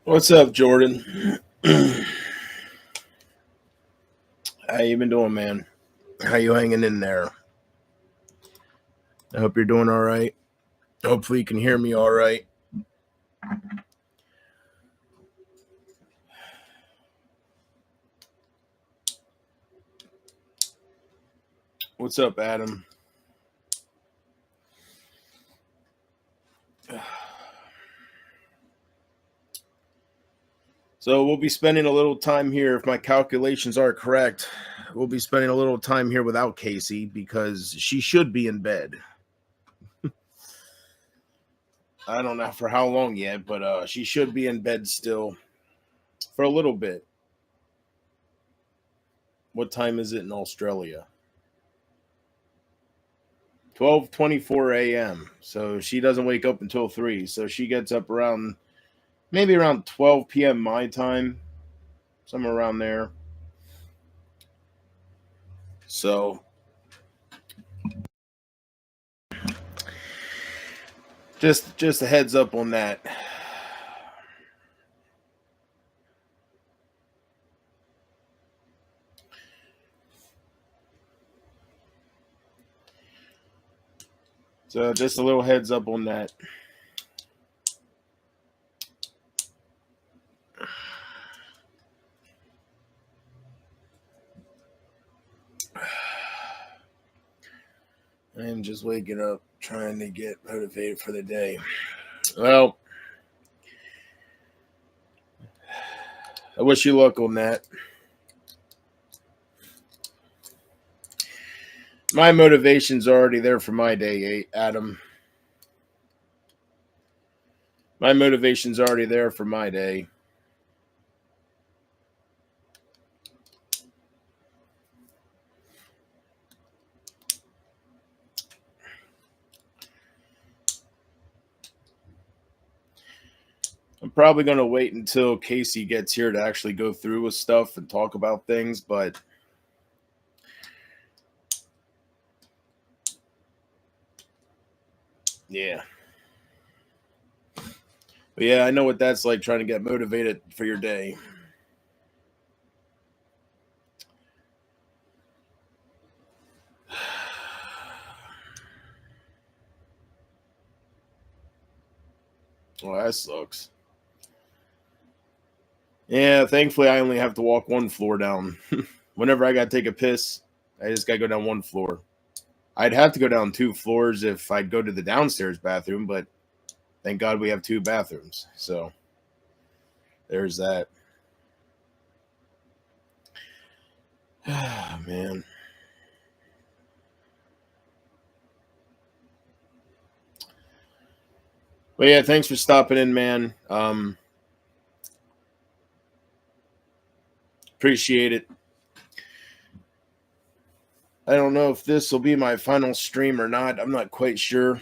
What's up, Jordan? How you been doing, man? How you hanging in there? I hope you're doing all right. Hopefully you can hear me all right. What's up, Adam? So we'll be spending a little time here, if my calculations are correct. We'll be spending a little time here without Casey because she should be in bed. I don't know for how long yet, but she should be in bed still for a little bit. What time is it in Australia? 12:24 a.m. So she doesn't wake up until 3. So she gets up around maybe around 12 p.m. my time, somewhere around there. So just a heads up on that. So just a little heads up on that. I'm just waking up, trying to get motivated for the day. Well, I wish you luck on that. My motivation's already there for my day, Adam. My motivation's already there for my day. I'm probably going to wait until Casey gets here to actually go through with stuff and talk about things, but yeah. But yeah, I know what that's like trying to get motivated for your day. Well, that sucks. Yeah, thankfully I only have to walk one floor down. Whenever I got to take a piss, I just got to go down one floor. I'd have to go down 2 floors if I'd go to the downstairs bathroom, but thank God we have 2 bathrooms. So there's that. Man. But yeah, thanks for stopping in, man. Appreciate it. I don't know if this will be my final stream or not. I'm not quite sure.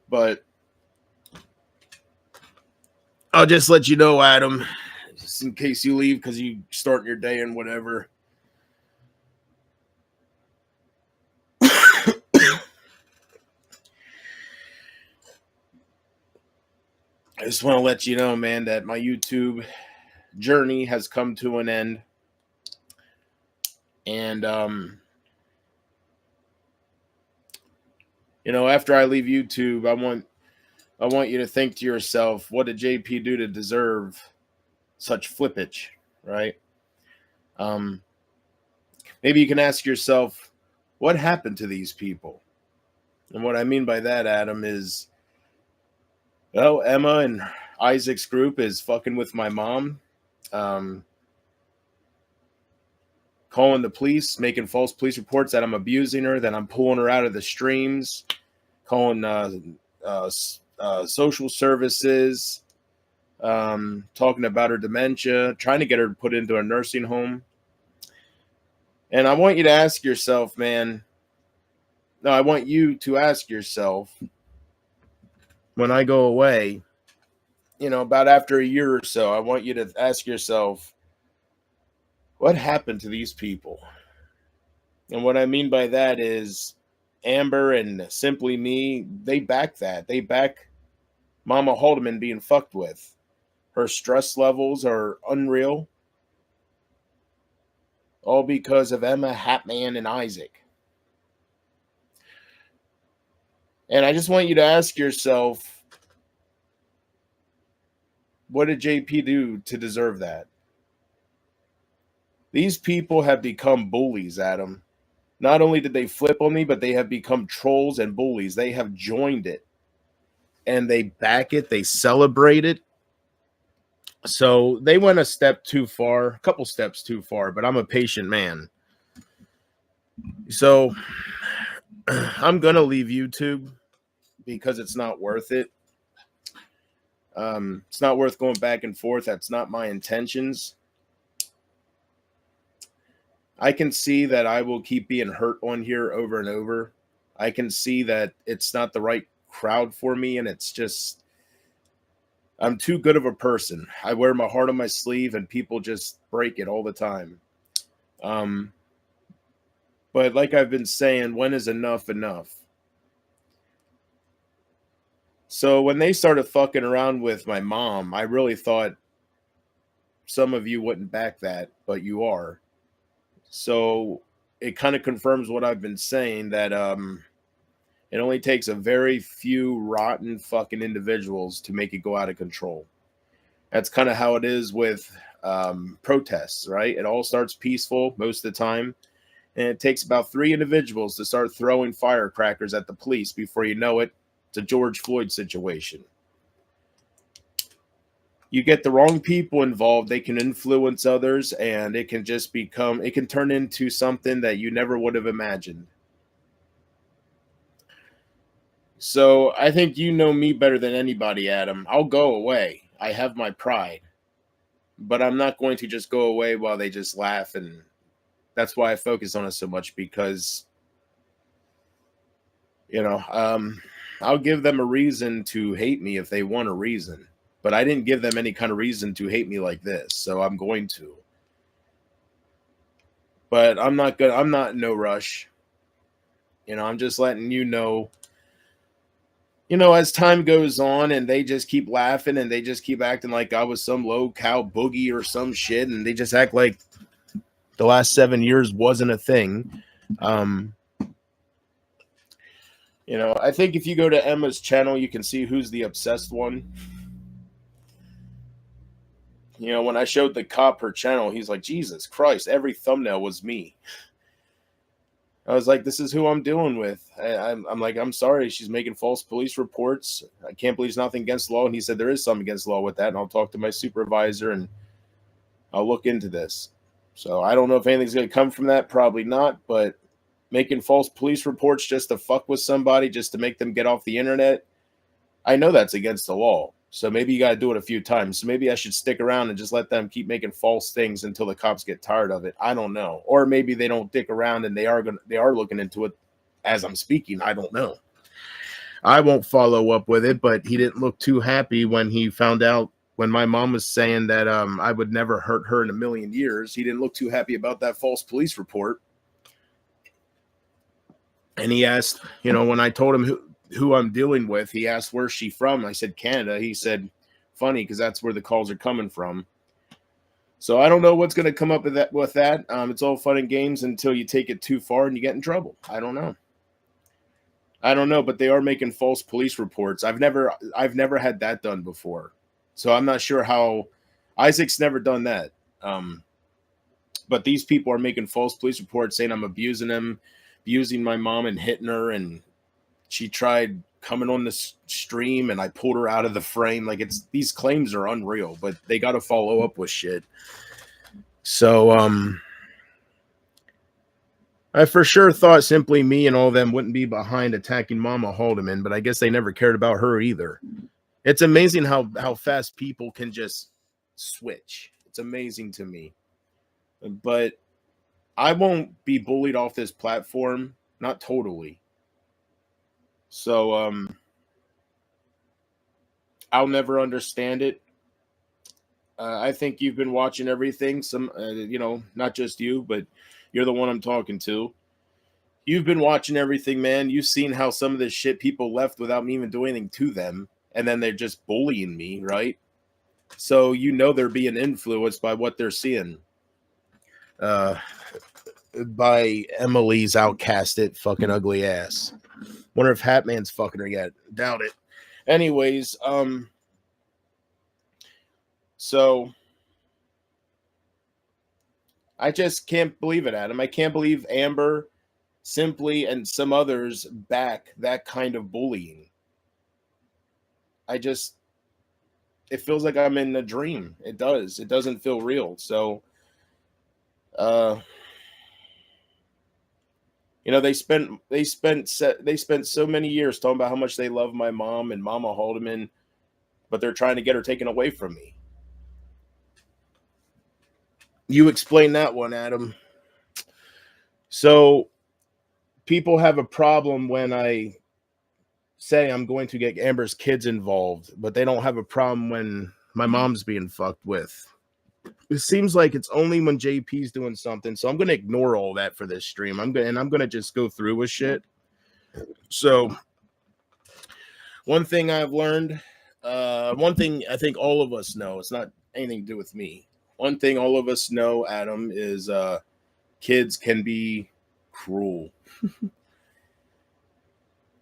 But I'll just let you know, Adam, just in case you leave because you start your day and whatever. I just want to let you know, man, that my YouTube journey has come to an end. And after I leave YouTube, I want you to think to yourself, what did JP do to deserve such flippage, right? Maybe you can ask yourself, what happened to these people? And what I mean by that, Adam, is, well, Emma and Isaac's group is fucking with my mom, calling the police, making false police reports that I'm abusing her, that I'm pulling her out of the streams, calling social services, talking about her dementia, trying to get her put into a nursing home. And I want you to ask yourself, man. No, I want you to ask yourself when I go away, about after a year or so, I want you to ask yourself, what happened to these people? And what I mean by that is, Amber and Simply Me, they back that. They back Mama Haldeman being fucked with. Her stress levels are unreal, all because of Emma, Hatman, and Isaac. And I just want you to ask yourself, what did JP do to deserve that? These people have become bullies, Adam. Not only did they flip on me, but they have become trolls and bullies. They have joined it and they back it, they celebrate it. So they went a step too far, a couple steps too far, but I'm a patient man. So I'm going to leave YouTube because it's not worth it. It's not worth going back and forth. That's not my intentions. I can see that I will keep being hurt on here over and over. I can see that it's not the right crowd for me, and it's just, I'm too good of a person. I wear my heart on my sleeve, and people just break it all the time. But like I've been saying, when is enough enough? So when they started fucking around with my mom, I really thought some of you wouldn't back that, but you are. So it kind of confirms what I've been saying, that it only takes a very few rotten fucking individuals to make it go out of control. That's kind of how it is with protests, right? It all starts peaceful most of the time, and it takes about 3 individuals to start throwing firecrackers at the police. Before you know it, it's a George Floyd situation. You get the wrong people involved, they can influence others, and it can just become, it can turn into something that you never would have imagined. So I think you know me better than anybody, Adam. I'll go away. I have my pride, but I'm not going to just go away while they just laugh. And that's why I focus on it so much, because, I'll give them a reason to hate me if they want a reason. But I didn't give them any kind of reason to hate me like this, so I'm going to. But I'm not in no rush. I'm just letting you know, as time goes on and they just keep laughing and they just keep acting like I was some low cow boogie or some shit, and they just act like the last 7 years wasn't a thing. I think if you go to Emma's channel, you can see who's the obsessed one. When I showed the cop her channel, he's like, Jesus Christ, every thumbnail was me. I was like, this is who I'm dealing with. I'm like, I'm sorry, she's making false police reports. I can't believe there's nothing against law. And he said, there is something against law with that. And I'll talk to my supervisor and I'll look into this. So I don't know if anything's going to come from that. Probably not. But making false police reports just to fuck with somebody, just to make them get off the internet, I know that's against the law. So maybe you got to do it a few times. So maybe I should stick around and just let them keep making false things until the cops get tired of it. I don't know. Or maybe they don't dick around and they are looking into it as I'm speaking. I don't know. I won't follow up with it, but he didn't look too happy when he found out, when my mom was saying that I would never hurt her in a million years. He didn't look too happy about that false police report. And he asked, when I told him who I'm dealing with, he asked, where's she from? I said, Canada. He said, funny, because that's where the calls are coming from. So I don't know what's going to come up with that. It's all fun and games until you take it too far and you get in trouble. I don't know, but they are making false police reports. I've never had that done before. So I'm not sure how. Isaac's never done that. But these people are making false police reports saying I'm abusing them, abusing my mom and hitting her, and she tried coming on the stream and I pulled her out of the frame. Like, these claims are unreal, but they got to follow up with shit. So, I for sure thought Simply Me and all of them wouldn't be behind attacking Mama Haldeman, but I guess they never cared about her either. It's amazing how fast people can just switch. It's amazing to me. But I won't be bullied off this platform. Not totally. So, I'll never understand it. I think you've been watching everything. Not just you, but you're the one I'm talking to. You've been watching everything, man. You've seen how some of this shit people left without me even doing anything to them, and then they're just bullying me, right? So you know they're being influenced by what they're seeing. Uh, by Emily's outcasted fucking ugly ass. Wonder if Hatman's fucking her yet. Doubt it. Anyways, so I just can't believe it, Adam. I can't believe Amber, Simply, and some others back that kind of bullying. I just, it feels like I'm in a dream. It does. It doesn't feel real. So, uh, you know, they spent so many years talking about how much they love my mom and Mama Haldeman, but they're trying to get her taken away from me. You explain that one, Adam. So people have a problem when I say I'm going to get Amber's kids involved, but they don't have a problem when my mom's being fucked with. It seems like it's only when JP's doing something, so I'm going to ignore all that for this stream. I'm going to just go through with shit. So one thing I've learned, one thing I think all of us know, it's not anything to do with me. One thing all of us know, Adam, is kids can be cruel.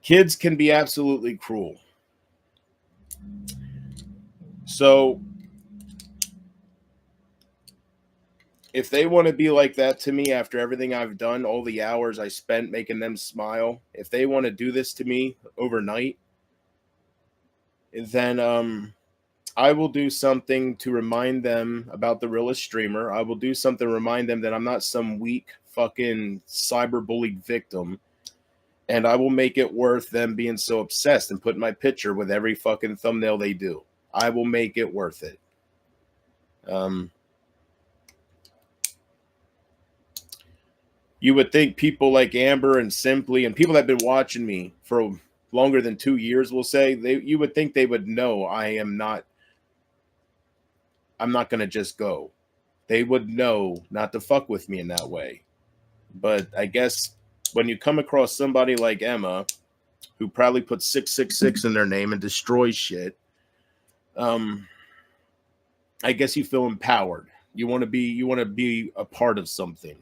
Kids can be absolutely cruel. So if they want to be like that to me after everything I've done, all the hours I spent making them smile, if they want to do this to me overnight, then I will do something to remind them about the realest streamer. I will do something to remind them that I'm not some weak fucking cyberbullied victim. And I will make it worth them being so obsessed and putting my picture with every fucking thumbnail they do. I will make it worth it. You would think people like Amber and Simply and people that have been watching me for longer than 2 years will say you would think they would know I'm not going to just go. They would know not to fuck with me in that way. But I guess when you come across somebody like Emma, who probably puts 666 in their name and destroys shit, I guess you feel empowered. You want to be a part of something.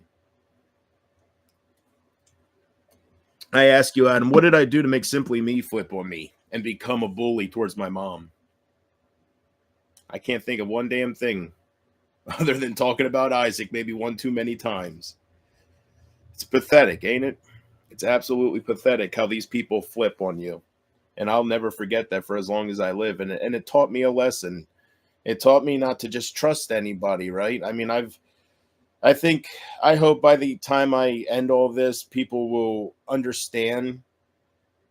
I ask you, Adam, what did I do to make Simply Me flip on me and become a bully towards my mom? I can't think of one damn thing other than talking about Isaac maybe one too many times. It's pathetic, ain't it? It's absolutely pathetic how these people flip on you. And I'll never forget that for as long as I live. And it taught me a lesson. It taught me not to just trust anybody, right? I mean, I hope by the time I end all this, people will understand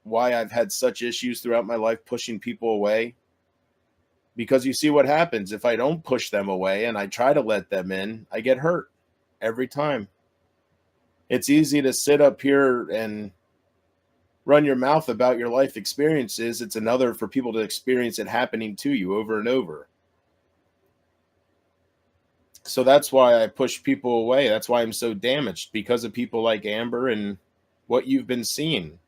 why I've had such issues throughout my life pushing people away. Because you see what happens if I don't push them away and I try to let them in, I get hurt every time. It's easy to sit up here and run your mouth about your life experiences. It's another for people to experience it happening to you over and over. So that's why I push people away. That's why I'm so damaged, because of people like Amber and what you've been seeing.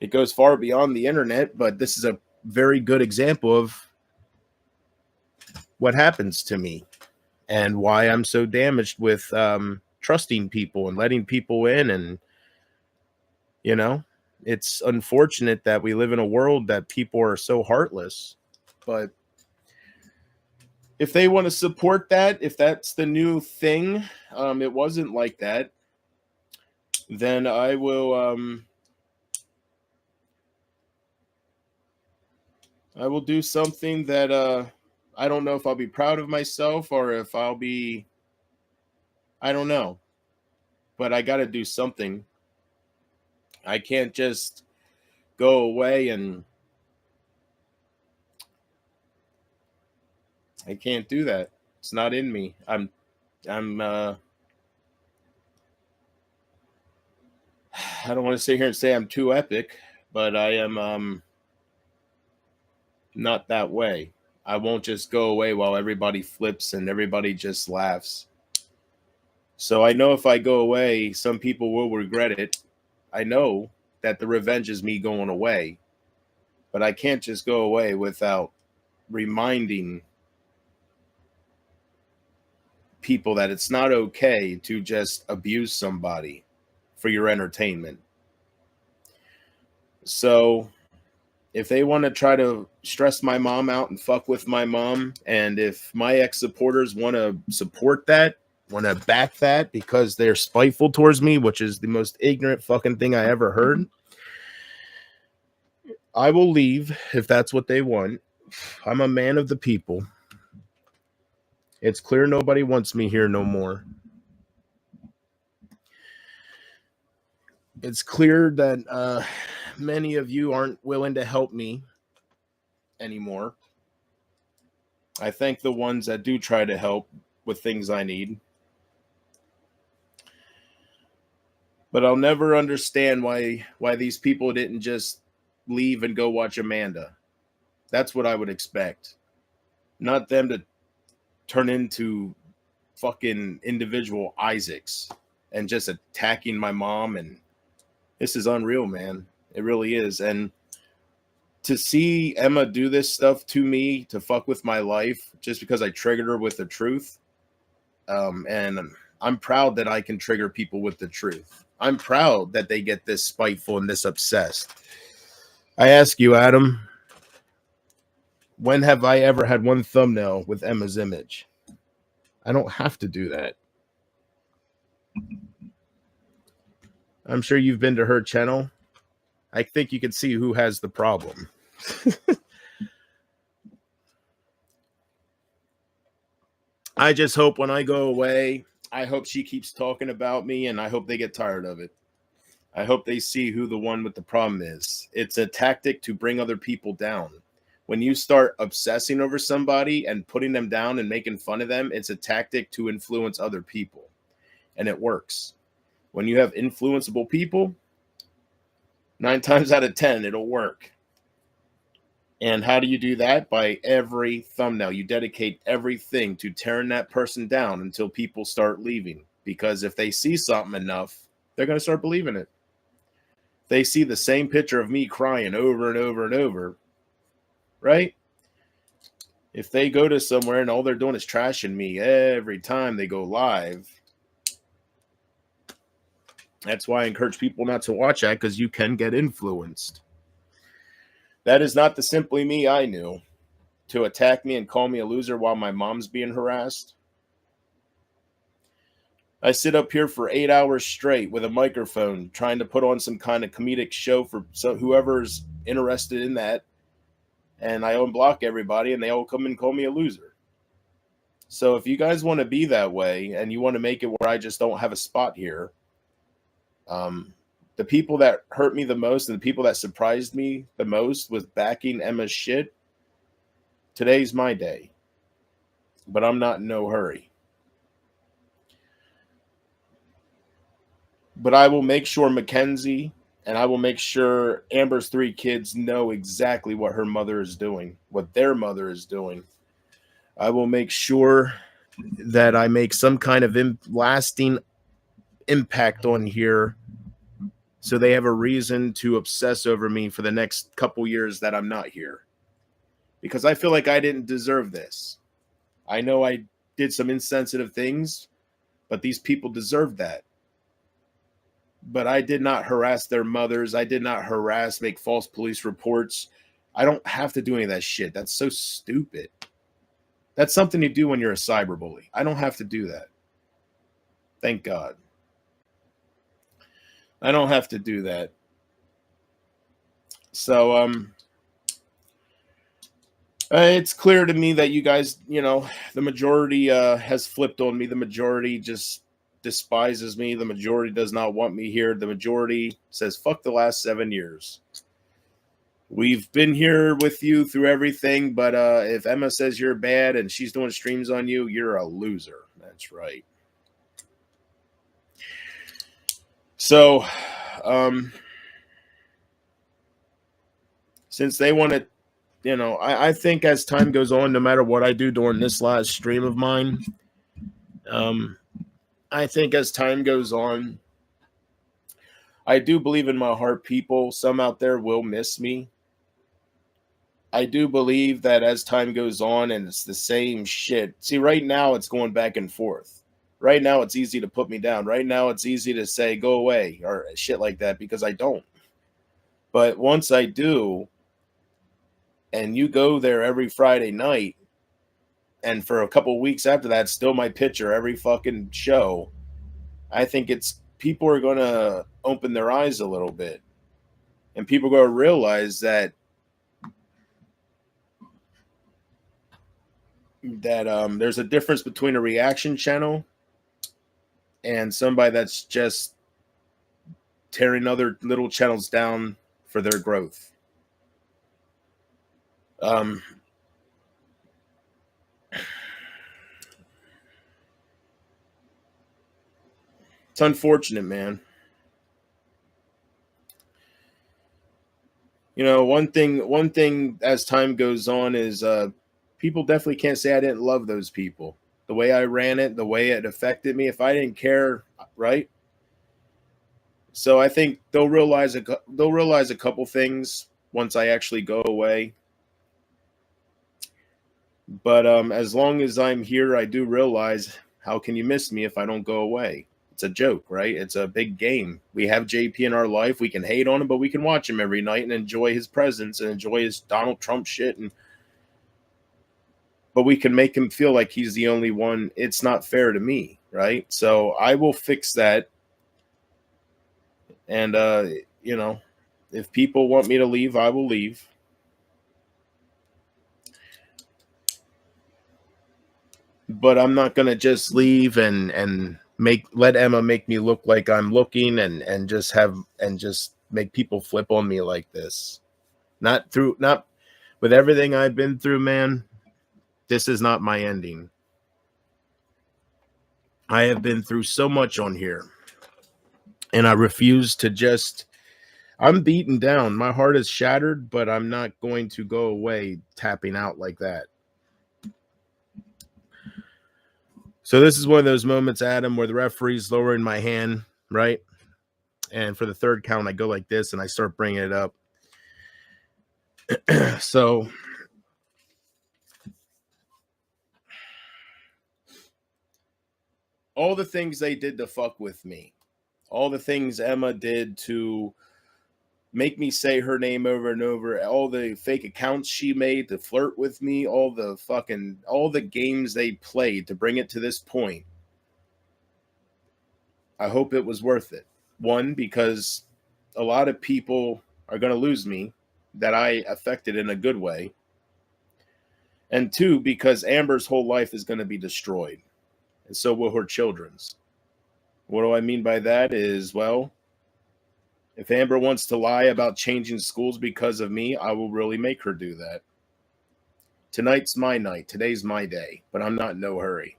It goes far beyond the internet, but this is a very good example of what happens to me and why I'm so damaged with trusting people and letting people in. And, you know, it's unfortunate that we live in a world that people are so heartless. But if they want to support that, if that's the new thing, it wasn't like that, then I will do something that I don't know if I'll be proud of myself or if I'll be, I don't know, but I got to do something. I can't just go away, and I can't do that. It's not in me. I'm I don't want to sit here and say I'm too epic, but I am not that way. I won't just go away while everybody flips and everybody just laughs. So I know if I go away, some people will regret it. I know that the revenge is me going away, but I can't just go away without reminding people that it's not okay to just abuse somebody for your entertainment. So if they want to try to stress my mom out and fuck with my mom, and if my ex supporters want to support that, want to back that because they're spiteful towards me, which is the most ignorant fucking thing I ever heard, I will leave if that's what they want. I'm a man of the people. It's clear nobody wants me here no more. It's clear that many of you aren't willing to help me anymore. I thank the ones that do try to help with things I need. But I'll never understand why these people didn't just leave and go watch Amanda. That's what I would expect. Not them to turn into fucking individual Isaacs and just attacking my mom. And this is unreal, man. It really is. And to see Emma do this stuff to me to fuck with my life just because I triggered her with the truth. And I'm proud that I can trigger people with the truth. I'm proud that they get this spiteful and this obsessed. I ask you, Adam, when have I ever had one thumbnail with Emma's image? I don't have to do that. I'm sure you've been to her channel. I think you can see who has the problem. I just hope when I go away, I hope she keeps talking about me, and I hope they get tired of it. I hope they see who the one with the problem is. It's a tactic to bring other people down. When you start obsessing over somebody and putting them down and making fun of them, it's a tactic to influence other people. And it works. When you have influenceable people, 9 times out of 10, it'll work. And how do you do that? By every thumbnail. You dedicate everything to tearing that person down until people start leaving. Because if they see something enough, they're going to start believing it. They see the same picture of me crying over and over and over, right? If they go to somewhere and all they're doing is trashing me every time they go live, that's why I encourage people not to watch that, because you can get influenced. That is not the Simply Me I knew. To attack me and call me a loser while my mom's being harassed. I sit up here for 8 hours straight with a microphone trying to put on some kind of comedic show for whoever's interested in that. And I unblock everybody and they all come and call me a loser. So if you guys want to be that way and you want to make it where I just don't have a spot here, the people that hurt me the most and the people that surprised me the most with backing Emma's shit, today's my day. But I'm not in no hurry. But I will make sure Mackenzie and I will make sure Amber's 3 kids know exactly what her mother is doing, what their mother is doing. I will make sure that I make some kind of lasting impact on here so they have a reason to obsess over me for the next couple years that I'm not here. Because I feel like I didn't deserve this. I know I did some insensitive things, but these people deserve that. But I did not harass their mothers. I did not make false police reports. I don't have to do any of that shit. That's so stupid. That's something you do when you're a cyberbully. I don't have to do that. Thank God. I don't have to do that. So, it's clear to me that you guys, the majority has flipped on me. The majority just despises me. The majority does not want me here. The majority says, fuck the last 7 years. We've been here with you through everything, but if Emma says you're bad and she's doing streams on you, you're a loser. That's right. So, since they want to, I think as time goes on, no matter what I do during this last stream of mine, I think as time goes on, I do believe in my heart, people, some out there will miss me. I do believe that as time goes on and it's the same shit. See, right now it's going back and forth. Right now it's easy to put me down. Right now it's easy to say go away or shit like that because I don't. But once I do, and you go there every Friday night, and for a couple weeks after that, still my picture every fucking show, I think it's people are going to open their eyes a little bit, and people are going to realize that there's a difference between a reaction channel and somebody that's just tearing other little channels down for their growth. It's unfortunate, man. You know, one thing as time goes on is people definitely can't say I didn't love those people. The way I ran it, the way it affected me, if I didn't care, right? So I think they'll realize a couple things once I actually go away. But as long as I'm here, I do realize how can you miss me if I don't go away? It's a joke, right? It's a big game. We have JP in our life. We can hate on him, but we can watch him every night and enjoy his presence and enjoy his Donald Trump shit. But we can make him feel like he's the only one. It's not fair to me, right? So I will fix that. And you know, if people want me to leave, I will leave. But I'm not gonna just leave and let Emma make me look like I'm looking and just make people flip on me like this. Not with everything I've been through, man. This is not my ending. I have been through so much on here, and I refuse to just. I'm beaten down. My heart is shattered, but I'm not going to go away tapping out like that. So this is one of those moments, Adam, where the referee's lowering my hand, right? And for the third count, I go like this, and I start bringing it up. So all the things they did to fuck with me, all the things Emma did to make me say her name over and over, all the fake accounts she made to flirt with me, all the games they played to bring it to this point. I hope it was worth it. One, because a lot of people are going to lose me that I affected in a good way. And two, because Amber's whole life is going to be destroyed. And so will her children's. What do I mean by that is, well, if Amber wants to lie about changing schools because of me, I will really make her do that. Tonight's my night. Today's my day. But I'm not in no hurry.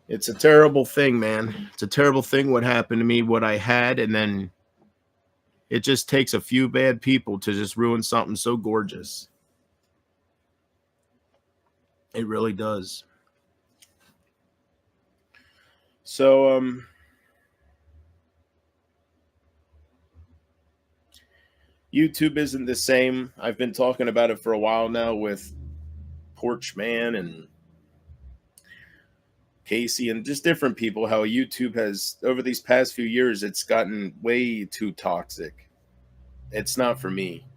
It's a terrible thing, man. It's a terrible thing what happened to me, what I had, and then it just takes a few bad people to just ruin something so gorgeous. It really does. So, YouTube isn't the same. I've been talking about it for a while now with Porch Man and Casey and just different people, how YouTube has, over these past few years, it's gotten way too toxic. It's not for me.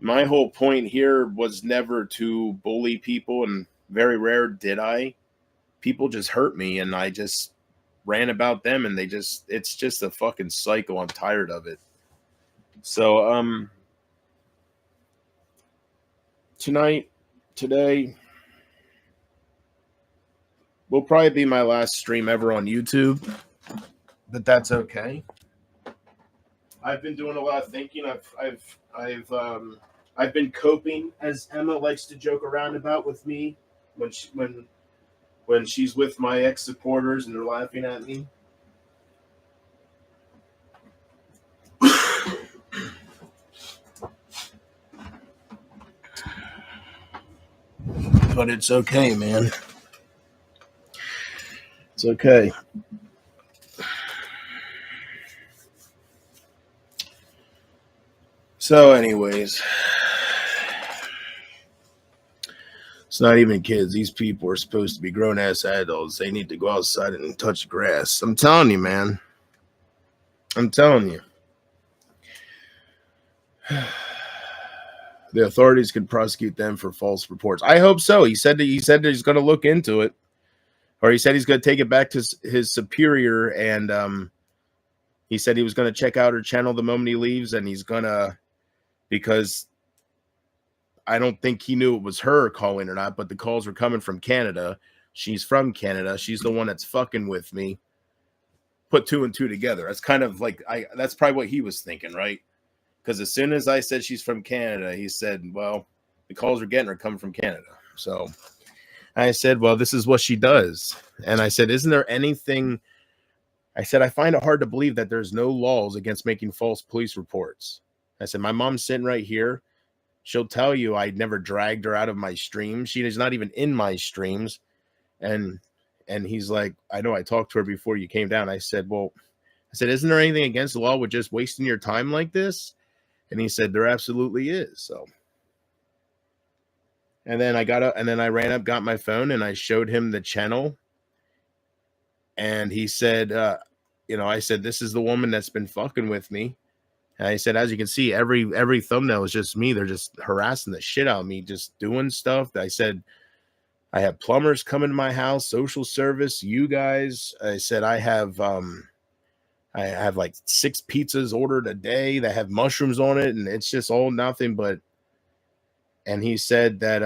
My whole point here was never to bully people, and very rare did I. People just hurt me, and I just ran about them, and it's just a fucking cycle. I'm tired of it. So, today, will probably be my last stream ever on YouTube, but that's okay. I've been doing a lot of thinking. I've been coping, as Emma likes to joke around about with me when she's with my ex supporters and they're laughing at me. But it's okay, man. It's okay. So, anyways, it's not even kids. These people are supposed to be grown ass adults. They need to go outside and touch grass. I'm telling you, man. I'm telling you. The authorities could prosecute them for false reports. I hope so. He said that he's going to look into it, or he said he's going to take it back to his superior, and he said he was going to check out her channel the moment he leaves, and he's going to, because I don't think he knew it was her calling or not, but the calls were coming from Canada. She's from Canada. She's the one that's fucking with me. Put two and two together. That's kind of like, that's probably what he was thinking, right? Because as soon as I said she's from Canada, he said, well, the calls we're getting are coming from Canada. So I said, well, this is what she does. And I said, isn't there anything? I said, I find it hard to believe that there's no laws against making false police reports. I said, my mom's sitting right here. She'll tell you I never dragged her out of my stream. She is not even in my streams. And he's like, I know I talked to her before you came down. I said, isn't there anything against the law with just wasting your time like this? And he said, there absolutely is. So, and then I ran up, got my phone, and I showed him the channel. And he said, I said, this is the woman that's been fucking with me. And I said, as you can see, every thumbnail is just me. They're just harassing the shit out of me, just doing stuff. I said, I have plumbers coming to my house, social service, you guys. I said, I have like 6 pizzas ordered a day that have mushrooms on it, and it's just all nothing but. And he said that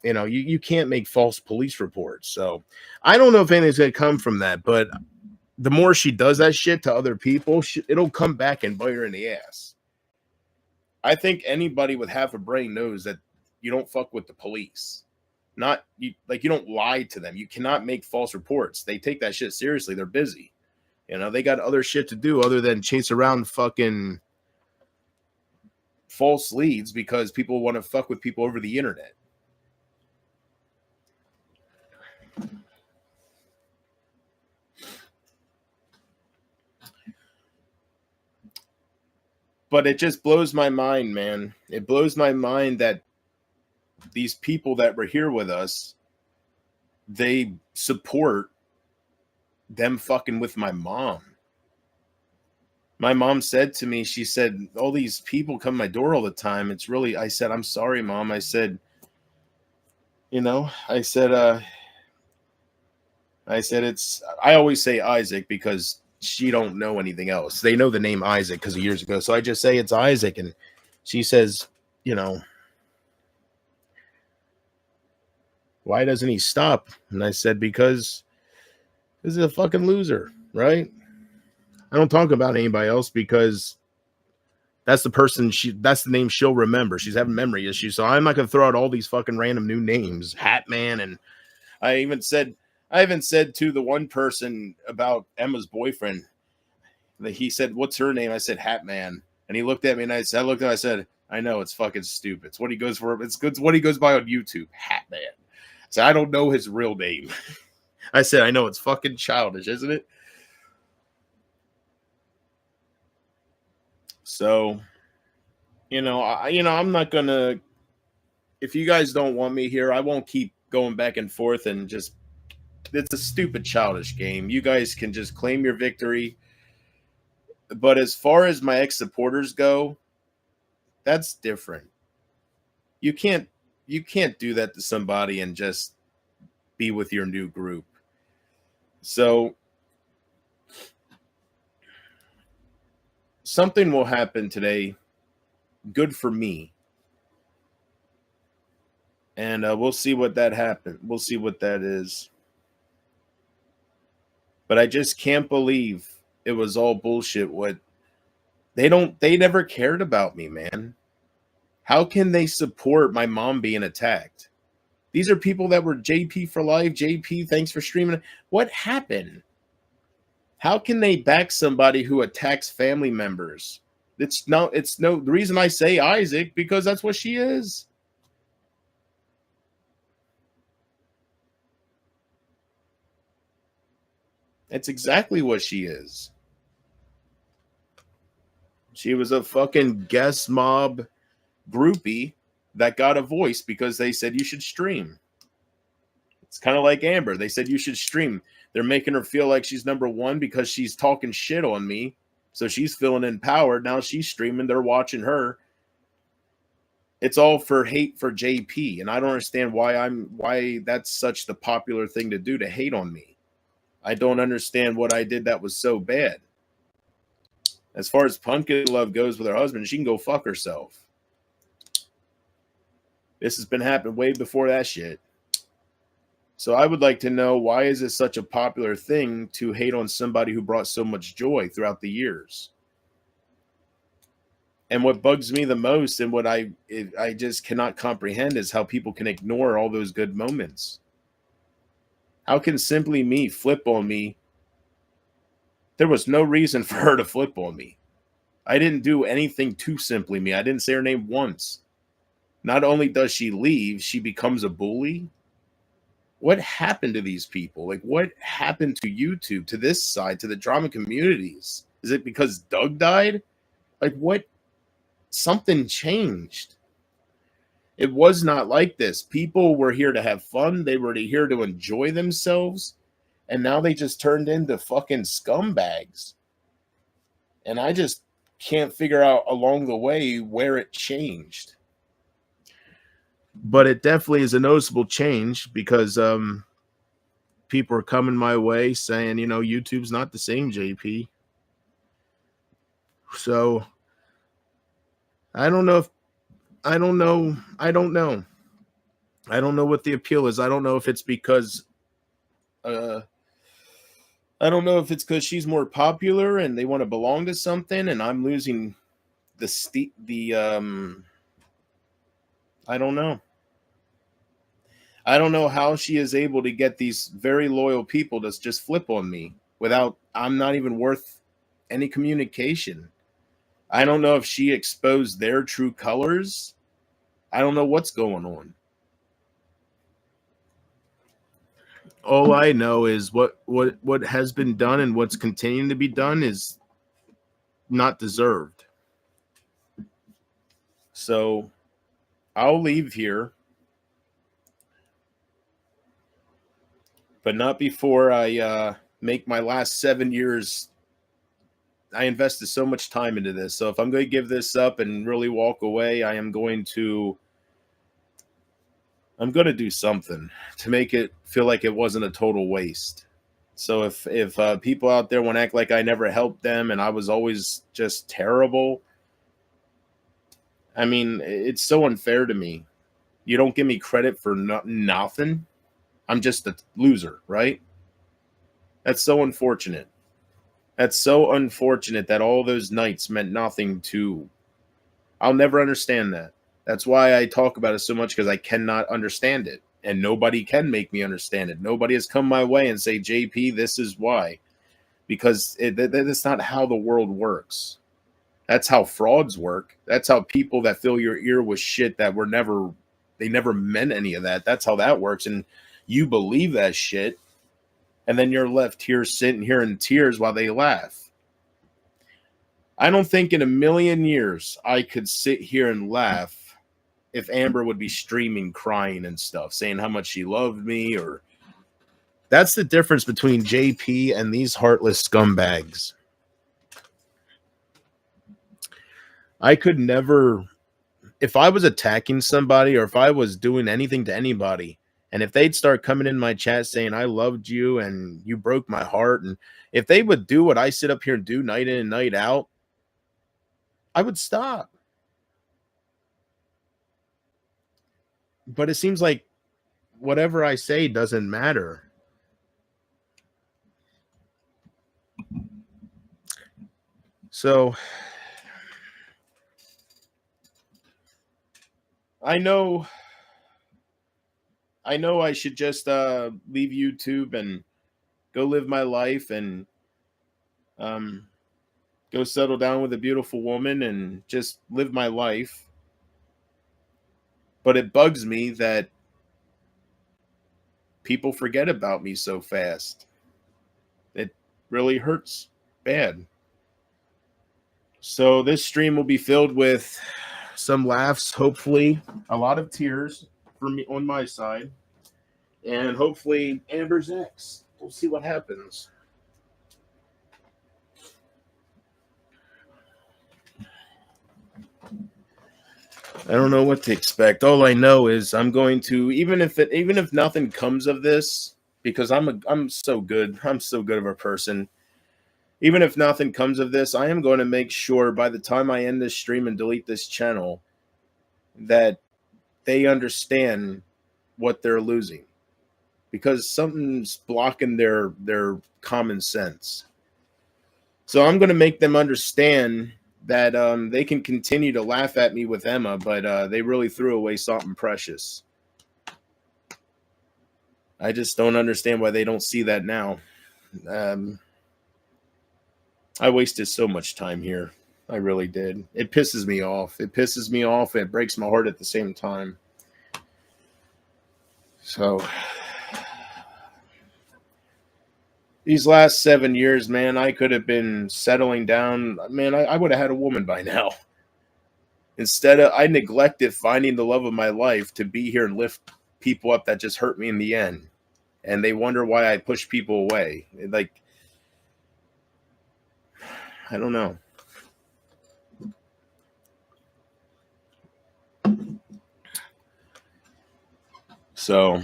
you can't make false police reports. So I don't know if anything's gonna come from that, but the more she does that shit to other people, it'll come back and bite her in the ass. I think anybody with half a brain knows that you don't fuck with the police. You don't lie to them. You cannot make false reports. They take that shit seriously. They're busy. They got other shit to do other than chase around fucking false leads because people want to fuck with people over the internet. But it just blows my mind, man. It blows my mind that these people that were here with us, they support them fucking with my mom. My mom said to me, she said, all these people come to my door all the time. It's really, I said, I'm sorry, Mom. I said, I always say Isaac because she don't know anything else. They know the name Isaac because of years ago. So I just say it's Isaac. And she says, why doesn't he stop? And I said, because this is a fucking loser, right? I don't talk about anybody else because that's the name she'll remember. She's having memory issues. So I'm not going to throw out all these fucking random new names, Hat Man. And I even said to the one person about Emma's boyfriend that he said, what's her name? I said, Hat Man. And he looked at me and I said, I know it's fucking stupid. It's what he goes for. It's good. It's what he goes by on YouTube, Hat Man. So I don't know his real name. I said, I know it's fucking childish, isn't it? So, I'm not gonna. If you guys don't want me here, I won't keep going back and forth and just. It's a stupid, childish game. You guys can just claim your victory. But as far as my ex-supporters go, that's different. You can't do that to somebody and just be with your new group. So something will happen today, good for me. And we'll see what that happens. We'll see what that is. But I just can't believe it was all bullshit. They never cared about me, man. How can they support my mom being attacked? These are people that were JP for life. JP, thanks for streaming. What happened? How can they back somebody who attacks family members? The reason I say Isaac, because that's what she is. It's exactly what she is. She was a fucking guest mob groupie that got a voice because they said you should stream. It's kind of like Amber. They said you should stream. They're making her feel like she's number one because she's talking shit on me. So she's feeling empowered. Now she's streaming. They're watching her. It's all for hate for JP. And I don't understand why that's such the popular thing to do, to hate on me. I don't understand what I did that was so bad. As far as Pumpkin Love goes with her husband, she can go fuck herself. This has been happening way before that shit. So I would like to know, why is it such a popular thing to hate on somebody who brought so much joy throughout the years? And what bugs me the most, and what I just cannot comprehend, is how people can ignore all those good moments. How can Simply Me flip on me? There was no reason for her to flip on me. I didn't do anything to Simply Me. I didn't say her name once. Not only does she leave, she becomes a bully. What happened to these people? Like, what happened to YouTube, to this side, to the drama communities? Is it because Doug died? Like, what? Something changed. It was not like this. People were here to have fun. They were here to enjoy themselves. And now they just turned into fucking scumbags. And I just can't figure out along the way where it changed. But it definitely is a noticeable change, because people are coming my way saying, YouTube's not the same, JP. So I don't know I don't know what the appeal is. I don't know if it's because I don't know if it's because she's more popular and they want to belong to something, and I'm losing I don't know. I don't know how she is able to get these very loyal people to just flip on me without, I'm not even worth any communication. I don't know if she exposed their true colors. I don't know what's going on. All I know is what has been done and what's continuing to be done is not deserved. So I'll leave here, but not before I make my last 7 years. I invested so much time into this. So if I'm going to give this up and really walk away, I'm going to do something to make it feel like it wasn't a total waste. So if people out there want to act like I never helped them and I was always just terrible, I mean, it's so unfair to me. You don't give me credit for nothing. I'm just a loser, right? That's so unfortunate. That's so unfortunate that all those nights meant nothing to. I'll never understand that. That's why I talk about it so much, because I cannot understand it. And nobody can make me understand it. Nobody has come my way and say, JP, this is why. Because that's not how the world works. That's how frauds work. That's how people that fill your ear with shit that they never meant any of that. That's how that works. And you believe that shit. And then you're left here sitting here in tears while they laugh. I don't think in a million years I could sit here and laugh if Amber would be streaming crying and stuff, saying how much she loved me. Or that's the difference between JP and these heartless scumbags. I could never, if I was attacking somebody or if I was doing anything to anybody, and if they'd start coming in my chat saying I loved you and you broke my heart, and if they would do what I sit up here and do night in and night out, I would stop. But it seems like whatever I say doesn't matter. So I know I should just leave YouTube and go live my life and go settle down with a beautiful woman and just live my life. But it bugs me that people forget about me so fast. really hurts bad. So this stream will be filled with some laughs, hopefully a lot of tears for me on my side, and hopefully Amber's ex. We'll see what happens. I don't know what to expect. All I know is I'm going to, even if nothing comes of this, because I'm so good. I'm so good of a person. Even if nothing comes of this, I am going to make sure by the time I end this stream and delete this channel that they understand what they're losing, because something's blocking their common sense. So I'm going to make them understand that they can continue to laugh at me with Emma, but they really threw away something precious. I just don't understand why they don't see that now. I wasted so much time here. I really did. It pisses me off. It pisses me off, and it breaks my heart at the same time. So these last 7 years, man, I could have been settling down. Man, I would have had a woman by now. Instead of, I neglected finding the love of my life to be here and lift people up that just hurt me in the end. And they wonder why I push people away. Like, I don't know. So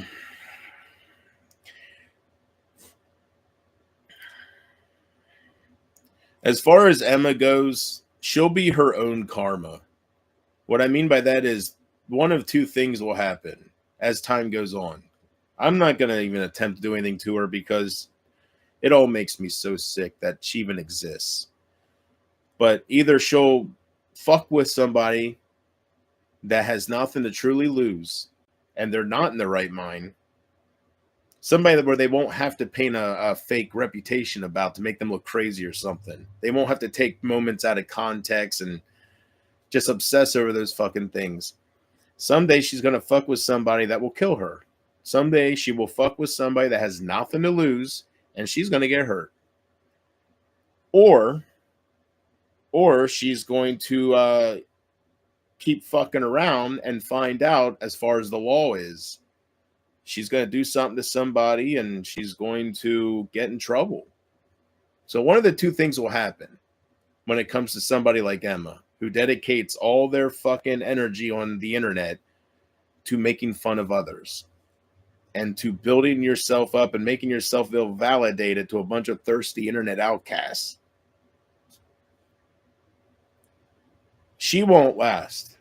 as far as Emma goes, she'll be her own karma. What I mean by that is one of two things will happen as time goes on. I'm not going to even attempt to do anything to her because it all makes me so sick that she even exists. But either she'll fuck with somebody that has nothing to truly lose and they're not in the right mind, somebody where they won't have to paint a fake reputation about to make them look crazy or something. They won't have to take moments out of context and just obsess over those fucking things. Someday she's going to fuck with somebody that will kill her. Someday she will fuck with somebody that has nothing to lose and she's going to get hurt. Or she's going to keep fucking around and find out, as far as the law is, she's going to do something to somebody and she's going to get in trouble. So one of the two things will happen when it comes to somebody like Emma, who dedicates all their fucking energy on the internet to making fun of others and to building yourself up and making yourself feel validated to a bunch of thirsty internet outcasts. She won't last.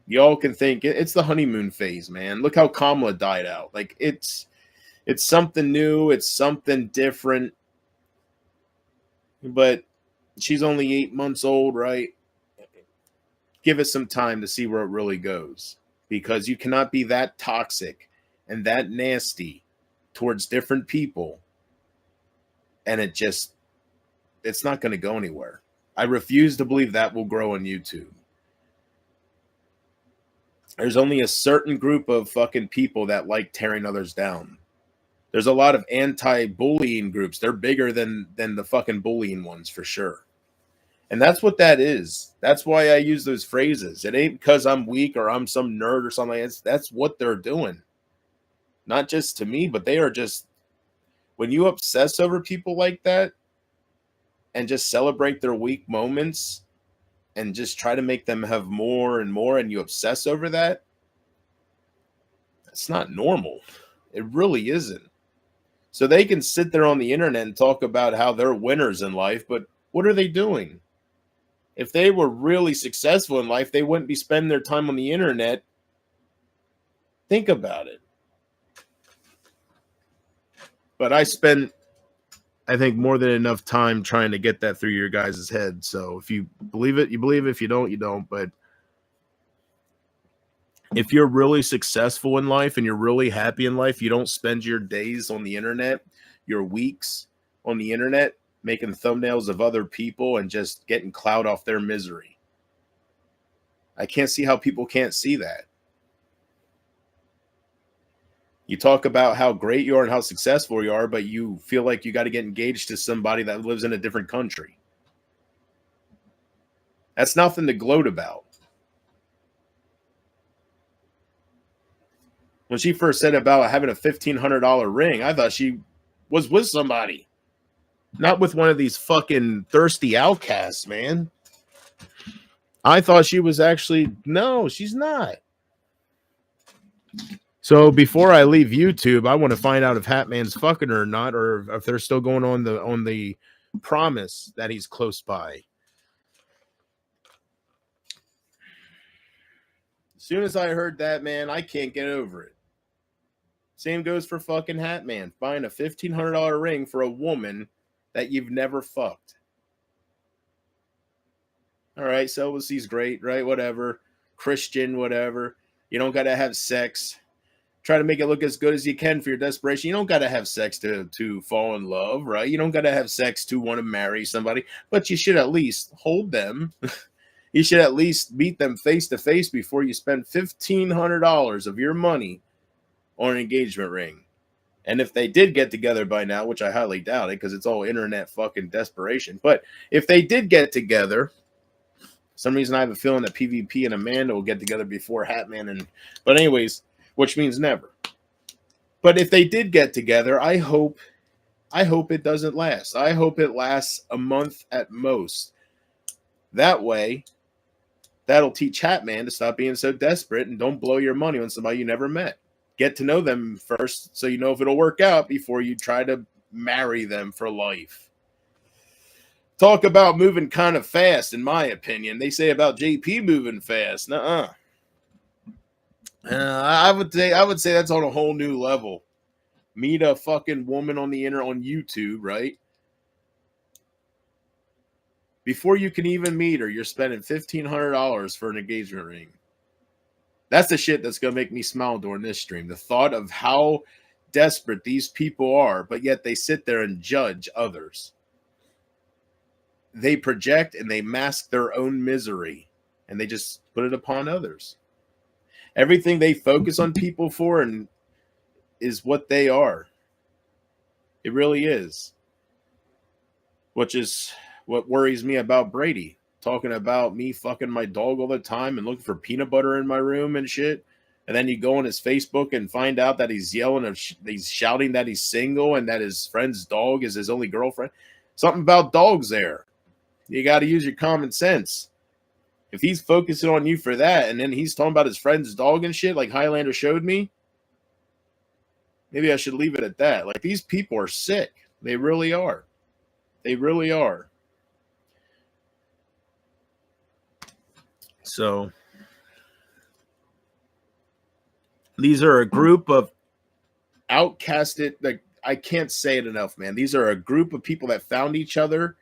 Y'all can think it's the honeymoon phase, man. Look how Kamala died out. Like, it's something new. It's something different. But she's only 8 months old, right? Give it some time to see where it really goes. Because you cannot be that toxic and that nasty towards different people. And it's not going to go anywhere. I refuse to believe that will grow on YouTube. There's only a certain group of fucking people that like tearing others down. There's a lot of anti-bullying groups. They're bigger than the fucking bullying ones for sure. And that's what that is. That's why I use those phrases. It ain't because I'm weak or I'm some nerd or something. That's what they're doing. Not just to me, but they are just, when you obsess over people like that and just celebrate their weak moments and just try to make them have more and more, and you obsess over that, it's not normal. It really isn't. So they can sit there on the internet and talk about how they're winners in life, but what are they doing? If they were really successful in life, they wouldn't be spending their time on the internet. Think about it. But I spent, I think, more than enough time trying to get that through your guys' head. So if you believe it, you believe it. If you don't, you don't. But if you're really successful in life and you're really happy in life, you don't spend your days on the internet, your weeks on the internet, making thumbnails of other people and just getting clout off their misery. I can't see how people can't see that. You talk about how great you are and how successful you are, but you feel like you got to get engaged to somebody that lives in a different country. That's nothing to gloat about. When she first said about having a $1,500 ring, I thought she was with somebody, not with one of these fucking thirsty outcasts, man. I thought she was actually, no, she's not. So before I leave YouTube, I want to find out if Hatman's fucking her or not, or if they're still going on the promise that he's close by. As soon as I heard that, man, I can't get over it. Same goes for fucking Hatman, buying a $1,500 ring for a woman that you've never fucked. All right, celibacy's great, right? Whatever. Christian, whatever. You don't got to have sex. Try to make it look as good as you can for your desperation. You don't got to have sex to fall in love, right? You don't got to have sex to want to marry somebody, but you should at least hold them. You should at least meet them face to face before you spend $1,500 of your money on an engagement ring. And if they did get together by now, which I highly doubt it because it's all internet fucking desperation, but if they did get together, some reason I have a feeling that PvP and Amanda will get together before Hatman but anyways, which means never. But if they did get together, I hope it doesn't last. I hope it lasts a month at most. That way, that'll teach Hatman to stop being so desperate and don't blow your money on somebody you never met. Get to know them first so you know if it'll work out before you try to marry them for life. Talk about moving kind of fast, in my opinion. They say about JP moving fast. Nuh-uh. I would say that's on a whole new level. Meet a fucking woman on the internet on YouTube, right? Before you can even meet her, you're spending $1,500 for an engagement ring. That's the shit that's going to make me smile during this stream. The thought of how desperate these people are, but yet they sit there and judge others. They project and they mask their own misery, and they just put it upon others. Everything they focus on people for and is what they are. It really is. Which is what worries me about Brady. Talking about me fucking my dog all the time and looking for peanut butter in my room and shit. And then you go on his Facebook and find out that he's yelling, he's shouting that he's single and that his friend's dog is his only girlfriend. Something about dogs there. You got to use your common sense. If he's focusing on you for that and then he's talking about his friend's dog and shit like Highlander showed me, maybe I should leave it at that. Like, these people are sick. They really are. They really are. So these are a group of outcasted, like, I can't say it enough, man. These are a group of people that found each other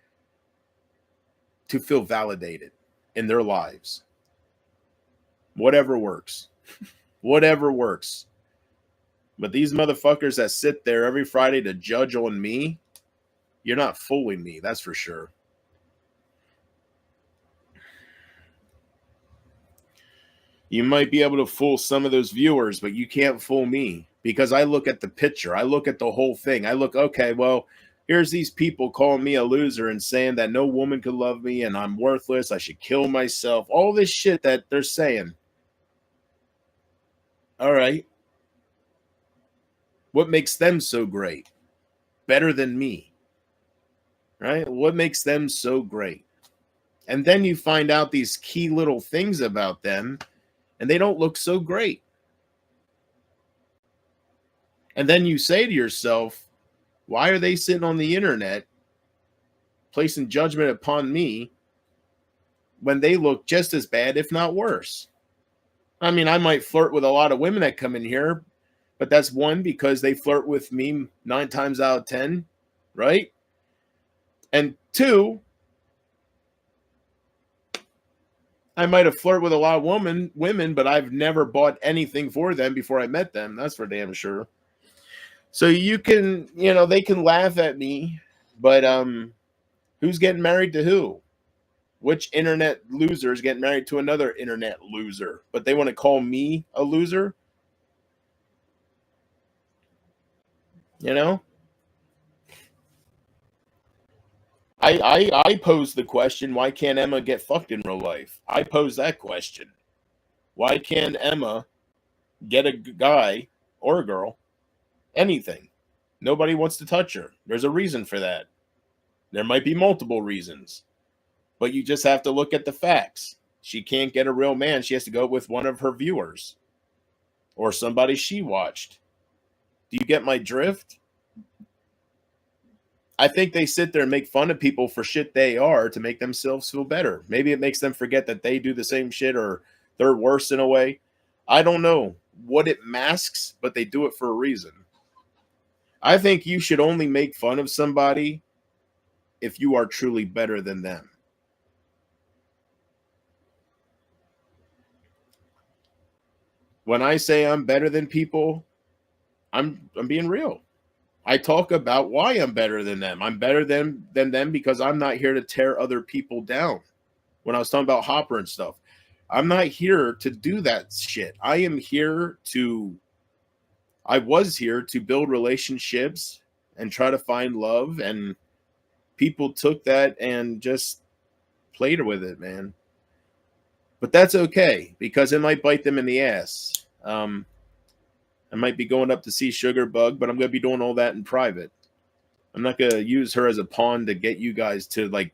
to feel validated in their lives. Whatever works. Whatever works. But these motherfuckers that sit there every Friday to judge on me, you're not fooling me, that's for sure. You might be able to fool some of those viewers, but you can't fool me because I look at the picture. I look at the whole thing. I look, okay, well, here's these people calling me a loser and saying that no woman could love me and I'm worthless. I should kill myself. All this shit that they're saying. All right. What makes them so great? Better than me. Right? What makes them so great? And then you find out these key little things about them and they don't look so great. And then you say to yourself, why are they sitting on the internet placing judgment upon me when they look just as bad, if not worse? I mean, I might flirt with a lot of women that come in here, but that's one, because they flirt with me 9 times out of 10, right? And 2, I might have flirted with a lot of women, but I've never bought anything for them before I met them. That's for damn sure. So you can, they can laugh at me, but who's getting married to who? Which internet loser is getting married to another internet loser? But they want to call me a loser? You know, I posed the question, why can't Emma get fucked in real life? I posed that question. Why can't Emma get a guy or a girl anything? Nobody wants to touch her. There's a reason for that. There might be multiple reasons, but you just have to look at the facts. She can't get a real man. She has to go with one of her viewers or somebody she watched. Do you get my drift? I think they sit there and make fun of people for shit they are to make themselves feel better. Maybe it makes them forget that they do the same shit or they're worse in a way. I don't know what it masks, but they do it for a reason. I think you should only make fun of somebody if you are truly better than them. When I say I'm better than people, I'm being real. I talk about why I'm better than them. I'm better than them because I'm not here to tear other people down. When I was talking about Hopper and stuff, I'm not here to do that shit. I was here to build relationships and try to find love, and people took that and just played with it, man. But that's okay because it might bite them in the ass. I might be going up to see Sugar Bug, but I'm going to be doing all that in private. I'm not going to use her as a pawn to get you guys to like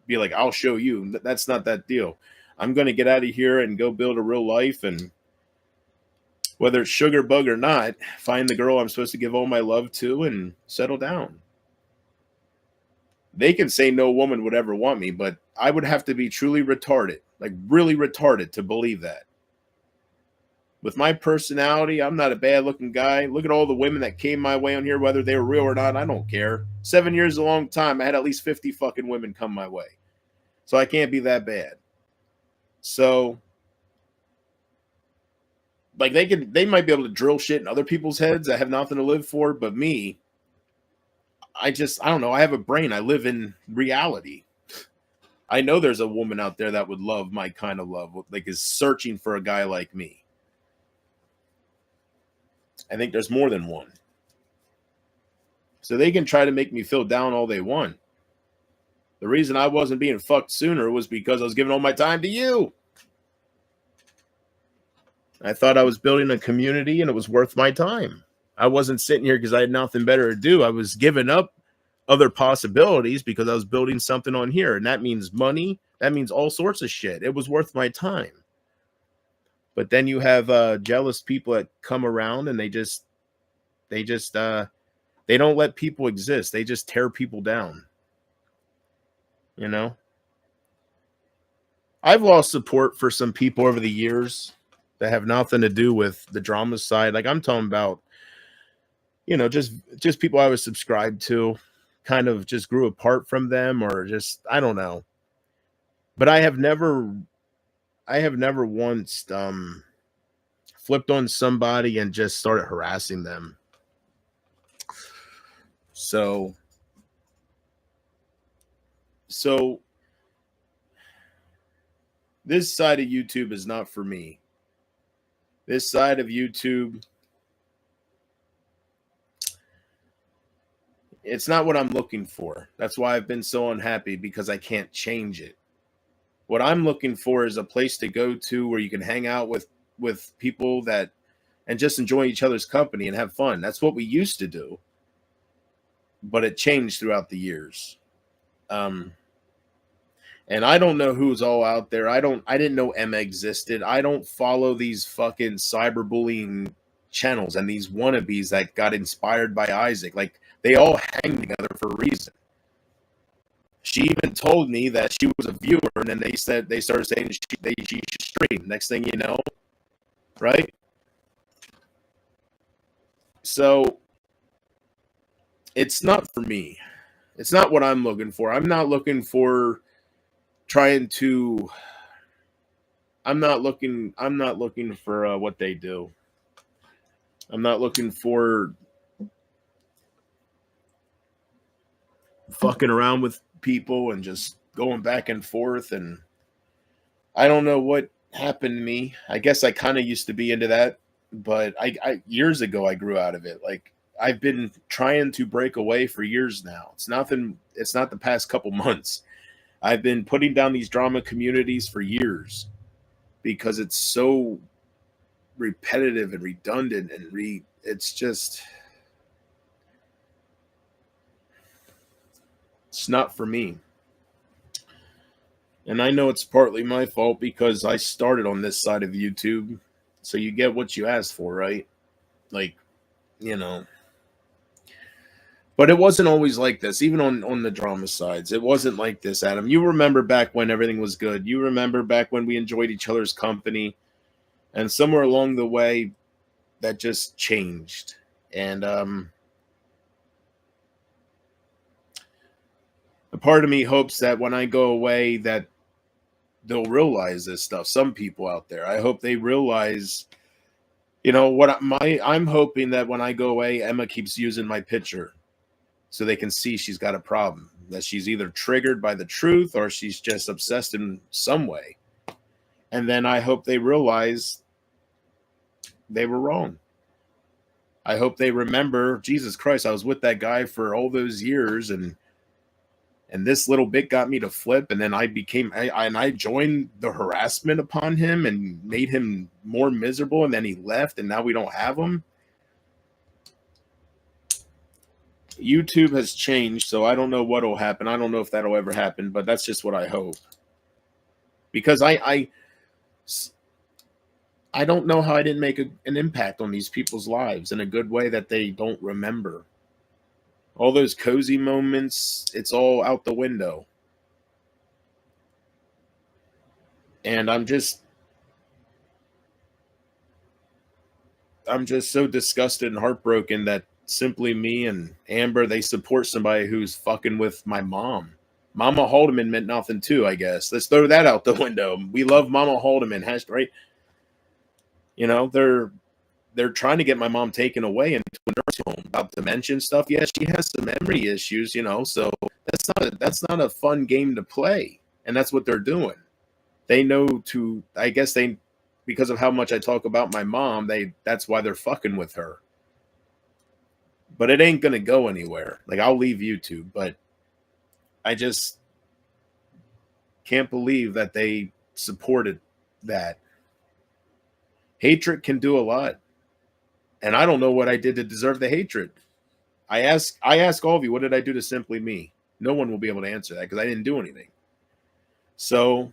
be like, I'll show you. That's not that deal. I'm going to get out of here and go build a real life, and whether it's Sugar Bug or not, find the girl I'm supposed to give all my love to and settle down. They can say no woman would ever want me, but I would have to be truly retarded, like really retarded, to believe that. With my personality, I'm not a bad looking guy. Look at all the women that came my way on here, whether they were real or not. I don't care. 7 years is a long time. I had at least 50 fucking women come my way. So I can't be that bad. So, like, they might be able to drill shit in other people's heads that have nothing to live for, but me, I don't know. I have a brain. I live in reality. I know there's a woman out there that would love my kind of love, like is searching for a guy like me. I think there's more than one. So they can try to make me feel down all they want. The reason I wasn't being fucked sooner was because I was giving all my time to you. I thought I was building a community and it was worth my time. I wasn't sitting here because I had nothing better to do. I was giving up other possibilities because I was building something on here. And that means money. That means all sorts of shit. It was worth my time. But then you have jealous people that come around and they don't let people exist. They just tear people down. You know? I've lost support for some people over the years that have nothing to do with the drama side. Like I'm talking about, just people I was subscribed to kind of just grew apart from them, or just I don't know. But I have never once flipped on somebody and just started harassing them. So this side of YouTube is not for me. This side of YouTube, it's not what I'm looking for. That's why I've been so unhappy, because I can't change it. What I'm looking for is a place to go to where you can hang out with people that and just enjoy each other's company and have fun. That's what we used to do. But it changed throughout the years. And I don't know who's all out there. I didn't know Emma existed. I don't follow these fucking cyberbullying channels and these wannabes that got inspired by Isaac. Like, they all hang together for a reason. She even told me that she was a viewer, and then they started saying she should stream. Next thing you know, right? So it's not for me. It's not what I'm looking for. I'm not looking for I'm not looking for what they do. I'm not looking for fucking around with people and just going back and forth. And I don't know what happened to me. I guess I kind of used to be into that, but I years ago I grew out of it. Like, I've been trying to break away for years now. It's nothing. It's not the past couple months. I've been putting down these drama communities for years because it's so repetitive and redundant and it's just, it's not for me. And I know it's partly my fault because I started on this side of YouTube. So you get what you ask for, right? Like, you know. But it wasn't always like this, even on the drama sides. It wasn't like this, Adam. You remember back when everything was good. You remember back when we enjoyed each other's company. And somewhere along the way, that just changed. And a part of me hopes that when I go away that they'll realize this stuff. Some people out there, I hope they realize, I'm hoping that when I go away, Emma keeps using my picture so they can see she's got a problem, that she's either triggered by the truth or she's just obsessed in some way. And then I hope they realize they were wrong. I hope they remember, Jesus Christ, I was with that guy for all those years, and this little bit got me to flip, and then I joined the harassment upon him and made him more miserable, and then he left, and now we don't have him. YouTube has changed, so I don't know what will happen. I don't know if that'll ever happen, but that's just what I hope. Because I don't know how I didn't make an impact on these people's lives in a good way that they don't remember. All those cozy moments, it's all out the window. And I'm just so disgusted and heartbroken that Simply Me and Amber, they support somebody who's fucking with my mom. Mama Haldeman meant nothing too, I guess. Let's throw that out the window. We love Mama Haldeman, right? They're trying to get my mom taken away into a nursing home about dementia stuff. Yeah, she has some memory issues, so that's not a fun game to play. And that's what they're doing. They know because of how much I talk about my mom, that's why they're fucking with her. But it ain't going to go anywhere. Like, I'll leave YouTube, but I just can't believe that they supported that. Hatred can do a lot. And I don't know what I did to deserve the hatred. I ask all of you, what did I do to Simply Me? No one will be able to answer that because I didn't do anything. So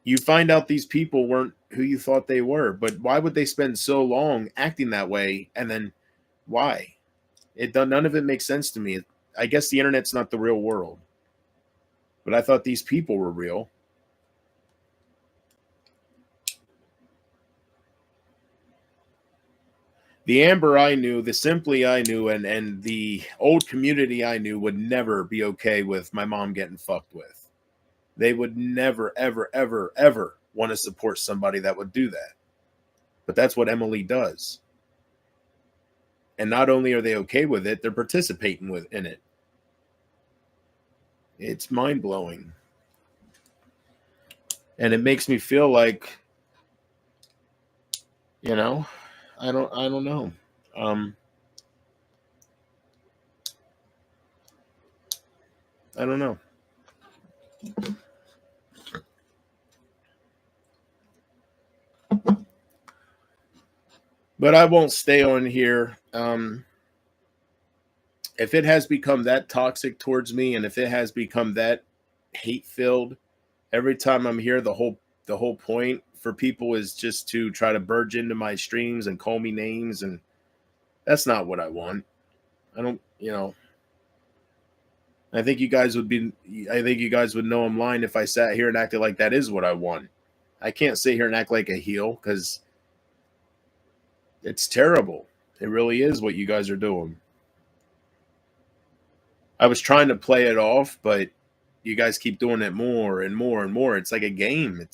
you find out these people weren't who you thought they were, but why would they spend so long acting that way? And then why? None of it makes sense to me. I guess the internet's not the real world, but I thought these people were real. The Amber I knew, the Simply I knew, and the old community I knew would never be okay with my mom getting fucked with. They would never, ever, ever, ever want to support somebody that would do that. But that's what Emily does. And not only are they okay with it, they're participating in it. It's mind-blowing. And it makes me feel like, I don't know. I don't know. But I won't stay on here. If it has become that toxic towards me, and if it has become that hate-filled, every time I'm here, the whole point for people is just to try to barge into my streams and call me names, and that's not what I want. I don't, I think you guys would know I'm lying if I sat here and acted like that is what I want. I can't sit here and act like a heel because it's terrible. It really is what you guys are doing. I was trying to play it off, but you guys keep doing it more and more and more. It's like a game.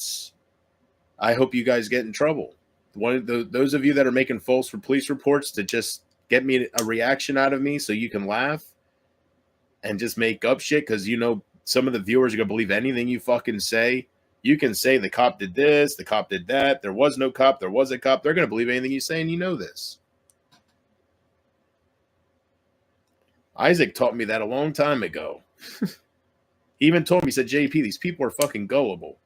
I hope you guys get in trouble. Those of you that are making false police reports to just get me a reaction out of me so you can laugh and just make up shit because some of the viewers are going to believe anything you fucking say. You can say the cop did this, the cop did that, there was no cop, there was a cop. They're going to believe anything you say, and you know this. Isaac taught me that a long time ago. He even told me, he said, JP, these people are fucking gullible.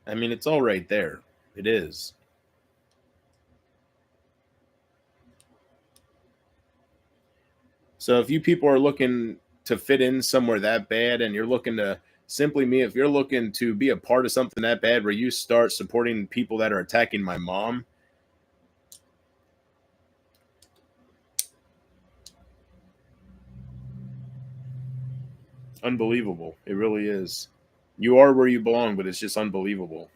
I mean, it's all right there. It is. So if you people are looking to fit in somewhere that bad and you're looking to simply me, if you're looking to be a part of something that bad where you start supporting people that are attacking my mom, unbelievable. It really is. You are where you belong, but it's just unbelievable.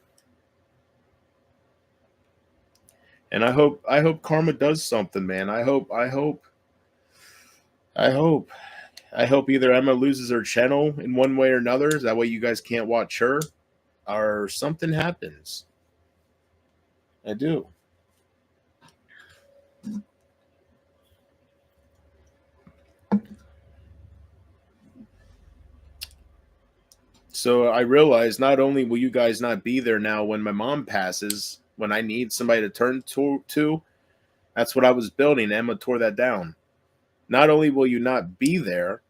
And I hope karma does something, man. I hope either Emma loses her channel in one way or another, that way you guys can't watch her, or something happens. I do. So I realize not only will you guys not be there now when my mom passes, when I need somebody to turn to, that's what I was building. Emma tore that down. Not only will you not be there,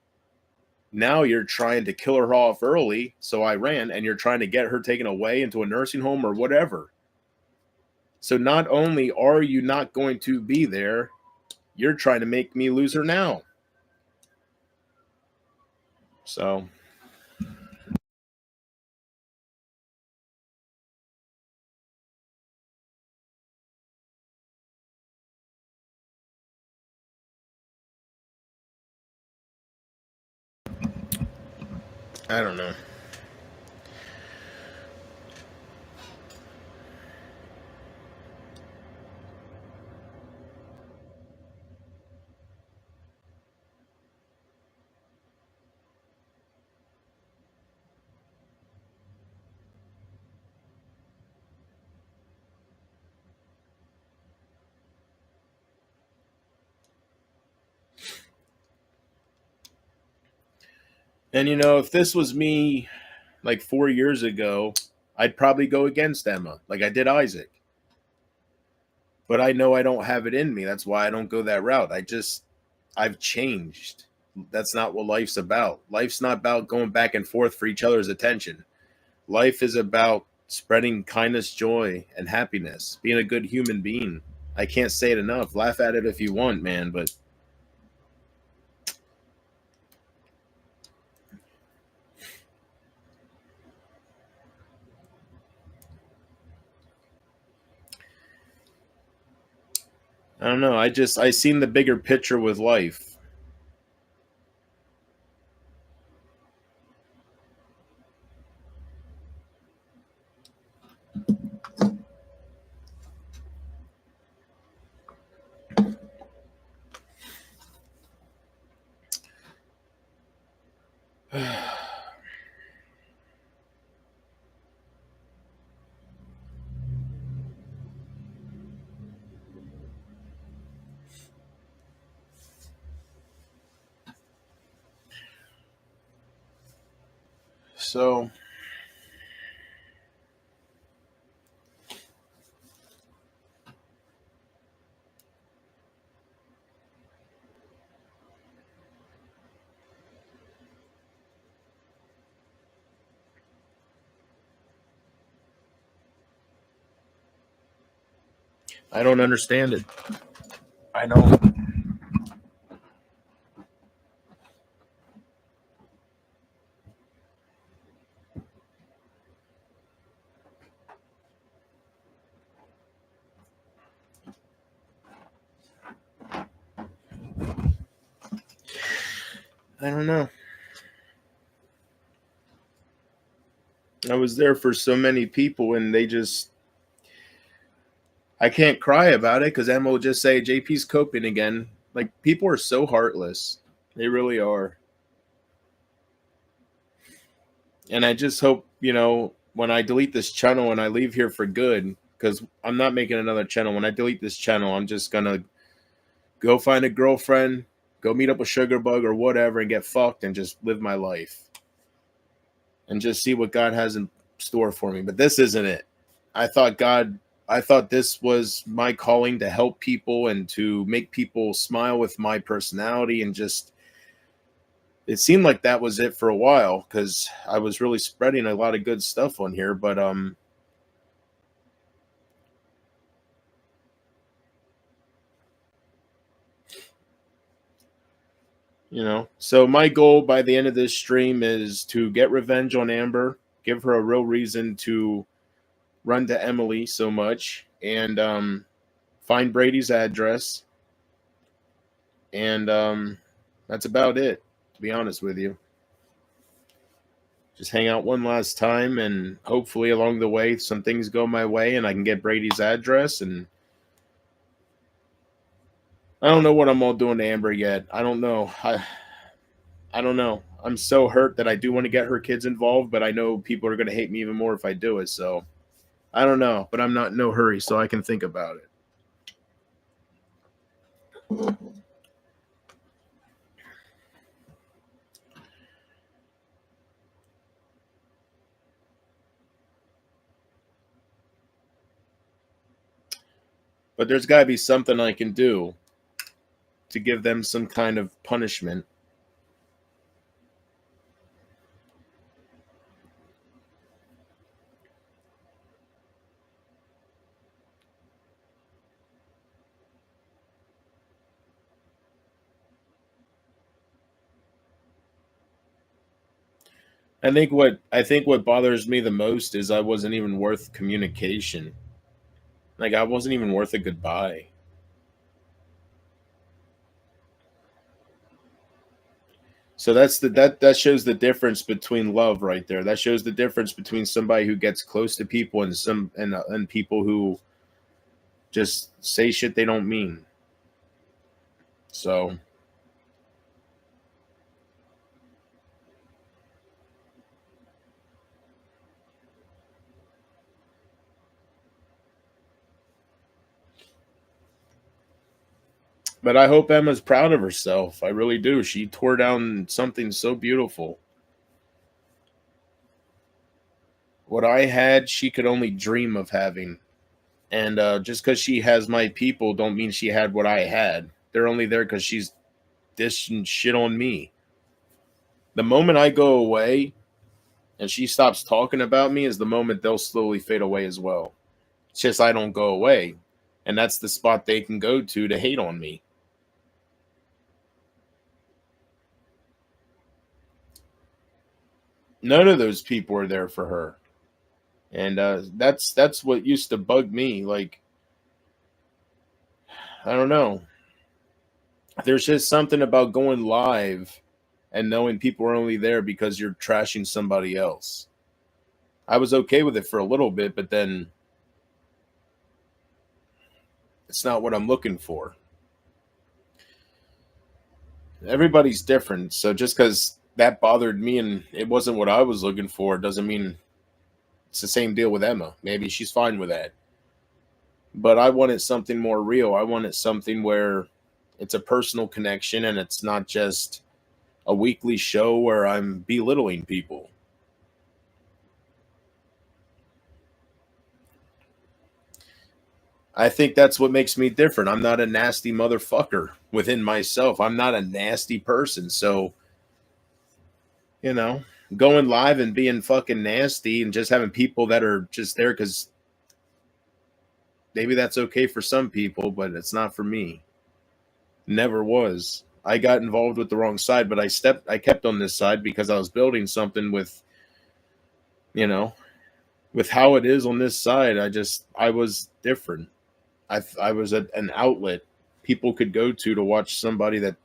now you're trying to kill her off early, so I ran, and you're trying to get her taken away into a nursing home or whatever. So not only are you not going to be there, you're trying to make me lose her now. So I don't know. And if this was me like 4 years ago, I'd probably go against Emma, like I did Isaac. But I know I don't have it in me. That's why I don't go that route. I've changed. That's not what life's about. Life's not about going back and forth for each other's attention. Life is about spreading kindness, joy, and happiness, being a good human being. I can't say it enough. Laugh at it if you want, man, but I don't know. I seen the bigger picture with life. So I don't understand it. I don't. I don't know. I was there for so many people, and I can't cry about it because Emma will just say JP's coping again. Like, people are so heartless. They really are. And I just hope, when I delete this channel and I leave here for good, because I'm not making another channel. When I delete this channel, I'm just gonna go find a girlfriend, go meet up with Sugarbug or whatever, and get fucked and just live my life and just see what God has in store for me. But this isn't it. I thought God I thought this was my calling to help people and to make people smile with my personality, and just it seemed like that was it for a while because I was really spreading a lot of good stuff on here. But so my goal by the end of this stream is to get revenge on Amber, give her a real reason to run to Emily so much, and find Brady's address, and that's about it. To be honest with you, just hang out one last time, and hopefully along the way some things go my way, and I can get Brady's address. And I don't know what I'm all doing to Amber yet. I don't know. I don't know. I'm so hurt that I do want to get her kids involved, but I know people are going to hate me even more if I do it. So I don't know, but I'm not in no hurry, so I can think about it. But there's got to be something I can do to give them some kind of punishment. I think what bothers me the most is I wasn't even worth communication. Like I wasn't even worth a goodbye. So that shows the difference between love right there. That shows the difference between somebody who gets close to people and and people who just say shit they don't mean. So, but I hope Emma's proud of herself. I really do. She tore down something so beautiful. What I had, she could only dream of having. And just because she has my people, don't mean she had what I had. They're only there because she's dishing shit on me. The moment I go away and she stops talking about me is the moment they'll slowly fade away as well. It's just I don't go away. And that's the spot they can go to hate on me. None of those people are there for her. And that's what used to bug me. Like, I don't know. There's just something about going live and knowing people are only there because you're trashing somebody else. I was okay with it for a little bit, but then it's not what I'm looking for. Everybody's different. So just because that bothered me and it wasn't what I was looking for doesn't mean it's the same deal with Emma. Maybe she's fine with that. But I wanted something more real. I wanted something where it's a personal connection and it's not just a weekly show where I'm belittling people. I think that's what makes me different. I'm not a nasty motherfucker within myself. I'm not a nasty person. So, you know, going live and being fucking nasty and just having people that are just there because maybe that's okay for some people, but it's not for me. Never was. I got involved with the wrong side, but I kept on this side because I was building something with, you know, with how it is on this side. I was different. I was an outlet people could go to watch somebody that,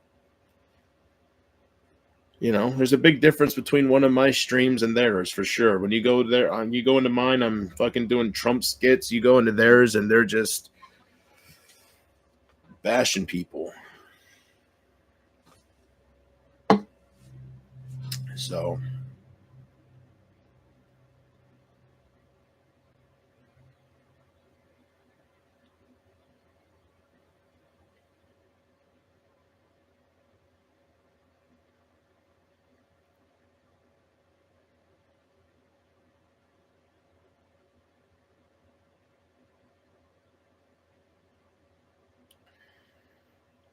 there's a big difference between one of my streams and theirs for sure. When you go there, you go into mine, I'm fucking doing Trump skits. You go into theirs, and they're just bashing people. So,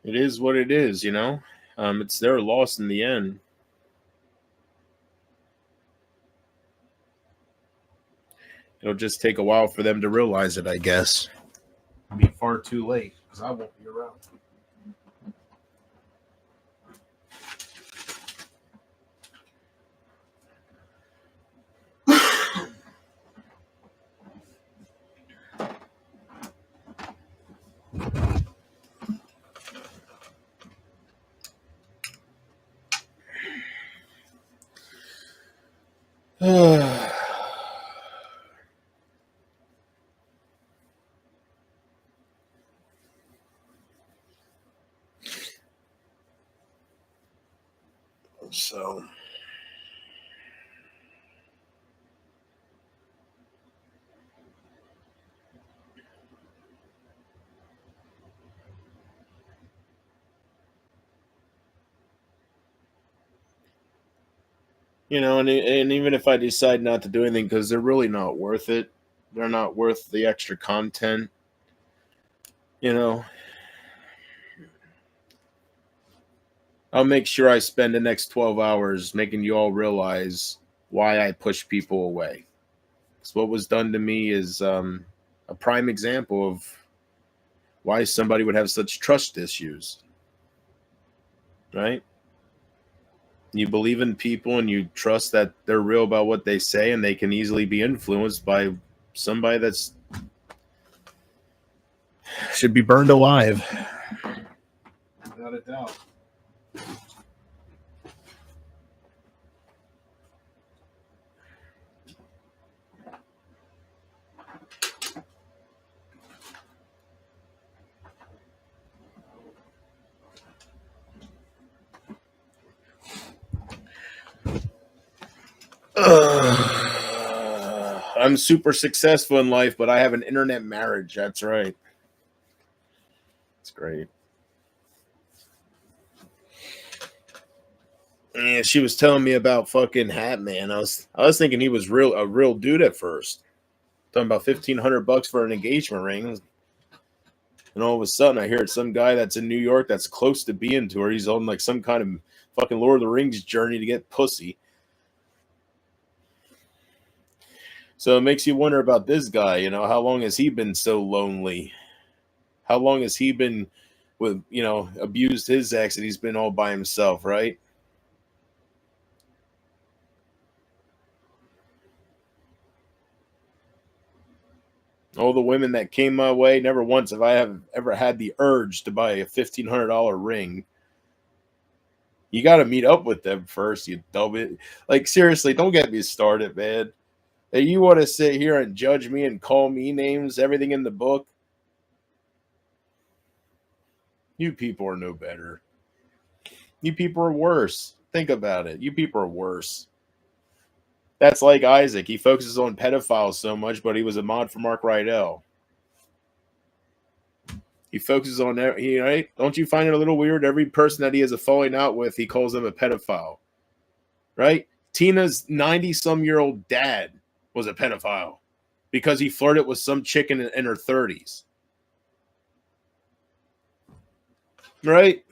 It is what it is, you know. It's their loss in the end. It'll just take a while for them to realize it, I guess. It'll be far too late because I won't be around. So, you know, and even if I decide not to do anything because they're really not worth it, they're not worth the extra content. You know, I'll make sure I spend the next 12 hours making you all realize why I push people away. Because what was done to me is a prime example of why somebody would have such trust issues, right? You believe in people and you trust that they're real about what they say, and they can easily be influenced by somebody that's should be burned alive. Without a doubt. I'm super successful in life, but I have an internet marriage. That's right. It's great. And she was telling me about fucking Hat Man. I was thinking he was a real dude at first. Talking about $1,500 for an engagement ring. And all of a sudden I hear some guy that's in New York that's close to being to her. He's on like some kind of fucking Lord of the Rings journey to get pussy. So it makes you wonder about this guy, you know, how long has he been so lonely? How long has he been with, you know, abused his ex and he's been all by himself, right? All the women that came my way, never once have I ever had the urge to buy a $1,500 ring. You got to meet up with them first, you dumb it. Like, seriously, don't get me started, man. That you want to sit here and judge me and call me names, everything in the book. You people are no better. You people are worse. Think about it. You people are worse. That's like Isaac. He focuses on pedophiles so much, but he was a mod for Mark Rydell. He focuses on that, right? Don't you find it a little weird? Every person that he has a falling out with, he calls them a pedophile, right? Tina's 90-some-year-old dad was a pedophile because he flirted with some chick in her 30s, right?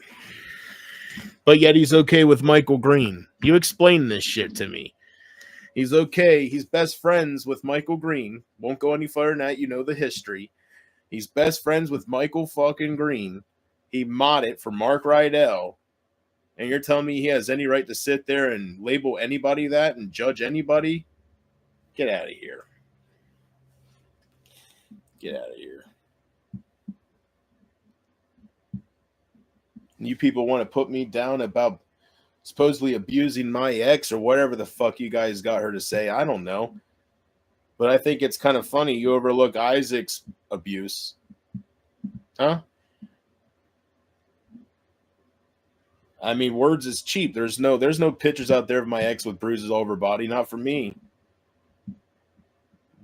But yet he's okay with Michael Green. You explain this shit to me. He's okay. He's best friends with Michael Green. Won't go any further than that. You know the history. He's best friends with Michael fucking Green. He modded for Mark Rydell. And you're telling me he has any right to sit there and label anybody that and judge anybody? Get out of here. Get out of here. You people want to put me down about supposedly abusing my ex or whatever the fuck you guys got her to say. I don't know. But I think it's kind of funny you overlook Isaac's abuse. Huh? I mean, words is cheap. There's no pictures out there of my ex with bruises all over her body. Not for me.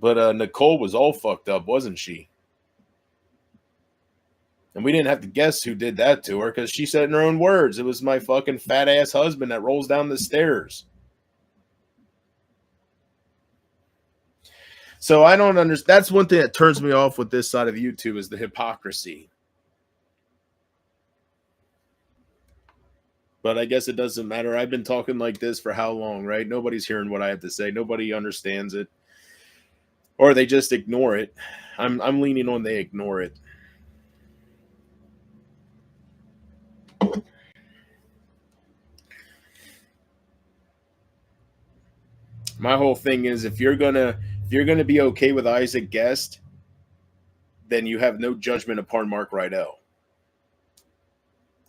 But Nicole was all fucked up, wasn't she? And we didn't have to guess who did that to her because she said in her own words, it was my fucking fat ass husband that rolls down the stairs. So I don't understand. That's one thing that turns me off with this side of YouTube is the hypocrisy. But I guess it doesn't matter. I've been talking like this for how long, right? Nobody's hearing what I have to say. Nobody understands it, or they just ignore it. I'm leaning on they ignore it. My whole thing is if you're gonna be okay with Isaac Guest, then you have no judgment upon Mark Rydell.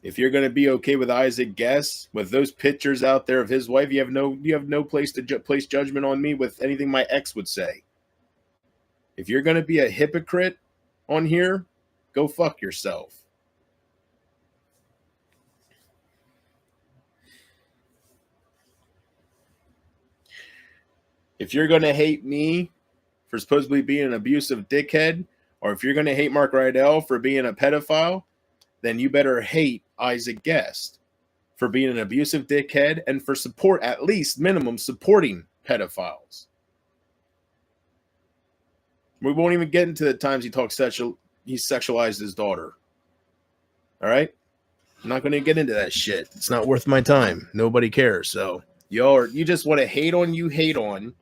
If you're gonna be okay with Isaac Guest, with those pictures out there of his wife, you have no place to place judgment on me with anything my ex would say. If you're gonna be a hypocrite on here, go fuck yourself. If you're gonna hate me for supposedly being an abusive dickhead, or if you're gonna hate Mark Rydell for being a pedophile, then you better hate Isaac Guest for being an abusive dickhead and for support, at least minimum, supporting pedophiles. We won't even get into the times he sexualized his daughter. All right? I'm not going to get into that shit. It's not worth my time. Nobody cares. So, you just want to hate on,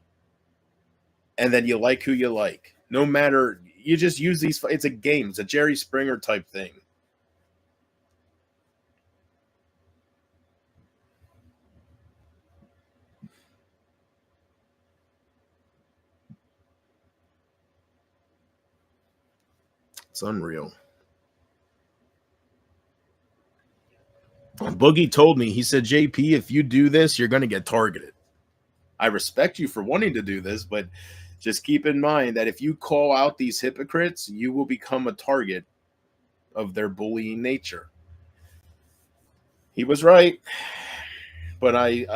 and then you like who you like. No matter, you just use these, it's a game. It's a Jerry Springer type thing. It's unreal. Boogie told me, he said, JP, if you do this, you're going to get targeted. I respect you for wanting to do this, but just keep in mind that if you call out these hypocrites, you will become a target of their bullying nature. He was right, but I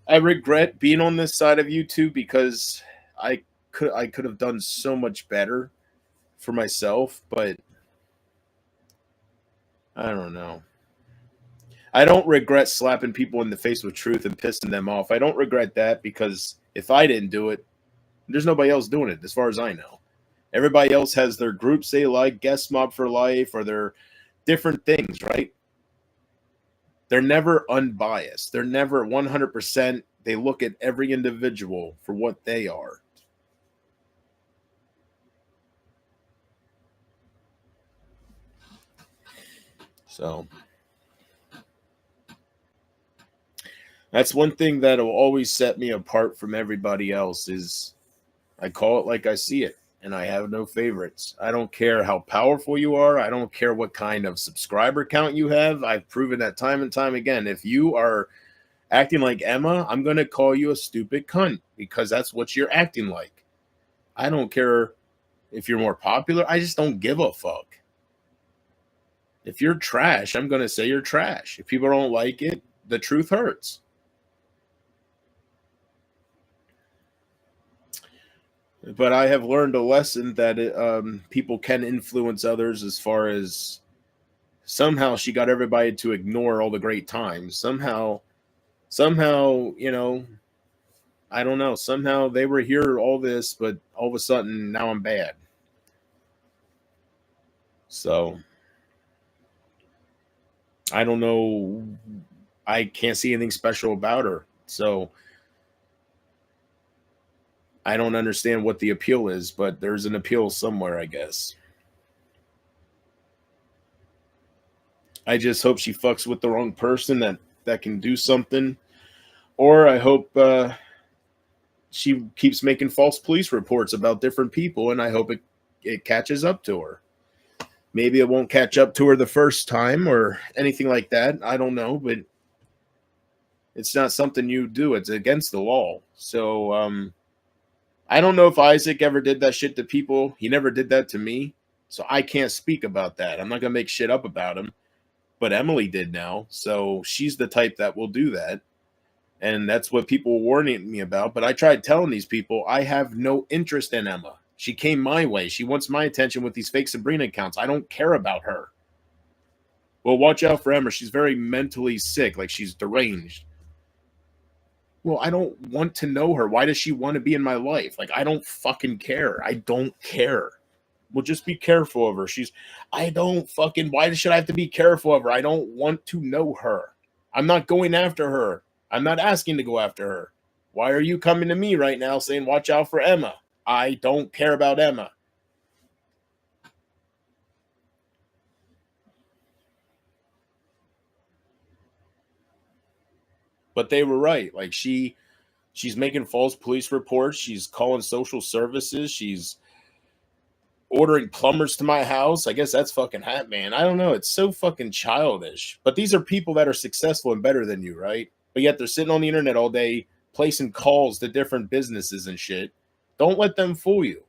regret being on this side of YouTube because I could have done so much better for myself, but I don't know. I don't regret slapping people in the face with truth and pissing them off. I don't regret that because if I didn't do it, there's nobody else doing it as far as I know. Everybody else has their groups they like, guest mob for life, or their different things, right? They're never unbiased. They're never 100%. They look at every individual for what they are. So that's one thing that will always set me apart from everybody else is I call it like I see it, and I have no favorites. I don't care how powerful you are. I don't care what kind of subscriber count you have. I've proven that time and time again. If you are acting like Emma, I'm going to call you a stupid cunt because that's what you're acting like. I don't care if you're more popular. I just don't give a fuck. If you're trash, I'm going to say you're trash. If people don't like it, the truth hurts. But I have learned a lesson that people can influence others as far as somehow she got everybody to ignore all the great times. Somehow, you know, I don't know. Somehow they were here, all this, but all of a sudden now I'm bad. So I don't know. I can't see anything special about her. So I don't understand what the appeal is, but there's an appeal somewhere, I guess. I just hope she fucks with the wrong person that can do something. Or I hope she keeps making false police reports about different people, and I hope it catches up to her. Maybe it won't catch up to her the first time or anything like that. I don't know, but it's not something you do. It's against the law. So I don't know if Isaac ever did that shit to people. He never did that to me. So I can't speak about that. I'm not going to make shit up about him. But Emily did now. So she's the type that will do that. And that's what people were warning me about. But I tried telling these people I have no interest in Emma. She came my way. She wants my attention with these fake Sabrina accounts. I don't care about her. Well, watch out for Emma. She's very mentally sick. Like she's deranged. Well, I don't want to know her. Why does she want to be in my life? Like, I don't fucking care. I don't care. Well, just be careful of her. I don't fucking, why should I have to be careful of her? I don't want to know her. I'm not going after her. I'm not asking to go after her. Why are you coming to me right now saying, watch out for Emma? I don't care about Emma. But they were right. Like she's making false police reports. She's calling social services. She's ordering plumbers to my house. I guess that's fucking hat, man. I don't know. It's so fucking childish. But these are people that are successful and better than you, right? But yet they're sitting on the internet all day placing calls to different businesses and shit. Don't let them fool you.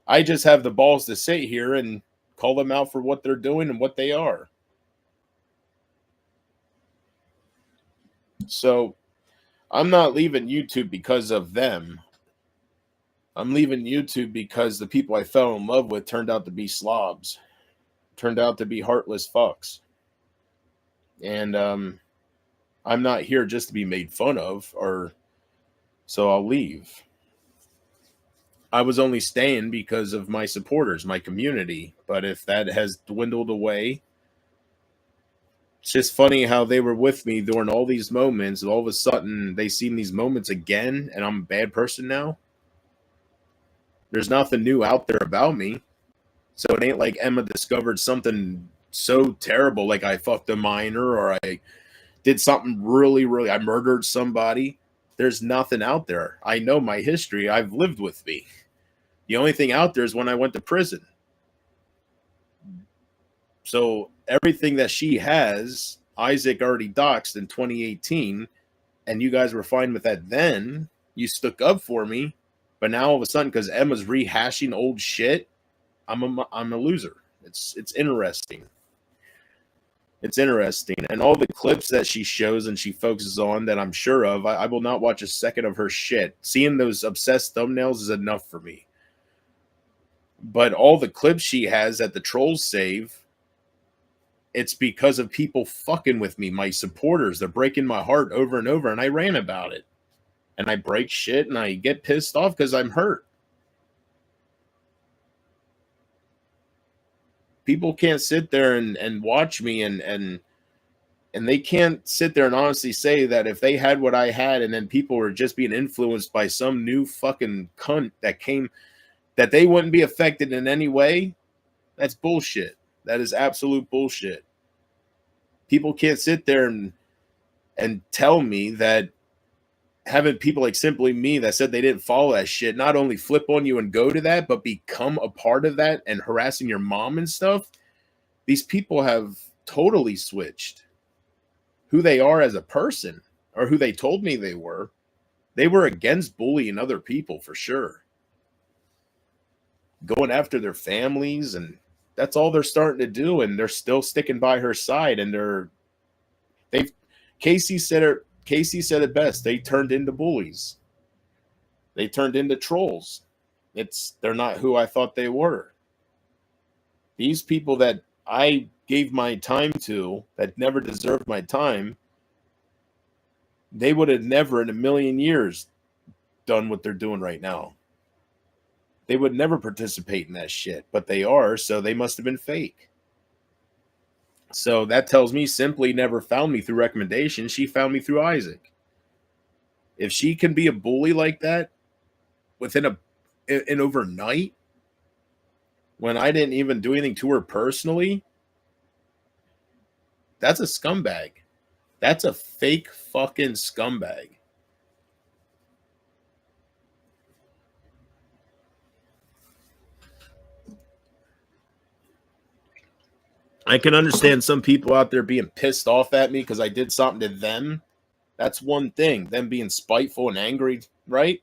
I just have the balls to sit here and call them out for what they're doing and what they are. So I'm not leaving YouTube because of them. I'm leaving YouTube because the people I fell in love with turned out to be slobs, turned out to be heartless fucks. And I'm not here just to be made fun of, or so I'll leave. I was only staying because of my supporters, my community. But if that has dwindled away, it's just funny how they were with me during all these moments, and all of a sudden they seen these moments again, and I'm a bad person now. There's nothing new out there about me. So it ain't like Emma discovered something so terrible, like I fucked a minor or I did something really, I murdered somebody. There's nothing out there. I know my history. I've lived with me. The only thing out there is when I went to prison. So everything that she has, Isaac already doxed in 2018, and you guys were fine with that then. You stuck up for me, but now all of a sudden, because Emma's rehashing old shit, I'm a loser. It's interesting. It's interesting. And all the clips that she shows and she focuses on that I'm sure of, I will not watch a second of her shit. Seeing those obsessed thumbnails is enough for me. But all the clips she has that the trolls save, it's because of people fucking with me, my supporters. They're breaking my heart over and over, and I ran about it. And I break shit, and I get pissed off because I'm hurt. People can't sit there and watch me and they can't sit there and honestly say that if they had what I had and then people were just being influenced by some new fucking cunt that came, that they wouldn't be affected in any way. That's bullshit. That is absolute bullshit. People can't sit there and tell me that having people like Simply Me that said they didn't follow that shit not only flip on you and go to that, but become a part of that and harassing your mom and stuff. These people have totally switched who they are as a person, or who they told me they were. They were against bullying other people for sure. Going after their families, and that's all they're starting to do, and they're still sticking by her side, and they've Casey said it best. They turned into bullies. They turned into trolls. They're not who I thought they were. These people that I gave my time to, that never deserved my time, they would have never in a million years done what they're doing right now. They would never participate in that shit, but they are, so they must have been fake. So that tells me Simply never found me through recommendation. She found me through Isaac. If she can be a bully like that within an overnight, when I didn't even do anything to her personally, that's a scumbag. That's a fake fucking scumbag. I can understand some people out there being pissed off at me because I did something to them. That's one thing. Them being spiteful and angry, right?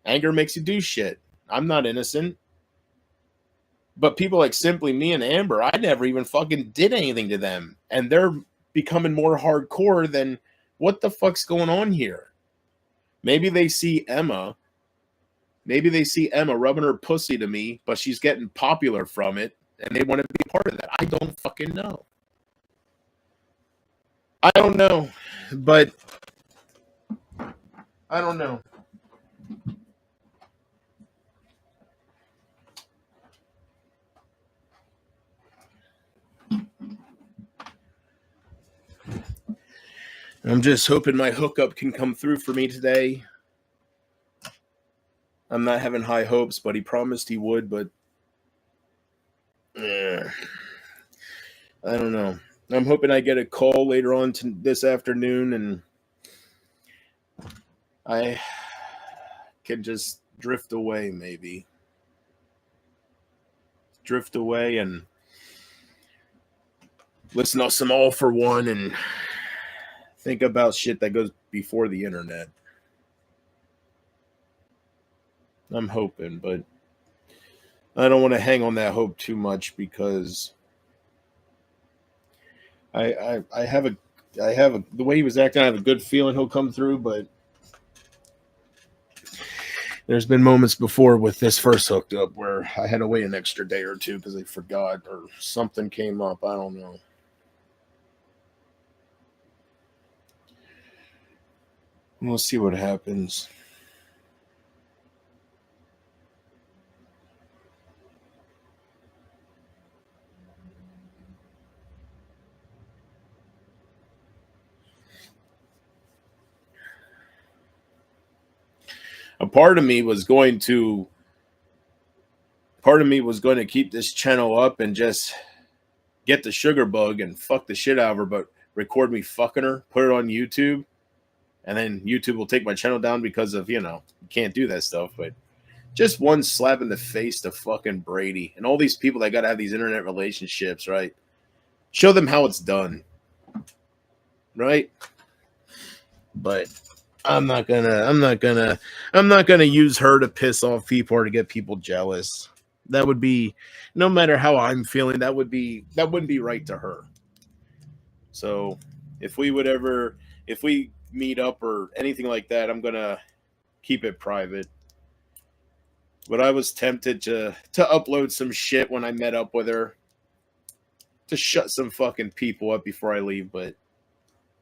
Anger makes you do shit. I'm not innocent. But people like Simply Me and Amber, I never even fucking did anything to them. And they're becoming more hardcore than what the fuck's going on here? Maybe they see Emma rubbing her pussy to me, but she's getting popular from it, and they want to be part of that. I don't fucking know. I don't know. But I don't know. I'm just hoping my hookup can come through for me today. I'm not having high hopes, but he promised he would, but I don't know. I'm hoping I get a call later on this afternoon and I can just drift away, maybe. Drift away and listen to some All for One and think about shit that goes before the internet. I'm hoping, but I don't want to hang on that hope too much because I have a the way he was acting, I have a good feeling he'll come through, but there's been moments before with this first hooked up where I had to wait an extra day or two because I forgot or something came up. I don't know. We'll see what happens. A part of me was going to keep this channel up and just get the sugar bug and fuck the shit out of her, but record me fucking her, put it on YouTube, and then YouTube will take my channel down because of, you can't do that stuff. But just one slap in the face to fucking Brady and all these people that got to have these internet relationships, right? Show them how it's done, right? But I'm not gonna use her to piss off people or to get people jealous. That would be, no matter how I'm feeling, that wouldn't be right to her. So if we meet up or anything like that, I'm gonna keep it private. But I was tempted to upload some shit when I met up with her to shut some fucking people up before I leave, but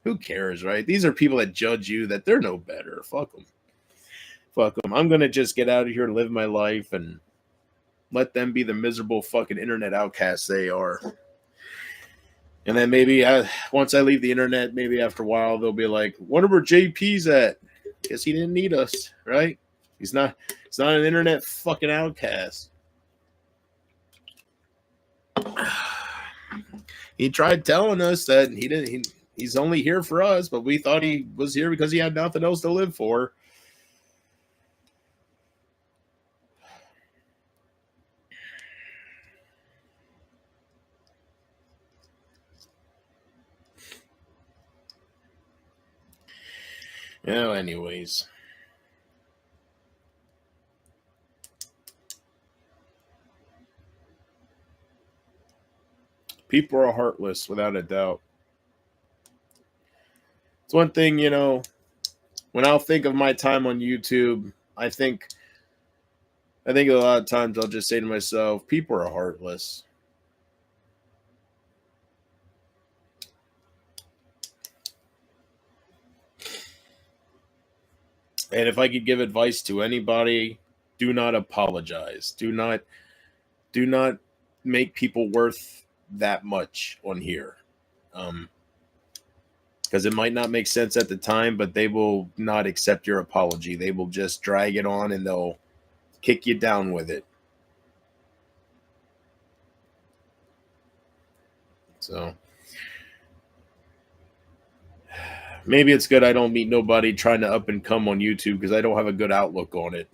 who cares, right? These are people that judge you that they're no better. Fuck them. Fuck them. I'm going to just get out of here and live my life and let them be the miserable fucking internet outcasts they are. And then maybe once I leave the internet, maybe after a while, they'll be like, wonder where JP's at. Guess he didn't need us, right? He's not an internet fucking outcast. He tried telling us that he's only here for us, but we thought he was here because he had nothing else to live for. Anyways. People are heartless, without a doubt. It's one thing, when I'll think of my time on YouTube, I think a lot of times I'll just say to myself, people are heartless. And if I could give advice to anybody, do not apologize. Do not make people worth that much on here. Because it might not make sense at the time, but they will not accept your apology. They will just drag it on and they'll kick you down with it. So maybe it's good I don't meet nobody trying to up and come on YouTube because I don't have a good outlook on it.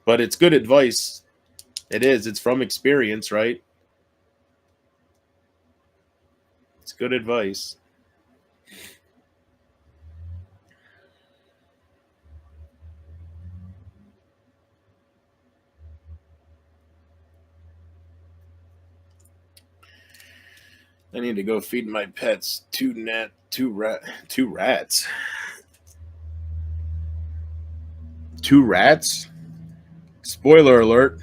But it's good advice. It is. It's from experience, right? It's good advice. I need to go feed my pets two rats. 2 rats? Spoiler alert.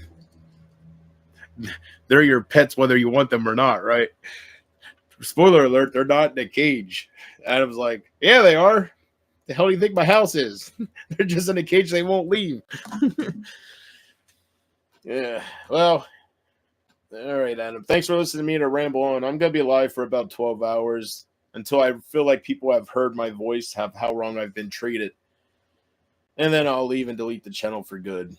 They're your pets whether you want them or not, right? Spoiler alert, they're not in a cage. Adam's like, yeah, they are. The hell do you think my house is? They're just in a cage, they won't leave. Yeah, well, All right, Adam. Thanks for listening to me to ramble on. I'm gonna be live for about 12 hours until I feel like people have heard my voice, have how wrong I've been treated, and then I'll leave and delete the channel for good.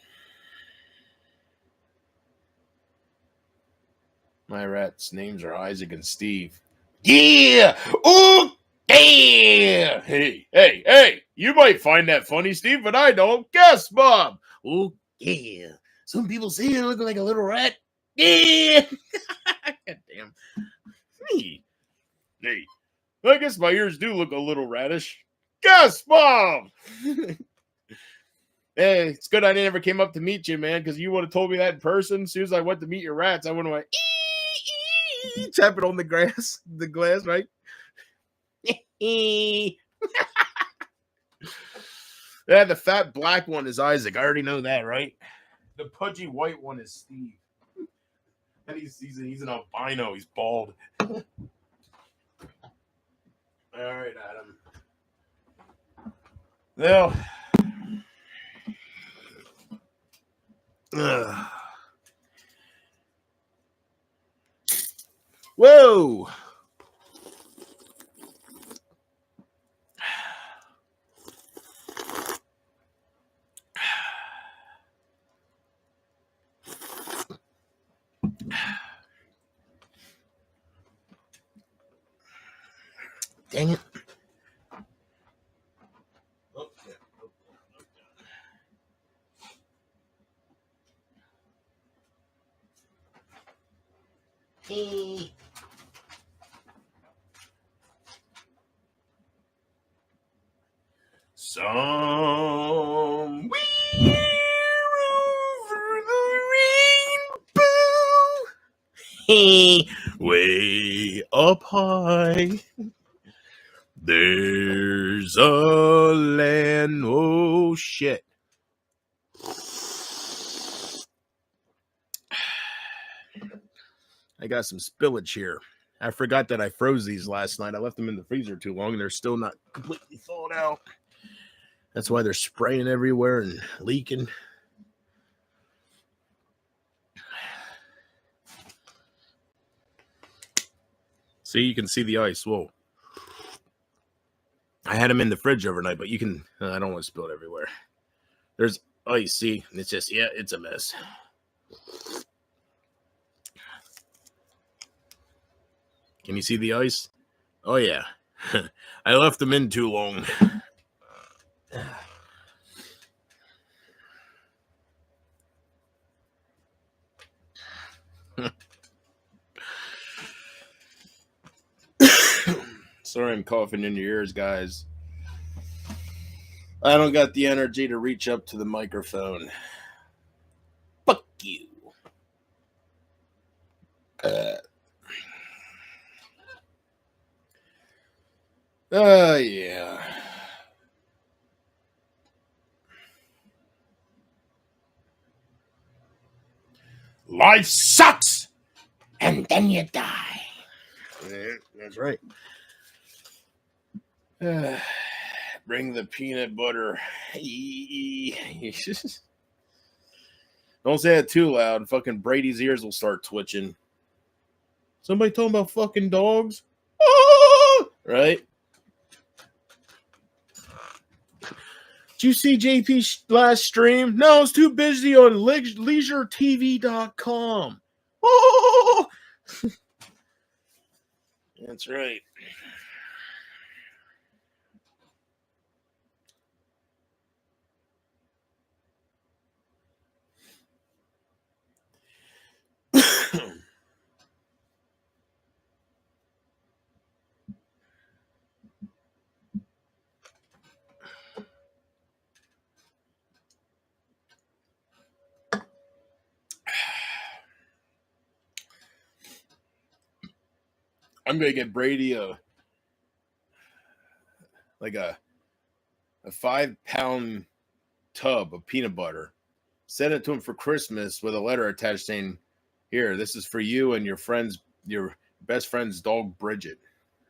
My rats' names are Isaac and Steve. Yeah! Ooh! Yeah! Hey! You might find that funny, Steve, but I don't. Guess, Bob. Oh, yeah. Some people say you look like a little rat. Yeah! God damn. Hey, I guess my ears do look a little radish. Guess, Bob! Hey, it's good I never came up to meet you, man, because you would have told me that in person. As soon as I went to meet your rats, I would have went, tap it on the glass, right? Yeah, the fat black one is Isaac. I already know that, right? The pudgy white one is Steve. And he's an albino. He's bald. All right, Adam. Well, whoa. Dang it. Hey. Somewhere over the rainbow, hey, way up high, there's a land. Oh shit! I got some spillage here. I forgot that I froze these last night. I left them in the freezer too long, and they're still not completely thawed out. That's why they're spraying everywhere and leaking. See, you can see the ice. Whoa. I had them in the fridge overnight, but you can, I don't want to spill it everywhere. There's ice, see? And it's just, yeah, it's a mess. Can you see the ice? Oh, yeah. I left them in too long. Sorry I'm coughing in your ears, guys. I don't got the energy to reach up to the microphone. Fuck you. Yeah. Life sucks, and then you die. Yeah, that's right. Bring the peanut butter. Don't say it too loud. Fucking Brady's ears will start twitching. Somebody talking about fucking dogs? Right? Did you see JP's last stream? No, I was too busy on leisuretv.com. Oh! That's right. I'm gonna get Brady a 5-pound tub of peanut butter. Send it to him for Christmas with a letter attached saying, "Here, this is for you and your best friend's dog Bridget."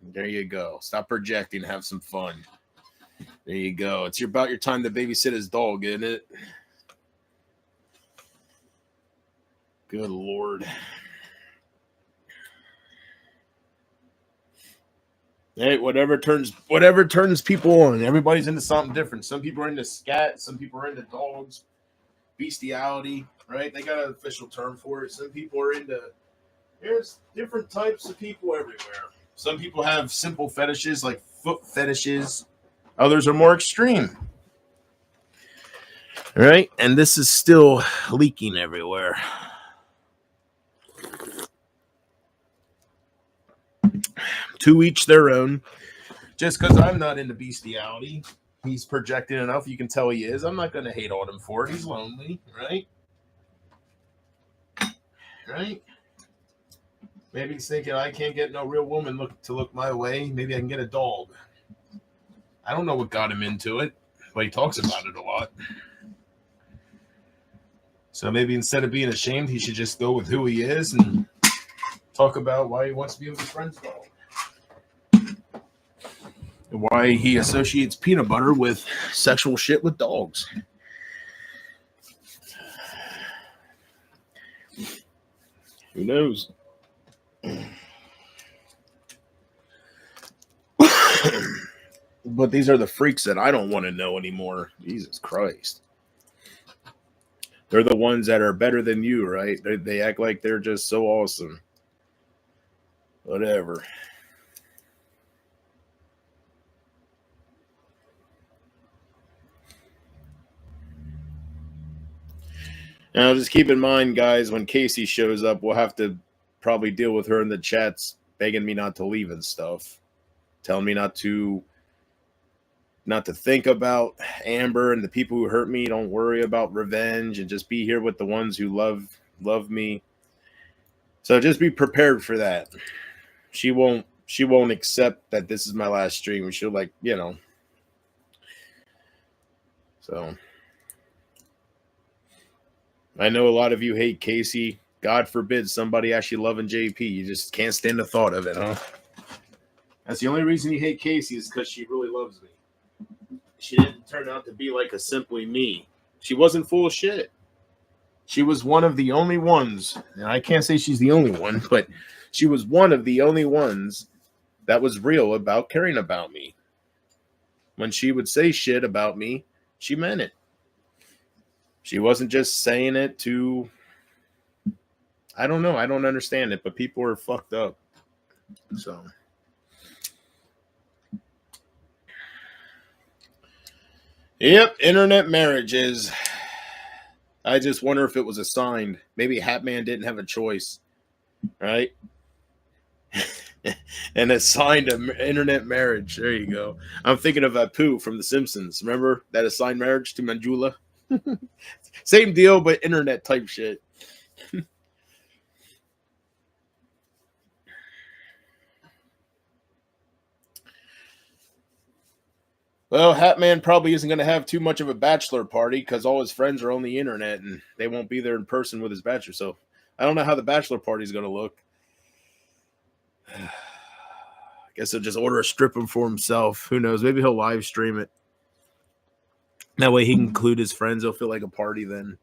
There you go. Stop projecting. Have some fun. There you go. It's about your time to babysit his dog, isn't it? Good Lord. Hey, whatever turns people on. Everybody's into something different. Some people are into scat. Some people are into dogs, bestiality. Right? They got an official term for it. Some people are into. There's different types of people everywhere. Some people have simple fetishes like foot fetishes. Others are more extreme. Right? And this is still leaking everywhere. To each their own. Just because I'm not into bestiality, he's projected enough. You can tell he is. I'm not going to hate on him for it. He's lonely, right? Right? Maybe he's thinking I can't get no real woman to look my way. Maybe I can get a dog. I don't know what got him into it, but he talks about it a lot. So maybe instead of being ashamed, he should just go with who he is and talk about why he wants to be with his friend's dog. And why he associates peanut butter with sexual shit with dogs. Who knows? But these are the freaks that I don't want to know anymore. Jesus Christ. They're the ones that are better than you, right? They act like they're just so awesome. Whatever. Now, just keep in mind, guys, when Casey shows up, we'll have to probably deal with her in the chats begging me not to leave and stuff. Telling me not to think about Amber and the people who hurt me. Don't worry about revenge and just be here with the ones who love me. So just be prepared for that. She won't accept that this is my last stream. She'll So I know a lot of you hate Casey. God forbid somebody actually loving JP. You just can't stand the thought of it, huh? That's the only reason you hate Casey is because she really loves me. She didn't turn out to be like a simply me. She wasn't full of shit. She was one of the only ones, and I can't say she's the only one, but she was one of the only ones that was real about caring about me. When she would say shit about me, she meant it. She wasn't just saying it to, I don't know, I don't understand it, but people are fucked up. So yep, internet marriages. I just wonder if it was assigned. Maybe Hatman didn't have a choice, right? And assigned an internet marriage. There you go. I'm thinking of Apu from The Simpsons. Remember that assigned marriage to Manjula? Same deal, but internet type shit. Well, Hatman probably isn't going to have too much of a bachelor party because all his friends are on the internet and they won't be there in person with his bachelor. So I don't know how the bachelor party is going to look. I guess he'll just order a stripper for himself. Who knows? Maybe he'll live stream it. That way he can include his friends. It'll feel like a party then.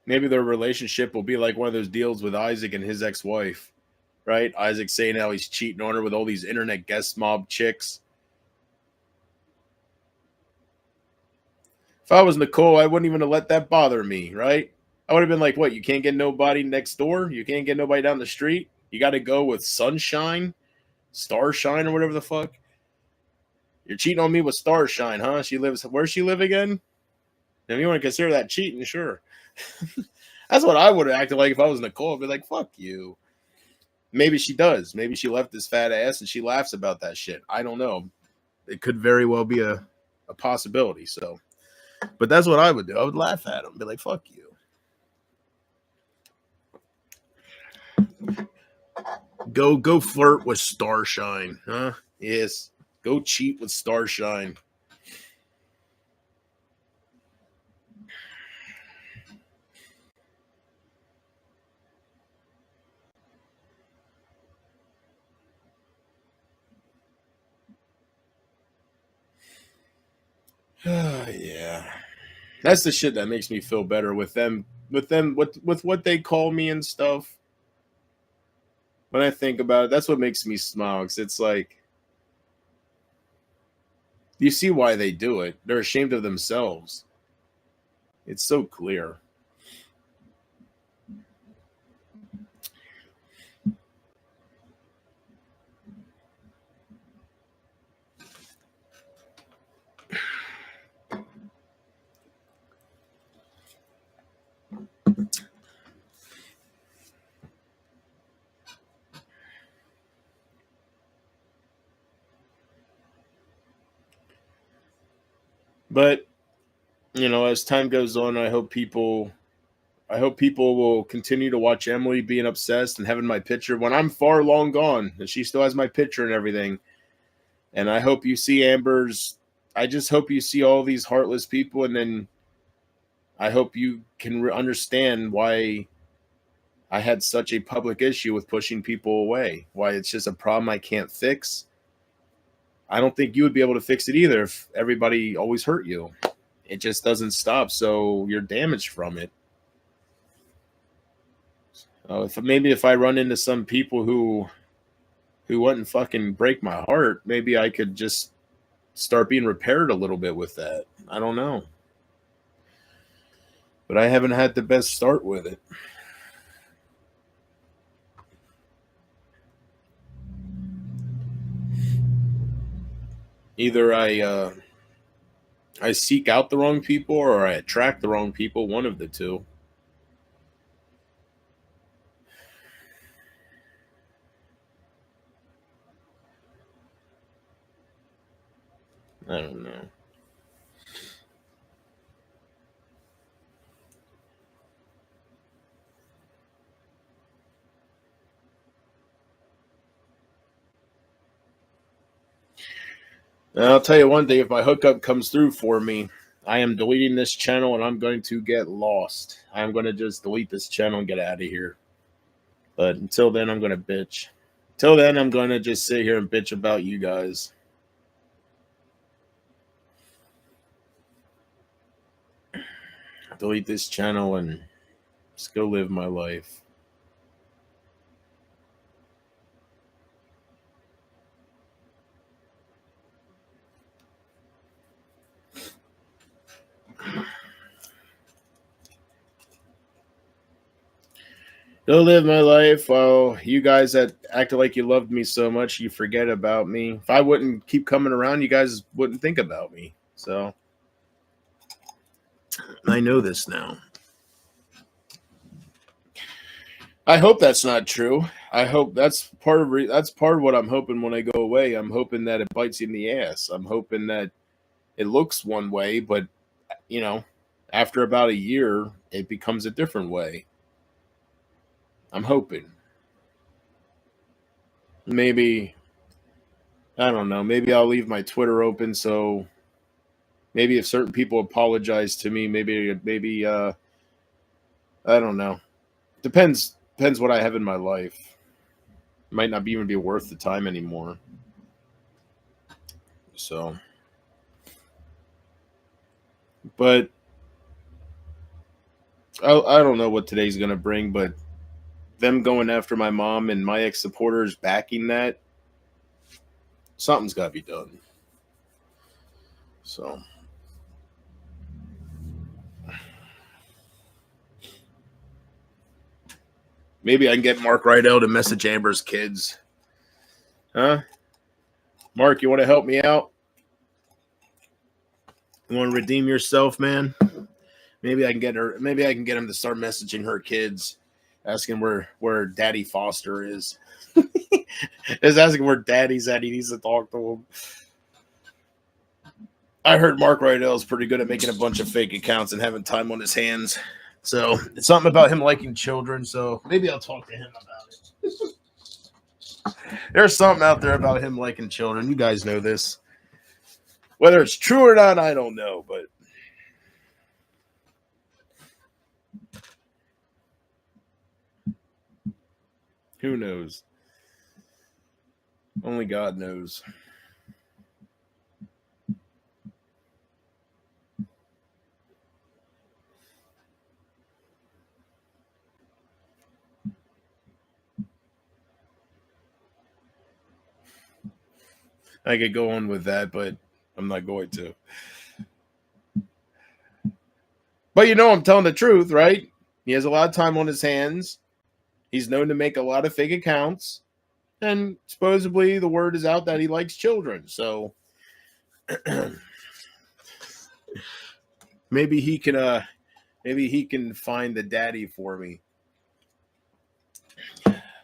Maybe their relationship will be like one of those deals with Isaac and his ex-wife, right? Isaac saying how he's cheating on her with all these internet guest mob chicks. If I was Nicole, I wouldn't even have let that bother me, right? I would have been like, what, you can't get nobody next door? You can't get nobody down the street? You got to go with Sunshine, Starshine, or whatever the fuck? You're cheating on me with Starshine, huh? Where's she live again? If you want to consider that cheating, sure. That's what I would have acted like if I was Nicole. I'd be like, fuck you. Maybe she does. Maybe she left this fat ass and she laughs about that shit. I don't know. It could very well be a possibility. So, but that's what I would do. I would laugh at him, be like, fuck you. Go flirt with Starshine, huh? Yes. Go cheat with Starshine. Yeah. That's the shit that makes me feel better with them with them, with what they call me and stuff. When I think about it, that's what makes me smile. 'Cause it's like you see why they do it. They're ashamed of themselves. It's so clear. But as time goes on, I hope people will continue to watch Emily being obsessed and having my picture when I'm far long gone, and she still has my picture and everything. And I hope you see Amber's. I just hope you see all these heartless people, and then I hope you can understand why I had such a public issue with pushing people away. Why it's just a problem I can't fix. I don't think you would be able to fix it either if everybody always hurt you. It just doesn't stop, so you're damaged from it. If I run into some people who wouldn't fucking break my heart, maybe I could just start being repaired a little bit with that. I don't know. But I haven't had the best start with it. Either I seek out the wrong people or I attract the wrong people, one of the two. I don't know. And I'll tell you one thing, if my hookup comes through for me, I am deleting this channel and I'm going to get lost. I'm going to just delete this channel and get out of here. But until then, I'm going to bitch. Till then, I'm going to just sit here and bitch about you guys. Delete this channel and just go live my life. Go live my life while you guys that acted like you loved me so much, you forget about me. If I wouldn't keep coming around, you guys wouldn't think about me. So I know this now. I hope that's not true. I hope that's part of what I'm hoping when I go away. I'm hoping that it bites you in the ass. I'm hoping that it looks one way, but you know, after about a year, it becomes a different way. I'm hoping. Maybe I don't know. Maybe I'll leave my Twitter open so maybe if certain people apologize to me, maybe I don't know. Depends what I have in my life. Might not even be worth the time anymore. So, but I don't know what today's gonna bring. But them going after my mom and my ex supporters backing that, something's got to be done. So. Maybe I can get Mark Rydell to message Amber's kids. Huh? Mark, you want to help me out? You want to redeem yourself, man? Maybe I can get her. Maybe I can get him to start messaging her kids, asking where Daddy Foster is. Just asking where Daddy's at. He needs to talk to him. I heard Mark Rydell is pretty good at making a bunch of fake accounts and having time on his hands. So it's something about him liking children. So maybe I'll talk to him about it. There's something out there about him liking children. You guys know this. Whether it's true or not, I don't know, but who knows? Only God knows. I could go on with that, but I'm not going to. But I'm telling the truth, right? He has a lot of time on his hands. He's known to make a lot of fake accounts. And supposedly the word is out that he likes children. So maybe he can find the daddy for me.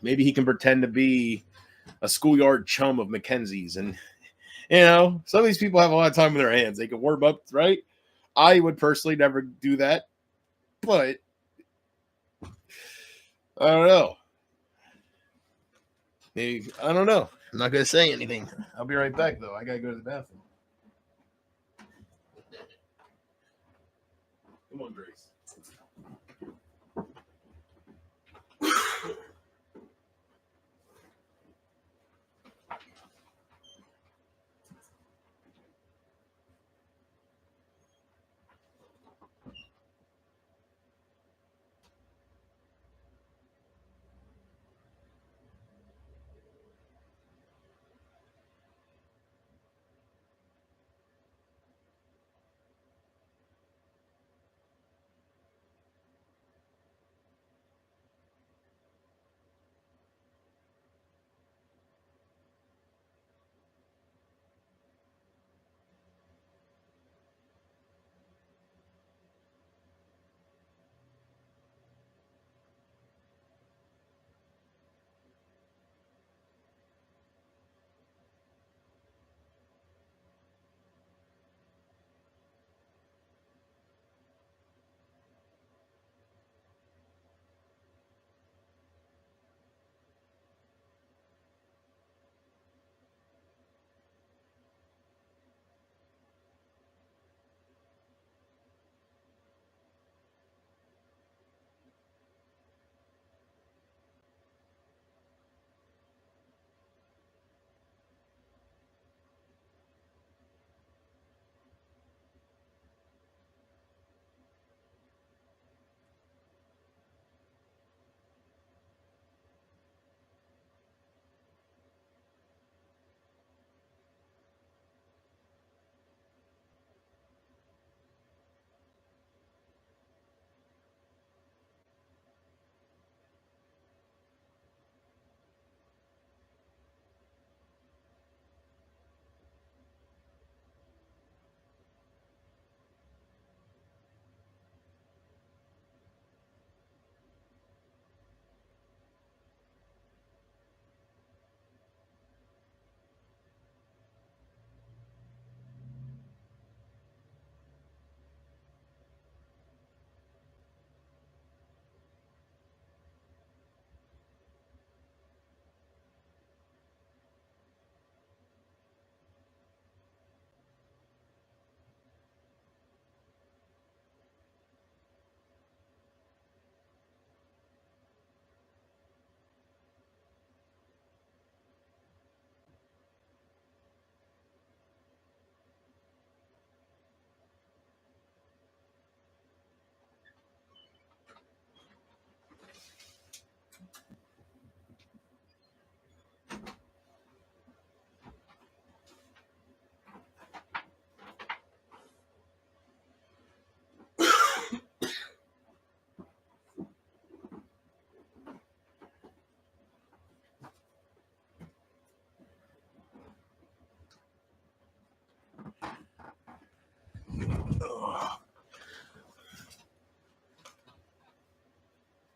Maybe he can pretend to be a schoolyard chum of Mackenzie's. And some of these people have a lot of time in their hands. They can warm up, right? I would personally never do that. But I don't know. Maybe, I don't know. I'm not going to say anything. I'll be right back, though. I got to go to the bathroom. Come on, Grace.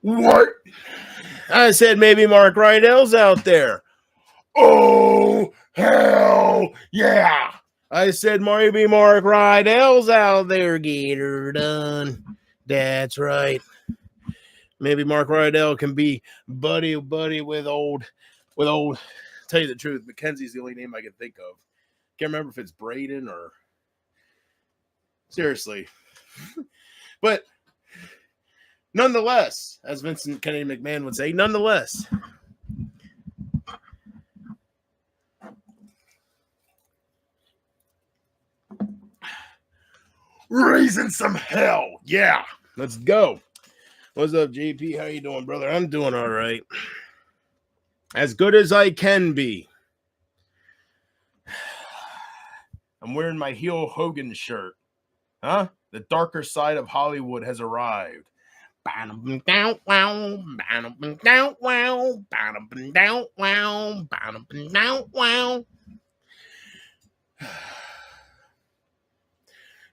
What? I said maybe Mark Rydell's out there. Oh, hell yeah. I said maybe Mark Rydell's out there. Get her done. That's right. Maybe Mark Rydell can be buddy with old. Tell you the truth, Mackenzie's the only name I can think of. Can't remember if it's Braden or. Seriously. But nonetheless, as Vincent Kennedy McMahon would say, nonetheless. Raising some hell. Yeah. Let's go. What's up, JP? How you doing, brother? I'm doing all right. As good as I can be. I'm wearing my heel Hogan shirt. Huh? The darker side of Hollywood has arrived.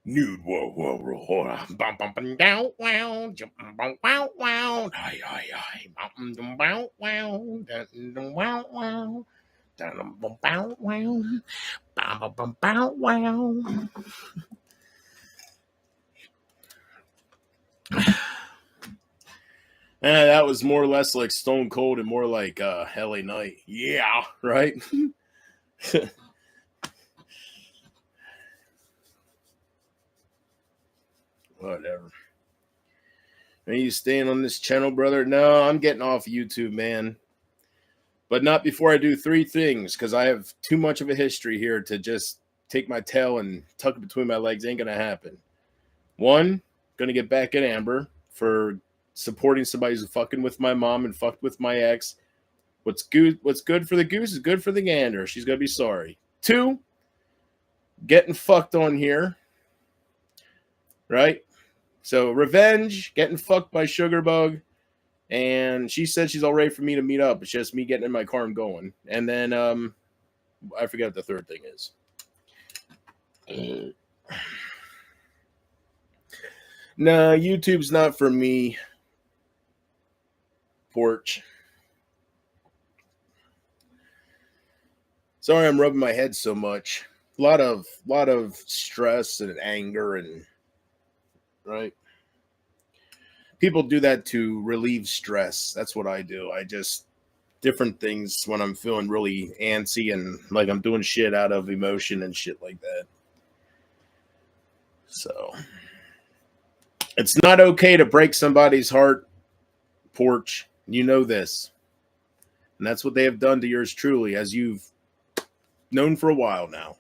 Nude, whoa, whoa, whoa, hold on. Bum, bum, bum, down, wow, jump, bum, wow, wow, hi, hi, hi, bum, bum, wow, wow, dun, wow, wow, dun, bum, bow, wow, bum, bum, bow, wow. That was more or less like Stone Cold and more like LA Knight. Yeah, right? Whatever. Are you staying on this channel, brother? No, I'm getting off YouTube, man. But not before I do three things, because I have too much of a history here to just take my tail and tuck it between my legs. Ain't gonna happen. One, gonna get back at Amber for supporting somebody who's fucking with my mom and fucked with my ex. What's good for the goose is good for the gander. She's gonna be sorry. Two, getting fucked on here. Right? So revenge, getting fucked by Sugarbug. And she said she's all ready for me to meet up. It's just me getting in my car and going. And then I forget what the third thing is. Nah, YouTube's not for me. Porch. Sorry I'm rubbing my head so much. A lot of stress and anger and right. People do that to relieve stress. That's what I do. I just different things when I'm feeling really antsy and like I'm doing shit out of emotion and shit like that. So it's not okay to break somebody's heart, Porch. You know this. And that's what they have done to yours truly, as you've known for a while now.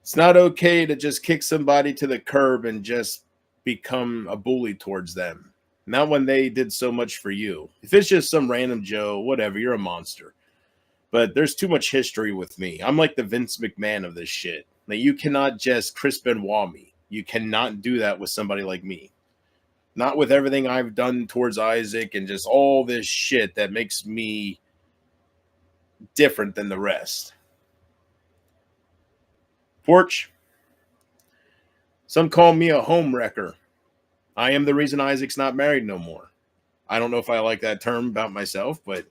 It's not okay to just kick somebody to the curb and just become a bully towards them. Not when they did so much for you. If it's just some random Joe, whatever, you're a monster. But there's too much history with me. I'm like the Vince McMahon of this shit. Like, you cannot just Chris Benoit me. You cannot do that with somebody like me. Not with everything I've done towards Isaac and just all this shit that makes me different than the rest. Porch. Some call me a home wrecker. I am the reason Isaac's not married no more. I don't know if I like that term about myself, but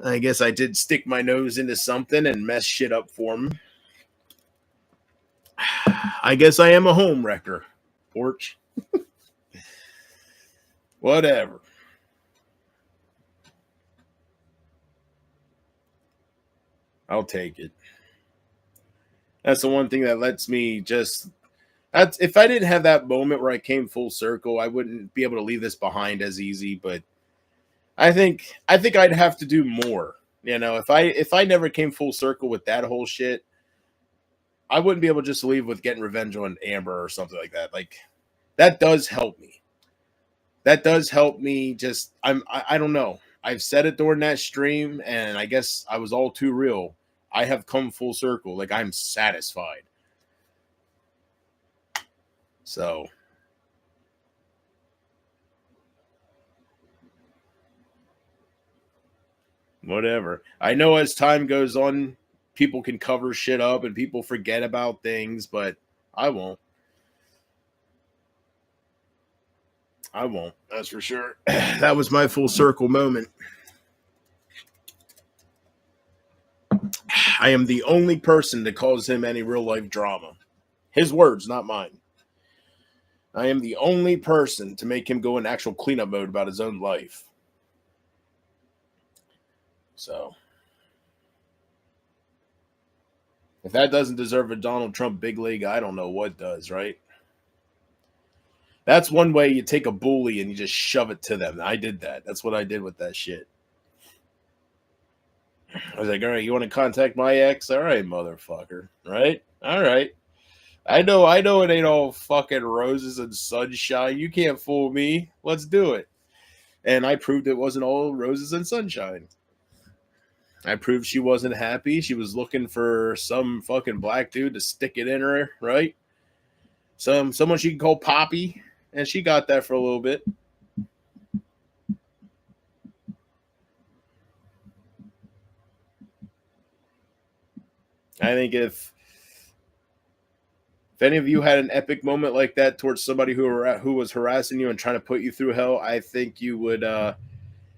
I guess I did stick my nose into something and mess shit up for him. I guess I am a home wrecker. Porch. Whatever. I'll take it. That's the one thing that lets me just. That's, if I didn't have that moment where I came full circle, I wouldn't be able to leave this behind as easy. But I think I'd have to do more. You know, if I never came full circle with that whole shit, I wouldn't be able to just leave with getting revenge on Amber or something like that. Like, that does help me. That does help me. Just I don't know. I've said it during that stream, and I guess I was all too real. I have come full circle. Like, I'm satisfied. So whatever. I know as time goes on, people can cover shit up and people forget about things, but I won't. I won't. That's for sure. That was my full circle moment. I am the only person to cause him any real life drama. His words, not mine. I am the only person to make him go in actual cleanup mode about his own life. So, if that doesn't deserve a Donald Trump big league, I don't know what does, right? That's one way you take a bully and you just shove it to them. I did that. That's what I did with that shit. I was like, all right, you want to contact my ex? All right, motherfucker. Right? All right. I know it ain't all fucking roses and sunshine. You can't fool me. Let's do it. And I proved it wasn't all roses and sunshine. I proved she wasn't happy. She was looking for some fucking black dude to stick it in her, right? Someone she can call Poppy, and she got that for a little bit. I think if any of you had an epic moment like that towards somebody who was harassing you and trying to put you through hell, I think you would. I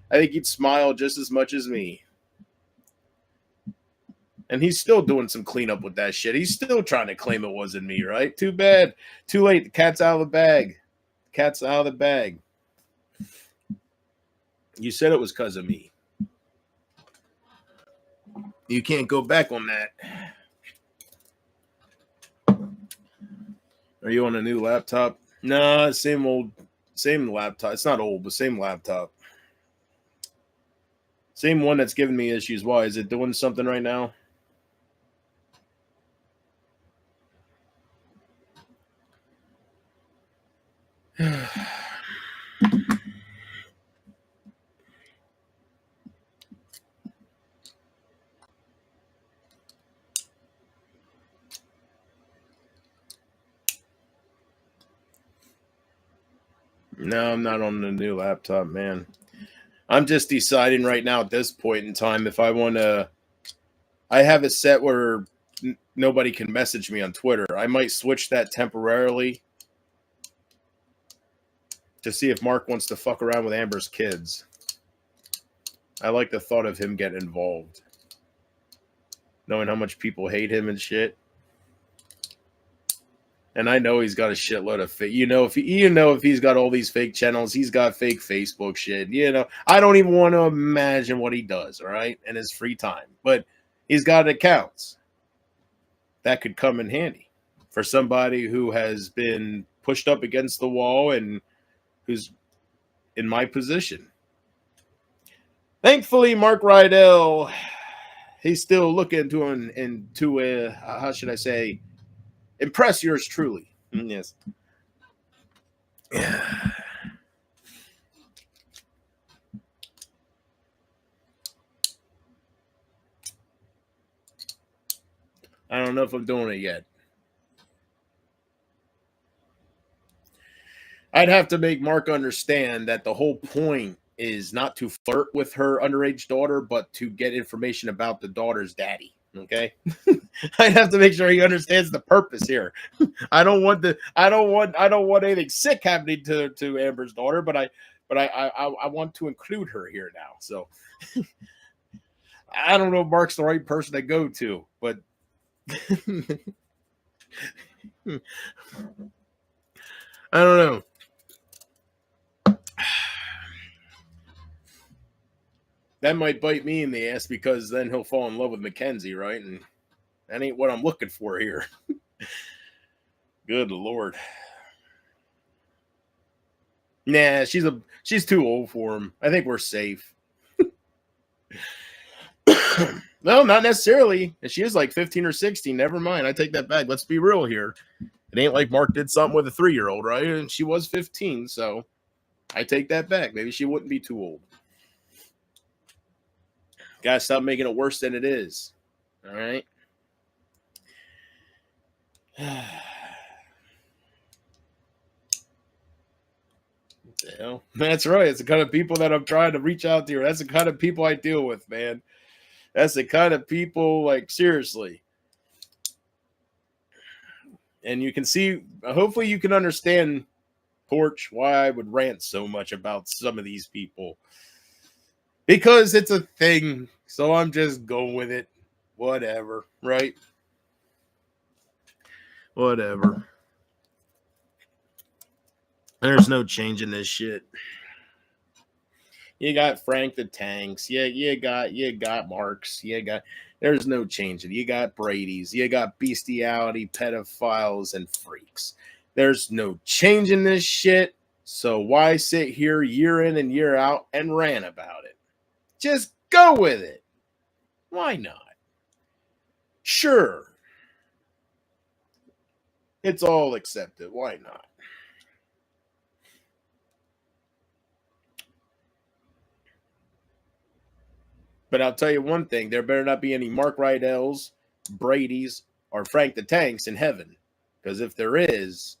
think you'd smile just as much as me. And he's still doing some cleanup with that shit. He's still trying to claim it wasn't me, right? Too bad. Too late. The cat's out of the bag. Cat's out of the bag. You said it was because of me. You can't go back on that. Are you on a new laptop? Nah, same laptop. It's not old, but same laptop. Same one that's giving me issues. Why? Is it doing something right now? No, I'm not on the new laptop, man. I'm just deciding right now at this point in time if I want to. I have it set where nobody can message me on Twitter. I might switch that temporarily to see if Mark wants to fuck around with Amber's kids. I like the thought of him getting involved, knowing how much people hate him and shit. And I know he's got a shitload of fake. If he's got all these fake channels, he's got fake Facebook shit. I don't even want to imagine what he does. All right, in his free time, but he's got accounts that could come in handy for somebody who has been pushed up against the wall and who's in my position. Thankfully, Mark Rydell, he's still looking to how should I say, impress yours truly. Yes. Yeah. I don't know if I'm doing it yet. I'd have to make Mark understand that the whole point is not to flirt with her underage daughter, but to get information about the daughter's daddy. Okay, I'd have to make sure he understands the purpose here. I don't want anything sick happening to Amber's daughter, but I want to include her here now. So I don't know if Mark's the right person to go to, but I don't know. That might bite me in the ass because then he'll fall in love with Mackenzie, right? And that ain't what I'm looking for here. Good Lord. Nah, she's too old for him. I think we're safe. No, not necessarily. She is like 15 or 16. Never mind. I take that back. Let's be real here. It ain't like Mark did something with a 3-year-old, right? And she was 15, so I take that back. Maybe she wouldn't be too old. Gotta stop making it worse than it is. All right. What the hell? That's right. It's the kind of people that I'm trying to reach out to. That's the kind of people I deal with, man. That's the kind of people, like, seriously. And you can see, hopefully you can understand, Porch, why I would rant so much about some of these people. Because it's a thing. So I'm just going with it. Whatever, right? Whatever. There's no changing this shit. You got Frank the Tanks. Yeah, you got Marks. There's no changing. You got Brady's. You got bestiality, pedophiles, and freaks. There's no changing this shit. So why sit here year in and year out and rant about it? Just go with it. Why not? Sure. It's all accepted. Why not? But I'll tell you one thing: there better not be any Mark Rydells, Brady's, or Frank the Tanks in heaven. Because if there is,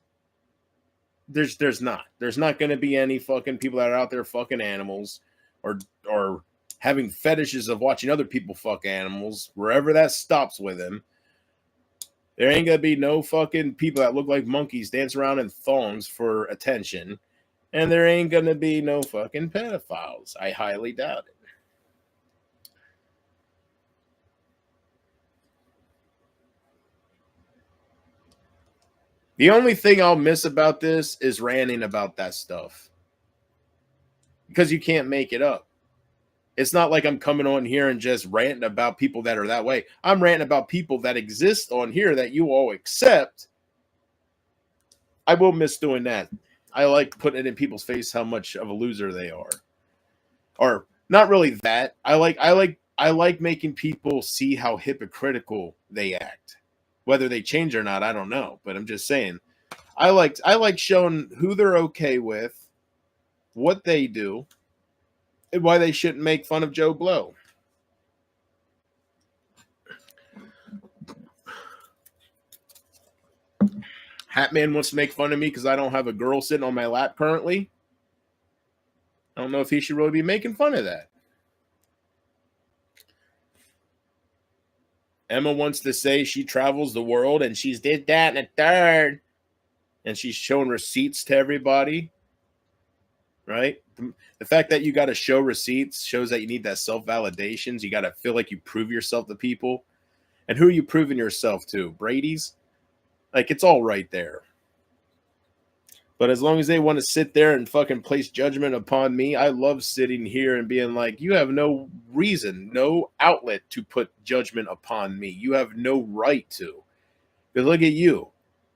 there's not. There's not going to be any fucking people that are out there fucking animals, or having fetishes of watching other people fuck animals. Wherever that stops with him, there ain't gonna be no fucking people that look like monkeys dance around in thongs for attention. And there ain't gonna be no fucking pedophiles. I highly doubt it. The only thing I'll miss about this is ranting about that stuff. Because you can't make it up. It's not like I'm coming on here and just ranting about people that are that way. I'm ranting about people that exist on here that you all accept. I will miss doing that. I like putting it in people's face how much of a loser they are. Or not really that. I like making people see how hypocritical they act. Whether they change or not, I don't know. But I'm just saying. I like showing who they're okay with, what they do, and why they shouldn't make fun of Joe Blow. Hatman wants to make fun of me because I don't have a girl sitting on my lap currently. I don't know if he should really be making fun of that. Emma wants to say she travels the world and she's did that and a third. And she's showing receipts to everybody. Right? The fact that you got to show receipts shows that you need that self-validations. You got to feel like you prove yourself to people. And who are you proving yourself to? Brady's? Like, it's all right there. But as long as they want to sit there and fucking place judgment upon me, I love sitting here and being like, you have no reason, no outlet to put judgment upon me. You have no right to. Because look at you.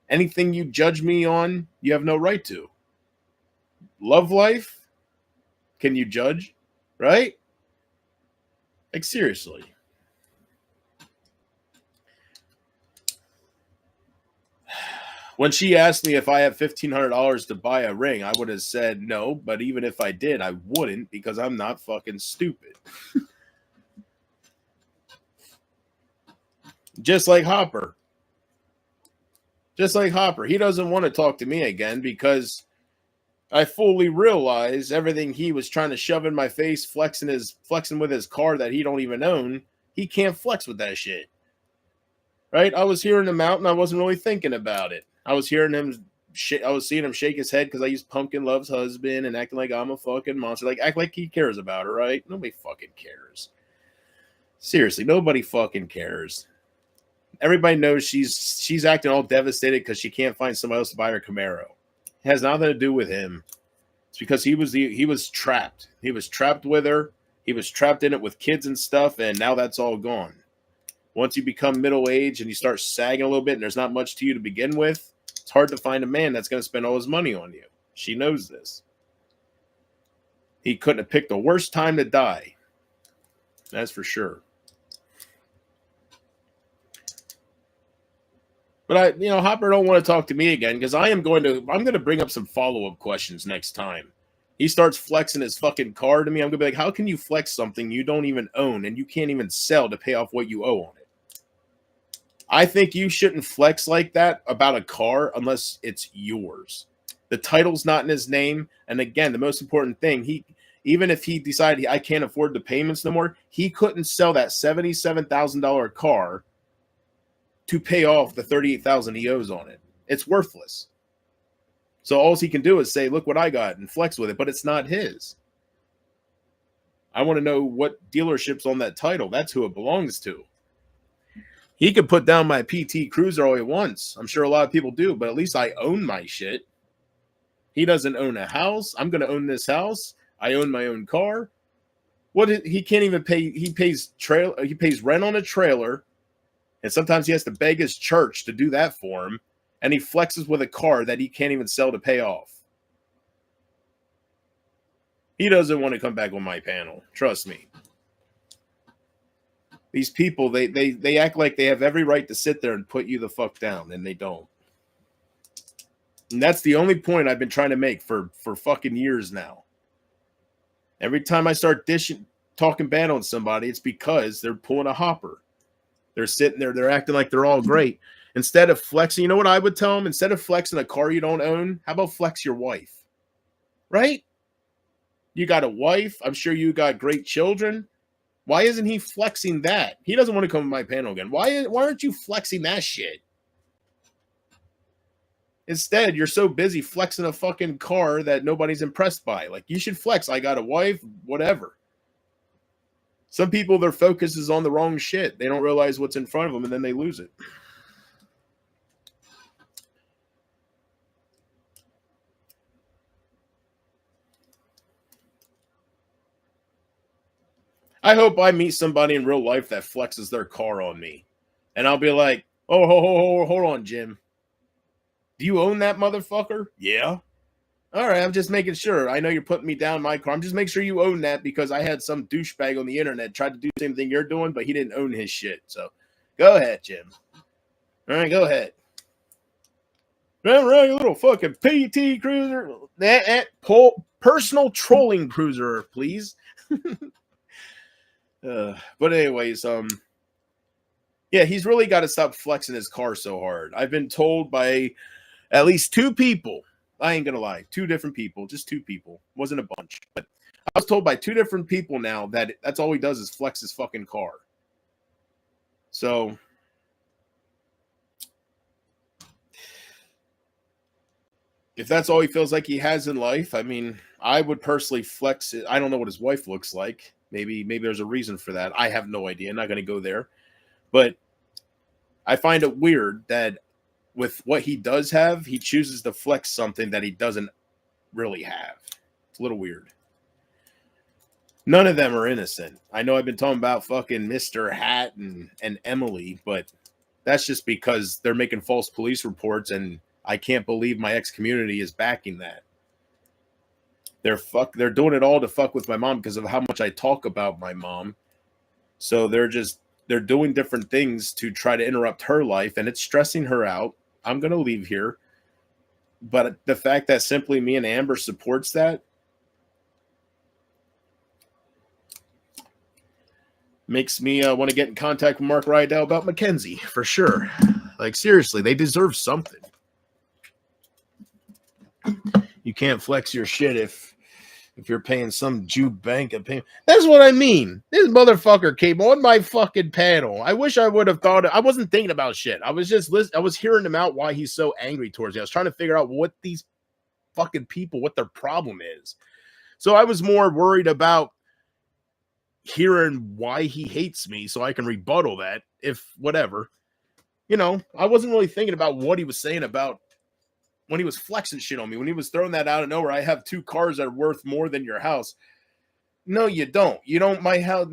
Anything you judge me on, you have no right to. Love life? Can you judge? Right? Like, seriously. When she asked me if I have $1,500 to buy a ring, I would have said no. But even if I did, I wouldn't because I'm not fucking stupid. Just like Hopper. Just like Hopper. He doesn't want to talk to me again because I fully realize everything he was trying to shove in my face, flexing with his car that he don't even own. He can't flex with that shit. Right? I was hearing him out and I wasn't really thinking about it. I was hearing him. I was seeing him shake his head because I used Pumpkin Love's husband and acting like I'm a fucking monster. Like, act like he cares about her, right? Nobody fucking cares. Seriously, nobody fucking cares. Everybody knows she's acting all devastated because she can't find somebody else to buy her Camaro. It has nothing to do with him. It's because he was trapped. He was trapped with her. He was trapped in it with kids and stuff, and now that's all gone. Once you become middle-aged and you start sagging a little bit and there's not much to you to begin with, it's hard to find a man that's going to spend all his money on you. She knows this. He couldn't have picked the worst time to die. That's for sure. But Hopper don't want to talk to me again because I'm going to bring up some follow-up questions next time. He starts flexing his fucking car to me. I'm going to be like, how can you flex something you don't even own and you can't even sell to pay off what you owe on it? I think you shouldn't flex like that about a car unless it's yours. The title's not in his name. And again, the most important thing, even if he decided I can't afford the payments no more, he couldn't sell that $77,000 car to pay off the $38,000 he owes on it. It's worthless. So all he can do is say, look what I got and flex with it, but it's not his. I want to know what dealership's on that title. That's who it belongs to. He could put down my PT Cruiser all he wants. I'm sure a lot of people do, but at least I own my shit. He doesn't own a house. I'm going to own this house. I own my own car. He can't even pay. He pays rent on a trailer, and sometimes he has to beg his church to do that for him, and he flexes with a car that he can't even sell to pay off. He doesn't want to come back on my panel. Trust me. These people, they act like they have every right to sit there and put you the fuck down, and they don't. And that's the only point I've been trying to make for fucking years now. Every time I start dishing, talking bad on somebody, it's because they're pulling a hopper. They're sitting there, they're acting like they're all great. Instead of flexing, you know what I would tell them? Instead of flexing a car you don't own, how about flex your wife? Right? You got a wife. I'm sure you got great children. Why isn't he flexing that? He doesn't want to come to my panel again. Why aren't you flexing that shit? Instead, you're so busy flexing a fucking car that nobody's impressed by. Like, you should flex. I got a wife, whatever. Some people, their focus is on the wrong shit. They don't realize what's in front of them, and then they lose it. I hope I meet somebody in real life that flexes their car on me. And I'll be like, oh, hold on, Jim. Do you own that motherfucker? Yeah. All right, I'm just making sure. I know you're putting me down in my car. I'm just making sure you own that because I had some douchebag on the internet tried to do the same thing you're doing, but he didn't own his shit. So go ahead, Jim. All right, go ahead. Right, little fucking PT cruiser. Personal trolling cruiser, please. But anyways, yeah, he's really got to stop flexing his car so hard. I've been told by at least two people. I ain't gonna lie, two different people, just two people. Wasn't a bunch, but I was told by two different people now that that's all he does is flex his fucking car. So if that's all he feels like he has in life, I mean, I would personally flex it. I don't know what his wife looks like. Maybe there's a reason for that. I have no idea. I'm not going to go there. But I find it weird that with what he does have, he chooses to flex something that he doesn't really have. It's a little weird. None of them are innocent. I know I've been talking about fucking Mr. Hat and Emily, but that's just because they're making false police reports, and I can't believe my ex-community is backing that. They're doing it all to fuck with my mom because of how much I talk about my mom. So they're doing different things to try to interrupt her life, and it's stressing her out. I'm going to leave here. But the fact that simply me and Amber supports that makes me want to get in contact with Mark Rydell about Mackenzie, for sure. Like, seriously, they deserve something. You can't flex your shit if you're paying some Jew bank a payment. That's what I mean. This motherfucker came on my fucking panel. I wish I would have thought it. I wasn't thinking about shit. I was just listening. I was hearing him out why he's so angry towards me. I was trying to figure out what these fucking people, what their problem is. So I was more worried about hearing why he hates me so I can rebuttal that if whatever. You know, I wasn't really thinking about what he was saying about when he was flexing shit on me, when he was throwing that out of nowhere. I have two cars that are worth more than your house. No, you don't. You don't. My house.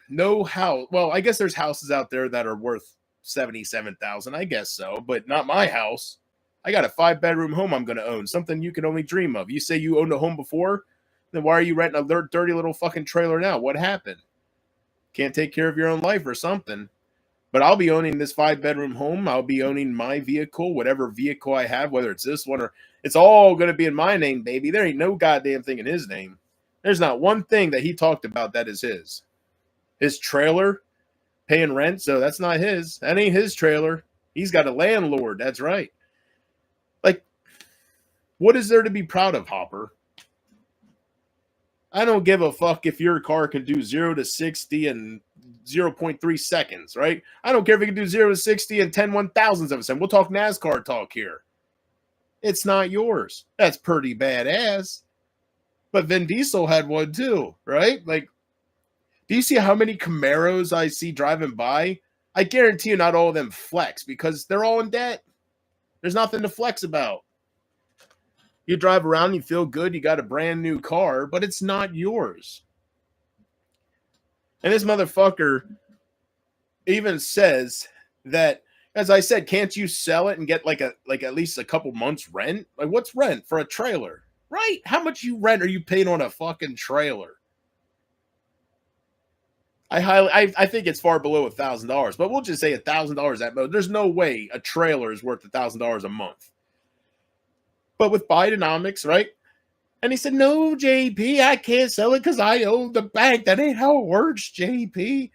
No house. Well, I guess there's houses out there that are worth $77,000. I guess so, but not my house. I got a 5-bedroom home I'm going to own. Something you can only dream of. You say you owned a home before, then why are you renting a dirty little fucking trailer now? What happened? Can't take care of your own life or something. But I'll be owning this 5-bedroom home. I'll be owning my vehicle, whatever vehicle I have, whether it's this one or it's all going to be in my name, baby. There ain't no goddamn thing in his name. There's not one thing that he talked about that is his. His trailer, paying rent, so that's not his. That ain't his trailer. He's got a landlord. That's right. Like, what is there to be proud of, Hopper? I don't give a fuck if your car can do 0 to 60 in 0.3 seconds, right? I don't care if it can do 0 to 60 in 10/1000ths of a second. We'll talk NASCAR talk here. It's not yours. That's pretty badass. But Vin Diesel had one too, right? Like, do you see how many Camaros I see driving by? I guarantee you not all of them flex because they're all in debt. There's nothing to flex about. You drive around, you feel good, you got a brand new car, but it's not yours. And this motherfucker even says that, as I said, can't you sell it and get like at least a couple months rent? Like, what's rent for a trailer? Right? How much rent are you paying on a fucking trailer? I think it's far below $1,000, but we'll just say $1,000 at most. There's no way a trailer is worth $1,000 a month. But with Bidenomics, right? And he said, no, JP, I can't sell it because I owe the bank. That ain't how it works, JP.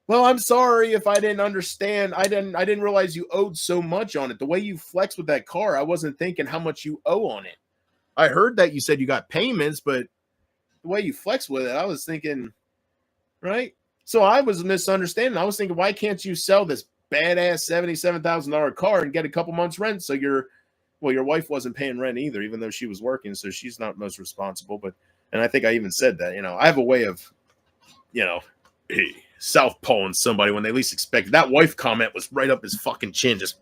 Well, I'm sorry if I didn't understand. I didn't realize you owed so much on it. The way you flex with that car, I wasn't thinking how much you owe on it. I heard that you said you got payments, but the way you flex with it, I was thinking, right? So I was misunderstanding. I was thinking, why can't you sell this badass $77,000 car and get a couple months rent? So your wife wasn't paying rent either, even though she was working. So she's not most responsible. But, and I think I even said that, I have a way of, southpawing somebody when they least expect it. That wife comment was right up his fucking chin. Just,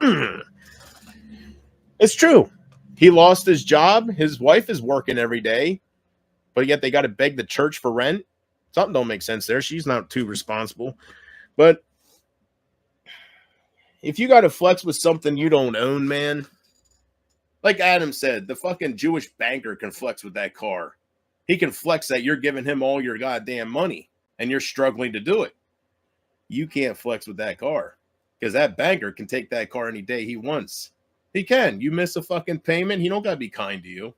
It's true. He lost his job. His wife is working every day, but yet they got to beg the church for rent. Something don't make sense there. She's not too responsible. But if you got to flex with something you don't own, man, like Adam said, the fucking Jewish banker can flex with that car. He can flex that you're giving him all your goddamn money and you're struggling to do it. You can't flex with that car because that banker can take that car any day he wants. He can. You miss a fucking payment, he don't got to be kind to you.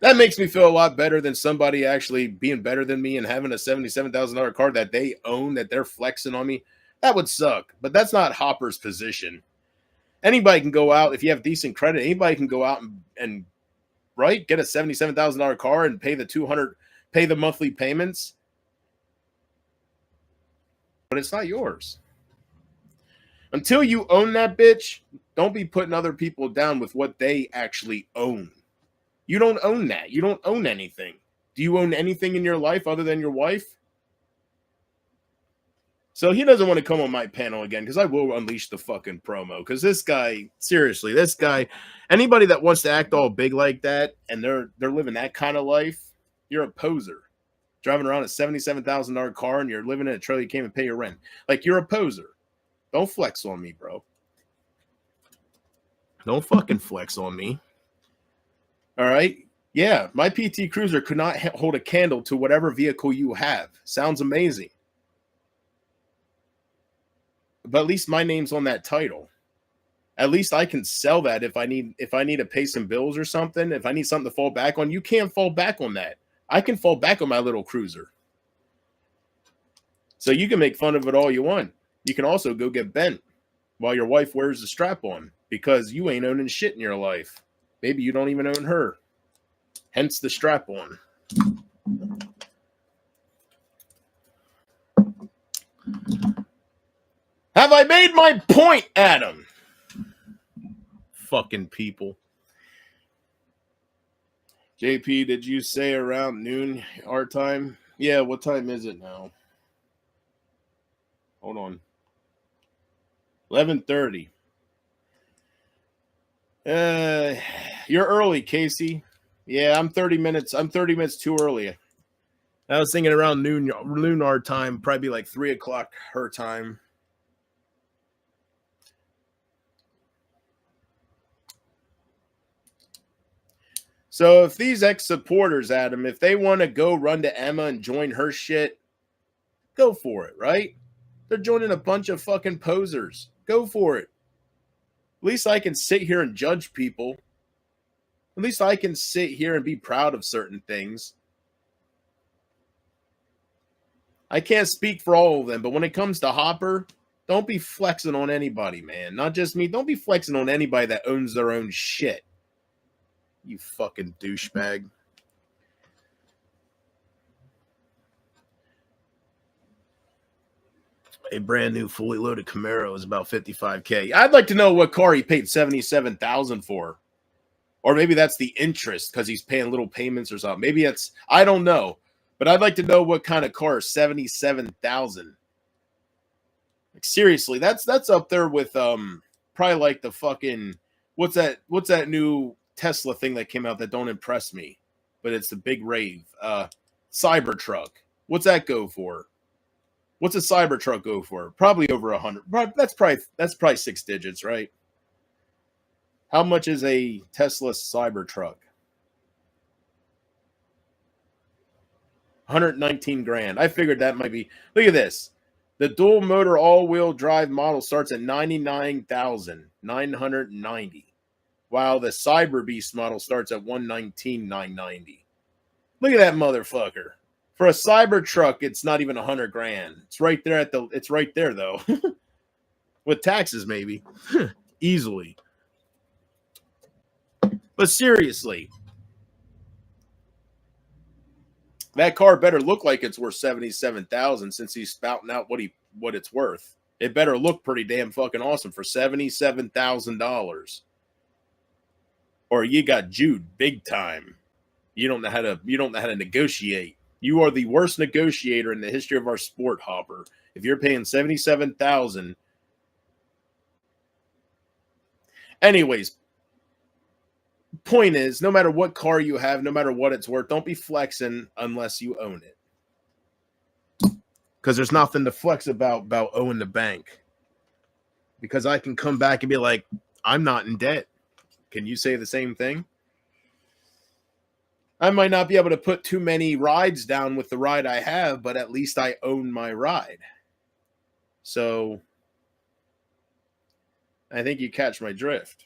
That makes me feel a lot better than somebody actually being better than me and having a $77,000 car that they own, that they're flexing on me. That would suck, but that's not Hopper's position. Anybody can go out, if you have decent credit, anybody can go out and right, get a $77,000 car and pay the monthly payments. But it's not yours. Until you own that bitch, don't be putting other people down with what they actually own. You don't own that. You don't own anything. Do you own anything in your life other than your wife? So he doesn't want to come on my panel again because I will unleash the fucking promo. Because this guy, seriously, anybody that wants to act all big like that and they're living that kind of life, you're a poser. Driving around a $77,000 car and you're living in a trailer, you can't even pay your rent. Like, you're a poser. Don't flex on me, bro. Don't fucking flex on me. All right? Yeah, my PT Cruiser could not hold a candle to whatever vehicle you have. Sounds amazing. But at least my name's on that title. At least I can sell that if I need to pay some bills or something. If I need something to fall back on, you can't fall back on that. I can fall back on my little cruiser. So you can make fun of it all you want. You can also go get bent while your wife wears the strap on because you ain't owning shit in your life. Maybe you don't even own her. Hence the strap on. Have I made my point, Adam? Fucking people. JP, did you say around noon our time? Yeah, what time is it now? Hold on. 11:30. You're early, Casey. Yeah, I'm 30 minutes. I'm 30 minutes too early. I was thinking around noon our time, probably like 3 o'clock her time. So if these ex-supporters, Adam, if they want to go run to Emma and join her shit, go for it, right? They're joining a bunch of fucking posers. Go for it. At least I can sit here and judge people. At least I can sit here and be proud of certain things. I can't speak for all of them, but when it comes to Hopper, don't be flexing on anybody, man. Not just me. Don't be flexing on anybody that owns their own shit. You fucking douchebag. A brand new fully loaded Camaro is about $55K. I'd like to know what car he paid $77,000 for. Or maybe that's the interest because he's paying little payments or something. Maybe it's, I don't know. But I'd like to know what kind of car is $77,000. Like, seriously, that's up there with probably like the fucking what's that new Tesla thing that came out that don't impress me, but it's the big rave. Cybertruck. What's that go for? What's a Cybertruck go for? Probably over 100. That's probably 6 digits, right? How much is a Tesla Cybertruck? 119 grand. I figured that might be. Look at this. The dual motor all-wheel drive model starts at $99,990. while the Cyber Beast model starts at $119,990. Look at that motherfucker. For a Cybertruck, it's not even $100,000. It's right there it's right there though. With taxes, maybe. Easily. But seriously, that car better look like it's worth $77,000 since he's spouting out what it's worth. It better look pretty damn fucking awesome for $77,000. Or you got Jude big time. You don't know how to negotiate. You are the worst negotiator in the history of our sport, Hopper. If you're paying $77,000. Anyways, point is, no matter what car you have, no matter what it's worth, don't be flexing unless you own it. Because there's nothing to flex about owing the bank. Because I can come back and be like, I'm not in debt. Can you say the same thing? I might not be able to put too many rides down with the ride I have, but at least I own my ride. So I think you catch my drift.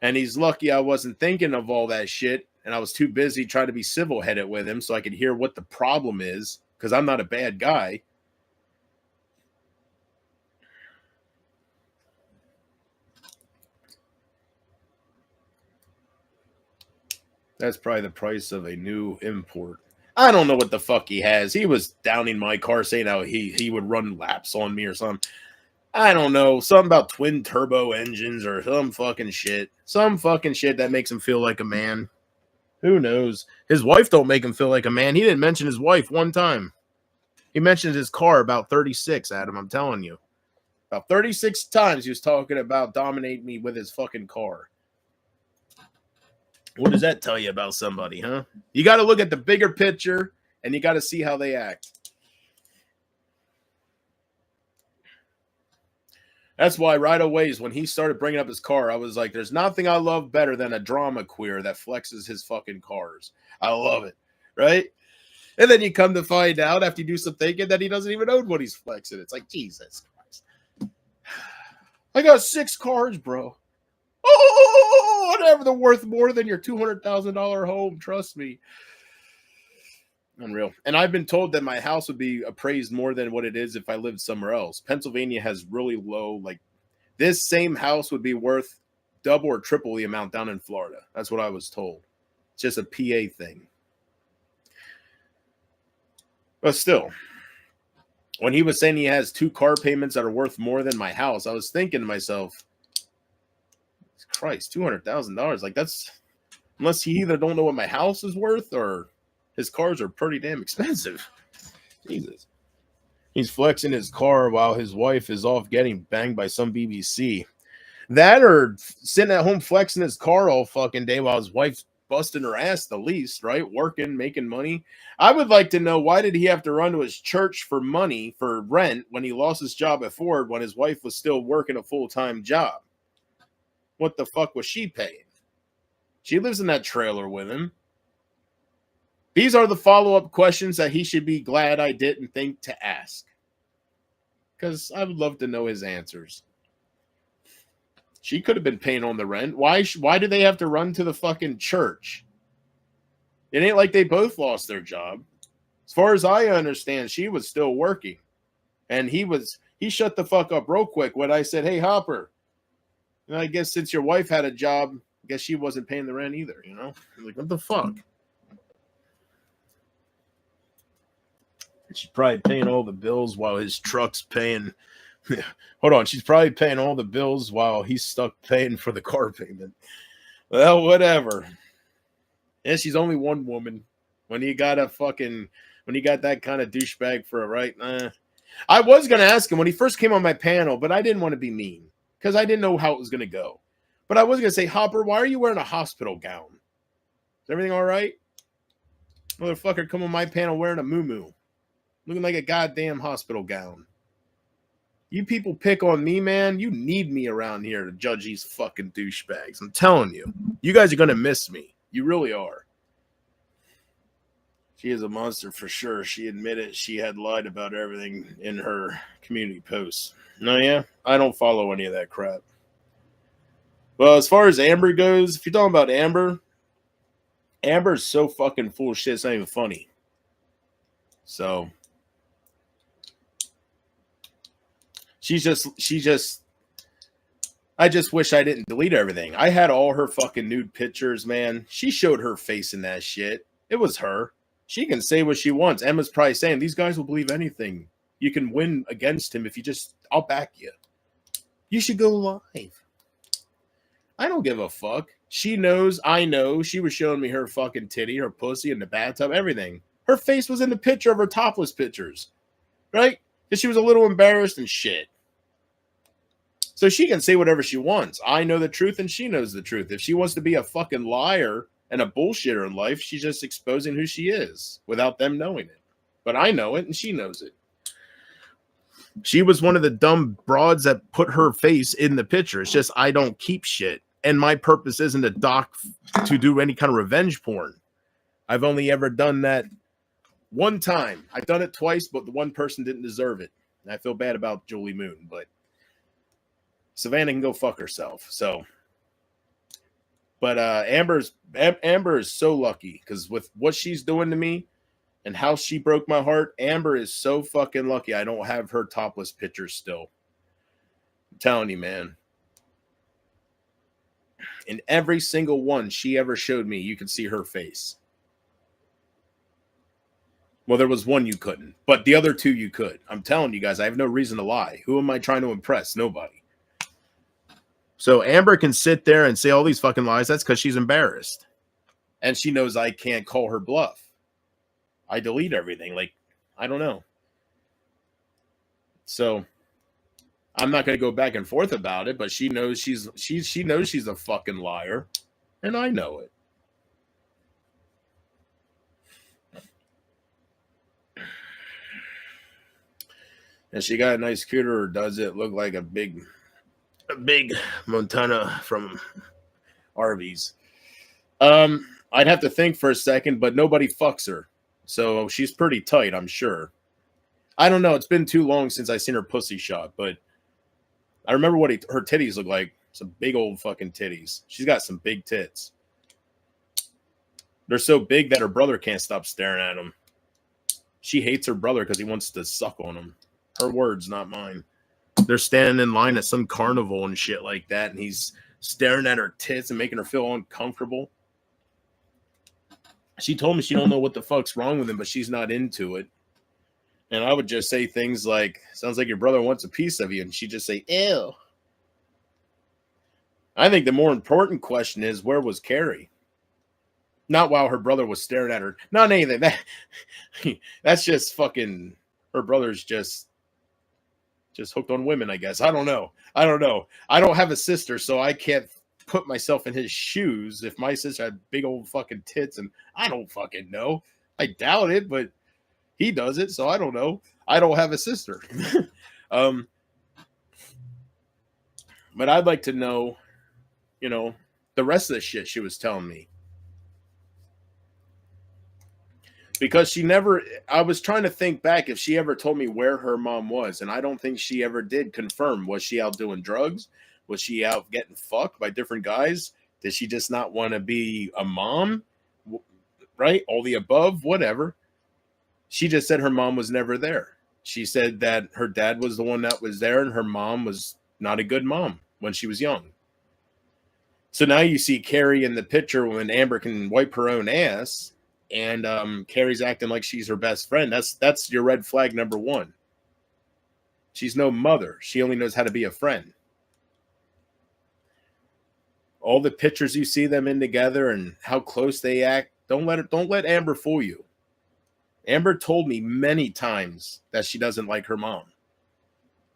And he's lucky I wasn't thinking of all that shit, and I was too busy trying to be civil-headed with him so I could hear what the problem is, because I'm not a bad guy. That's probably the price of a new import. I don't know what the fuck he has. He was downing my car saying how he would run laps on me or something. I don't know. Something about twin turbo engines or some fucking shit. Some fucking shit that makes him feel like a man. Who knows? His wife don't make him feel like a man. He didn't mention his wife one time. He mentioned his car about 36, Adam. I'm telling you. About 36 times he was talking about dominating me with his fucking car. What does that tell you about somebody, huh? You got to look at the bigger picture, and you got to see how they act. That's why right away when he started bringing up his car, I was like, there's nothing I love better than a drama queer that flexes his fucking cars. I love it, right? And then you come to find out after you do some thinking that he doesn't even own what he's flexing. It's like, Jesus Christ. I got 6 cars, bro. Oh, whatever, they're worth more than your $200,000 home. Trust me. Unreal. And I've been told that my house would be appraised more than what it is if I lived somewhere else. Pennsylvania has really low, like this same house would be worth double or triple the amount down in Florida. That's what I was told. It's just a PA thing. But still, when he was saying he has 2 car payments that are worth more than my house, I was thinking to myself, Christ, $200,000. Like that's, unless he either don't know what my house is worth or his cars are pretty damn expensive. Jesus. He's flexing his car while his wife is off getting banged by some BBC. That or sitting at home flexing his car all fucking day while his wife's busting her ass the least, right? Working, making money. I would like to know, why did he have to run to his church for money for rent when he lost his job at Ford when his wife was still working a full-time job? What the fuck was she paying? She lives in that trailer with him. These are the follow-up questions that he should be glad I didn't think to ask. Because I would love to know his answers. She could have been paying on the rent. Why do they have to run to the fucking church? It ain't like they both lost their job. As far as I understand, she was still working. And he shut the fuck up real quick when I said, hey, Hopper, I guess since your wife had a job, I guess she wasn't paying the rent either, you know? I'm like, what the fuck? She's probably paying all the bills while his truck's paying. Hold on. She's probably paying all the bills while he's stuck paying for the car payment. Well, whatever. And she's only one woman. When you got that kind of douchebag for a right. I was going to ask him when he first came on my panel, but I didn't want to be mean because I didn't know how it was going to go. But I was going to say, Hopper, why are you wearing a hospital gown? Is everything all right? Motherfucker, come on my panel wearing a muumuu. Looking like a goddamn hospital gown. You people pick on me, man. You need me around here to judge these fucking douchebags. I'm telling you. You guys are going to miss me. You really are. She is a monster for sure. She admitted she had lied about everything in her community posts. No, yeah? I don't follow any of that crap. Well, as far as Amber goes, if you're talking about Amber, Amber's so fucking full of shit. It's not even funny. So she's just. I just wish I didn't delete everything. I had all her fucking nude pictures, man. She showed her face in that shit. It was her. She can say what she wants. Emma's probably saying these guys will believe anything. You can win against him if you just. I'll back you. You should go live. I don't give a fuck. She knows, I know. She was showing me her fucking titty, her pussy in the bathtub, everything. Her face was in the picture of her topless pictures, right? Because she was a little embarrassed and shit. So she can say whatever she wants. I know the truth and she knows the truth. If she wants to be a fucking liar and a bullshitter in life, she's just exposing who she is without them knowing it. But I know it and she knows it. She was one of the dumb broads that put her face in the picture. It's just I don't keep shit. And my purpose isn't to do any kind of revenge porn. I've only ever done that one time. I've done it twice, but the one person didn't deserve it. And I feel bad about Julie Moon, but Savannah can go fuck herself. So, but Amber is so lucky because with what she's doing to me and how she broke my heart, Amber is so fucking lucky. I don't have her topless pictures still. I'm telling you, man. In every single one she ever showed me, you could see her face. Well, there was one you couldn't, but the other two you could. I'm telling you guys, I have no reason to lie. Who am I trying to impress? Nobody. So Amber can sit there and say all these fucking lies. That's because she's embarrassed. And she knows I can't call her bluff. I delete everything. Like, I don't know. So I'm not going to go back and forth about it, but she knows she knows she's a fucking liar. And I know it. And she got a nice scooter, or does it look like a big Montana from Arby's? I'd have to think for a second, but nobody fucks her. So she's pretty tight, I'm sure. I don't know. It's been too long since I seen her pussy shot, but I remember what her titties look like. Some big old fucking titties. She's got some big tits. They're so big that her brother can't stop staring at them. She hates her brother because he wants to suck on him. Her words, not mine. They're standing in line at some carnival and shit like that, and he's staring at her tits and making her feel uncomfortable. She told me she don't know what the fuck's wrong with him, but she's not into it. And I would just say things like, sounds like your brother wants a piece of you. And she'd just say, ew. I think the more important question is, where was Carrie? Not while her brother was staring at her. Not anything. That's just fucking, her brother's just hooked on women, I guess. I don't know. I don't have a sister, so I can't put myself in his shoes. If my sister had big old fucking tits, and I don't fucking know. I doubt it, but he does it, so I don't know. I don't have a sister. But I'd like to know, the rest of the shit she was telling me. Because I was trying to think back if she ever told me where her mom was, and I don't think she ever did confirm. Was she out doing drugs? Was she out getting fucked by different guys? Did she just not want to be a mom? Right? All the above, whatever. She just said her mom was never there. She said that her dad was the one that was there, and her mom was not a good mom when she was young. So now you see Carrie in the picture when Amber can wipe her own ass, and Carrie's acting like she's her best friend. That's your red flag number one. She's no mother. She only knows how to be a friend. All the pictures you see them in together and how close they act, don't let Amber fool you. Amber told me many times that she doesn't like her mom.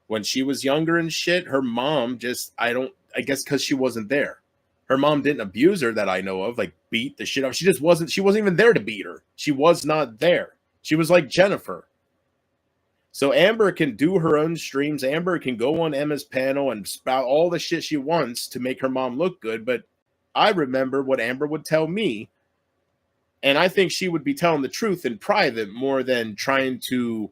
When she was younger and shit, her mom I guess because she wasn't there. Her mom didn't abuse her that I know of, like beat the shit out. She wasn't even there to beat her. She was not there. She was like Jennifer. So Amber can do her own streams. Amber can go on Emma's panel and spout all the shit she wants to make her mom look good. But I remember what Amber would tell me. And I think she would be telling the truth in private more than trying to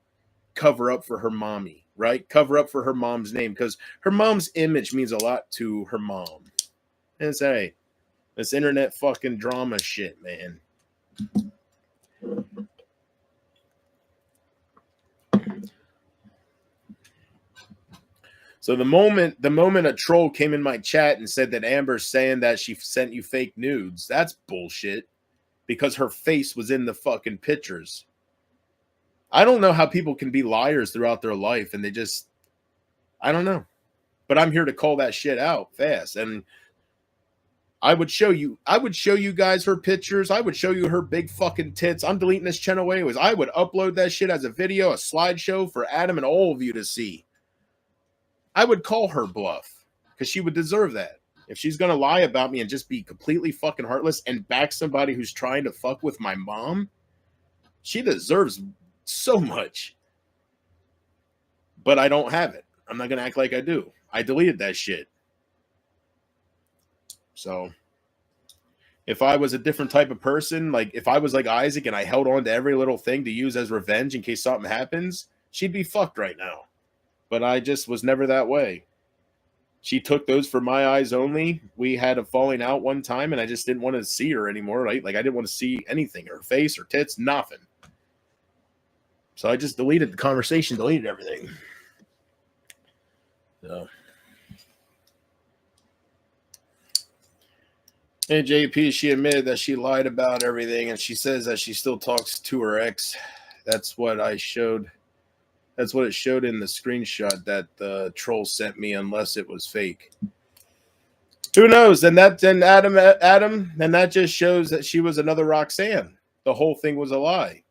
cover up for her mommy, right? Cover up for her mom's name, because her mom's image means a lot to her mom. And it's hey, this internet fucking drama shit, man. So the moment a troll came in my chat and said that Amber's saying that she sent you fake nudes, that's bullshit. Because her face was in the fucking pictures. I don't know how people can be liars throughout their life and they just, I don't know. But I'm here to call that shit out fast. And I would show you guys her pictures. I would show you her big fucking tits. I'm deleting this channel anyways. I would upload that shit as a video, a slideshow for Adam and all of you to see. I would call her bluff because she would deserve that. If she's going to lie about me and just be completely fucking heartless and back somebody who's trying to fuck with my mom, she deserves so much. But I don't have it. I'm not going to act like I do. I deleted that shit. So if I was a different type of person, like if I was like Isaac and I held on to every little thing to use as revenge in case something happens, she'd be fucked right now. But I just was never that way. She took those for my eyes only. We had a falling out one time, and I just didn't want to see her anymore, right? Like, I didn't want to see anything, her face, her tits, nothing. So I just deleted the conversation, deleted everything. So. And JP, she admitted that she lied about everything, and she says that she still talks to her ex. That's what I showed. That's what it showed in the screenshot that the troll sent me, unless it was fake. Who knows? And that just shows that she was another Roxanne. The whole thing was a lie.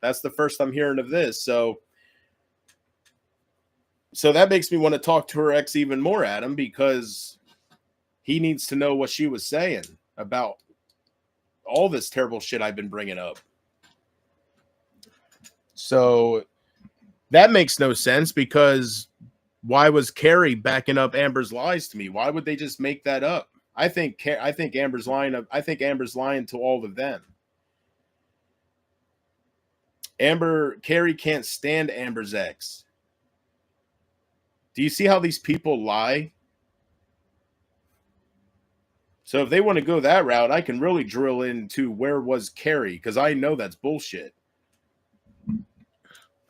That's the first I'm hearing of this. So that makes me want to talk to her ex even more, Adam, because he needs to know what she was saying about all this terrible shit I've been bringing up. So that makes no sense, because why was Carrie backing up Amber's lies to me? Why would they just make that up? I think Amber's lying. I think Amber's lying to all of them. Carrie can't stand Amber's ex. Do you see how these people lie? So if they want to go that route, I can really drill into where was Carrie, because I know that's bullshit.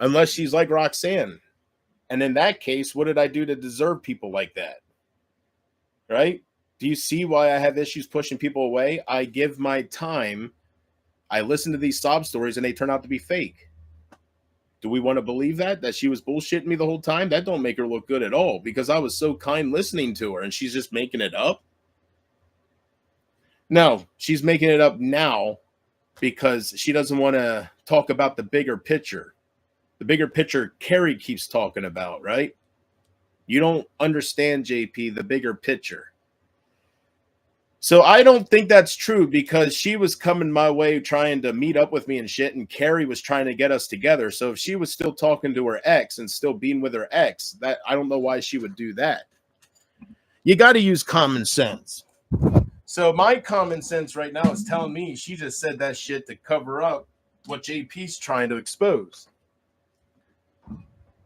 Unless she's like Roxanne. And in that case, what did I do to deserve people like that? Right? Do you see why I have issues pushing people away? I give my time. I listen to these sob stories and they turn out to be fake. Do we want to believe that she was bullshitting me the whole time? That don't make her look good at all, because I was so kind listening to her and she's just making it up. No, she's making it up now because she doesn't want to talk about the bigger picture. The bigger picture Carrie keeps talking about, right? You don't understand, JP, the bigger picture. So I don't think that's true, because she was coming my way trying to meet up with me and shit, and Carrie was trying to get us together. So if she was still talking to her ex and still being with her ex, that I don't know why she would do that. You got to use common sense. So my common sense right now is telling me she just said that shit to cover up what JP's trying to expose.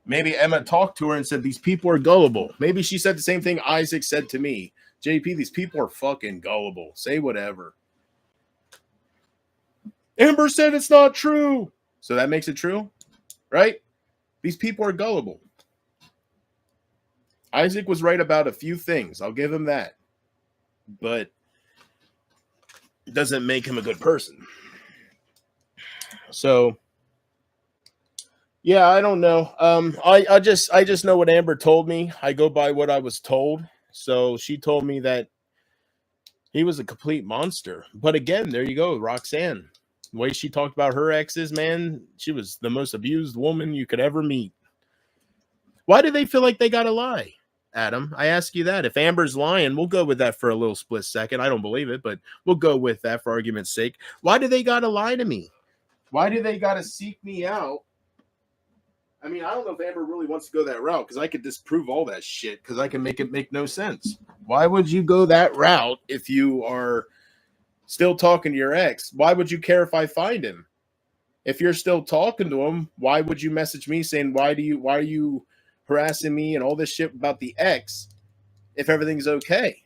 Maybe Emma talked to her and said, these people are gullible. Maybe she said the same thing Isaac said to me. JP, these people are fucking gullible. Say whatever. Amber said it's not true. So that makes it true, right? These people are gullible. Isaac was right about a few things. I'll give him that. But it doesn't make him a good person. So yeah, I don't know. I just know what Amber told me. I go by what I was told. So she told me that he was a complete monster. But again, there you go, Roxanne. The way she talked about her exes, man, she was the most abused woman you could ever meet. Why do they feel like they gotta lie, Adam? I ask you that. If Amber's lying, we'll go with that for a little split second. I don't believe it, but we'll go with that for argument's sake. Why do they gotta lie to me? Why do they gotta seek me out? I mean, I don't know if Amber really wants to go that route, because I could disprove all that shit, because I can make it make no sense. Why would you go that route if you are still talking to your ex? Why would you care if I find him? If you're still talking to him, why would you message me saying, why are you harassing me and all this shit about the ex if everything's okay?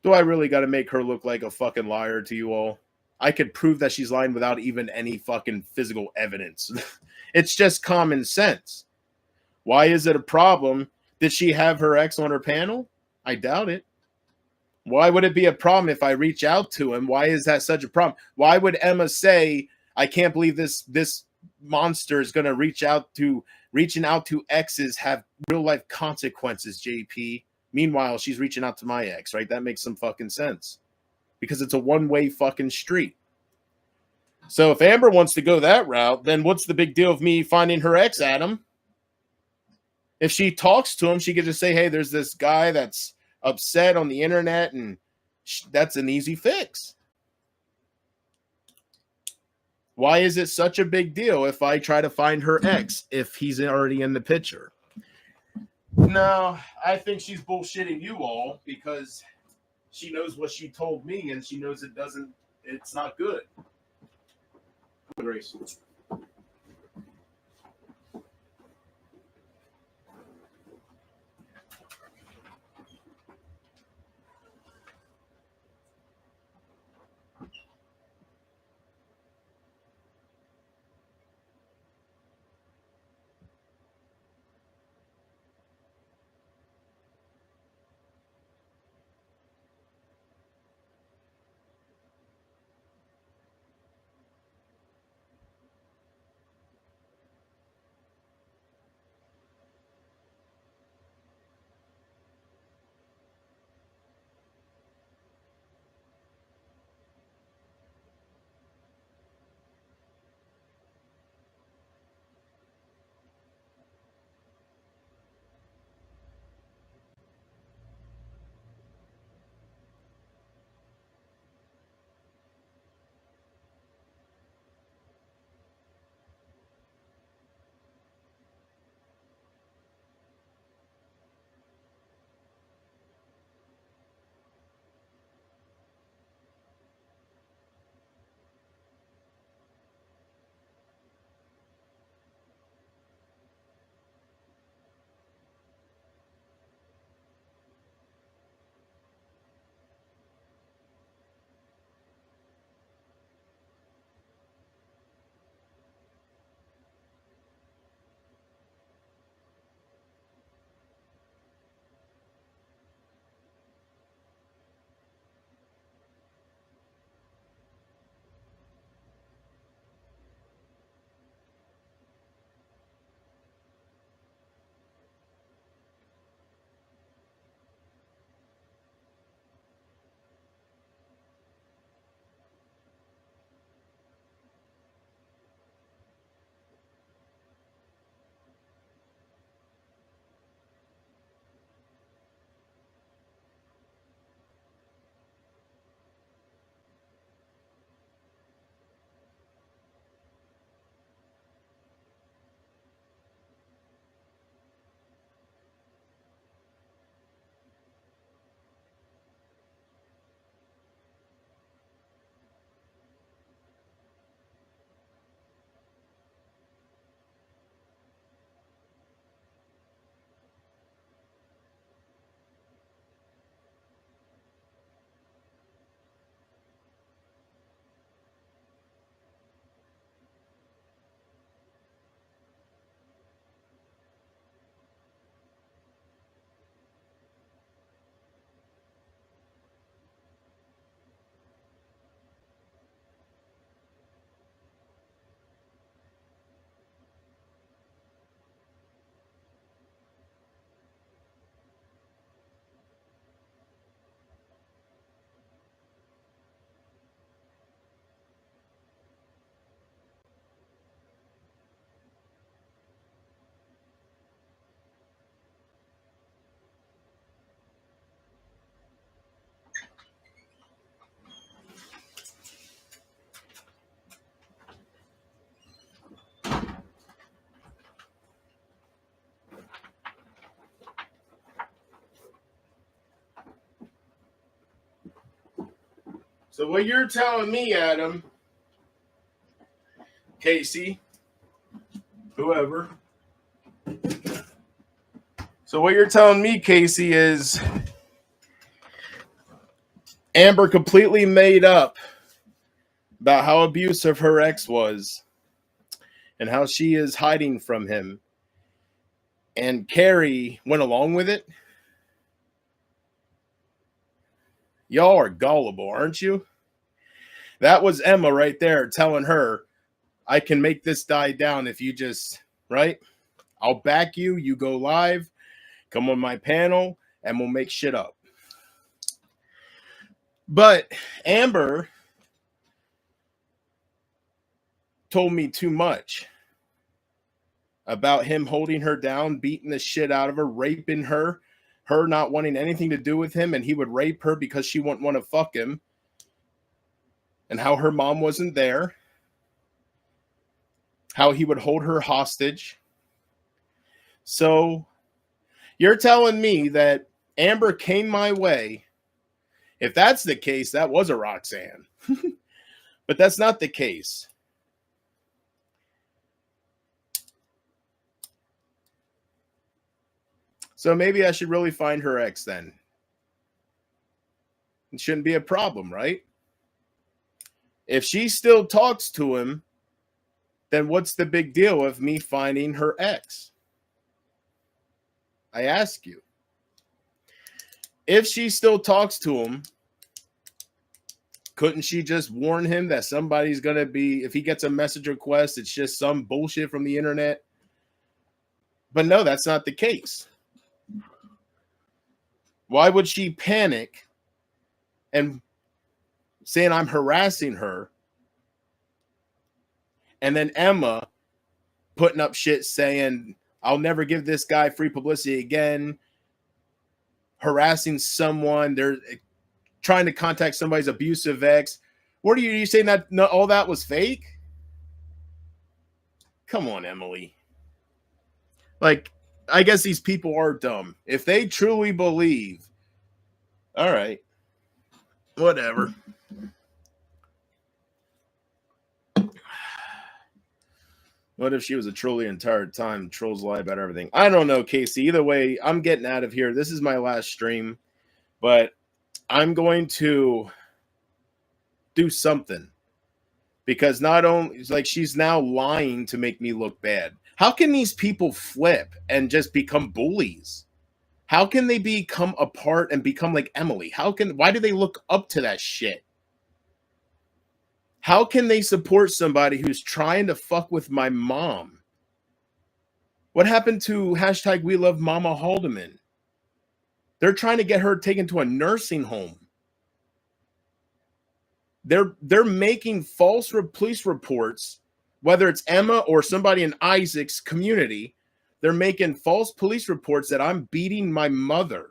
Do I really got to make her look like a fucking liar to you all? I could prove that she's lying without even any fucking physical evidence. It's just common sense. Why is it a problem? Did she have her ex on her panel? I doubt it. Why would it be a problem if I reach out to him? Why is that such a problem? Why would Emma say, I can't believe this monster is going to reaching out to exes have real life consequences, JP? Meanwhile, she's reaching out to my ex, right? That makes some fucking sense because it's a one-way fucking street. So if Amber wants to go that route, then what's the big deal of me finding her ex, Adam? If she talks to him, she could just say, hey, there's this guy that's upset on the internet, and that's an easy fix. Why is it such a big deal if I try to find her ex if he's already in the picture? No, I think she's bullshitting you all because she knows what she told me and she knows it's not good. Grace. So what you're telling me, Adam, Casey, whoever. So what you're telling me, Casey, is Amber completely made up about how abusive her ex was and how she is hiding from him. And Carrie went along with it. Y'all are gullible, aren't you? That was Emma right there telling her, I can make this die down if you just, right? I'll back you. You go live, come on my panel, and we'll make shit up. But Amber told me too much about him holding her down, beating the shit out of her, raping her, her not wanting anything to do with him, and he would rape her because she wouldn't want to fuck him, and how her mom wasn't there, how he would hold her hostage. So you're telling me that Amber came my way. If that's the case, that was a Roxanne. But that's not the case. So maybe I should really find her ex then. It shouldn't be a problem, right? If she still talks to him, then what's the big deal of me finding her ex? I ask you. If she still talks to him, couldn't she just warn him that somebody's going to be, if he gets a message request, it's just some bullshit from the internet? But no, that's not the case. Why would she panic and saying I'm harassing her? And then Emma putting up shit saying, I'll never give this guy free publicity again. Harassing someone. They're trying to contact somebody's abusive ex. What are you saying that all that was fake? Come on, Emily. Like, I guess these people are dumb. If they truly believe, all right, whatever. What if she was a troll the entire time? Trolls lie about everything. I don't know, Casey. Either way, I'm getting out of here. This is my last stream, but I'm going to do something because not only it's like she's now lying to make me look bad. How can these people flip and just become bullies? How can they become apart and become like Emily? Why do they look up to that shit? How can they support somebody who's trying to fuck with my mom? What happened to hashtag We Love Mama Haldeman? They're trying to get her taken to a nursing home. They're making false police reports, whether it's Emma or somebody in Isaac's community. They're making false police reports that I'm beating my mother.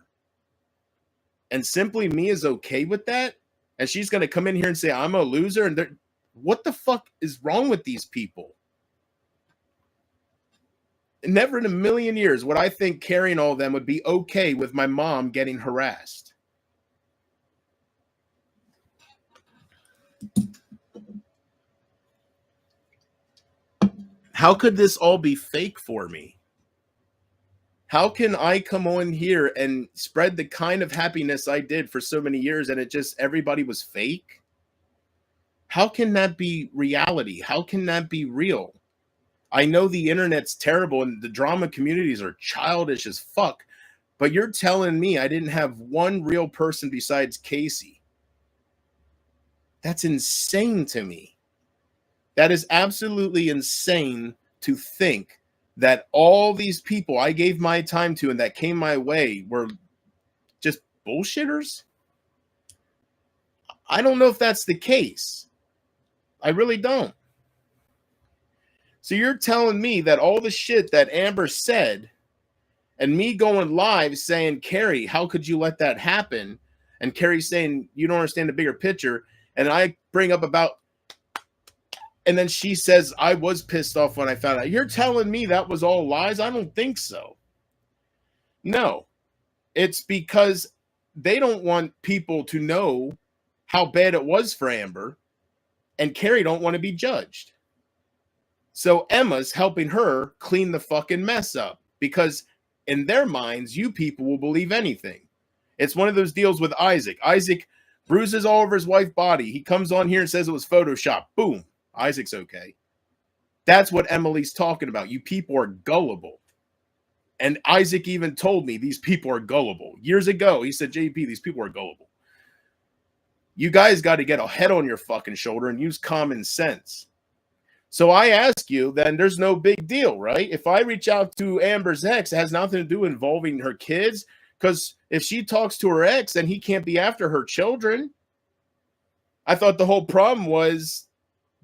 And Simply Me is okay with that? And she's going to come in here and say, I'm a loser. And what the fuck is wrong with these people? Never in a million years would I think carrying all of them would be okay with my mom getting harassed. How could this all be fake for me? How can I come on here and spread the kind of happiness I did for so many years and it just everybody was fake? How can that be reality? How can that be real? I know the internet's terrible and the drama communities are childish as fuck, but you're telling me I didn't have one real person besides Casey. That's insane to me. That is absolutely insane to think that all these people I gave my time to and that came my way were just bullshitters. I don't know if that's the case. I really don't. So you're telling me that all the shit that Amber said and me going live saying, Carrie, how could you let that happen? And Carrie saying, you don't understand the bigger picture. And I bring up about, and then she says, I was pissed off when I found out. You're telling me that was all lies? I don't think so. No, it's because they don't want people to know how bad it was for Amber, and Carrie don't want to be judged. So Emma's helping her clean the fucking mess up because in their minds, you people will believe anything. It's one of those deals with Isaac. Isaac Bruises all over his wife's body. He comes on here and says it was Photoshop. Boom. Isaac's okay. That's what Emily's talking about. You people are gullible. And Isaac even told me these people are gullible. Years ago, he said, JP, these people are gullible. You guys got to get a head on your fucking shoulder and use common sense. So I ask you, then there's no big deal, right? If I reach out to Amber's ex, it has nothing to do involving her kids, because if she talks to her ex, then he can't be after her children. I thought the whole problem was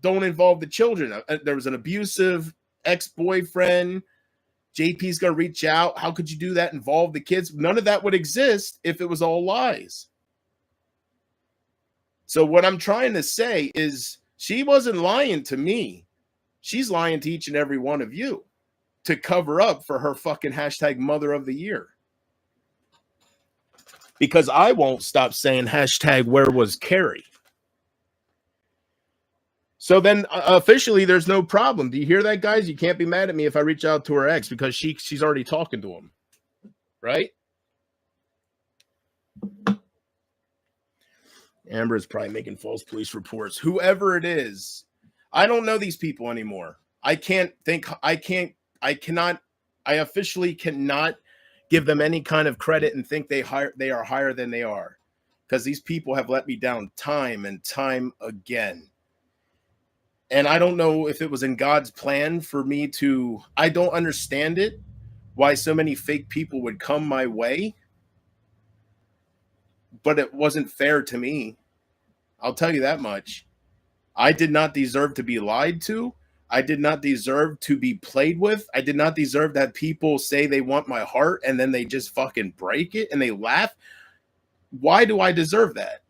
don't involve the children. There was an abusive ex-boyfriend. JP's going to reach out. How could you do that? Involve the kids? None of that would exist if it was all lies. So what I'm trying to say is she wasn't lying to me. She's lying to each and every one of you to cover up for her fucking hashtag mother of the year. Because I won't stop saying hashtag where was Carrie. So then officially there's no problem. Do you hear that, guys? You can't be mad at me if I reach out to her ex because she's already talking to him. Right? Amber is probably making false police reports. Whoever it is, I don't know these people anymore. I officially cannot give them any kind of credit and think they are higher than they are, because these people have let me down time and time again. And I don't know if it was in God's plan for me to, I don't understand it, why so many fake people would come my way, but it wasn't fair to me. I'll tell you that much. I did not deserve to be lied to. I did not deserve to be played with. I did not deserve that people say they want my heart and then they just fucking break it and they laugh. Why do I deserve that?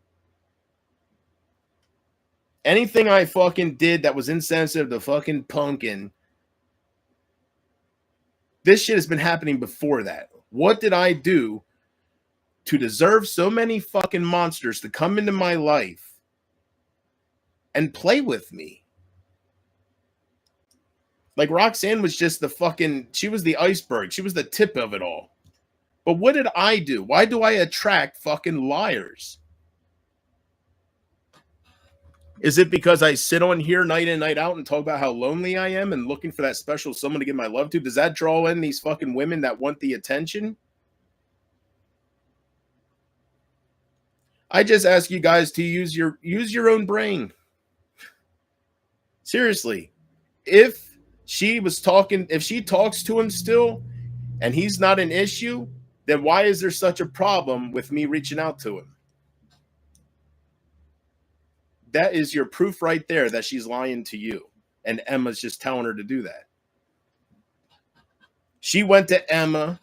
Anything I fucking did that was insensitive to fucking Punkin, this shit has been happening before that. What did I do to deserve so many fucking monsters to come into my life and play with me? Like Roxanne was just she was the iceberg. She was the tip of it all. But what did I do? Why do I attract fucking liars? Is it because I sit on here night in, night out and talk about how lonely I am and looking for that special someone to give my love to? Does that draw in these fucking women that want the attention? I just ask you guys to use your own brain. Seriously. If she talks to him still and he's not an issue, then why is there such a problem with me reaching out to him? That is your proof right there that she's lying to you. And Emma's just telling her to do that. She went to Emma,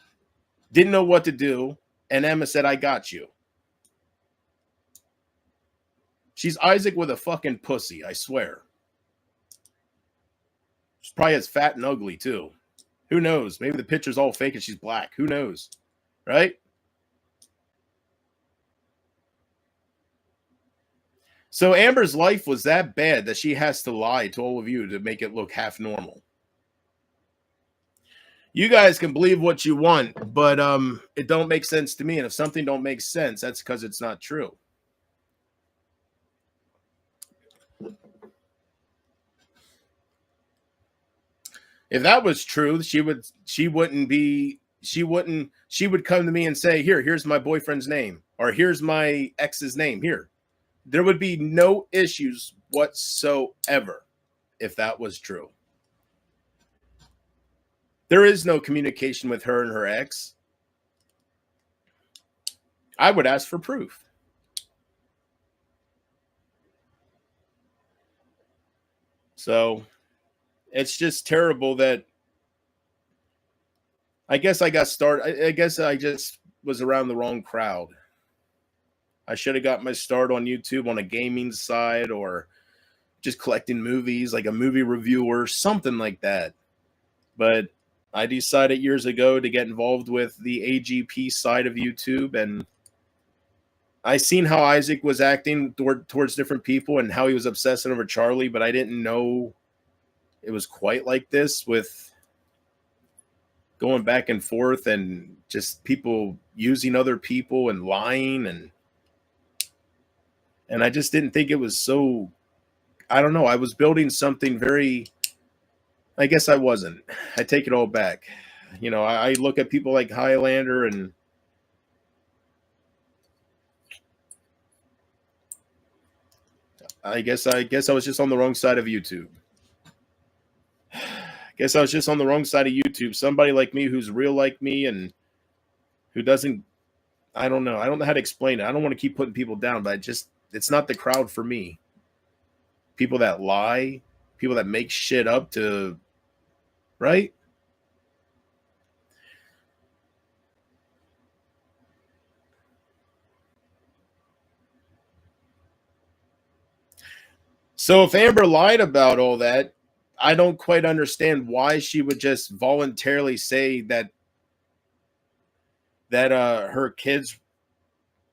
didn't know what to do, and Emma said, I got you. She's Isaac with a fucking pussy, I swear. She's probably as fat and ugly, too. Who knows? Maybe the picture's all fake and she's black. Who knows? Right? So Amber's life was that bad that she has to lie to all of you to make it look half normal. You guys can believe what you want, but it don't make sense to me. And if something don't make sense, that's because it's not true. If that was true, she would come to me and say, here's my boyfriend's name, or here's my ex's name here. There would be no issues whatsoever if that was true. There is no communication with her and her ex. I would ask for proof. So it's just terrible that I guess I got started. I guess I just was around the wrong crowd. I should have got my start on YouTube on a gaming side or just collecting movies, like a movie reviewer, something like that. But I decided years ago to get involved with the AGP side of YouTube, and I seen how Isaac was acting towards different people and how he was obsessing over Charlie, but I didn't know it was quite like this, with going back and forth and just people using other people and lying. And And I just didn't think it was so, I don't know. I was building something very, I guess I wasn't. I take it all back. I look at people like Highlander, and I guess I was just on the wrong side of YouTube. Guess I was just on the wrong side of YouTube. Somebody like me who's real like me and who doesn't, I don't know. I don't know how to explain it. I don't want to keep putting people down, but it's not the crowd for me. People that lie, people that make shit up to, right? So if Amber lied about all that, I don't quite understand why she would just voluntarily say that her kids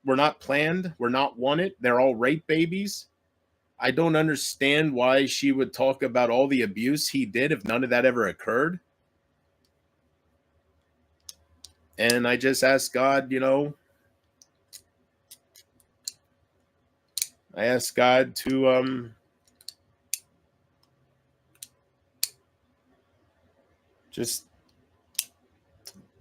were not planned, were not wanted, they're all rape babies. I don't understand why she would talk about all the abuse he did if none of that ever occurred. And I just asked God, I asked God to just,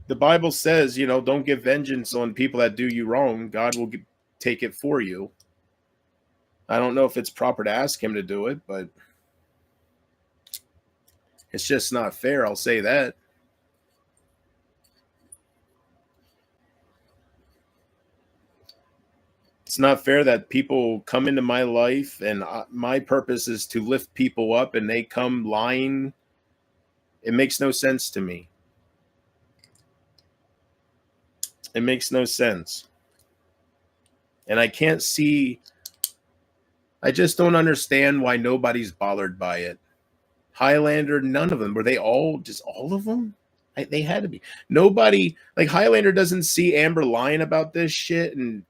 the Bible says, don't give vengeance on people that do you wrong. God will take it for you. I don't know if it's proper to ask him to do it, but it's just not fair. I'll say that. It's not fair that people come into my life and my purpose is to lift people up and they come lying. It makes no sense to me. It makes no sense. And I can't see, I just don't understand why nobody's bothered by it. Highlander, none of them. Were they all, just all of them? They had to be. Nobody, like Highlander doesn't see Amber lying about this shit, and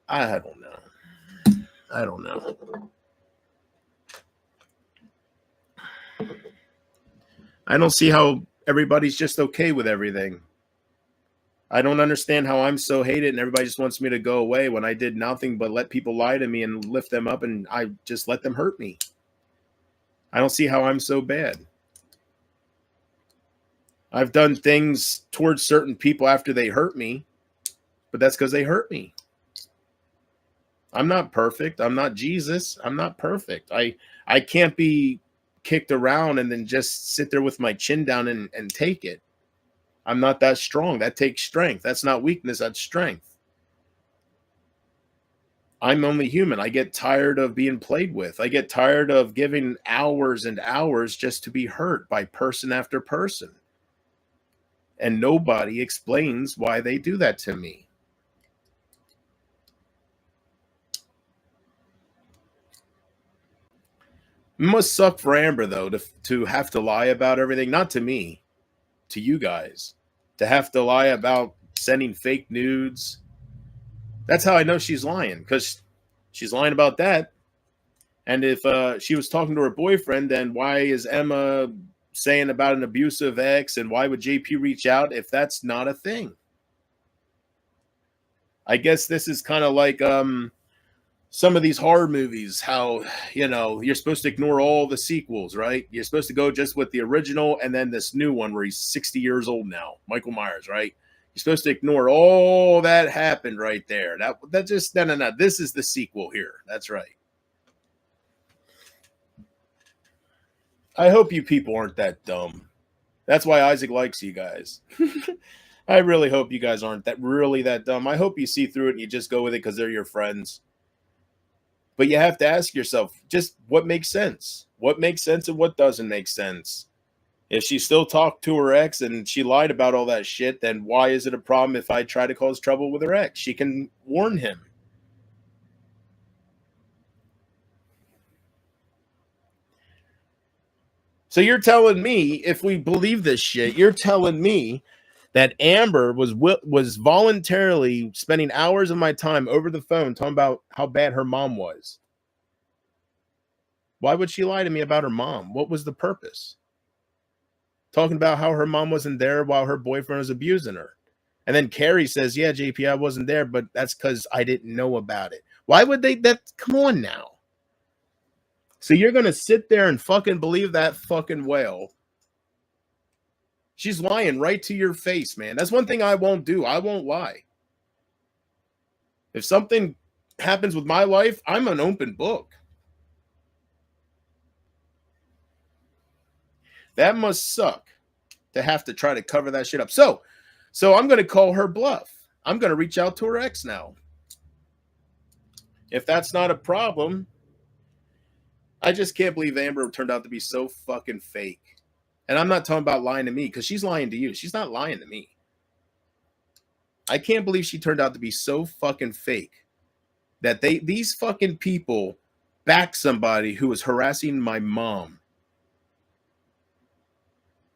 I don't know. I don't know. I don't see how everybody's just okay with everything. I don't understand how I'm so hated and everybody just wants me to go away when I did nothing but let people lie to me and lift them up, and I just let them hurt me. I don't see how I'm so bad. I've done things towards certain people after they hurt me, but that's because they hurt me. I'm not perfect. I'm not Jesus. I'm not perfect. I can't be kicked around and then just sit there with my chin down and take it. I'm not that strong. That takes strength. That's not weakness. That's strength. I'm only human. I get tired of being played with. I get tired of giving hours and hours just to be hurt by person after person. And nobody explains why they do that to me. It must suck for Amber, though, to have to lie about everything. Not to me, to you guys. To have to lie about sending fake nudes. That's how I know she's lying, because she's lying about that. And if she was talking to her boyfriend, then why is Emma saying about an abusive ex, and why would JP reach out if that's not a thing? I guess this is kind of like some of these horror movies, how, you're supposed to ignore all the sequels, right? You're supposed to go just with the original and then this new one where he's 60 years old now, Michael Myers, right? You're supposed to ignore all that happened right there. That just, no. This is the sequel here. That's right. I hope you people aren't that dumb. That's why Isaac likes you guys. I really hope you guys aren't that dumb. I hope you see through it and you just go with it because they're your friends. But you have to ask yourself, just what makes sense? What makes sense and what doesn't make sense? If she still talked to her ex and she lied about all that shit, then why is it a problem if I try to cause trouble with her ex? She can warn him. So you're telling me, if we believe this shit, you're telling me that Amber was voluntarily spending hours of my time over the phone talking about how bad her mom was. Why would she lie to me about her mom? What was the purpose? Talking about how her mom wasn't there while her boyfriend was abusing her. And then Carrie says, yeah, JP, I wasn't there, but that's because I didn't know about it. Why would they? That come on now. So you're gonna sit there and fucking believe that fucking whale? She's lying right to your face, man. That's one thing I won't do. I won't lie. If something happens with my life, I'm an open book. That must suck to have to try to cover that shit up. So I'm going to call her bluff. I'm going to reach out to her ex now. If that's not a problem, I just can't believe Amber turned out to be so fucking fake. And I'm not talking about lying to me because she's lying to you. She's not lying to me. I can't believe she turned out to be so fucking fake that these fucking people back somebody who was harassing my mom.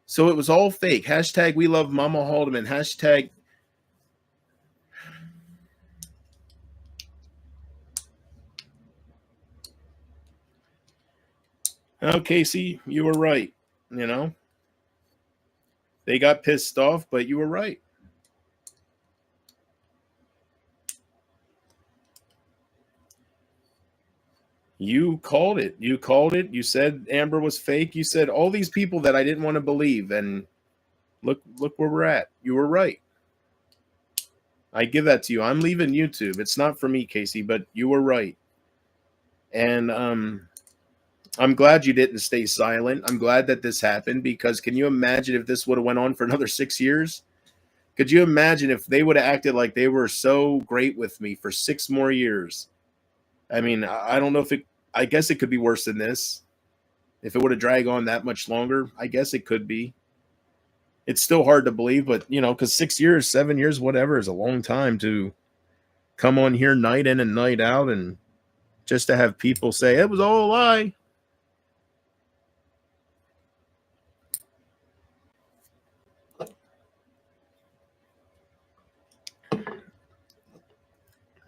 So it was all fake. Hashtag we love Mama Haldeman. Hashtag. Oh, Casey, you were right. You know, they got pissed off, but you were right. You called it. You called it. You said Amber was fake. You said all these people that I didn't want to believe. And look where we're at. You were right. I give that to you. I'm leaving YouTube. It's not for me, Casey, but you were right. And I'm glad you didn't stay silent. I'm glad that this happened because can you imagine if this would have went on for another 6 years? Could you imagine if they would have acted like they were so great with me for 6 more years? I mean, I don't know if it, I guess it could be worse than this. If it would have dragged on that much longer, I guess it could be. It's still hard to believe, but you know, because 6 years, 7 years, whatever is a long time to come on here night in and night out and just to have people say it was all a lie.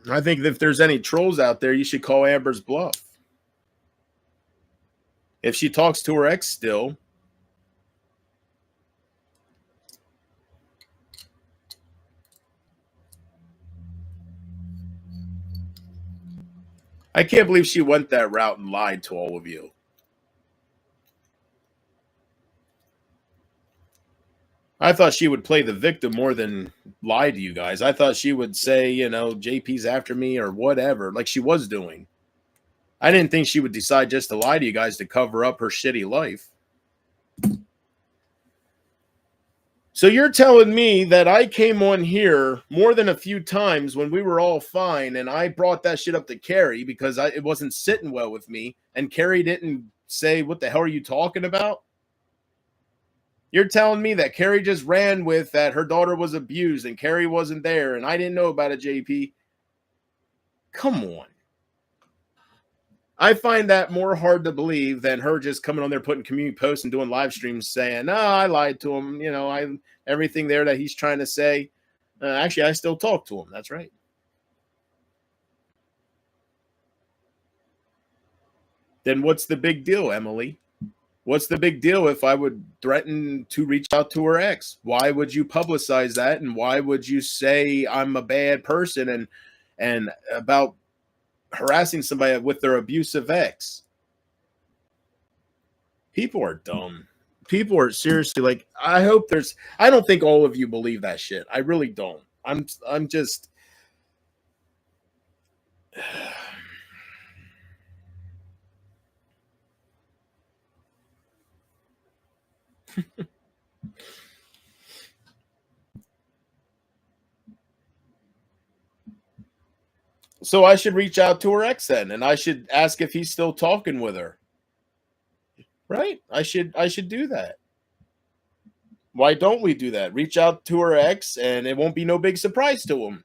I think if there's any trolls out there, you should call Amber's bluff. If she talks to her ex still, I can't believe she went that route and lied to all of you. I thought she would play the victim more than lie to you guys. I thought she would say, you know, JP's after me or whatever, like she was doing. I didn't think she would decide just to lie to you guys to cover up her shitty life. So you're telling me that I came on here more than a few times when we were all fine, and I brought that shit up to Carrie because it wasn't sitting well with me, and Carrie didn't say, "What the hell are you talking about?" You're telling me that Carrie just ran with that her daughter was abused and Carrie wasn't there, and I didn't know about it, JP. Come on. I find that more hard to believe than her just coming on there putting community posts and doing live streams saying, "No, I lied to him. You know, I everything there that he's trying to say." Actually, I still talk to him. That's right. Then what's the big deal, Emily? What's the big deal if I would threaten to reach out to her ex? Why would you publicize that, and why would you say I'm a bad person and about harassing somebody with their abusive ex? People are dumb. People are seriously like, I hope there's, I don't think all of you believe that shit. I really don't. I'm just so I should reach out to her ex then and I should ask if he's still talking with her. Right? I should do that. Why don't we do that? Reach out to her ex and it won't be no big surprise to him.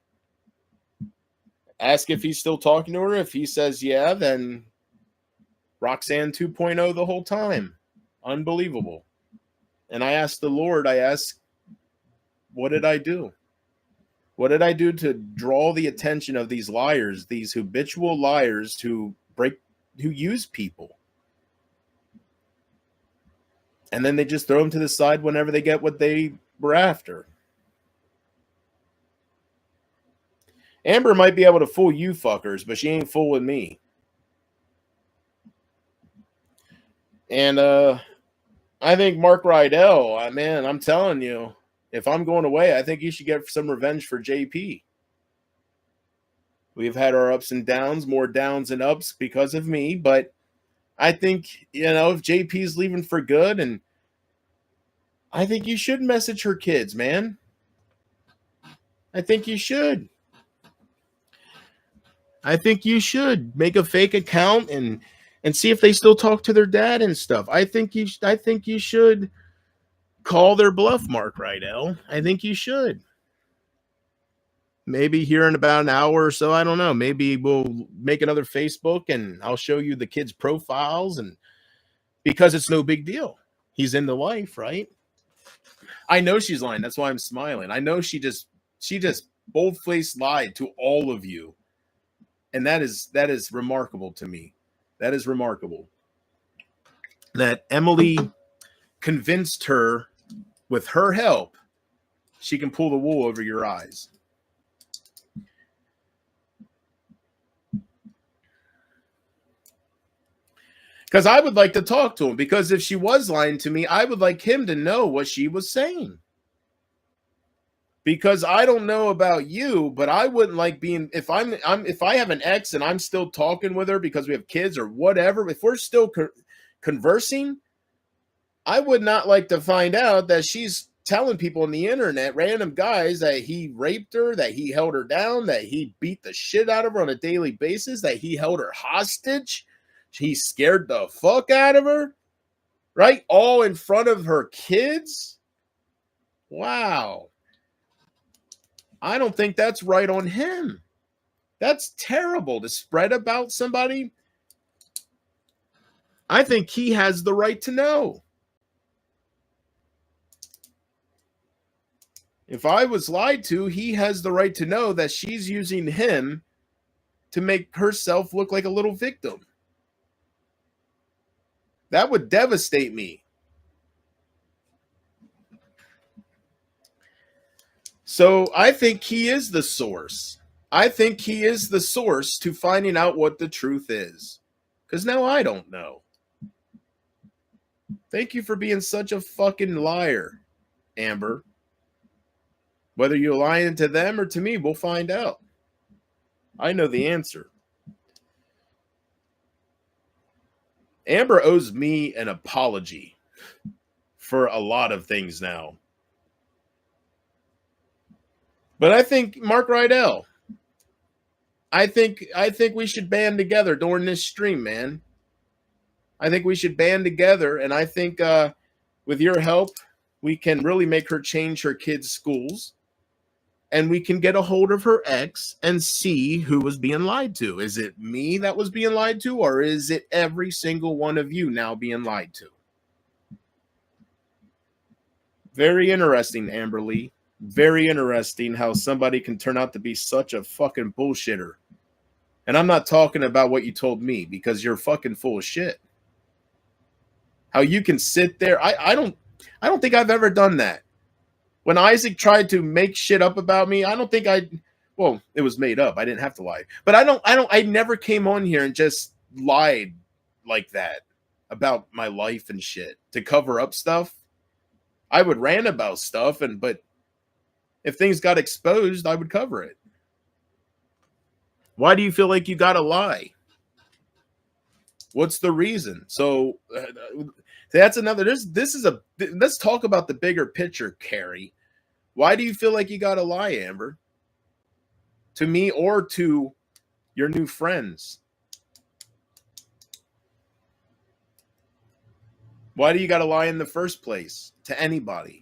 Ask if he's still talking to her. If he says yeah, then Roxanne 2.0 the whole time. Unbelievable. And I asked the Lord, I asked, what did I do? What did I do to draw the attention of these liars, these habitual liars who use people? And then they just throw them to the side whenever they get what they were after. Amber might be able to fool you fuckers, but she ain't fooling me. And I think Mark Rydell, man, I'm telling you, if I'm going away, I think you should get some revenge for JP. We've had our ups and downs, more downs and ups because of me, but I think, if JP's leaving for good, and I think you should message her kids, man. I think you should. I think you should make a fake account and see if they still talk to their dad and stuff. I think you should call their bluff, Mark Rydell. I think you should. Maybe here in about an hour or so, I don't know. Maybe we'll make another Facebook and I'll show you the kids' profiles, and because it's no big deal. He's in the life, right? I know she's lying. That's why I'm smiling. I know she just bold-faced lied to all of you. And that is remarkable to me. That is remarkable. That Emily convinced her, with her help, she can pull the wool over your eyes. Because I would like to talk to him, because if she was lying to me, I would like him to know what she was saying. Because I don't know about you, but I wouldn't like being, if I have an ex and I'm still talking with her because we have kids or whatever, if we're still conversing, I would not like to find out that she's telling people on the internet, random guys, that he raped her, that he held her down, that he beat the shit out of her on a daily basis, that he held her hostage, he scared the fuck out of her, right? All in front of her kids. Wow. I don't think that's right on him. That's terrible to spread about somebody. I think he has the right to know. If I was lied to, he has the right to know that she's using him to make herself look like a little victim. That would devastate me. So I think he is the source. I think he is the source to finding out what the truth is. Because now I don't know. Thank you for being such a fucking liar, Amber. Whether you're lying to them or to me, we'll find out. I know the answer. Amber owes me an apology for a lot of things now. But I think Mark Rydell, I think we should band together during this stream, man. I think we should band together, and I think with your help, we can really make her change her kids' schools, and we can get a hold of her ex and see who was being lied to. Is it me that was being lied to, or is it every single one of you now being lied to? Very interesting, Amber Lee. Very interesting how somebody can turn out to be such a fucking bullshitter. And I'm not talking about what you told me, because you're fucking full of shit. How you can sit there. I don't think I've ever done that. When Isaac tried to make shit up about me, I don't think well, it was made up. I didn't have to lie. But I never came on here and just lied like that about my life and shit to cover up stuff. I would rant about stuff, but if things got exposed, I would cover it. Why do you feel like you got to lie? What's the reason? So that's another. Let's talk about the bigger picture, Carrie. Why do you feel like you got to lie, Amber? To me or to your new friends? Why do you got to lie in the first place to anybody?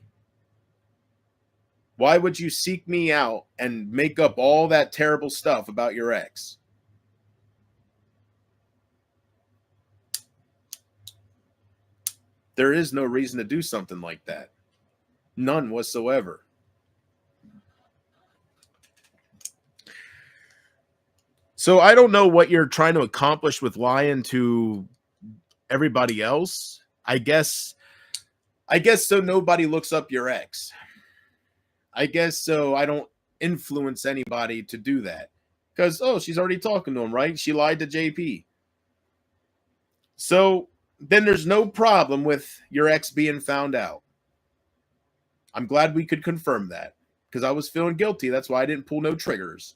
Why would you seek me out and make up all that terrible stuff about your ex? There is no reason to do something like that. None whatsoever. So I don't know what you're trying to accomplish with lying to everybody else. I guess so nobody looks up your ex. I guess so I don't influence anybody to do that. Because, oh, she's already talking to him, right? She lied to JP. So then there's no problem with your ex being found out. I'm glad we could confirm that because I was feeling guilty. That's why I didn't pull no triggers.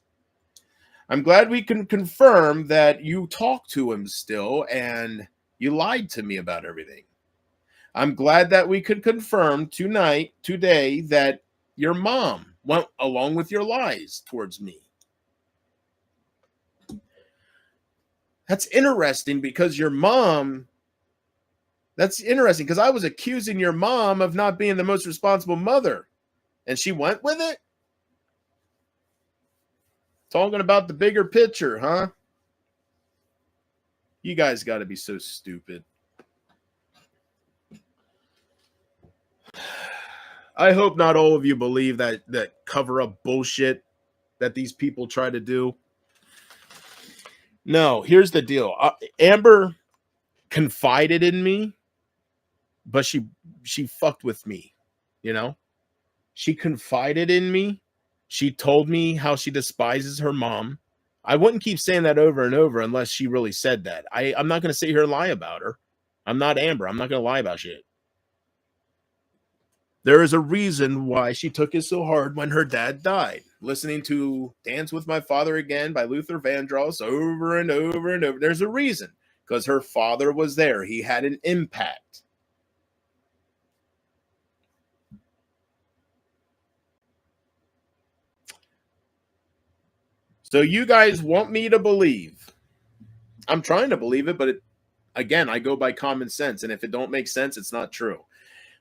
I'm glad we can confirm that you talked to him still and you lied to me about everything. I'm glad that we could confirm today, that your mom went along with your lies towards me. That's interesting because I was accusing your mom of not being the most responsible mother, and she went with it? Talking about the bigger picture, huh? You guys got to be so stupid. I hope not all of you believe that cover up bullshit that these people try to do. No, here's the deal. Amber confided in me, but she fucked with me, you know? She confided in me. She told me how she despises her mom. I wouldn't keep saying that over and over unless she really said that. I'm not going to sit here and lie about her. I'm not Amber. I'm not going to lie about shit. There is a reason why she took it so hard when her dad died. Listening to Dance with My Father Again by Luther Vandross over and over and over. There's a reason. Because her father was there. He had an impact. So you guys want me to believe. I'm trying to believe it, but again, I go by common sense. And if it don't make sense, it's not true.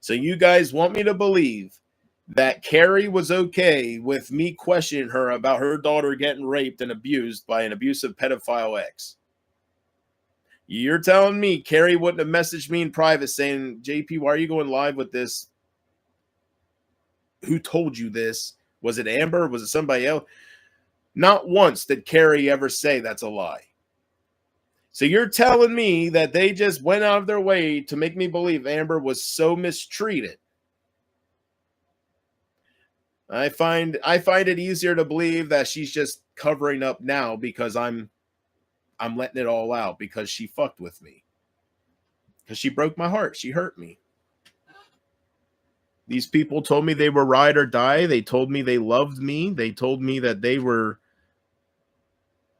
So you guys want me to believe that Carrie was okay with me questioning her about her daughter getting raped and abused by an abusive pedophile ex. You're telling me Carrie wouldn't have messaged me in private saying, JP, why are you going live with this? Who told you this? Was it Amber? Was it somebody else? Not once did Carrie ever say that's a lie. So you're telling me that they just went out of their way to make me believe Amber was so mistreated. I find it easier to believe that she's just covering up now because I'm letting it all out because she fucked with me. Because she broke my heart. She hurt me. These people told me they were ride or die. They told me they loved me. They told me that they were.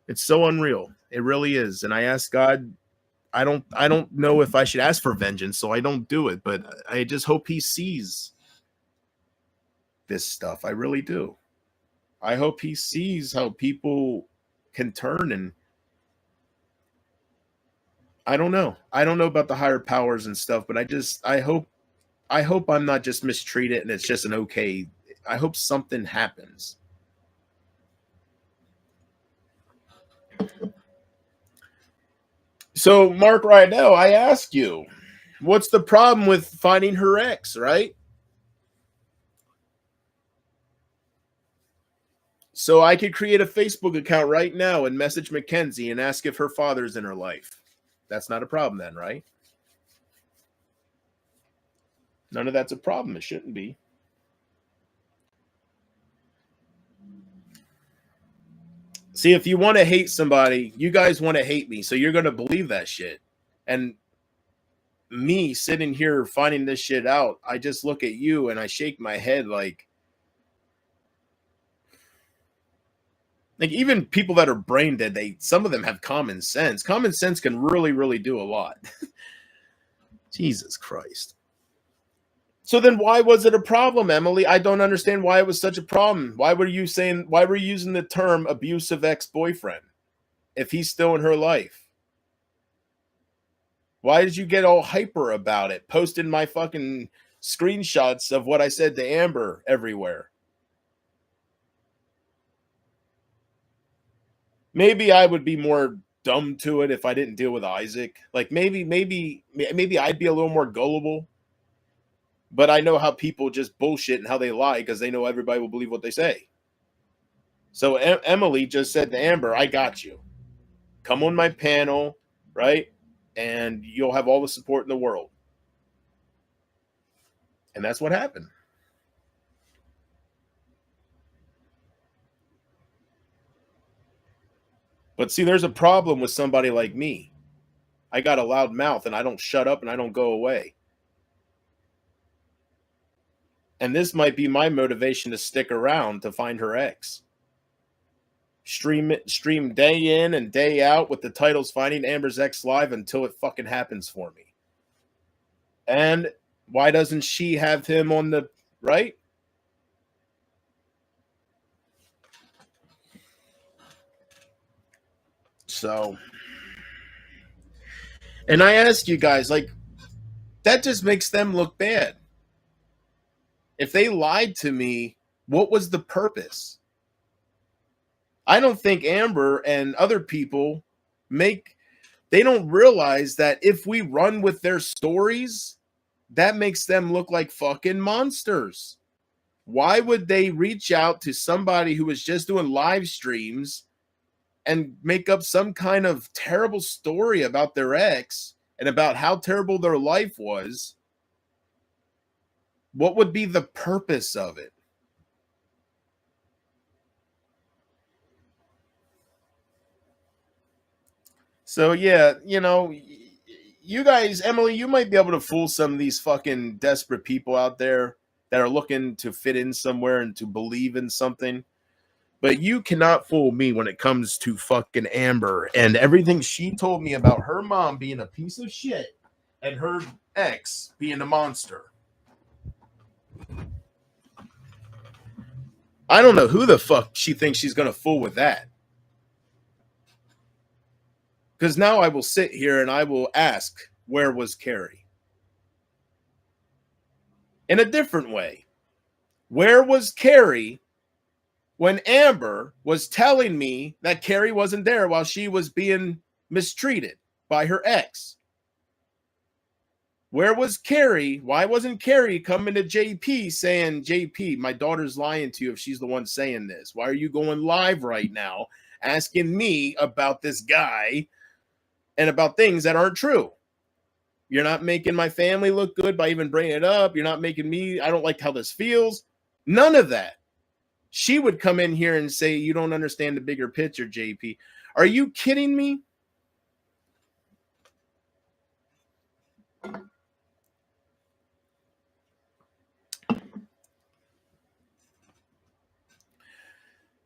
It's so unreal. It really is. And I asked God, I don't know if I should ask for vengeance, so I don't do it. But I just hope he sees this stuff. I really do. I hope he sees how people can turn, and I don't know. I don't know about the higher powers and stuff, but I hope I'm not just mistreated and it's just an okay. I hope something happens. So, Mark Rydell, I ask you, what's the problem with finding her ex, right? So I could create a Facebook account right now and message Mackenzie and ask if her father's in her life. That's not a problem then, right? None of that's a problem. It shouldn't be. See, if you want to hate somebody, you guys want to hate me, so you're going to believe that shit. And me sitting here finding this shit out, I just look at you and I shake my head like even people that are brain dead, some of them have common sense. Common sense can really, really do a lot. Jesus Christ. So then why was it a problem, Emily? I don't understand why it was such a problem. Why were you using the term abusive ex-boyfriend if he's still in her life? Why did you get all hyper about it? Posting my fucking screenshots of what I said to Amber everywhere. Maybe I would be more dumb to it if I didn't deal with Isaac. Like maybe I'd be a little more gullible. But I know how people just bullshit and how they lie because they know everybody will believe what they say. So Emily just said to Amber, I got you. Come on my panel, right? And you'll have all the support in the world. And that's what happened. But see, there's a problem with somebody like me. I got a loud mouth and I don't shut up and I don't go away. And this might be my motivation to stick around to find her ex. Stream day in and day out with the titles Finding Amber's Ex Live until it fucking happens for me. And why doesn't she have him on the right? So, and I ask you guys, like, that just makes them look bad. If they lied to me, what was the purpose? I don't think Amber and other people they don't realize that if we run with their stories, that makes them look like fucking monsters. Why would they reach out to somebody who was just doing live streams and make up some kind of terrible story about their ex and about how terrible their life was? What would be the purpose of it? So, yeah, you guys, Emily, you might be able to fool some of these fucking desperate people out there that are looking to fit in somewhere and to believe in something. But you cannot fool me when it comes to fucking Amber and everything she told me about her mom being a piece of shit and her ex being a monster. I don't know who the fuck she thinks she's going to fool with that. Because now I will sit here and I will ask, where was Carrie? In a different way, where was Carrie when Amber was telling me that Carrie wasn't there while she was being mistreated by her ex? Where was Carrie? Why wasn't Carrie coming to JP saying, JP, my daughter's lying to you if she's the one saying this? Why are you going live right now asking me about this guy and about things that aren't true? You're not making my family look good by even bringing it up. You're not making me, I don't like how this feels. None of that. She would come in here and say, you don't understand the bigger picture, JP. Are you kidding me?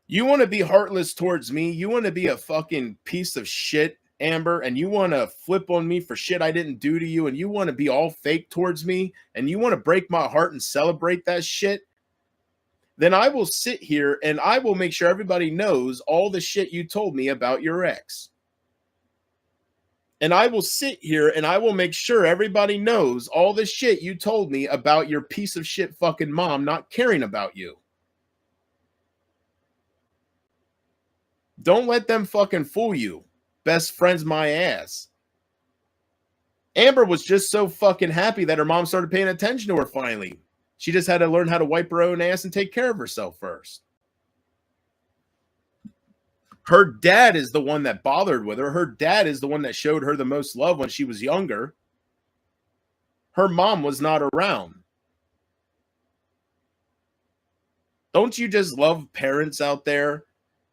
You want to be heartless towards me? You want to be a fucking piece of shit, Amber, and you want to flip on me for shit I didn't do to you, and you want to be all fake towards me, and you want to break my heart and celebrate that shit? Then I will sit here and I will make sure everybody knows all the shit you told me about your ex. And I will sit here and I will make sure everybody knows all the shit you told me about your piece of shit fucking mom not caring about you. Don't let them fucking fool you. Best friends my ass. Amber was just so fucking happy that her mom started paying attention to her finally. She just had to learn how to wipe her own ass and take care of herself first. Her dad is the one that bothered with her. Her dad is the one that showed her the most love when she was younger. Her mom was not around. Don't you just love parents out there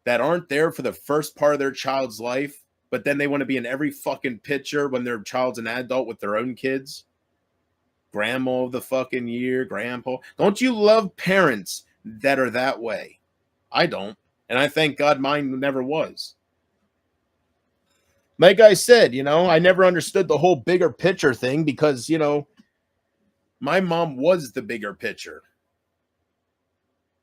that aren't there for the first part of their child's life, but then they want to be in every fucking picture when their child's an adult with their own kids? Grandma of the fucking year, grandpa. Don't you love parents that are that way? I don't. And I thank God mine never was. Like I said, I never understood the whole bigger picture thing because, my mom was the bigger picture.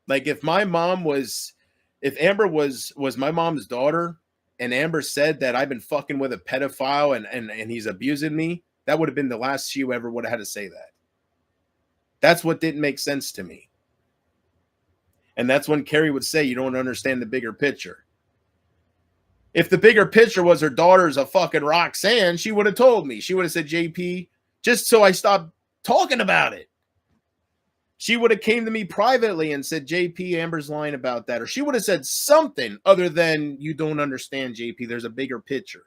Like if Amber was my mom's daughter and Amber said that I've been fucking with a pedophile and he's abusing me, that would have been the last she ever would have had to say that. That's what didn't make sense to me. And that's when Carrie would say, you don't understand the bigger picture. If the bigger picture was her daughter's a fucking Roxanne, she would have told me. She would have said, JP, just so I stopped talking about it. She would have came to me privately and said, JP, Amber's lying about that. Or she would have said something other than, you don't understand, JP, there's a bigger picture.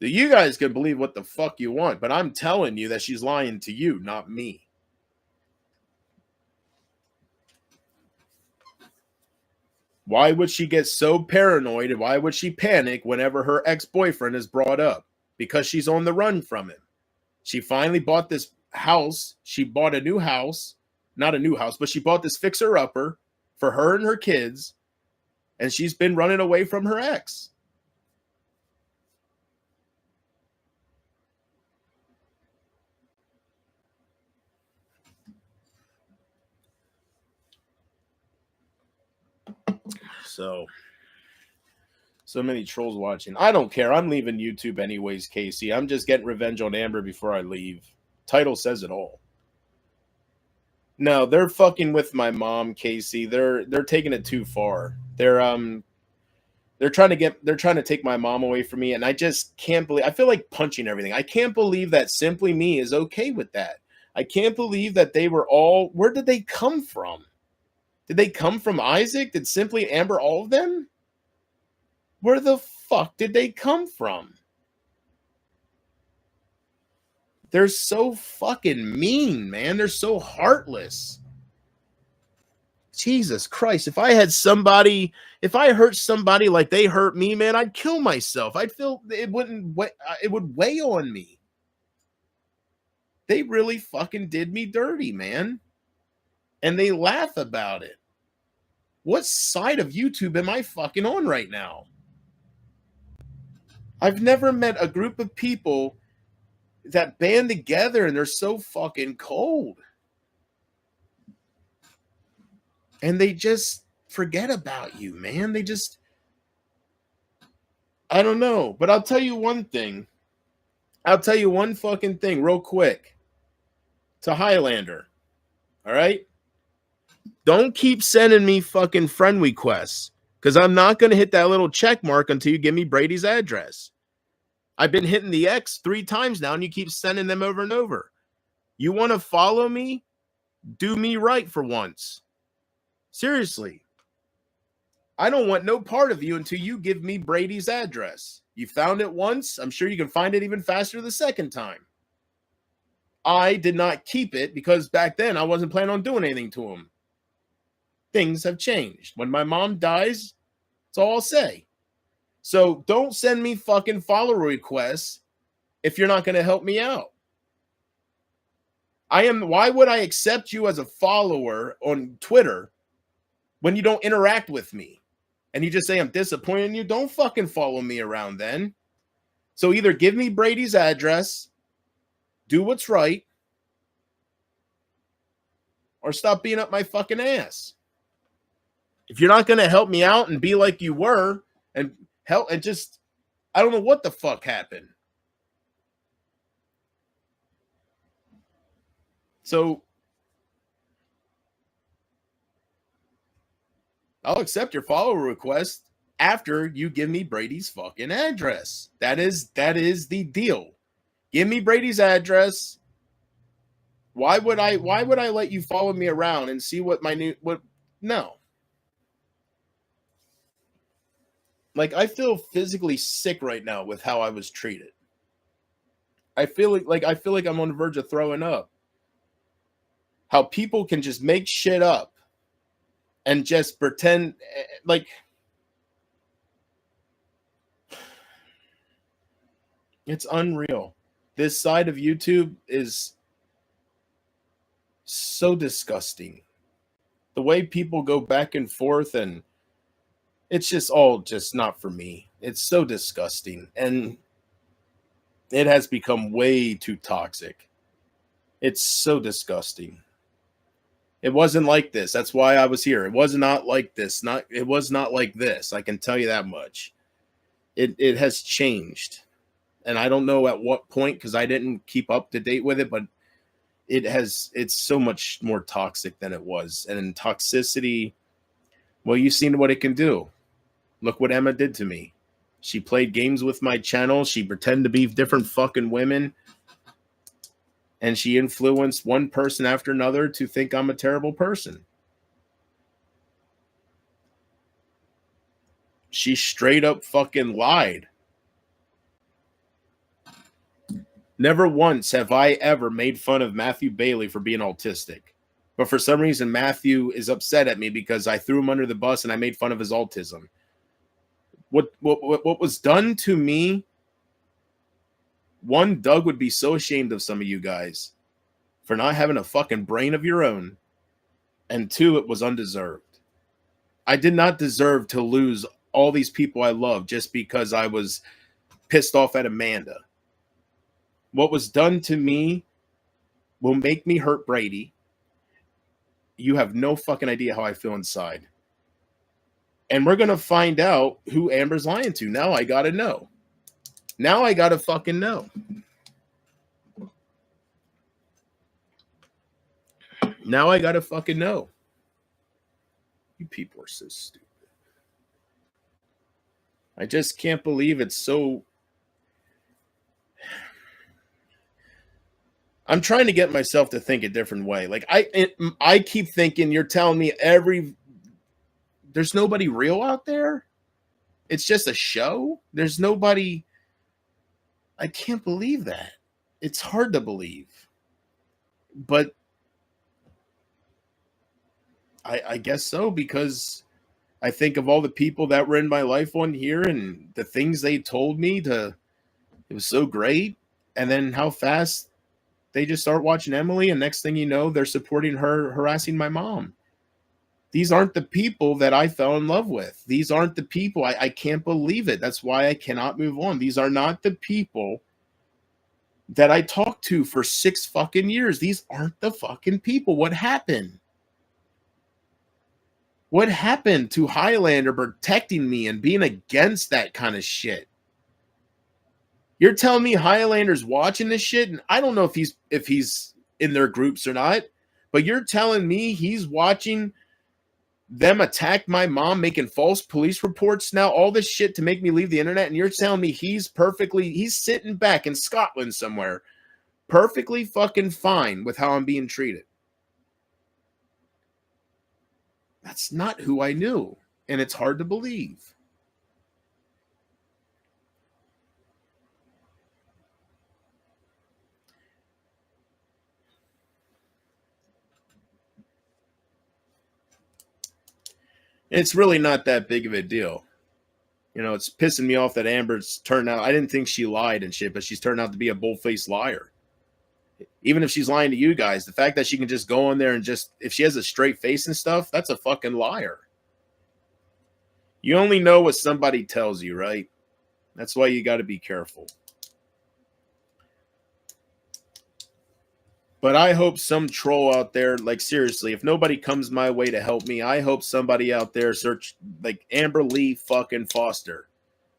You guys can believe what the fuck you want, but I'm telling you that she's lying to you, not me. Why would she get so paranoid and why would she panic whenever her ex-boyfriend is brought up? Because she's on the run from him. She finally bought this house. She bought a new house. Not a new house, but she bought this fixer-upper for her and her kids, and she's been running away from her ex. So many trolls watching. I don't care. I'm leaving YouTube anyways, Casey. I'm just getting revenge on Amber before I leave. Title says it all. No, they're fucking with my mom, Casey. They're taking it too far. They're trying to take my mom away from me, and I just can't believe. I feel like punching everything. I can't believe that Simply Me is okay with that. I can't believe that they were all. Where did they come from? Did they come from Isaac? Did Simply Amber all of them? Where the fuck did they come from? They're so fucking mean, man. They're so heartless. Jesus Christ. If I hurt somebody like they hurt me, man, I'd kill myself. I'd feel it would weigh on me. They really fucking did me dirty, man. And they laugh about it. What side of YouTube am I fucking on right now? I've never met a group of people that band together and they're so fucking cold. And they just forget about you, man. I don't know. But I'll tell you one thing. I'll tell you one fucking thing real quick. To Highlander. All right? Don't keep sending me fucking friend requests. Because I'm not going to hit that little check mark until you give me Brady's address. I've been hitting the X 3 times now, and you keep sending them over and over. You want to follow me? Do me right for once. Seriously. I don't want no part of you until you give me Brady's address. You found it once. I'm sure you can find it even faster the second time. I did not keep it because back then I wasn't planning on doing anything to him. Things have changed. When my mom dies, that's all I'll say. So don't send me fucking follow requests if you're not going to help me out. Why would I accept you as a follower on Twitter when you don't interact with me? And you just say I'm disappointed in you? Don't fucking follow me around then. So either give me Brady's address, do what's right, or stop being up my fucking ass. If you're not going to help me out and be like you were and help and just, I don't know what the fuck happened. So I'll accept your follow request after you give me Brady's fucking address. That is the deal. Give me Brady's address. Why would I let you follow me around and see what no. Like, I feel physically sick right now with how I was treated. I feel like I'm on the verge of throwing up. How people can just make shit up and just pretend like it's unreal. This side of YouTube is so disgusting. The way people go back and forth, and it's just all just not for me. It's so disgusting. And it has become way too toxic. It's so disgusting. It wasn't like this. That's why I was here. It was not like this. It was not like this. I can tell you that much. It has changed. And I don't know at what point, because I didn't keep up to date with it, but it's so much more toxic than it was. And in toxicity, well, you've seen what it can do. Look what Emma did to me. She played games with my channel. She pretended to be different fucking women. And she influenced one person after another to think I'm a terrible person. She straight up fucking lied. Never once have I ever made fun of Matthew Bailey for being autistic. But for some reason, Matthew is upset at me because I threw him under the bus and I made fun of his autism. What was done to me? One, Doug would be so ashamed of some of you guys for not having a fucking brain of your own. And two, it was undeserved. I did not deserve to lose all these people I love just because I was pissed off at Amanda. What was done to me will make me hurt Brady. You have no fucking idea how I feel inside. And we're going to find out who Amber's lying to. Now I got to know. Now I got to fucking know. Now I got to fucking know. You people are so stupid. I just can't believe it's so... I'm trying to get myself to think a different way. Like I keep thinking you're telling me there's nobody real out there. It's just a show. There's nobody. I can't believe that. It's hard to believe. But I guess so, because I think of all the people that were in my life on here and the things they told me it was so great. And then how fast they just start watching Emily, and next thing you know, they're supporting her harassing my mom. These aren't the people that I fell in love with. These aren't the people. I can't believe it. That's why I cannot move on. These are not the people that I talked to for 6 fucking years. These aren't the fucking people. What happened? What happened to Highlander protecting me and being against that kind of shit? You're telling me Highlander's watching this shit, and I don't know if he's in their groups or not, but you're telling me he's watching them attack my mom, making false police reports now, all this shit to make me leave the internet, and you're telling me he's sitting back in Scotland somewhere, perfectly fucking fine with how I'm being treated. That's not who I knew, and it's hard to believe. It's really not that big of a deal. You know, it's pissing me off that Amber's turned out. I didn't think she lied and shit, but she's turned out to be a bull-faced liar. Even if she's lying to you guys, the fact that she can just go on there and just, if she has a straight face and stuff, that's a fucking liar. You only know what somebody tells you, right? That's why you got to be careful. But I hope some troll out there, like seriously, if nobody comes my way to help me, I hope somebody out there search like Amber Lee fucking Foster.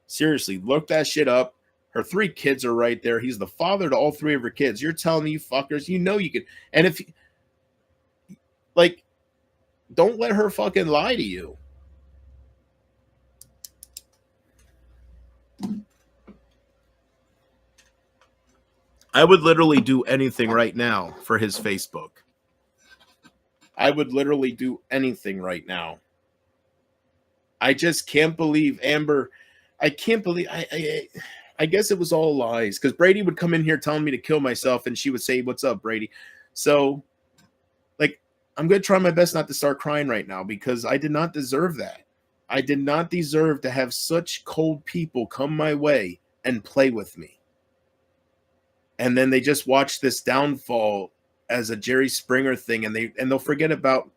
Seriously, look that shit up. Her 3 kids are right there. He's the father to all 3 of her kids. You're telling me, you fuckers, you know you can. And if, like, don't let her fucking lie to you. I would literally do anything right now for his Facebook. I would literally do anything right now. I just can't believe Amber. I can't believe. I guess it was all lies, because Brady would come in here telling me to kill myself, and she would say, "What's up, Brady?" So, like, I'm going to try my best not to start crying right now, because I did not deserve that. I did not deserve to have such cold people come my way and play with me. And then they just watch this downfall as a Jerry Springer thing, and they'll forget about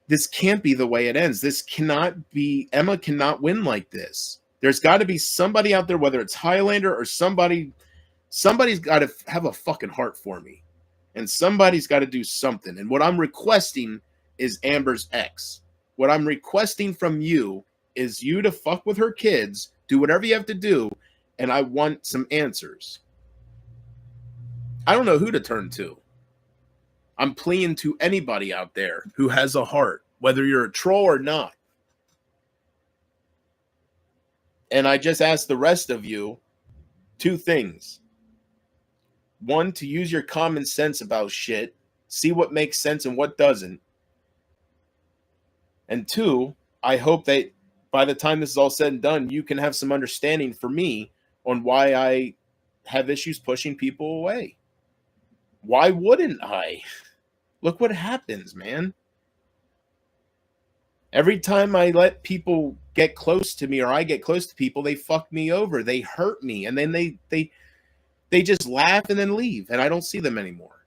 this. Can't be the way it ends. This cannot be. Emma cannot win like this. There's got to be somebody out there, whether it's Highlander or somebody's got to have a fucking heart for me, and somebody's got to do something. And what I'm requesting is Amber's ex. What I'm requesting from you is you to fuck with her kids, do whatever you have to do, and I want some answers. I don't know who to turn to. I'm pleading to anybody out there who has a heart, whether you're a troll or not. And I just ask the rest of you 2 things. 1, to use your common sense about shit, see what makes sense and what doesn't. And 2, I hope that by the time this is all said and done, you can have some understanding for me on why I have issues pushing people away. Why wouldn't I? Look what happens, man. Every time I let people get close to me or I get close to people, they fuck me over. They hurt me, and then they just laugh and then leave, and I don't see them anymore.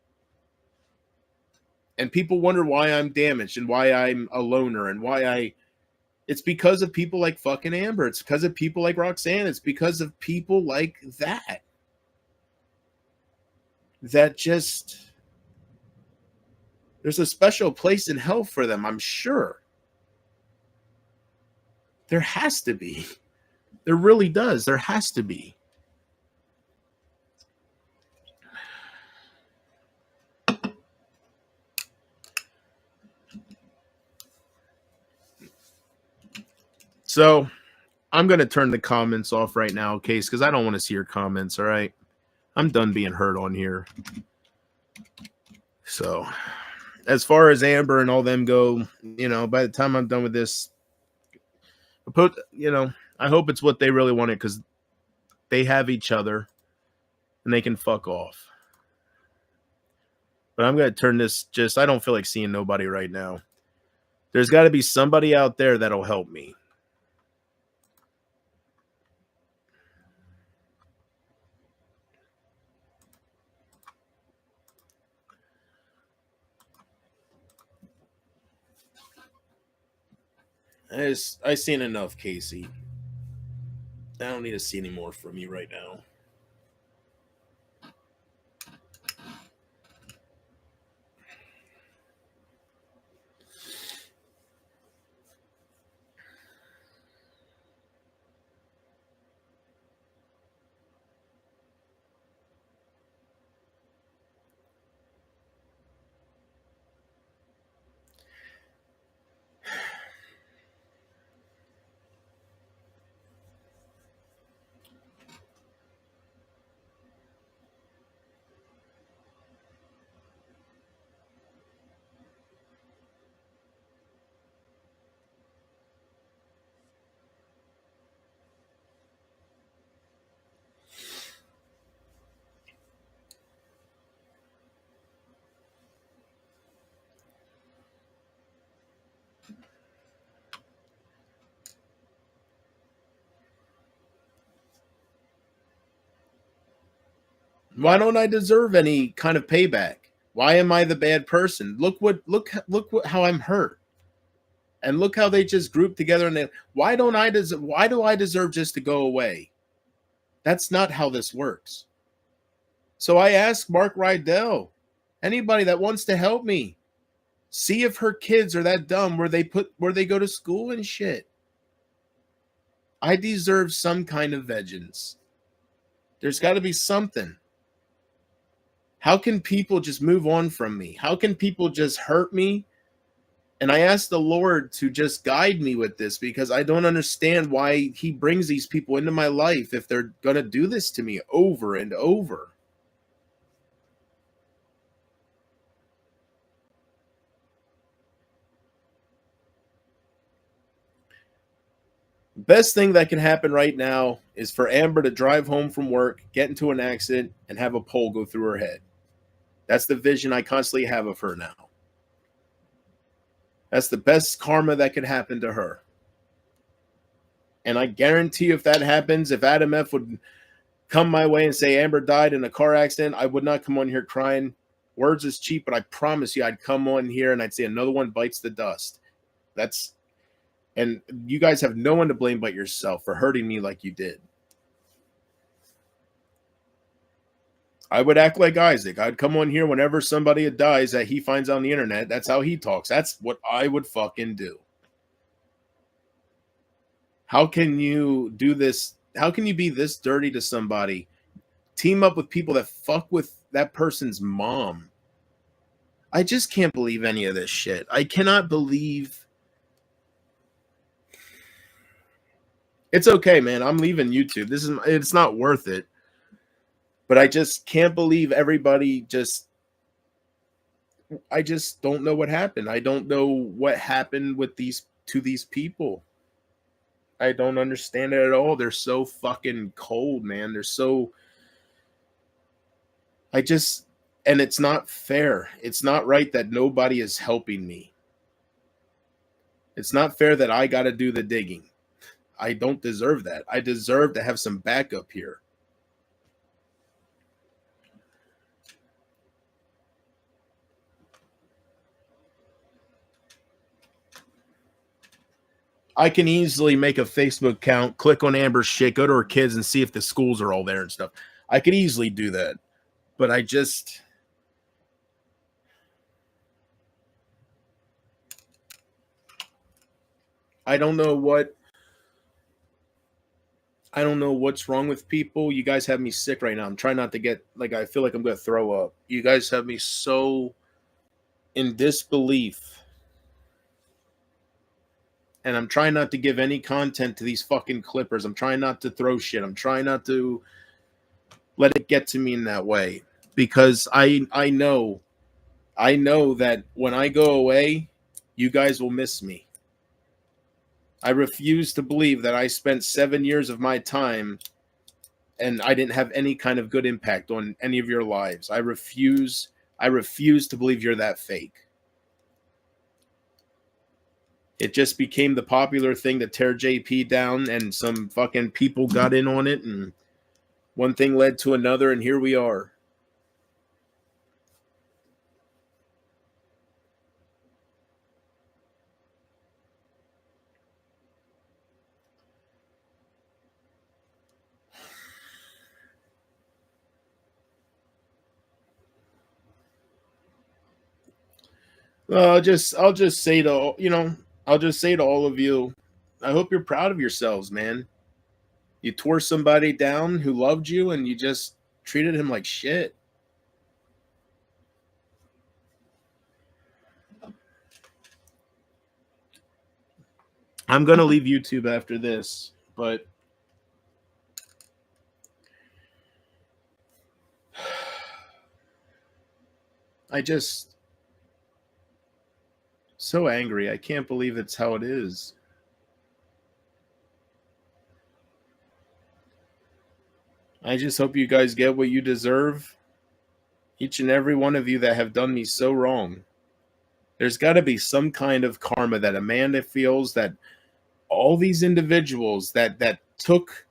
And people wonder why I'm damaged and why I'm a loner and why I it's because of people like fucking Amber. It's because of people like Roxanne. It's because of people like that. That just there's a special place in hell for them, I'm sure. There has to be. There really does. There has to be. So I'm going to turn the comments off right now, Case, because I don't want to see your comments, all right? I'm done being hurt on here. So as far as Amber and all them go, by the time I'm done with this, I hope it's what they really wanted because they have each other and they can fuck off. But I'm going to turn this I don't feel like seeing nobody right now. There's got to be somebody out there that'll help me. I seen enough, Casey. I don't need to see any more from you right now. Why don't I deserve any kind of payback? Why am I the bad person? Look how I'm hurt. And look how they just grouped together and why do I deserve just to go away? That's not how this works. So I asked Mark Rydell, anybody that wants to help me, see if her kids are that dumb where they go to school and shit. I deserve some kind of vengeance. There's got to be something. How can people just move on from me? How can people just hurt me? And I asked the Lord to just guide me with this because I don't understand why he brings these people into my life if they're going to do this to me over and over. Best thing that can happen right now is for Amber to drive home from work, get into an accident, and have a pole go through her head. That's the vision I constantly have of her now. That's the best karma that could happen to her. And I guarantee if that happens, if Adam F. would come my way and say Amber died in a car accident, I would not come on here crying. Words is cheap, but I promise you I'd come on here and I'd say another one bites the dust. And you guys have no one to blame but yourself for hurting me like you did. I would act like Isaac. I'd come on here whenever somebody dies that he finds on the internet. That's how he talks. That's what I would fucking do. How can you do this? How can you be this dirty to somebody? Team up with people that fuck with that person's mom. I just can't believe any of this shit. I cannot believe. It's okay, man. I'm leaving YouTube. It's not worth it. But I just can't believe everybody I just don't know what happened. I don't know what happened with these people. I don't understand it at all. They're so fucking cold, man. I just And it's not fair. It's not right that nobody is helping me. It's not fair that I got to do the digging. I don't deserve that. I deserve to have some backup here. I can easily make a Facebook account, click on Amber's shit, go to her kids and see if the schools are all there and stuff. I could easily do that. But I don't know what's wrong with people. You guys have me sick right now. I'm trying not to get, like, I feel like I'm going to throw up. You guys have me so in disbelief. And I'm trying not to give any content to these fucking Clippers. I'm trying not to throw shit. I'm trying not to let it get to me in that way. Because I know that when I go away, you guys will miss me. I refuse to believe that I spent 7 years of my time and I didn't have any kind of good impact on any of your lives. I refuse to believe you're that fake. It just became the popular thing to tear JP down, and some fucking people got in on it, and one thing led to another, and here we are. I'll just say to all of you, I hope you're proud of yourselves, man. You tore somebody down who loved you, and you just treated him like shit. I'm gonna leave YouTube after this, but I just so angry. I can't believe it's how it is. I just hope you guys get what you deserve. Each and every one of you that have done me so wrong. There's got to be some kind of karma that Amanda feels, that all these individuals that took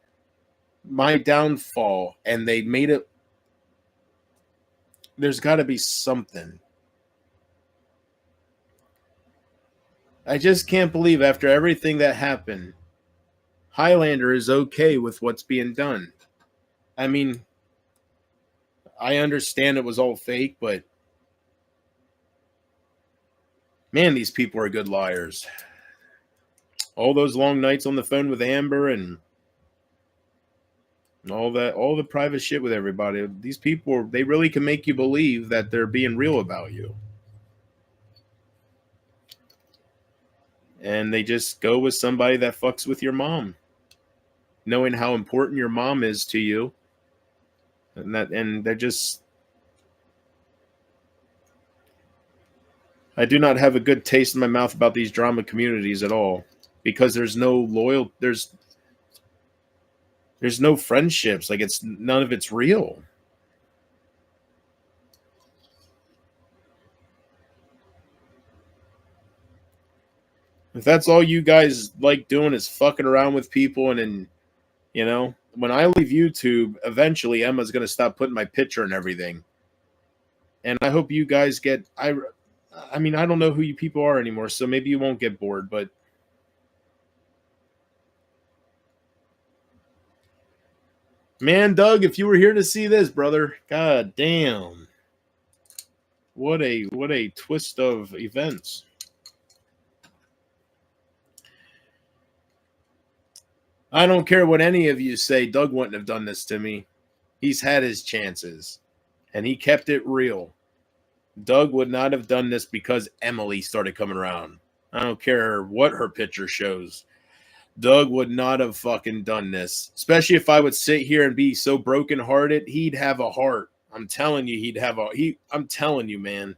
my downfall and they made it. There's got to be something. I just can't believe after everything that happened, Highlander is okay with what's being done. I mean, I understand it was all fake, but man, these people are good liars. All those long nights on the phone with Amber and all the private shit with everybody. These people, they really can make you believe that they're being real about you. And they just go with somebody that fucks with your mom, knowing how important your mom is to you. And they're just, I do not have a good taste in my mouth about these drama communities at all, because there's no there's no friendships. Like, none of it's real. If that's all you guys like doing is fucking around with people, and then, when I leave YouTube, eventually Emma's going to stop putting my picture and everything. And I hope you guys get, I mean, I don't know who you people are anymore, so maybe you won't get bored, but man, Doug, if you were here to see this, brother, god damn. What a twist of events. I don't care what any of you say, Doug wouldn't have done this to me. He's had his chances, and he kept it real. Doug would not have done this because Emily started coming around. I don't care what her picture shows. Doug would not have fucking done this. Especially if I would sit here and be so brokenhearted. He'd have a heart. I'm telling you, I'm telling you, man.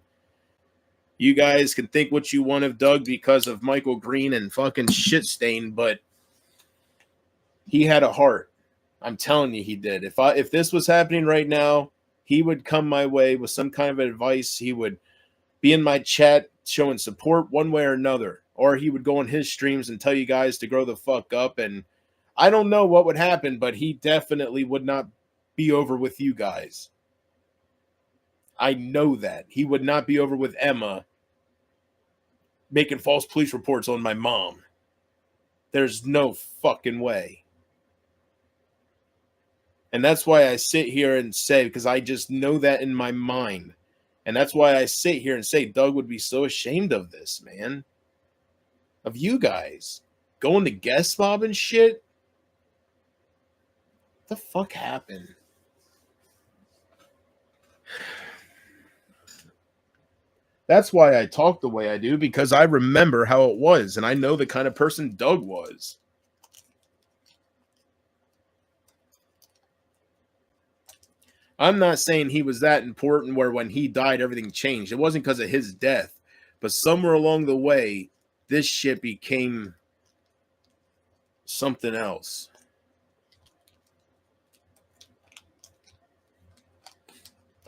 You guys can think what you want of Doug because of Michael Green and fucking shit stain, but he had a heart. I'm telling you, he did. If this was happening right now, he would come my way with some kind of advice. He would be in my chat showing support one way or another, or he would go on his streams and tell you guys to grow the fuck up. And I don't know what would happen, but he definitely would not be over with you guys. I know that. He would not be over with Emma making false police reports on my mom. There's no fucking way. And that's why I sit here and say, because I just know that in my mind. And that's why I sit here and say Doug would be so ashamed of this, man. Of you guys. Going to guest mob and shit. What the fuck happened? That's why I talk the way I do, because I remember how it was, and I know the kind of person Doug was. I'm not saying he was that important where when he died, everything changed. It wasn't because of his death, but somewhere along the way, this shit became something else.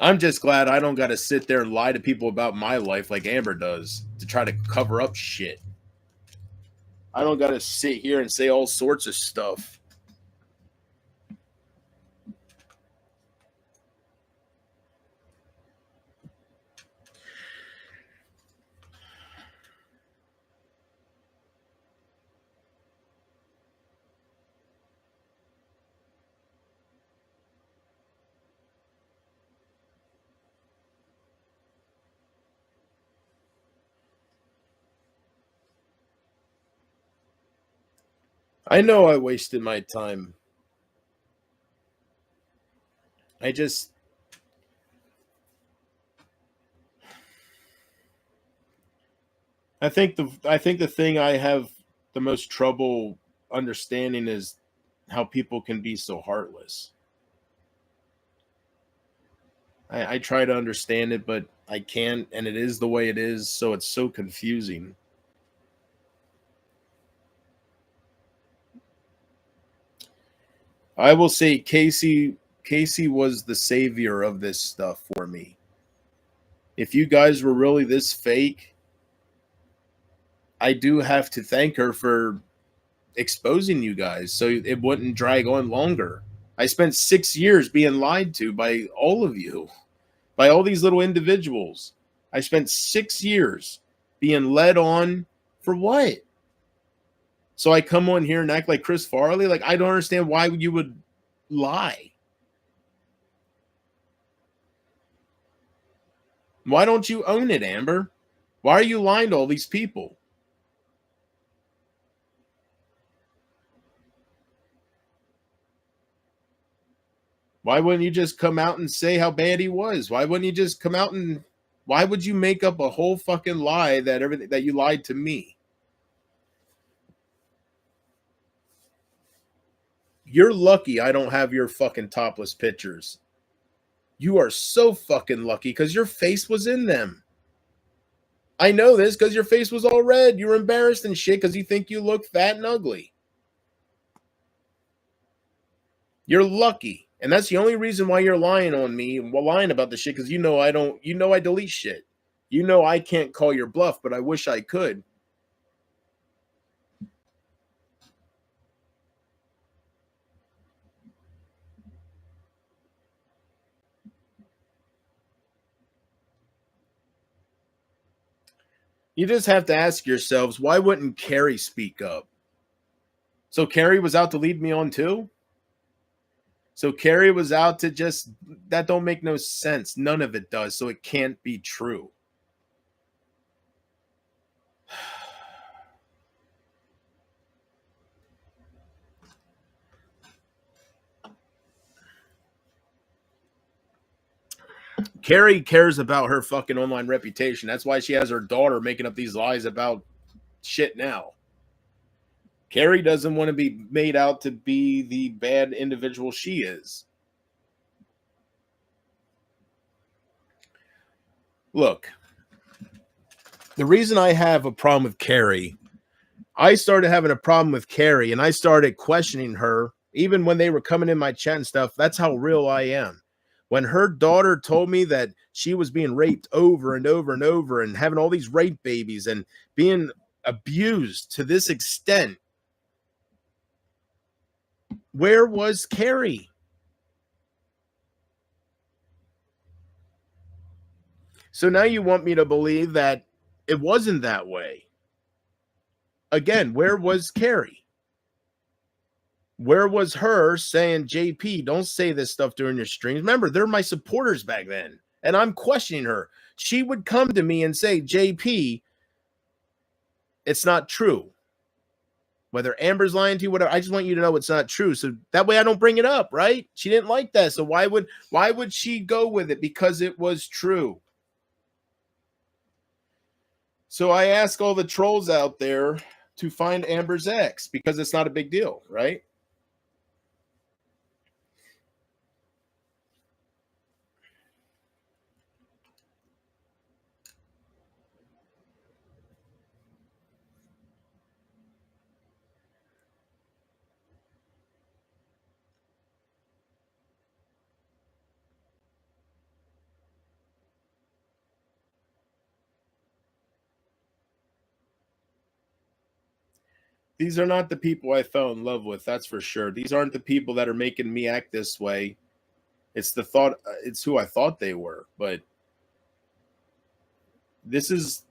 I'm just glad I don't got to sit there and lie to people about my life like Amber does to try to cover up shit. I don't got to sit here and say all sorts of stuff. I know I wasted my time. I think the thing I have the most trouble understanding is how people can be so heartless. I try to understand it, but I can't, and it is the way it is, so it's so confusing. I will say Casey was the savior of this stuff for me. If you guys were really this fake, I do have to thank her for exposing you guys so it wouldn't drag on longer. I spent 6 years being lied to by all of you, by all these little individuals. I spent 6 years being led on for what? So I come on here and act like Chris Farley? Like, I don't understand why you would lie. Why don't you own it, Amber? Why are you lying to all these people? Why wouldn't you just come out and say how bad he was? Why wouldn't you just come out and why would you make up a whole fucking lie that everything that you lied to me? You're lucky I don't have your fucking topless pictures. You are so fucking lucky because your face was in them. I know this because your face was all red. You were embarrassed and shit because you think you look fat and ugly. You're lucky. And that's the only reason why you're lying on me and lying about the shit because you know I delete shit. You know I can't call your bluff, but I wish I could. You just have to ask yourselves, why wouldn't Carrie speak up? So Carrie was out to lead me on too? So Carrie was out to just, that don't make no sense. None of it does. So it can't be true. Carrie cares about her fucking online reputation. That's why she has her daughter making up these lies about shit now. Carrie doesn't want to be made out to be the bad individual she is. Look, the reason I have a problem with Carrie, I started having a problem with Carrie and I started questioning her even when they were coming in my chat and stuff. That's how real I am. When her daughter told me that she was being raped over and over and over and having all these rape babies and being abused to this extent, where was Carrie? So now you want me to believe that it wasn't that way. Again, where was Carrie? Where was her saying, JP, don't say this stuff during your streams? Remember, they're my supporters back then, and I'm questioning her. She would come to me and say, JP, it's not true. Whether Amber's lying to you, whatever, I just want you to know it's not true. So that way I don't bring it up, right? She didn't like that. So why would she go with it? Because it was true. So I ask all the trolls out there to find Amber's ex because it's not a big deal, right? These are not the people I fell in love with, that's for sure. These aren't the people that are making me act this way. It's the thought, it's who I thought they were. But this is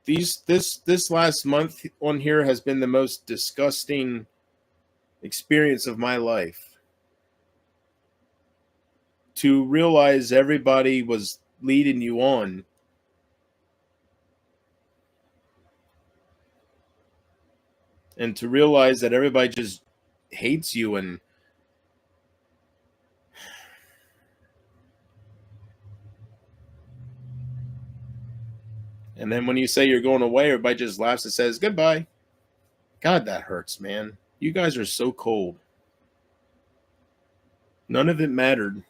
this last month on here has been the most disgusting experience of my life. To realize everybody was leading you on, and to realize that everybody just hates you, and then when you say you're going away, everybody just laughs and says goodbye. God, that hurts, man. You guys are so cold. None of it mattered.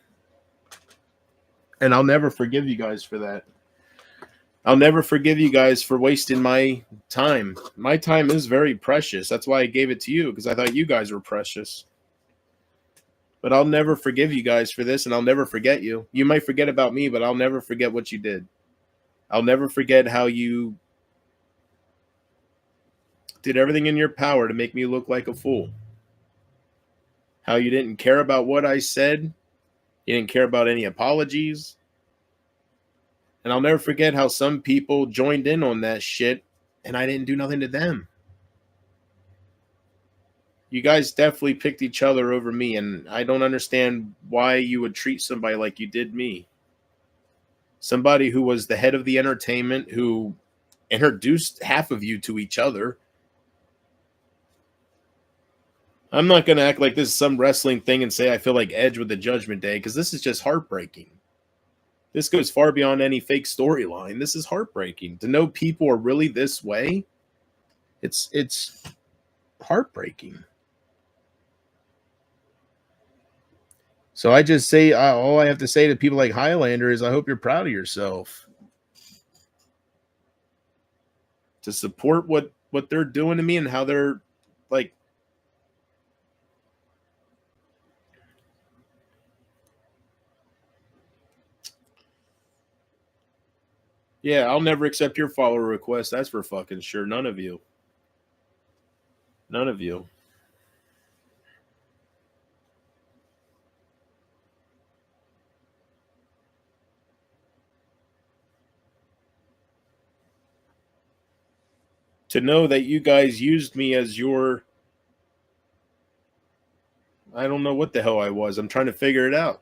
And I'll never forgive you guys for that. I'll never forgive you guys for wasting my time. My time is very precious. That's why I gave it to you, because I thought you guys were precious. But I'll never forgive you guys for this, and I'll never forget you. You might forget about me, but I'll never forget what you did. I'll never forget how you did everything in your power to make me look like a fool. How you didn't care about what I said. You didn't care about any apologies. And I'll never forget how some people joined in on that shit, and I didn't do nothing to them. You guys definitely picked each other over me, and I don't understand why you would treat somebody like you did me. Somebody who was the head of the entertainment, who introduced half of you to each other. I'm not going to act like this is some wrestling thing and say I feel like Edge with the Judgment Day, because this is just heartbreaking. This goes far beyond any fake storyline. This is heartbreaking. To know people are really this way, it's heartbreaking. So I just say, all I have to say to people like Highlander is I hope you're proud of yourself. To support what they're doing to me and how they're like, yeah, I'll never accept your follower request. That's for fucking sure. None of you. None of you. To know that you guys used me as your, I don't know what the hell I was. I'm trying to figure it out.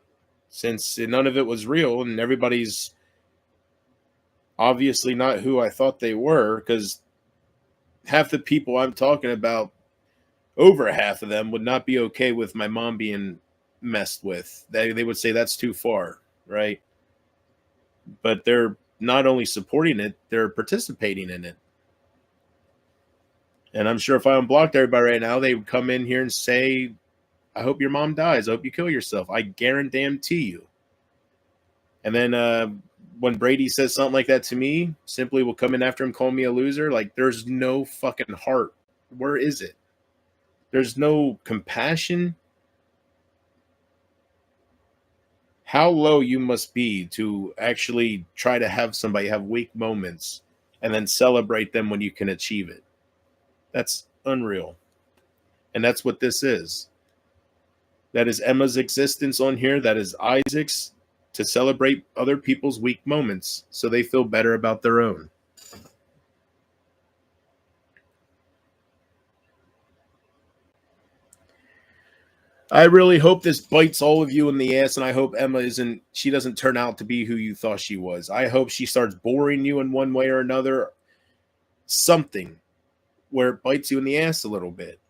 Since none of it was real and everybody's obviously not who I thought they were, because half the people I'm talking about, over half of them would not be okay with my mom being messed with. They would say that's too far, right? But they're not only supporting it, they're participating in it. And I'm sure if I unblocked everybody right now, they would come in here and say, I hope your mom dies. I hope you kill yourself. I guarantee you. And then when Brady says something like that to me, simply will come in after him, call me a loser. Like, there's no fucking heart. Where is it? There's no compassion. how low you must be to actually try to have somebody have weak moments and then celebrate them when you can achieve it. That's unreal. And that's what this is. That is Emma's existence on here. That is Isaac's, to celebrate other people's weak moments so they feel better about their own. I really hope this bites all of you in the ass, and I hope she doesn't turn out to be who you thought she was. I hope she starts boring you in one way or another, something where it bites you in the ass a little bit.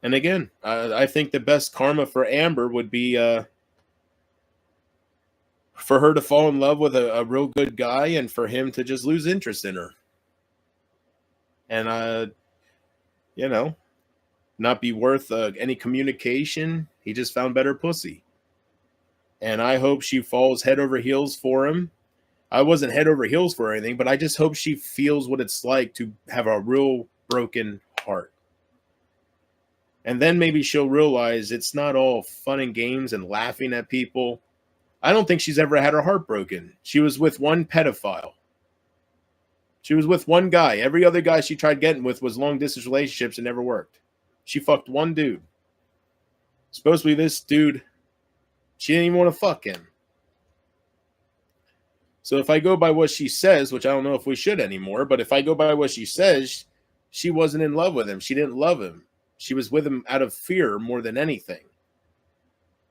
And again, I think the best karma for Amber would be for her to fall in love with a real good guy and for him to just lose interest in her. And, not be worth any communication. He just found better pussy. And I hope she falls head over heels for him. I wasn't head over heels for anything, but I just hope she feels what it's like to have a real broken heart. And then maybe she'll realize it's not all fun and games and laughing at people. I don't think she's ever had her heart broken. She was with one pedophile. She was with one guy. Every other guy she tried getting with was long distance relationships and never worked. She fucked one dude. Supposedly this dude, she didn't even want to fuck him. So if I go by what she says, which I don't know if we should anymore, but if I go by what she says, she wasn't in love with him. She didn't love him. She was with him out of fear more than anything.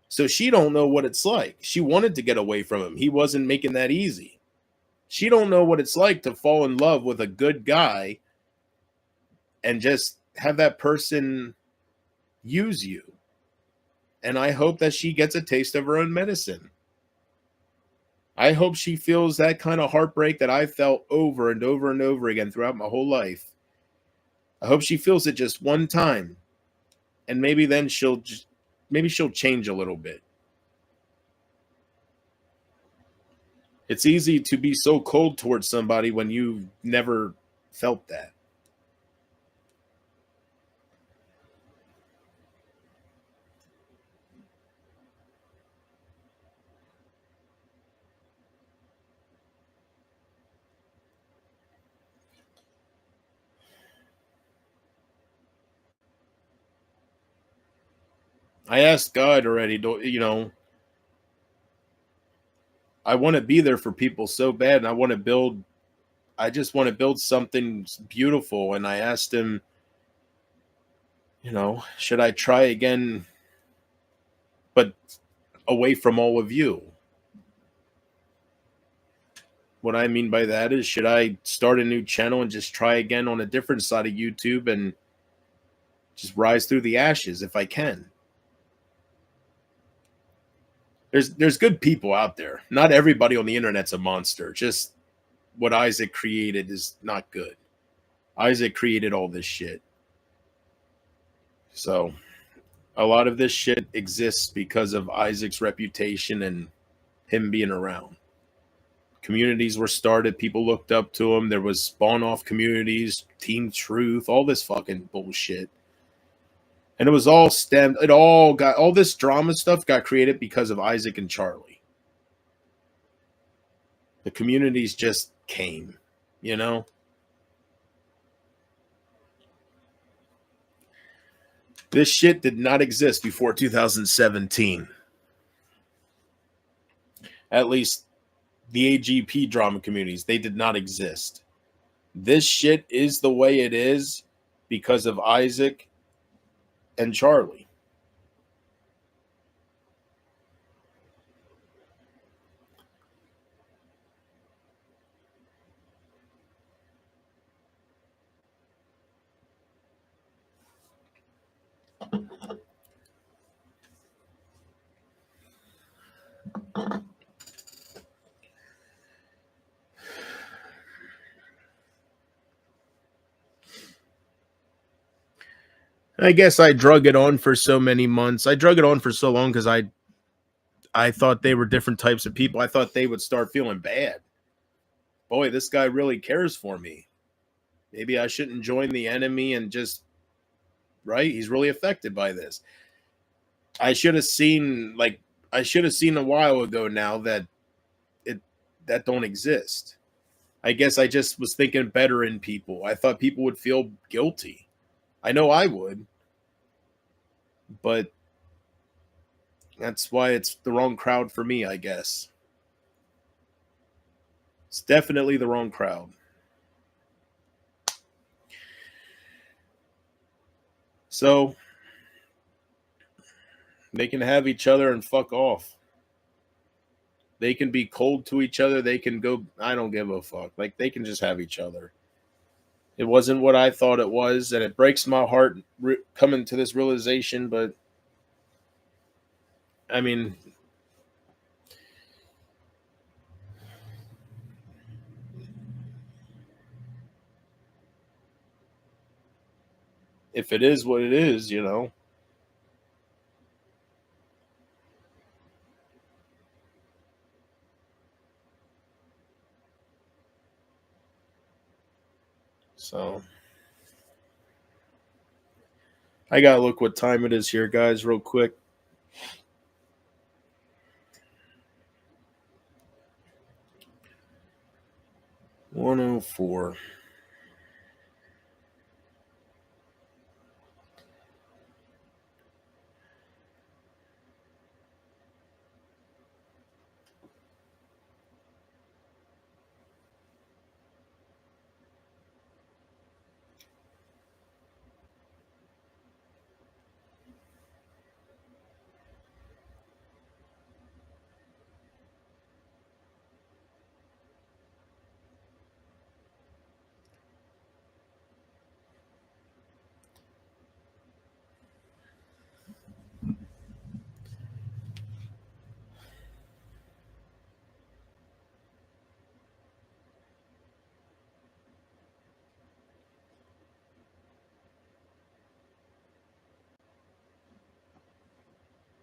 So she don't know what it's like. She wanted to get away from him. He wasn't making that easy. She don't know what it's like to fall in love with a good guy and just have that person use you. And I hope that she gets a taste of her own medicine. I hope she feels that kind of heartbreak that I felt over and over and over again throughout my whole life. I hope she feels it just one time. And maybe then she'll change a little bit. It's easy to be so cold towards somebody when you've never felt that. I asked God already, I want to be there for people so bad, and I just want to build something beautiful. And I asked him, should I try again, but away from all of you? What I mean by that is, should I start a new channel and just try again on a different side of YouTube and just rise through the ashes if I can? There's good people out there. Not everybody on the internet's a monster. Just what Isaac created is not good. Isaac created all this shit. So a lot of this shit exists because of Isaac's reputation and him being around. Communities were started. People looked up to him. There was spawn off communities, Team Truth, all this fucking bullshit. And it was all all this drama stuff got created because of Isaac and Charlie. The communities just came, This shit did not exist before 2017. At least the AGP drama communities, they did not exist. This shit is the way it is because of Isaac and Charlie. I guess I drug it on for so many months. I drug it on for so long because I thought they were different types of people. I thought they would start feeling bad. Boy, this guy really cares for me. Maybe I shouldn't join the enemy and just right? He's really affected by this. I should have seen a while ago now that it that don't exist. I guess I just was thinking better in people. I thought people would feel guilty. I know I would, but that's why it's the wrong crowd for me, I guess. It's definitely the wrong crowd. So they can have each other and fuck off. They can be cold to each other. They can go, I don't give a fuck. Like, they can just have each other. It wasn't what I thought it was, and it breaks my heart coming to this realization, but I mean, if it is what it is, you know. So I gotta look what time it is here, guys, real quick. 104.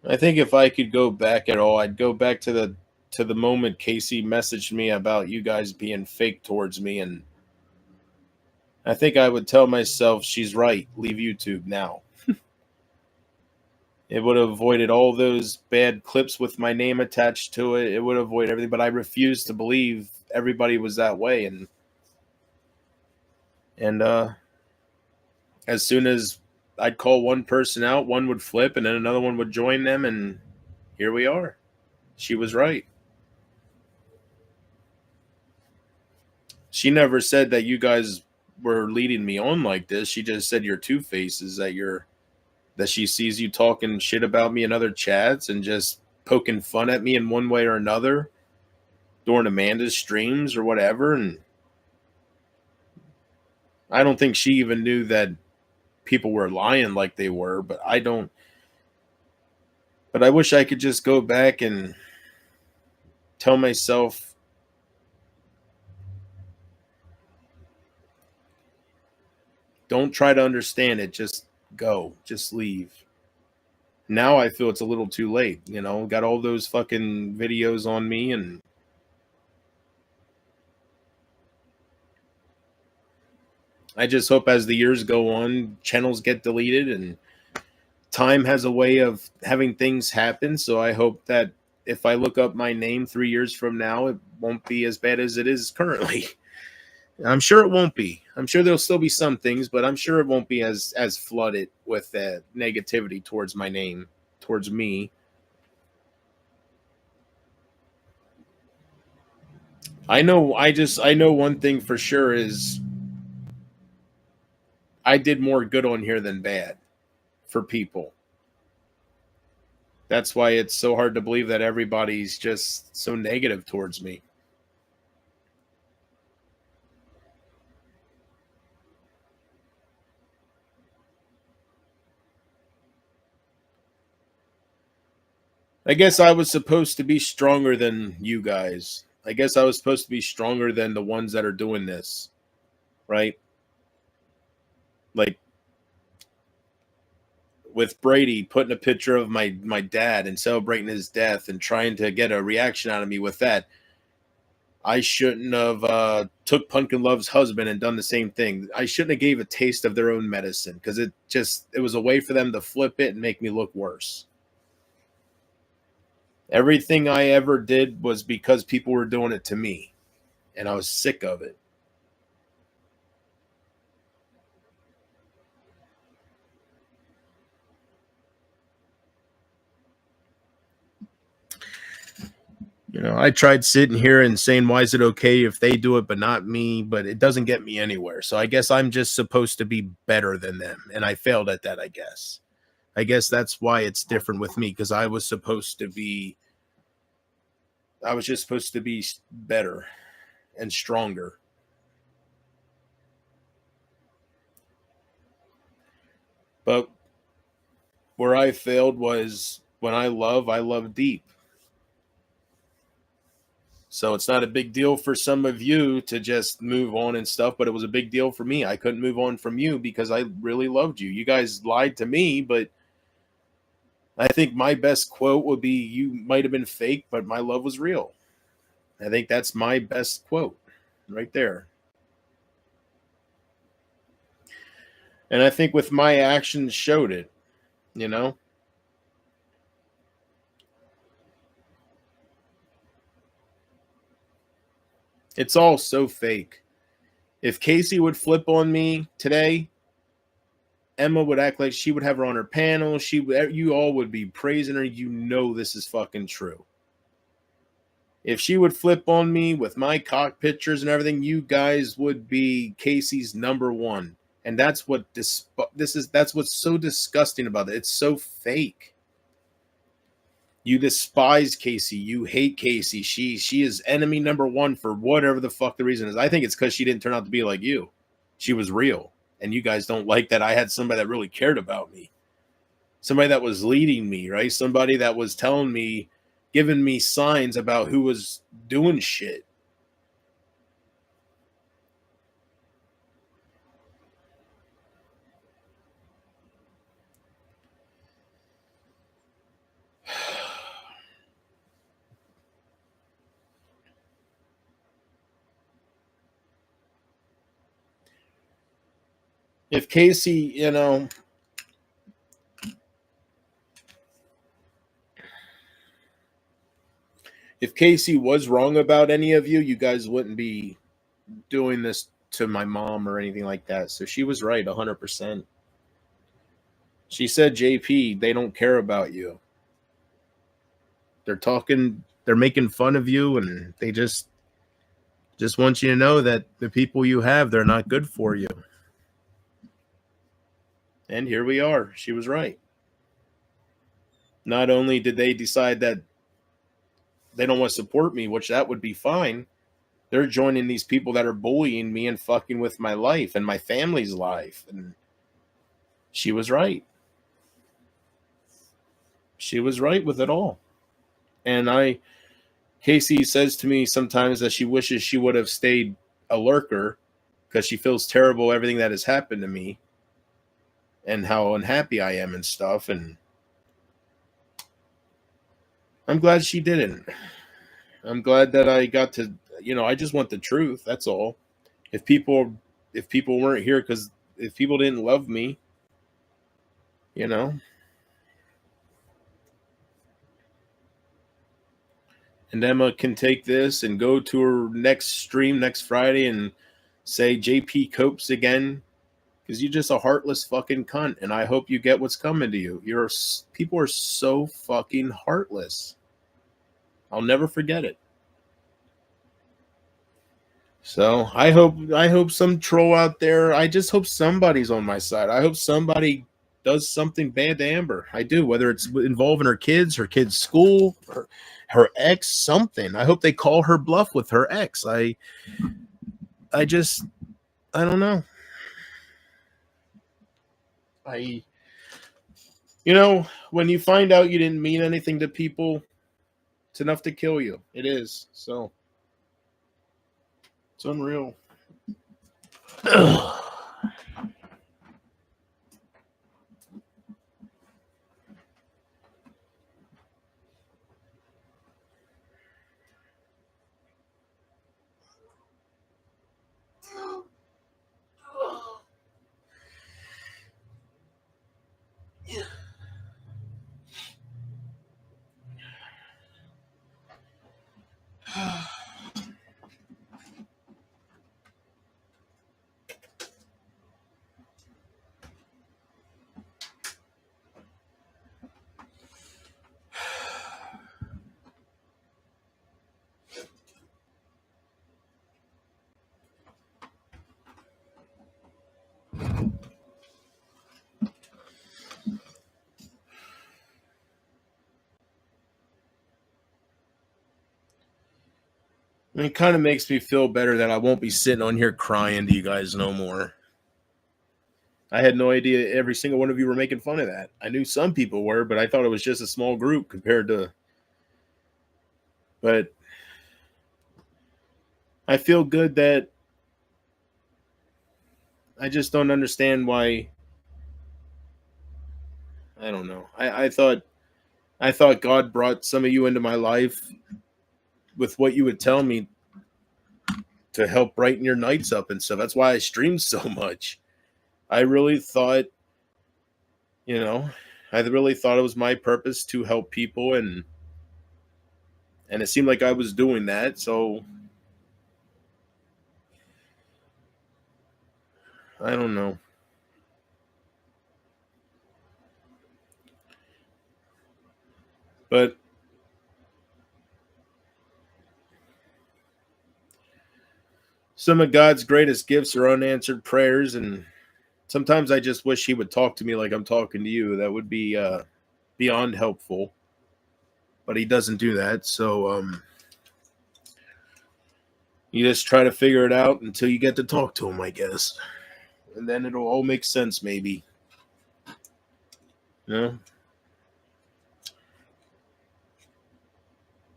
I think if I could go back at all, I'd go back to the moment Casey messaged me about you guys being fake towards me, and I think I would tell myself she's right. Leave YouTube now. It would have avoided all those bad clips with my name attached to it. It would avoid everything, but I refused to believe everybody was that way, and as soon as I'd call one person out, one would flip, and then another one would join them, and here we are. She was right. She never said that you guys were leading me on like this. She just said you're two faces, that she sees you talking shit about me in other chats and just poking fun at me in one way or another during Amanda's streams or whatever. And I don't think she even knew that people were lying like they were, but I don't. But I wish I could just go back and tell myself, don't try to understand it. Just go. Just leave. Now I feel it's a little too late. You know, got all those fucking videos on me, and I just hope as the years go on, channels get deleted and time has a way of having things happen. So I hope that if I look up my name 3 years from now, it won't be as bad as it is currently. I'm sure it won't be. I'm sure there'll still be some things, but I'm sure it won't be as flooded with that negativity towards my name, towards me. I know one thing for sure is I did more good on here than bad for people. That's why it's so hard to believe that everybody's just so negative towards me. I guess I was supposed to be stronger than you guys. I guess I was supposed to be stronger than the ones that are doing this, right? Like with Brady putting a picture of my dad and celebrating his death and trying to get a reaction out of me with that. I shouldn't have took Pumpkin Love's husband and done the same thing. I shouldn't have gave a taste of their own medicine because it was a way for them to flip it and make me look worse. Everything I ever did was because people were doing it to me, and I was sick of it. I tried sitting here and saying, why is it okay if they do it but not me? But it doesn't get me anywhere. So I guess I'm just supposed to be better than them. And I failed at that, I guess. I guess that's why it's different with me because I was just supposed to be better and stronger. But where I failed was when I love deep. So it's not a big deal for some of you to just move on and stuff, but it was a big deal for me. I couldn't move on from you because I really loved you. You guys lied to me, but I think my best quote would be you might have been fake, but my love was real. I think that's my best quote right there. And I think with my actions showed it, you know? It's all so fake. If Casey would flip on me today, Emma would act like she would have her on her panel. You all would be praising her. This is fucking true. If she would flip on me with my cock pictures and everything, you guys would be Casey's number one. And that's that's what's so disgusting about it. It's so fake. You despise Casey. You hate Casey. She is enemy number one for whatever the fuck the reason is. I think it's because she didn't turn out to be like you. She was real. And you guys don't like that I had somebody that really cared about me. Somebody that was leading me, right? Somebody that was telling me, giving me signs about who was doing shit. If Casey, if Casey was wrong about any of you, you guys wouldn't be doing this to my mom or anything like that. So she was right 100%. She said, JP, they don't care about you. They're making fun of you, and they just want you to know that the people you have, they're not good for you. And here we are. She was right. Not only did they decide that they don't want to support me, which that would be fine, they're joining these people that are bullying me and fucking with my life and my family's life. And she was right. She was right with it all. And Casey says to me sometimes that she wishes she would have stayed a lurker because she feels terrible everything that has happened to me and how unhappy I am and stuff. And I'm glad she didn't. I'm glad that I got to, I just want the truth. That's all. If people weren't here because if people didn't love me, and Emma can take this and go to her next stream next Friday and say JP copes again because you're just a heartless fucking cunt, and I hope you get what's coming to you. People are so fucking heartless. I'll never forget it. So I hope some troll out there. I just hope somebody's on my side. I hope somebody does something bad to Amber. I do, whether it's involving her kids' school, her ex, something. I hope they call her bluff with her ex. I don't know. When you find out you didn't mean anything to people, it's enough to kill you. It is. So it's unreal. It kind of makes me feel better that I won't be sitting on here crying to you guys no more. I had no idea every single one of you were making fun of that. I knew some people were, but I thought it was just a small group compared to. But I feel good that I just don't understand why. I don't know. I thought God brought some of you into my life with what you would tell me to help brighten your nights up and stuff. That's why I streamed so much. I really thought, you know, I really thought it was my purpose to help people, and it seemed like I was doing that. So I don't know. But some of God's greatest gifts are unanswered prayers, and sometimes I just wish He would talk to me like I'm talking to you. That would be beyond helpful, but He doesn't do that. So you just try to figure it out until you get to talk to Him, I guess, and then it'll all make sense, maybe. You know,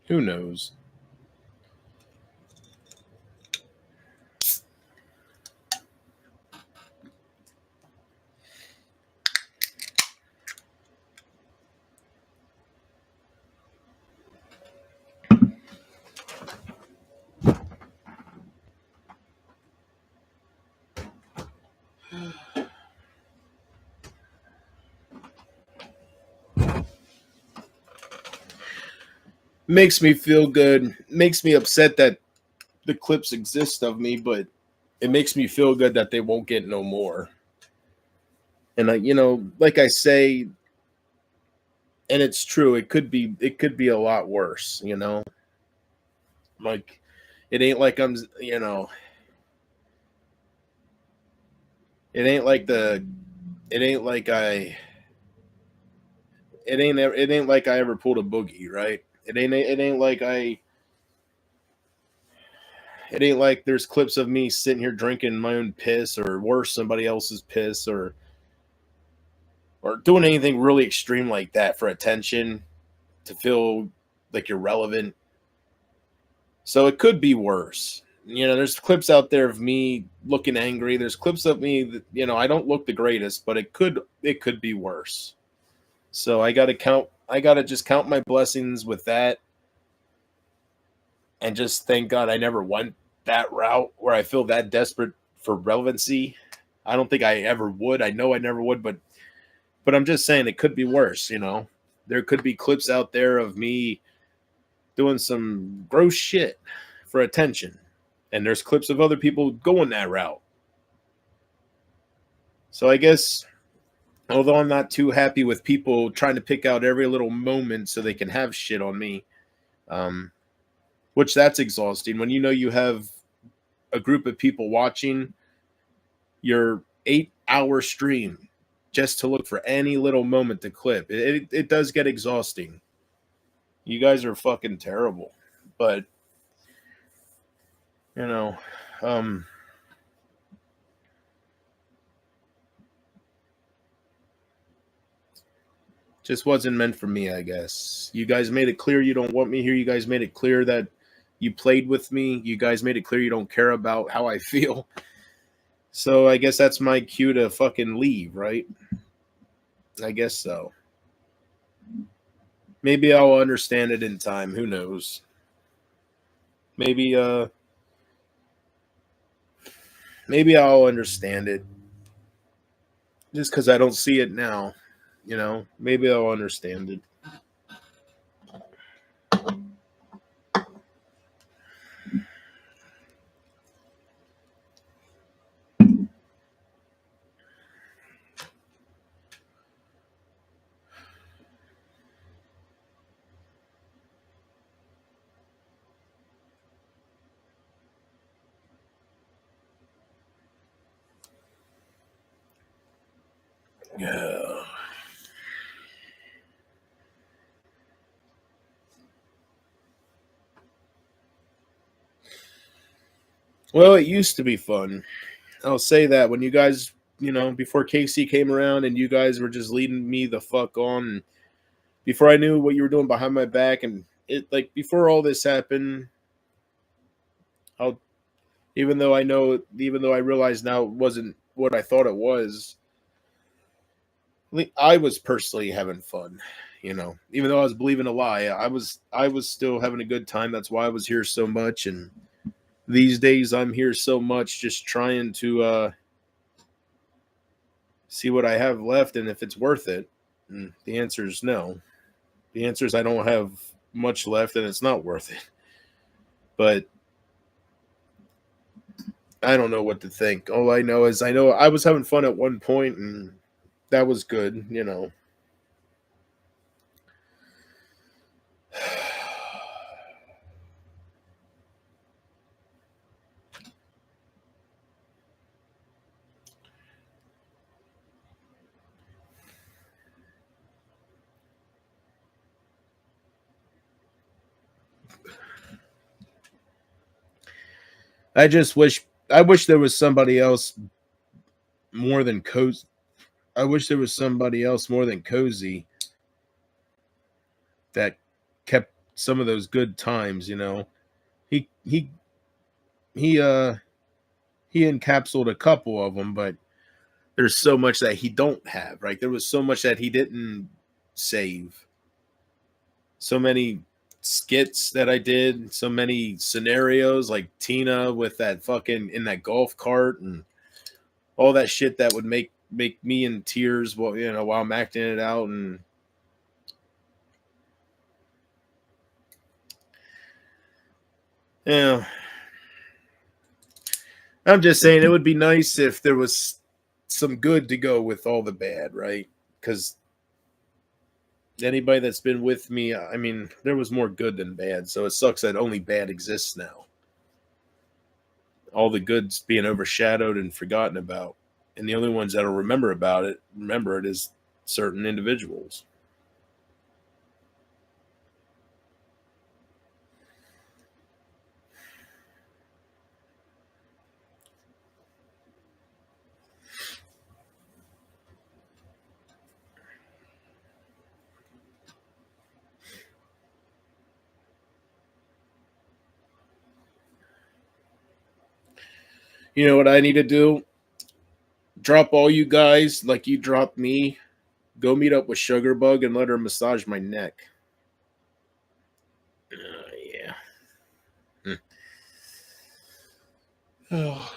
who knows? Makes me feel good. Makes me upset that the clips exist of me, but it makes me feel good that they won't get no more. And like I say, and it's true. It could be a lot worse. Like it ain't like it ain't like the, it ain't like I, it ain't like I ever pulled a boogie, right? It ain't like there's clips of me sitting here drinking my own piss or worse, somebody else's piss, or doing anything really extreme like that for attention to feel like you're relevant. So it could be worse. There's clips out there of me looking angry. There's clips of me that, I don't look the greatest, but it could be worse. So I got to just count my blessings with that and just thank God I never went that route where I feel that desperate for relevancy. I don't think I ever would. I know I never would, but I'm just saying it could be worse. There could be clips out there of me doing some gross shit for attention. And there's clips of other people going that route. So I guess, although I'm not too happy with people trying to pick out every little moment so they can have shit on me, um, which that's exhausting when you have a group of people watching your 8-hour stream just to look for any little moment to clip. It does get exhausting. You guys are fucking terrible. But, you know, um, just wasn't meant for me, I guess. You guys made it clear you don't want me here. You guys made it clear that you played with me. You guys made it clear you don't care about how I feel. So I guess that's my cue to fucking leave, right? I guess so. Maybe I'll understand it in time. Who knows? Maybe maybe I'll understand it just because I don't see it now. Maybe I'll understand it. Yeah. Well, it used to be fun. I'll say that when you guys, before Casey came around and you guys were just leading me the fuck on, and before I knew what you were doing behind my back, and it like before all this happened, I'll even though I realize now it wasn't what I thought it was, I was personally having fun. Even though I was believing a lie, I was still having a good time. That's why I was here so much, and these days I'm here so much, just trying to see what I have left and if it's worth it. And the answer is no. The answer is I don't have much left and it's not worth it. But I don't know what to think. All I know is I know I was having fun at one point and that was good. I wish there was somebody else more than cozy. I wish there was somebody else more than cozy that kept some of those good times. He he he he encapsulated a couple of them, but there's so much that he don't have, right? There was so much that he didn't save. So many skits that I did, so many scenarios like Tina with that fucking in that golf cart and all that shit that would make me in tears while I'm acting it out. And yeah, I'm just saying it would be nice if there was some good to go with all the bad, right? Because anybody that's been with me, I mean, there was more good than bad. So it sucks that only bad exists now. All the goods being overshadowed and forgotten about. And the only ones that'll remember it is certain individuals. You know what I need to do? Drop all you guys like you dropped me. Go meet up with Sugarbug and let her massage my neck. Yeah. Oh.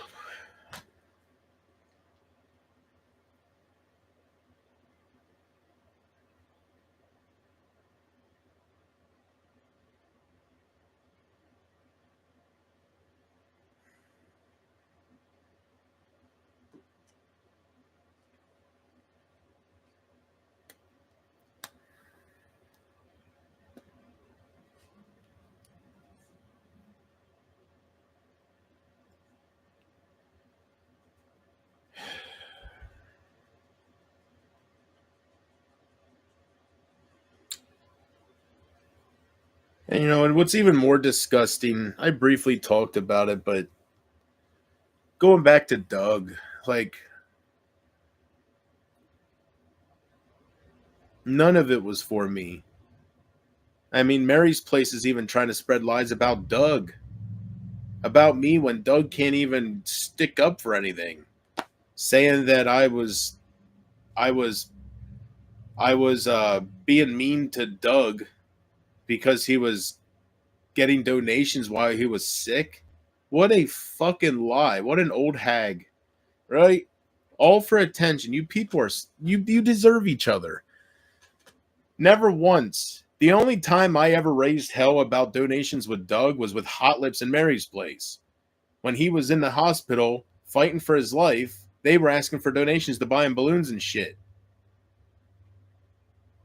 And what's even more disgusting, I briefly talked about it, but going back to Doug, like, none of it was for me. I mean, Mary's Place is even trying to spread lies about Doug, about me, when Doug can't even stick up for anything, saying that I was, being mean to Doug because he was getting donations while he was sick. What a fucking lie! What an old hag, right? All for attention. You people are you deserve each other. Never once. The only time I ever raised hell about donations with Doug was with Hot Lips and Mary's Place. When he was in the hospital fighting for his life, they were asking for donations to buy him balloons and shit.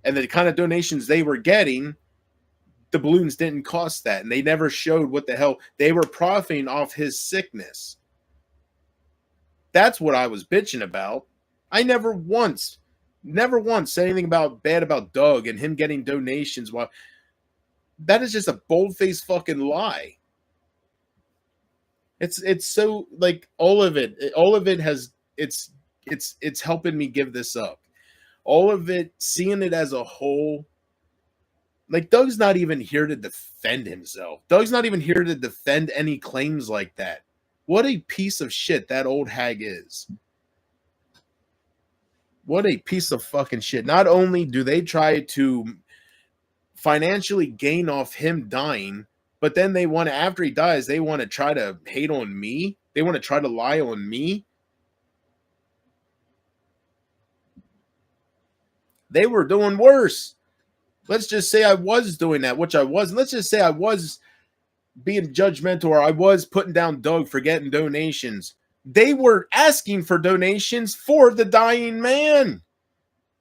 And the kind of donations they were getting, the balloons didn't cost that. And they never showed what the hell. They were profiting off his sickness. That's what I was bitching about. I never once said anything about bad about Doug and him getting donations. While that is just a bold faced fucking lie. It's so like all of it has it's helping me give this up. All of it, seeing it as a whole, like Doug's not even here to defend himself. Doug's not even here to defend any claims like that. What a piece of shit that old hag is. What a piece of fucking shit. Not only do they try to financially gain off him dying, but then they want to, after he dies, they want to try to hate on me. They want to try to lie on me. They were doing worse. Let's just say I was doing that, which I was. Let's just say I was being judgmental or I was putting down Doug for getting donations. They were asking for donations for the dying man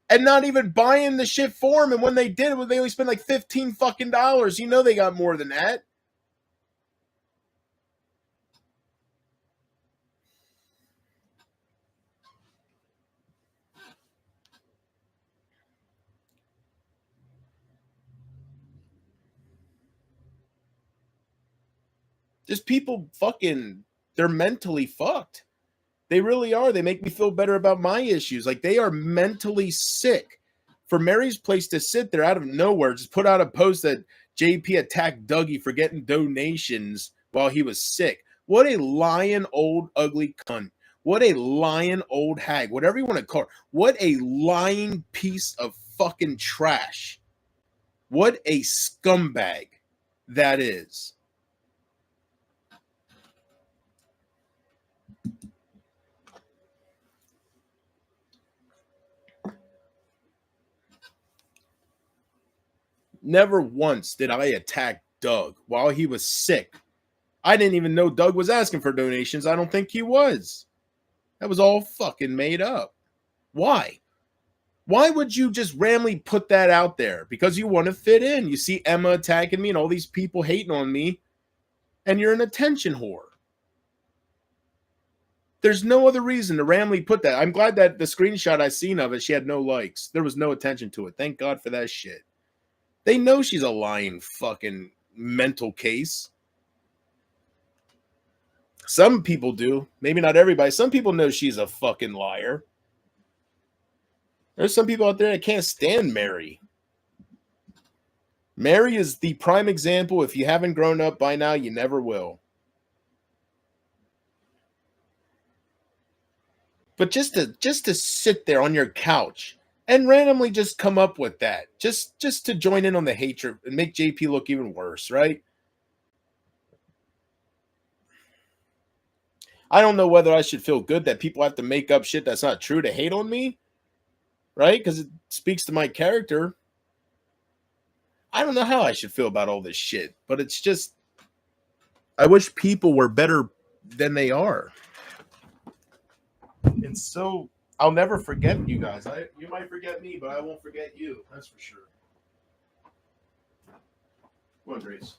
and not even buying the shit for him. And when they did it, they only spent like 15 fucking dollars. You know they got more than that. Just people fucking, they're mentally fucked. They really are. They make me feel better about my issues. Like they are mentally sick. For Mary's Place to sit there out of nowhere, just put out a post that JP attacked Dougie for getting donations while he was sick. What a lying old ugly cunt. What a lying old hag. Whatever you want to call her. What a lying piece of fucking trash. What a scumbag that is. Never once did I attack Doug while he was sick. I didn't even know Doug was asking for donations. I don't think he was. That was all fucking made up. Why? Why would you just randomly put that out there? Because you want to fit in. You see Emma attacking me and all these people hating on me, and you're an attention whore. There's no other reason to randomly put that. I'm glad that the screenshot I seen of it, she had no likes. There was no attention to it. Thank God for that shit. They know she's a lying fucking mental case. Some people do. Maybe not everybody. Some people know she's a fucking liar. There's some people out there that can't stand Mary. Mary is the prime example. If you haven't grown up by now, you never will. But just to sit there on your couch and randomly just come up with that, just to join in on the hatred and make JP look even worse, right? I don't know whether I should feel good that people have to make up shit that's not true to hate on me, right? Because it speaks to my character. I don't know how I should feel about all this shit, but it's just, I wish people were better than they are. And so I'll never forget you guys. You might forget me, but I won't forget you. That's for sure. Come on, Grace.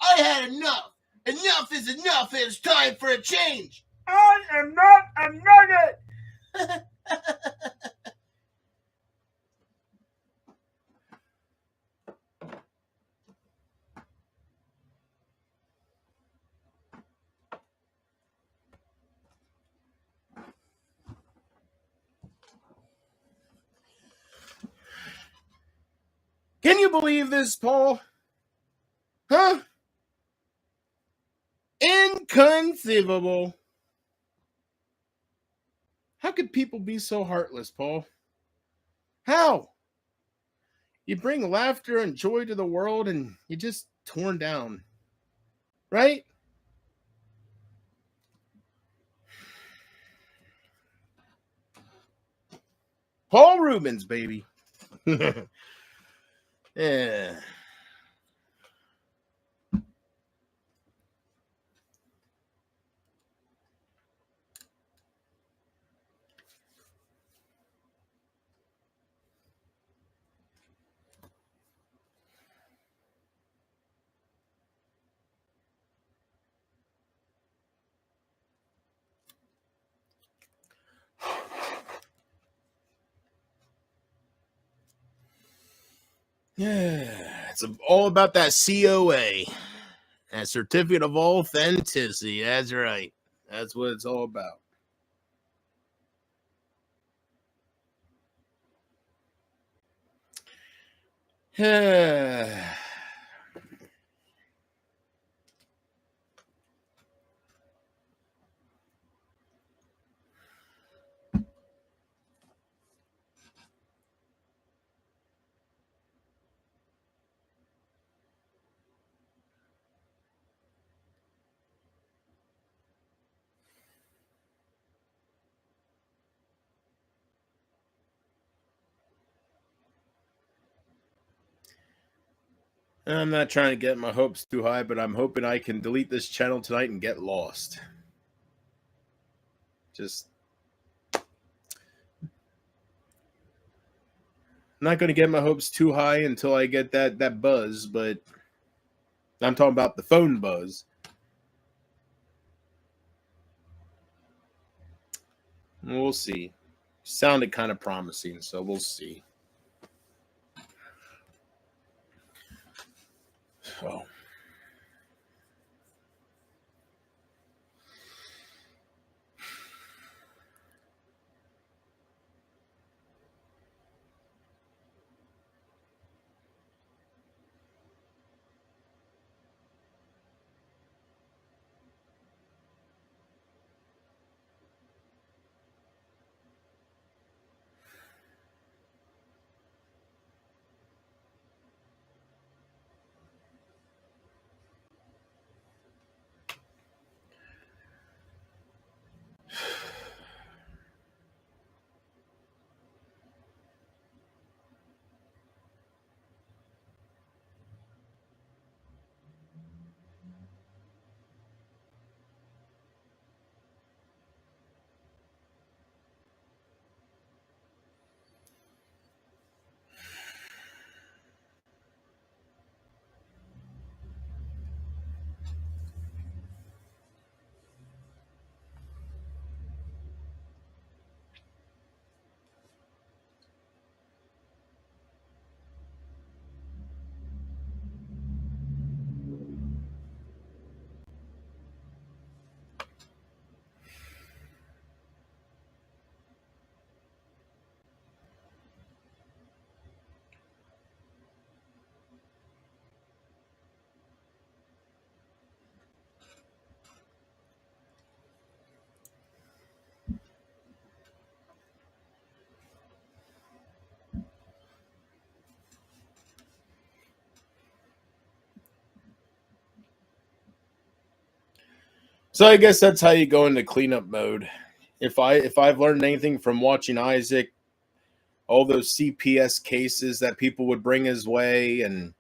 I had enough. Enough is enough. It's time for a change. I am not a nugget. Can you believe this, Paul? Huh? Inconceivable. How could people be so heartless, Paul? How? You bring laughter and joy to the world and you just torn down. Right? Paul Rubens, baby. Yeah. Yeah. It's all about that COA. That certificate of authenticity. That's right. That's what it's all about. Yeah. I'm not trying to get my hopes too high, but I'm hoping I can delete this channel tonight and get lost. Just not going to get my hopes too high until I get that buzz, but I'm talking about the phone buzz. We'll see. Sounded kind of promising, so we'll see. So. So I guess that's how you go into cleanup mode. If I've learned anything from watching Isaac, all those CPS cases that people would bring his way, and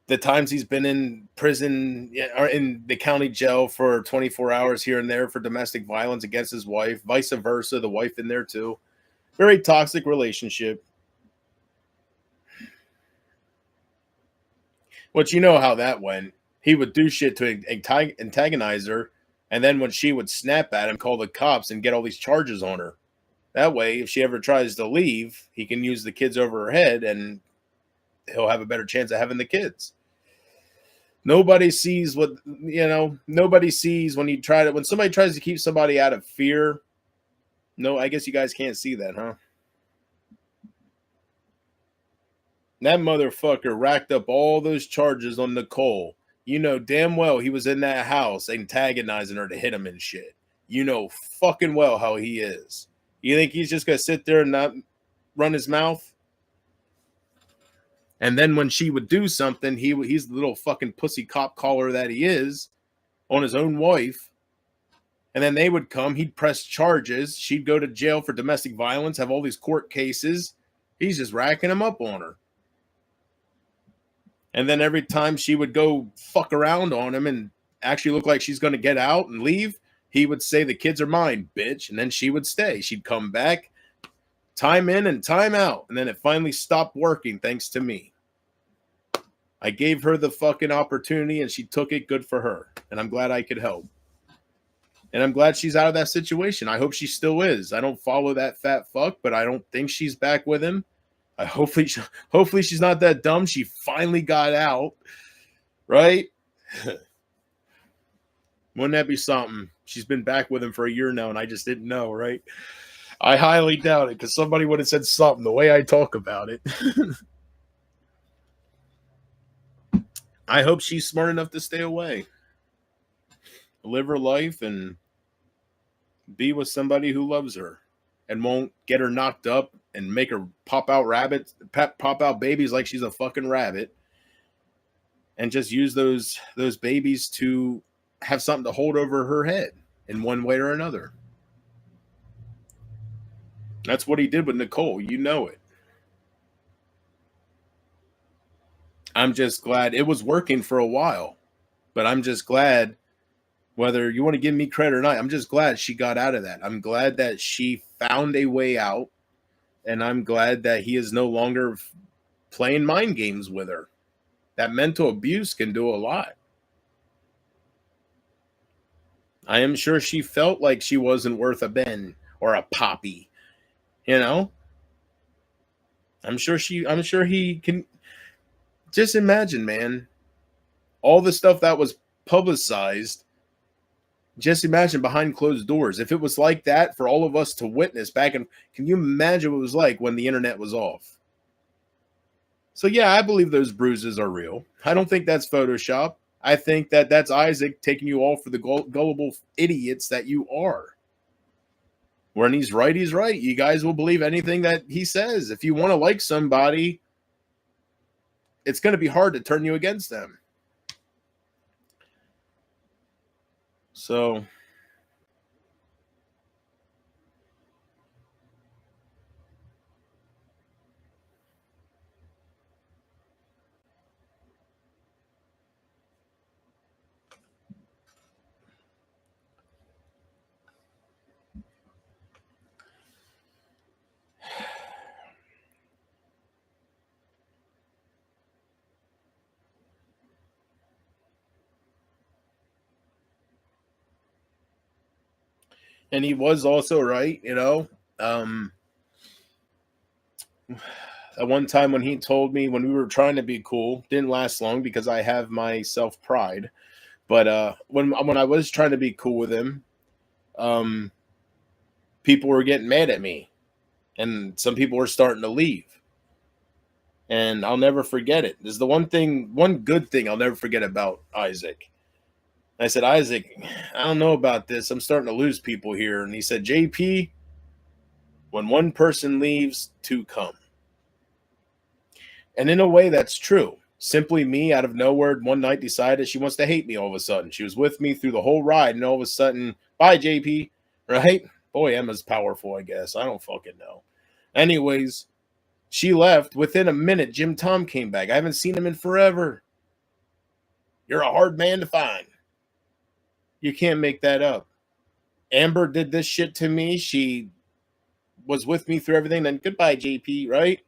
the times he's been in prison or in the county jail for 24 hours here and there for domestic violence against his wife, vice versa, the wife in there too. Very toxic relationship. But you know how that went. he would do shit to antagonize her. And then when she would snap at him, call the cops and get all these charges on her. That way, if she ever tries to leave, he can use the kids over her head and he'll have a better chance of having the kids. Nobody sees nobody sees when somebody tries to keep somebody out of fear. No, I guess you guys can't see that, huh? That motherfucker racked up all those charges on Nicole. You know damn well he was in that house antagonizing her to hit him and shit. You know fucking well how he is. You think he's just going to sit there and not run his mouth? And then when she would do something, he's the little fucking pussy cop caller that he is on his own wife. And then they would come, he'd press charges. She'd go to jail for domestic violence, have all these court cases. He's just racking them up on her. And then every time she would go fuck around on him and actually look like she's going to get out and leave, he would say, "The kids are mine, bitch." And then she would stay. She'd come back, time in and time out. And then it finally stopped working thanks to me. I gave her the fucking opportunity and she took it. Good for her. And I'm glad I could help. And I'm glad she's out of that situation. I hope she still is. I don't follow that fat fuck, but I don't think she's back with him. Hopefully she's not that dumb. She finally got out, right? Wouldn't that be something? She's been back with him for a year now, and I just didn't know, right? I highly doubt it, because somebody would have said something the way I talk about it. I hope she's smart enough to stay away. Live her life and be with somebody who loves her and won't get her knocked up and make her pop out babies like she's a fucking rabbit, and just use those babies to have something to hold over her head in one way or another. That's what he did with Nicole. You know it. I'm just glad it was working for a while, but I'm just glad, whether you want to give me credit or not, I'm just glad she got out of that. I'm glad that she found a way out, and I'm glad that he is no longer playing mind games with her. That mental abuse can do a lot. I am sure she felt like she wasn't worth a Ben or a Poppy, you know? I'm sure he can. Just imagine, man, all the stuff that was publicized. Just imagine behind closed doors. If it was like that for all of us to witness back in, can you imagine what it was like when the internet was off? So yeah, I believe those bruises are real. I don't think that's Photoshop. I think that that's Isaac taking you all for the gullible idiots that you are. When he's right, he's right. You guys will believe anything that he says. If you want to like somebody, it's going to be hard to turn you against them. So and he was also right, you know. At one time when he told me, when we were trying to be cool, didn't last long because I have my self pride. But when I was trying to be cool with him, people were getting mad at me, and some people were starting to leave. And I'll never forget it. There's the one good thing I'll never forget about Isaac. I said, "Isaac, I don't know about this. I'm starting to lose people here." And he said, "JP, when one person leaves, two come." And in a way, that's true. Simply me, out of nowhere, one night decided she wants to hate me all of a sudden. She was with me through the whole ride, and all of a sudden, bye, JP, right? Boy, Emma's powerful, I guess. I don't fucking know. Anyways, she left. Within a minute, Jim Tom came back. I haven't seen him in forever. You're a hard man to find. You can't make that up. Amber did this shit to me. She was with me through everything. Then goodbye, JP, right?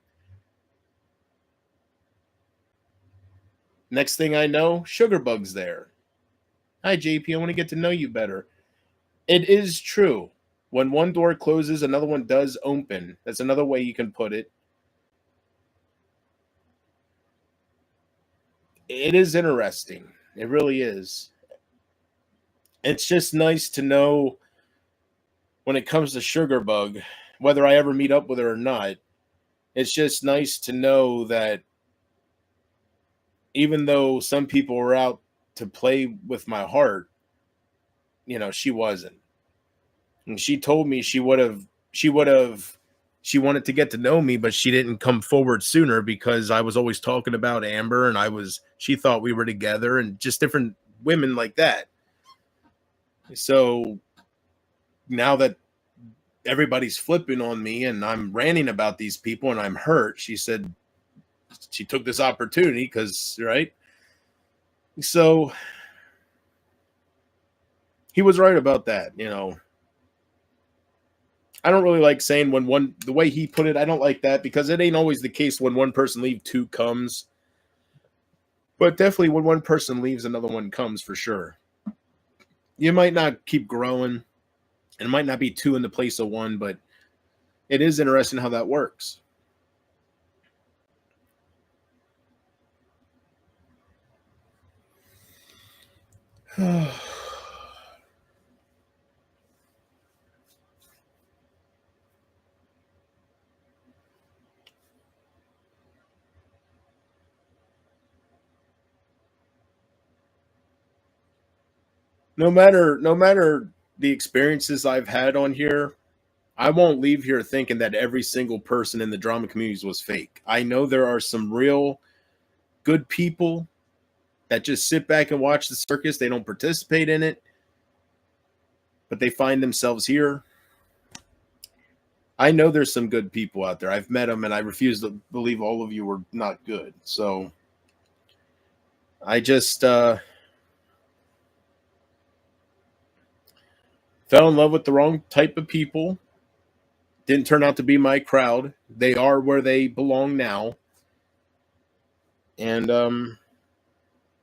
Next thing I know, Sugarbug's there. Hi, JP. I want to get to know you better. It is true. When one door closes, another one does open. That's another way you can put it. It is interesting. It really is. It's just nice to know when it comes to Sugarbug, whether I ever meet up with her or not. It's just nice to know that even though some people were out to play with my heart, she wasn't. And she told me she wanted to get to know me, but she didn't come forward sooner because I was always talking about Amber and she thought we were together and just different women like that. So now that everybody's flipping on me and I'm ranting about these people and I'm hurt, she said she took this opportunity because, right? So he was right about that, I don't really like saying the way he put it, I don't like that because it ain't always the case when one person leaves, two comes. But definitely when one person leaves, another one comes for sure. You might not keep growing, and it might not be two in the place of one, but it is interesting how that works. No matter the experiences I've had on here, I won't leave here thinking that every single person in the drama communities was fake. I know there are some real good people that just sit back and watch the circus. They don't participate in it, but they find themselves here. I know there's some good people out there. I've met them, and I refuse to believe all of you were not good. So I just fell in love with the wrong type of people. Didn't turn out to be my crowd. They are where they belong now. And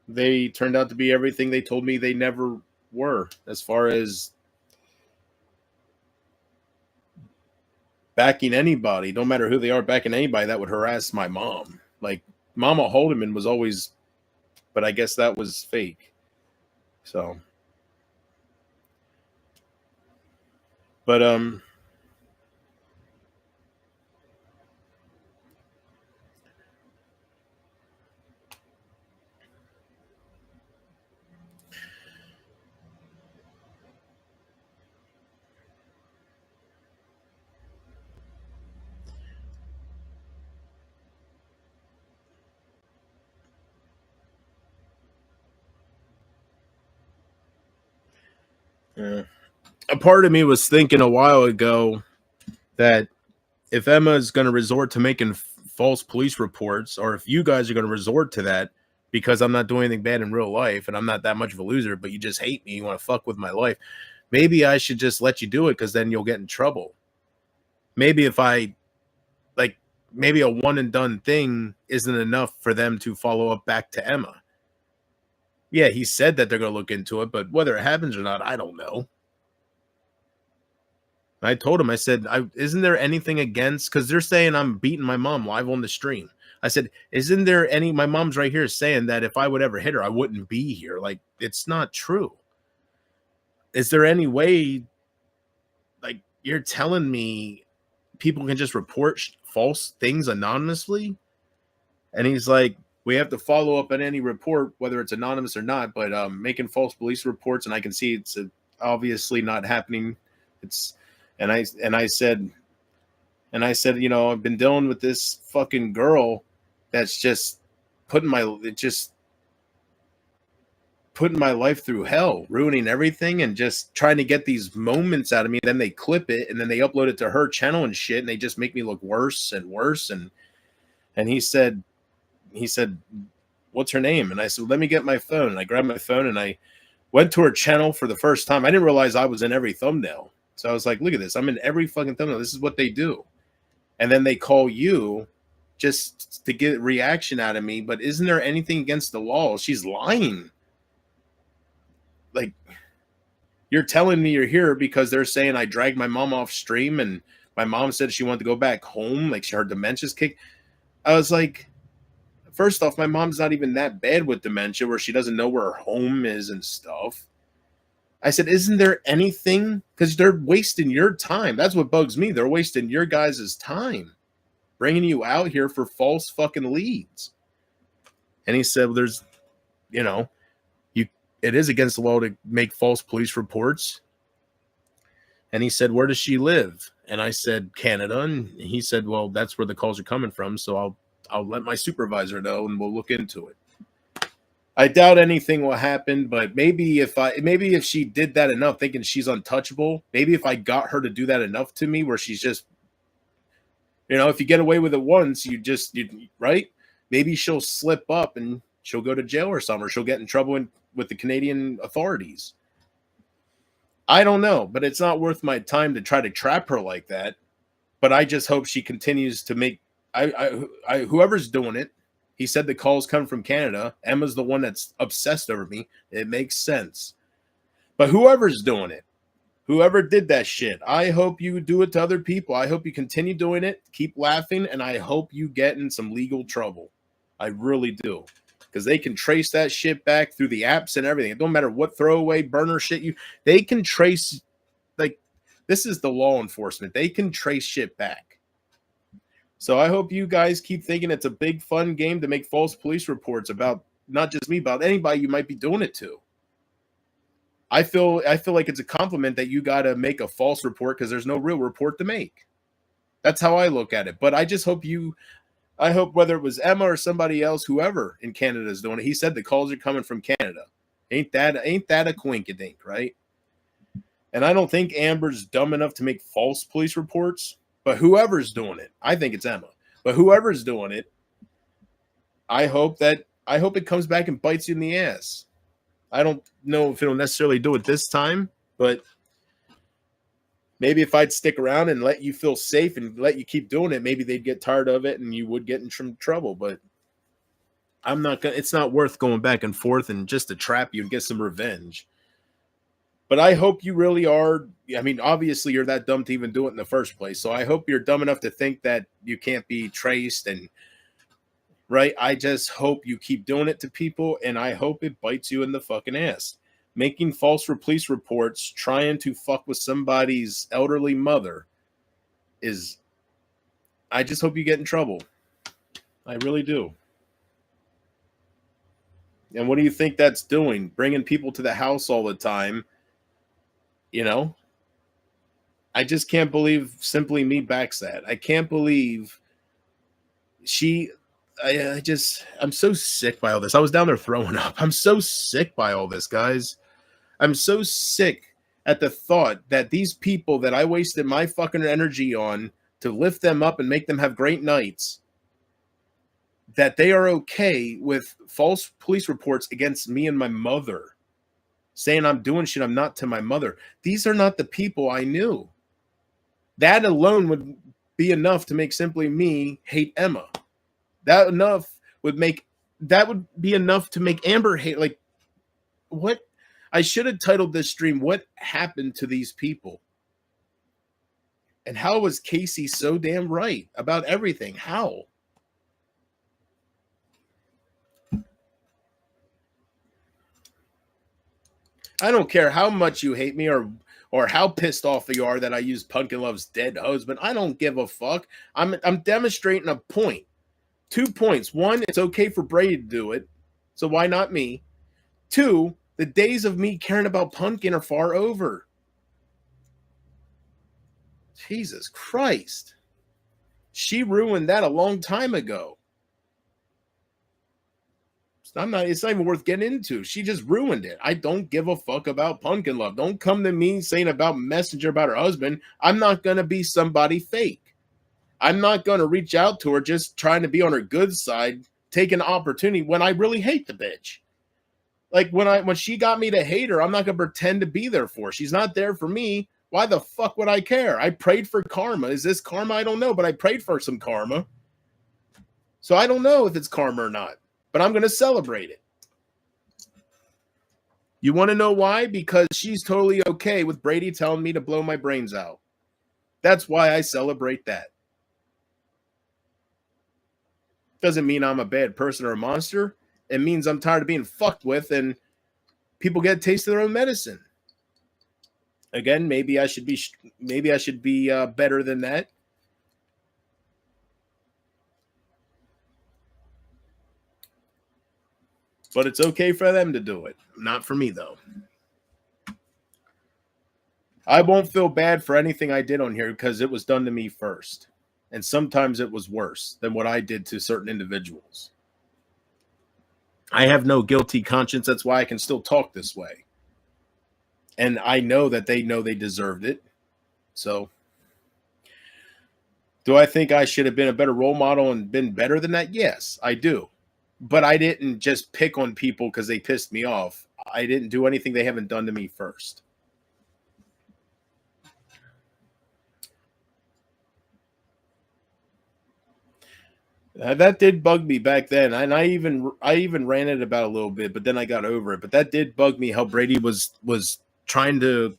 they turned out to be everything they told me they never were, as far as backing anybody, no matter who they are, backing anybody that would harass my mom. Like Mama Haldeman was always, but I guess that was fake. So, but a part of me was thinking a while ago that if Emma is going to resort to making false police reports, or if you guys are going to resort to that because I'm not doing anything bad in real life and I'm not that much of a loser, but you just hate me, you want to fuck with my life, maybe I should just let you do it because then you'll get in trouble. Maybe if maybe a one and done thing isn't enough for them to follow up back to Emma. Yeah, he said that they're going to look into it, but whether it happens or not, I don't know. I told him, I said, isn't there anything against, because they're saying I'm beating my mom live on the stream. I said, isn't there any, my mom's right here saying that if I would ever hit her, I wouldn't be here. Like, it's not true. Is there any way, like, you're telling me people can just report false things anonymously? And he's like, we have to follow up on any report, whether it's anonymous or not, but making false police reports, and I can see it's obviously not happening. And I said, I've been dealing with this fucking girl that's just putting my life through hell, ruining everything, and just trying to get these moments out of me. Then they clip it and then they upload it to her channel and shit, and they just make me look worse and worse. And he said, what's her name? And I said, let me get my phone. And I grabbed my phone and I went to her channel for the first time. I didn't realize I was in every thumbnail. So I was like, look at this. I'm in every fucking thumbnail. This is what they do. And then they call you just to get reaction out of me. But isn't there anything against the law? She's lying. Like, you're telling me you're here because they're saying I dragged my mom off stream and my mom said she wanted to go back home. Like, her dementia's kicked. I was like, first off, my mom's not even that bad with dementia where she doesn't know where her home is and stuff. I said, isn't there anything? Because they're wasting your time. That's what bugs me. They're wasting your guys' time, bringing you out here for false fucking leads. And he said, well, there's, it is against the law to make false police reports. And he said, where does she live? And I said, Canada. And he said, well, that's where the calls are coming from. So I'll let my supervisor know and we'll look into it. I doubt anything will happen, but maybe if she did that enough, thinking she's untouchable, maybe if I got her to do that enough to me where she's just, if you get away with it once, right? Maybe she'll slip up and she'll go to jail or something, or she'll get in trouble with the Canadian authorities. I don't know, but it's not worth my time to try to trap her like that. But I just hope she continues to make, whoever's doing it. He said the calls come from Canada. Emma's the one that's obsessed over me. It makes sense. But whoever's doing it, whoever did that shit, I hope you do it to other people. I hope you continue doing it, keep laughing, and I hope you get in some legal trouble. I really do. Because they can trace that shit back through the apps and everything. It don't matter what throwaway burner shit they can trace. Like, this is the law enforcement. They can trace shit back. So I hope you guys keep thinking it's a big fun game to make false police reports about not just me, about anybody you might be doing it to. I feel like it's a compliment that you got to make a false report because there's no real report to make. That's how I look at it. But I just hope whether it was Emma or somebody else, whoever in Canada is doing it, he said the calls are coming from Canada. Ain't that a coinkydink, right? And I don't think Amber's dumb enough to make false police reports. But whoever's doing it, I think it's Emma. But whoever's doing it, I hope it comes back and bites you in the ass. I don't know if it'll necessarily do it this time, but maybe if I'd stick around and let you feel safe and let you keep doing it, maybe they'd get tired of it and you would get in some trouble. But it's not worth going back and forth and just to trap you and get some revenge. But I hope you really are. I mean, obviously, you're that dumb to even do it in the first place. So I hope you're dumb enough to think that you can't be traced. And right, I just hope you keep doing it to people, and I hope it bites you in the fucking ass. Making false police reports, trying to fuck with somebody's elderly mother is. I just hope you get in trouble. I really do. And what do you think that's doing? Bringing people to the house all the time. I just can't believe Simply Me backs that. I can't believe I'm so sick by all this. I was down there throwing up. I'm so sick by all this, guys. I'm so sick at the thought that these people that I wasted my fucking energy on to lift them up and make them have great nights, that they are okay with false police reports against me and my mother. Saying I'm doing shit I'm not to my mother. These are not the people I knew. That alone would be enough to make Simply Me hate Emma. That would be enough to make Amber hate. Like, what? I should have titled this stream, What Happened to These People? And how was Casey so damn right about everything? How? I don't care how much you hate me or how pissed off you are that I use Pumpkin Love's dead husband. I don't give a fuck. I'm demonstrating a point. 2 points. One, it's okay for Brady to do it, so why not me? 2, the days of me caring about Pumpkin are far over. Jesus Christ. She ruined that a long time ago. It's not even worth getting into. She just ruined it. I don't give a fuck about Pumpkin Love. Don't come to me saying about Messenger about her husband. I'm not going to be somebody fake. I'm not going to reach out to her just trying to be on her good side, take an opportunity when I really hate the bitch. Like when she got me to hate her, I'm not going to pretend to be there for her. She's not there for me. Why the fuck would I care? I prayed for karma. Is this karma? I don't know, but I prayed for some karma. So I don't know if it's karma or not, but I'm going to celebrate it. You want to know why? Because she's totally okay with Brady telling me to blow my brains out. That's why I celebrate that. Doesn't mean I'm a bad person or a monster. It means I'm tired of being fucked with and people get a taste of their own medicine. Again, maybe I should be better than that. But it's okay for them to do it. Not for me, though. I won't feel bad for anything I did on here because it was done to me first. And sometimes it was worse than what I did to certain individuals. I have no guilty conscience. That's why I can still talk this way. And I know that they know they deserved it. So, do I think I should have been a better role model and been better than that? Yes, I do. But I didn't just pick on people because they pissed me off. I didn't do anything they haven't done to me first. That did bug me back then, and I even ran it about a little bit, but then I got over it. But that did bug me how Brady was trying to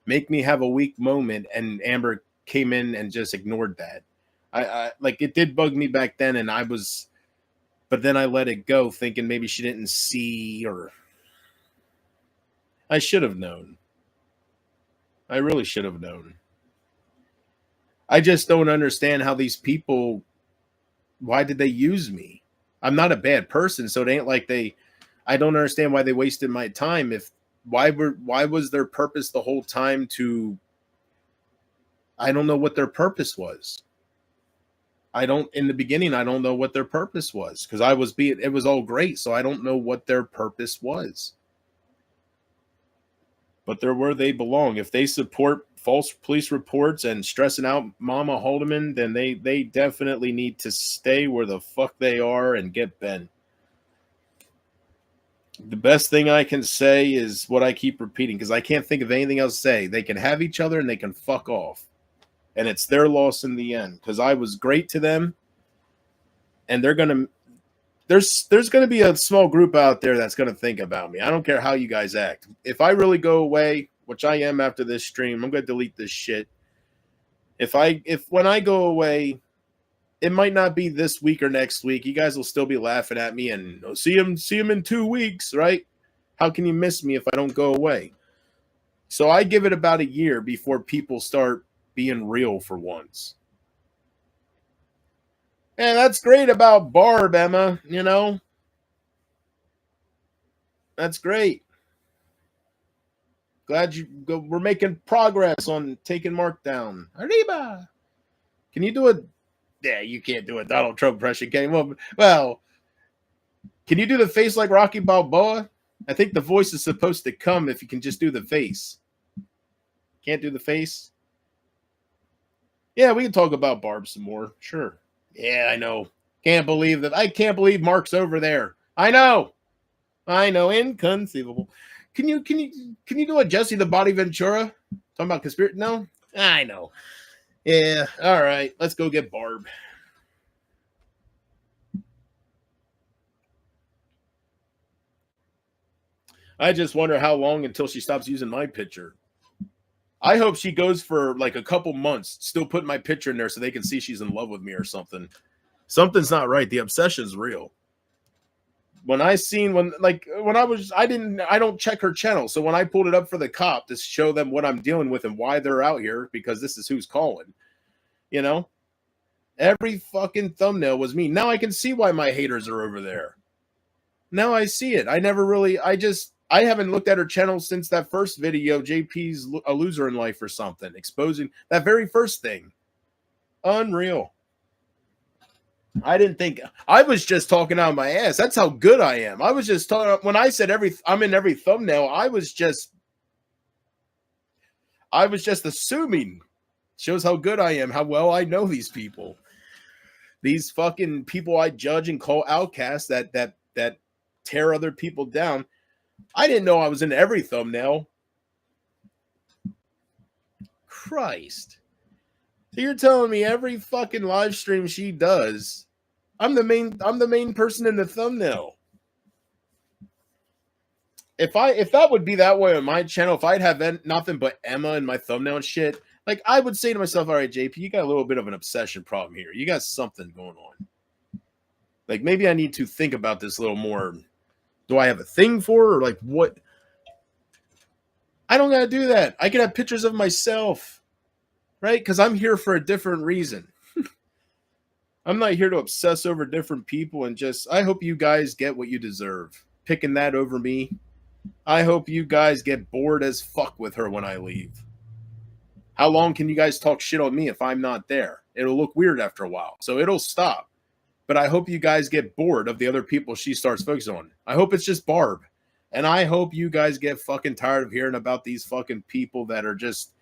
make me have a weak moment, and Amber came in and just ignored that. I like it did bug me back then, and but then I let it go, thinking maybe she didn't see, or I should have known. I really should have known. I just don't understand how these people. Why did they use me? I'm not a bad person, so it ain't like I don't understand why they wasted my time. Why was their purpose the whole time to? I don't know what their purpose was. In the beginning, I don't know what their purpose was because it was all great. So I don't know what their purpose was. But they're where they belong. If they support false police reports and stressing out Mama Haldeman, then they definitely need to stay where the fuck they are and get bent. The best thing I can say is what I keep repeating because I can't think of anything else to say. They can have each other and they can fuck off. And it's their loss in the end because I was great to them. And there's going to be a small group out there that's going to think about me. I don't care how you guys act. If I really go away, which I am after this stream, I'm going to delete this shit. If when I go away, it might not be this week or next week. You guys will still be laughing at me and see him in 2 weeks, right? How can you miss me if I don't go away? So I give it about a year before people start being real for once. And that's great about Barb, Emma, That's great. Glad we're making progress on taking Mark down. Arriba. Can you do it? Yeah, you can't do a Donald Trump impression, can you? Well, can you do the face like Rocky Balboa? I think the voice is supposed to come if you can just do the face. Can't do the face? Yeah, we can talk about Barb some more. Sure. Yeah, I know. Can't believe that. I can't believe Mark's over there. I know. Inconceivable. Can you do a Jesse the Body Ventura? Talking about conspiracy? No? I know. Yeah. All right. Let's go get Barb. I just wonder how long until she stops using my picture. I hope she goes for like a couple months, still putting my picture in there so they can see she's in love with me or something. Something's not right. The obsession's real. I don't check her channel. So when I pulled it up for the cop to show them what I'm dealing with and why they're out here, because this is who's calling, every fucking thumbnail was me. Now I can see why my haters are over there. Now I see it. I haven't looked at her channel since that first video, JP's a loser in life or something, exposing that very first thing. Unreal. I didn't think I was just talking out of my ass. That's how good I am. I was just talking when I said I'm in every thumbnail. I was just assuming. Shows how good I am, how well I know these people. These fucking people I judge and call outcasts that tear other people down. I didn't know I was in every thumbnail. Christ. So you're telling me every fucking live stream she does, I'm the main person in the thumbnail. If that would be that way on my channel, if I'd have nothing but Emma in my thumbnail and shit, like I would say to myself, all right, JP, you got a little bit of an obsession problem here. You got something going on. Like maybe I need to think about this a little more. Do I have a thing for her, or like what? I don't gotta do that. I can have pictures of myself, right? Because I'm here for a different reason. I'm not here to obsess over different people and just. I hope you guys get what you deserve. Picking that over me. I hope you guys get bored as fuck with her when I leave. How long can you guys talk shit on me if I'm not there? It'll look weird after a while, so it'll stop. But I hope you guys get bored of the other people she starts focusing on. I hope it's just Barb. And I hope you guys get fucking tired of hearing about these fucking people that are just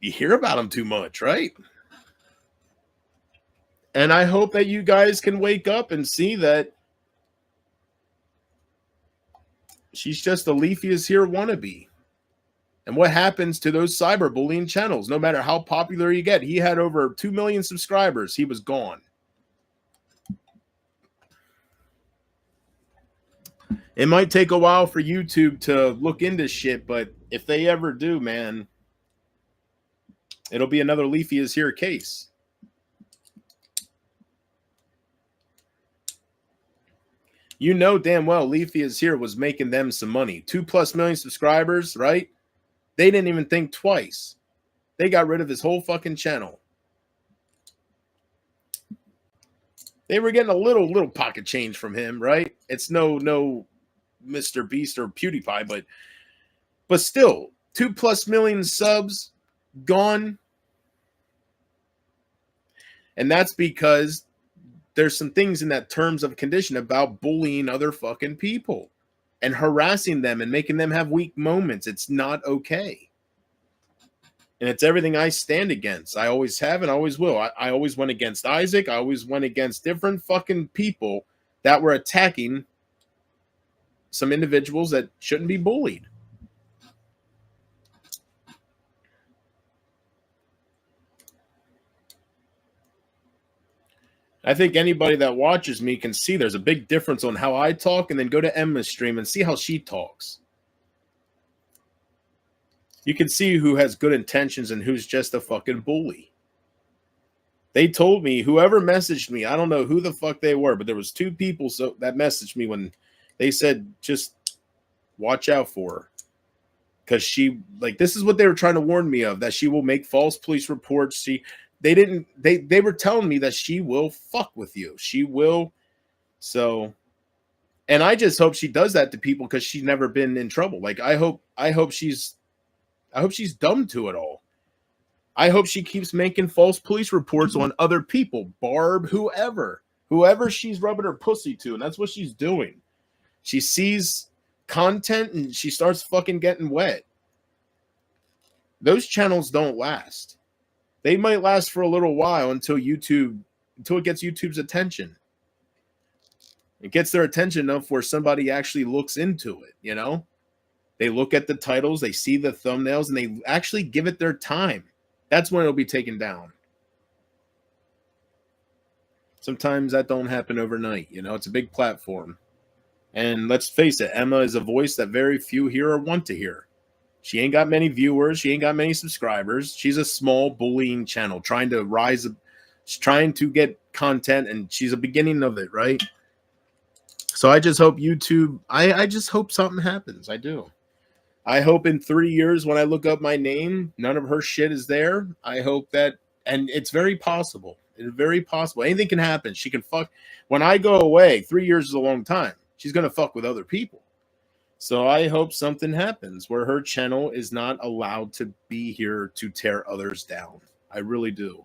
you hear about them too much, right? And I hope that you guys can wake up and see that she's just a Leafy is here wannabe. And what happens to those cyberbullying channels? No matter how popular you get, he had over 2 million subscribers. He was gone. It might take a while for YouTube to look into shit, but if they ever do, man, it'll be another Leafy is here case. You know damn well Leafy is here was making them some money. 2+ million subscribers, right? They didn't even think twice. They got rid of his whole fucking channel. They were getting a little pocket change from him, right? It's no Mr. Beast or PewDiePie, but still, 2+ million subs gone. And that's because there's some things in that terms of condition about bullying other fucking people and harassing them and making them have weak moments. It's not okay. And it's everything I stand against. I always have and always will. I always went against Isaac. I always went against different fucking people that were attacking some individuals that shouldn't be bullied. I think anybody that watches me can see there's a big difference on how I talk, and then go to Emma's stream and see how she talks. You can see who has good intentions and who's just a fucking bully. They told me, whoever messaged me, I don't know who the fuck they were, but there was 2 people that messaged me when they said, just watch out for her. Because she, like, this is what they were trying to warn me of, that she will make false police reports. They were telling me that she will fuck with you. She will. So, and I just hope she does that to people because she's never been in trouble. Like, I hope she's dumb to it all. I hope she keeps making false police reports on other people, Barb, whoever she's rubbing her pussy to. And that's what she's doing. She sees content and she starts fucking getting wet. Those channels don't last. They might last for a little while until it gets YouTube's attention. It gets their attention enough where somebody actually looks into it, you know? They look at the titles, they see the thumbnails, and they actually give it their time. That's when it'll be taken down. Sometimes that don't happen overnight, you know? It's a big platform. And let's face it, Emma is a voice that very few hear or want to hear. She ain't got many viewers. She ain't got many subscribers. She's a small bullying channel trying to rise. She's trying to get content, and she's a beginning of it, right? So I just hope YouTube, I just hope something happens. I do. I hope in 3 years when I look up my name, none of her shit is there. I hope that, and it's very possible. It's very possible. Anything can happen. She can fuck. When I go away, 3 years is a long time. She's going to fuck with other people. So I hope something happens where her channel is not allowed to be here to tear others down. I really do.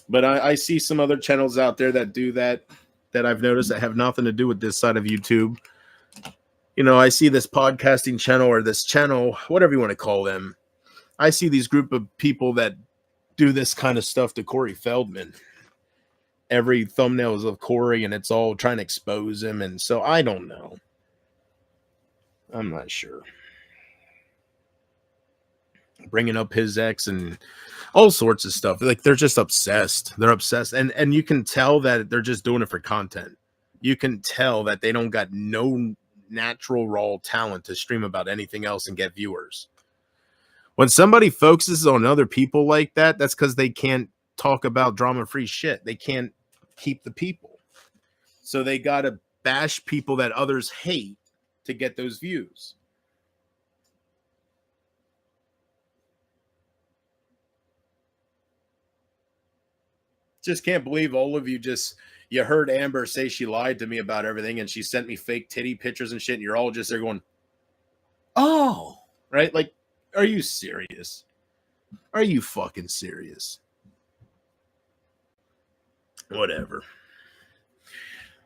But I see some other channels out there that do that I've noticed that have nothing to do with this side of YouTube. You know, I see this podcasting channel or this channel, whatever you want to call them. I see these group of people that do this kind of stuff to Corey Feldman. Every thumbnail is of Corey, and it's all trying to expose him. And so I don't know. I'm not sure. Bringing up his ex, and all sorts of stuff. Like they're just obsessed. They're obsessed, and you can tell that they're just doing it for content. You can tell that they don't got no natural raw talent to stream about anything else and get viewers. When somebody focuses on other people like that, that's because they can't talk about drama-free shit. They can't keep the people. So they gotta bash people that others hate to get those views. Just can't believe all of you you heard Amber say she lied to me about everything and she sent me fake titty pictures and shit, and you're all just there going, oh, right? Like, are you serious? Are you fucking serious? Whatever.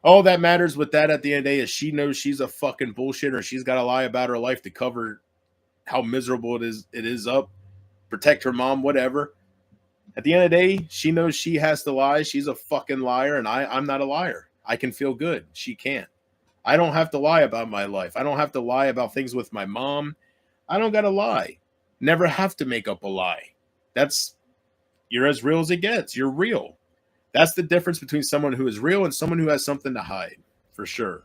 All that matters with that at the end of the day is she knows she's a fucking bullshitter. She's got to lie about her life to cover how miserable it is up, protect her mom, whatever. At the end of the day, she knows she has to lie. She's a fucking liar, and I'm not a liar. I can feel good. She can't. I don't have to lie about my life. I don't have to lie about things with my mom. I don't got to lie. Never have to make up a lie. You're as real as it gets. You're real. That's the difference between someone who is real and someone who has something to hide, for sure.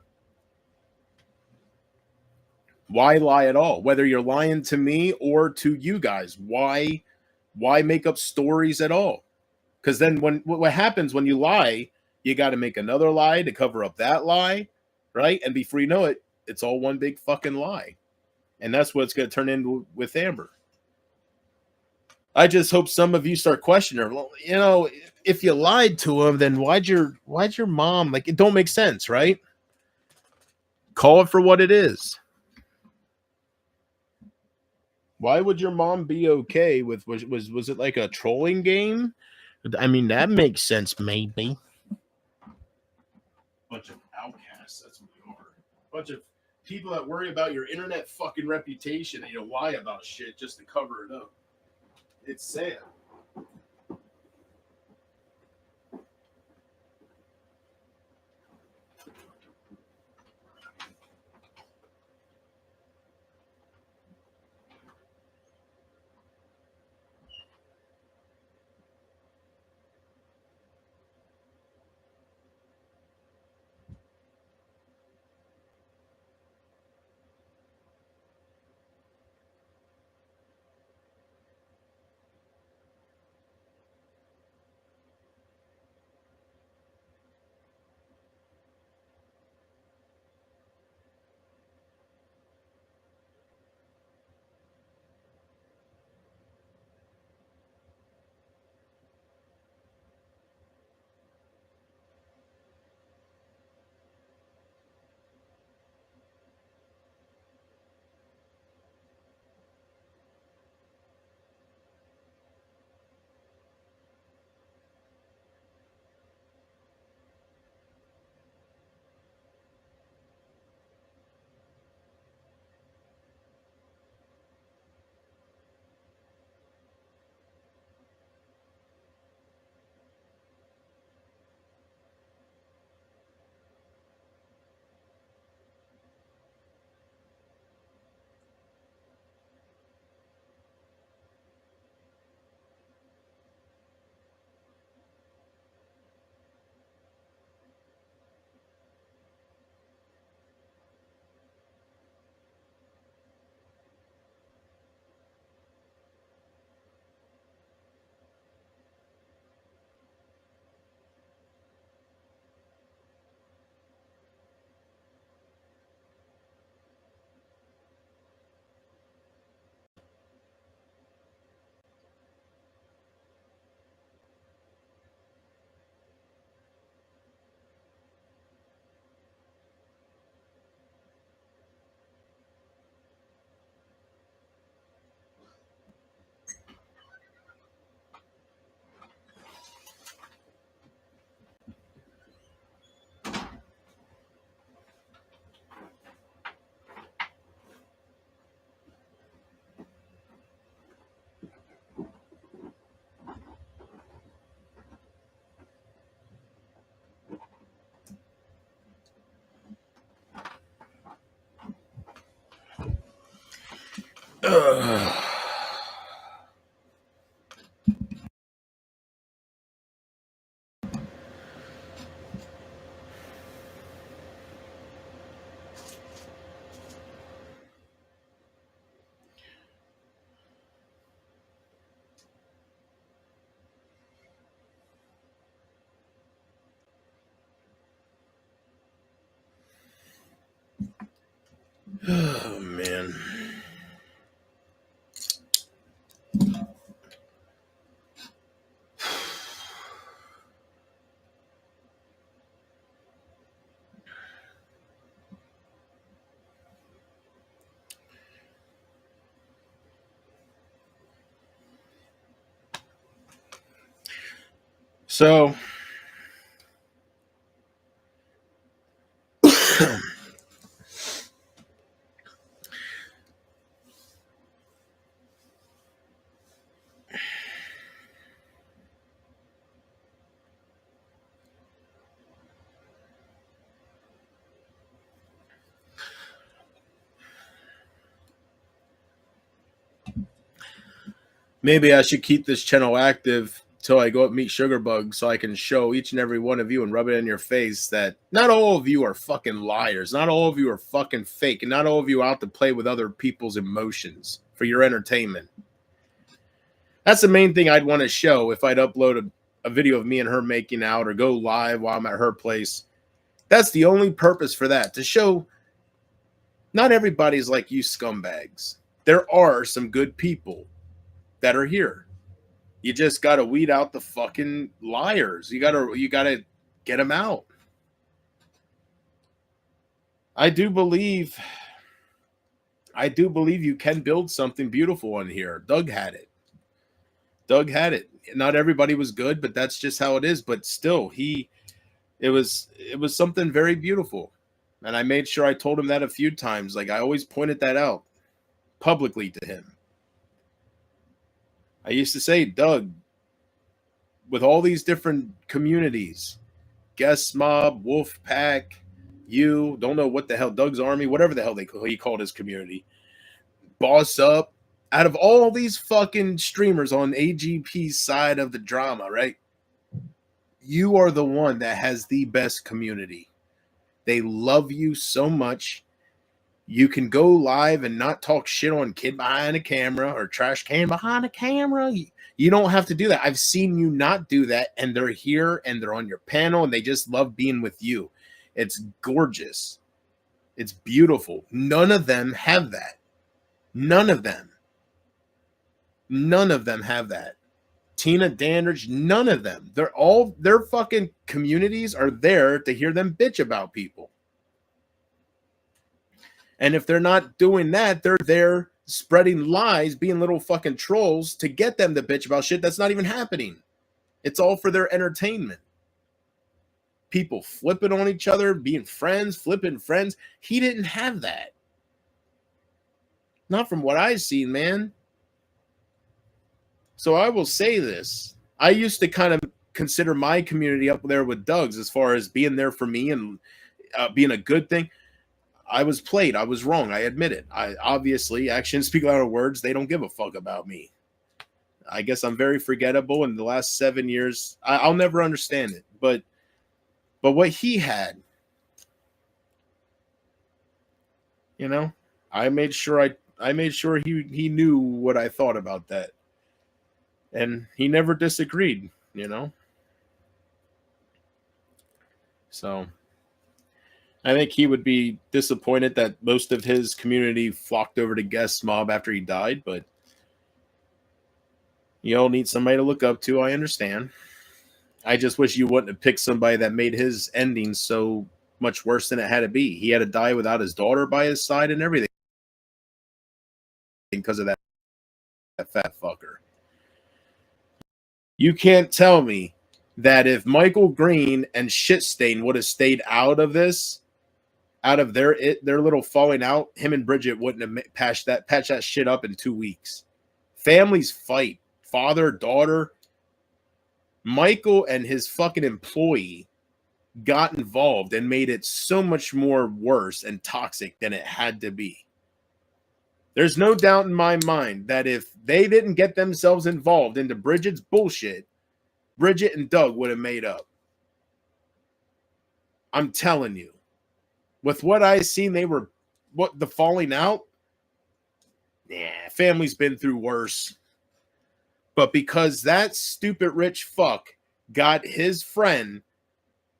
Why lie at all? Whether you're lying to me or to you guys, why make up stories at all? Because then what happens when you lie, you got to make another lie to cover up that lie, right? And before you know it, it's all one big fucking lie. And that's what it's going to turn into with Amber. I just hope some of you start questioning her. Well, you know, if you lied to him, then why'd your mom, like, it don't make sense, right? Call it for what it is. Why would your mom be okay with, was it like a trolling game? I mean, that makes sense, maybe. Bunch of outcasts, that's what you are. Bunch of people that worry about your internet fucking reputation and you lie about shit just to cover it up. It's sad. Oh, man. So, maybe I should keep this channel active till I go up meet Sugarbug so I can show each and every one of you and rub it in your face that not all of you are fucking liars. Not all of you are fucking fake. And not all of you are out to play with other people's emotions for your entertainment. That's the main thing I'd want to show if I'd upload a video of me and her making out or go live while I'm at her place. That's the only purpose for that, to show not everybody's like you scumbags. There are some good people that are here. You just got to weed out the fucking liars. You got to get them out. I do believe you can build something beautiful on here. Doug had it. Not everybody was good, but that's just how it is. But still, it was something very beautiful. And I made sure I told him that a few times. Like, I always pointed that out publicly to him. I used to say, Doug, with all these different communities, Guest Mob, Wolf Pack, you, don't know what the hell, Doug's Army, whatever the hell he called his community, Boss Up, out of all these fucking streamers on AGP's side of the drama, right? You are the one that has the best community. They love you so much. You can go live and not talk shit on kid behind a camera or trash can behind a camera. You don't have to do that. I've seen you not do that, and they're here and they're on your panel and they just love being with you. It's gorgeous. It's beautiful. None of them have that. None of them. None of them have that. Tina Dandridge, none of them. Their fucking communities are there to hear them bitch about people. And if they're not doing that, they're there spreading lies, being little fucking trolls to get them to bitch about shit that's not even happening. It's all for their entertainment. People flipping on each other, being friends, flipping friends. He didn't have that. Not from what I've seen, man. So I will say this. I used to kind of consider my community up there with Doug's as far as being there for me and being a good thing. I was played. I was wrong. I admit it. Obviously, actions speak louder than words. They don't give a fuck about me. I guess I'm very forgettable. In the last 7 years, I'll never understand it. But what he had, you know, I made sure he knew what I thought about that, and he never disagreed. You know, so. I think he would be disappointed that most of his community flocked over to Guest Mob after he died, but you all need somebody to look up to. I understand. I just wish you wouldn't have picked somebody that made his ending so much worse than it had to be. He had to die without his daughter by his side and everything because of that fat fucker. You can't tell me that if Michael Green and Shitstain would have stayed out of this, out of their little falling out, him and Bridget wouldn't have patched that shit up in 2 weeks. Families fight. Father, daughter. Michael and his fucking employee got involved and made it so much more worse and toxic than it had to be. There's no doubt in my mind that if they didn't get themselves involved into Bridget's bullshit, Bridget and Doug would have made up. I'm telling you. With what I seen, the falling out, family's been through worse. But because that stupid rich fuck got his friend,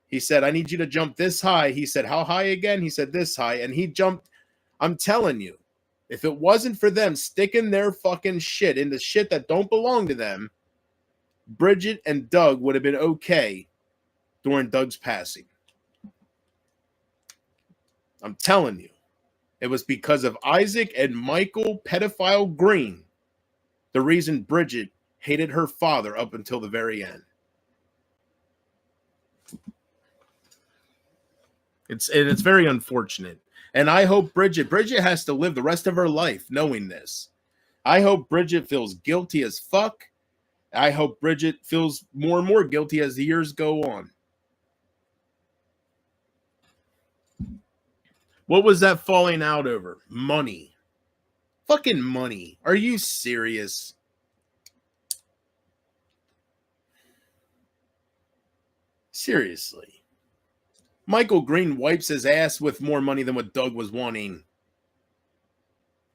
he said, I need you to jump this high. He said, how high again? He said, this high. And he jumped I'm telling you, if it wasn't for them sticking their fucking shit into shit that don't belong to them, Bridget and Doug would have been okay during Doug's passing. I'm telling you, it was because of Isaac and Michael pedophile Green, the reason Bridget hated her father up until the very end. It's very unfortunate. And I hope Bridget has to live the rest of her life knowing this. I hope Bridget feels guilty as fuck. I hope Bridget feels more and more guilty as the years go on. What was that falling out over? Money. Fucking money. Are you serious? Seriously. Michael Green wipes his ass with more money than what Doug was wanting.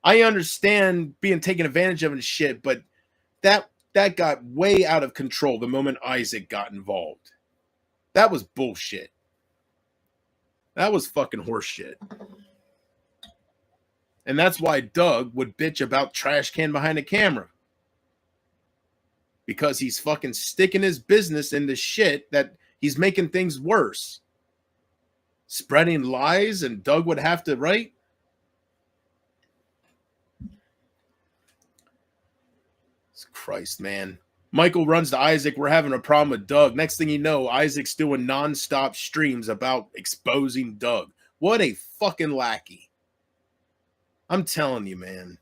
I understand being taken advantage of and shit, but that got way out of control the moment Isaac got involved. That was bullshit. That was fucking horseshit. And that's why Doug would bitch about trash can behind a camera. Because he's fucking sticking his business into shit that he's making things worse. Spreading lies, and Doug would have to, right? Christ, man. Michael runs to Isaac. We're having a problem with Doug. Next thing you know, Isaac's doing nonstop streams about exposing Doug. What a fucking lackey. I'm telling you, man.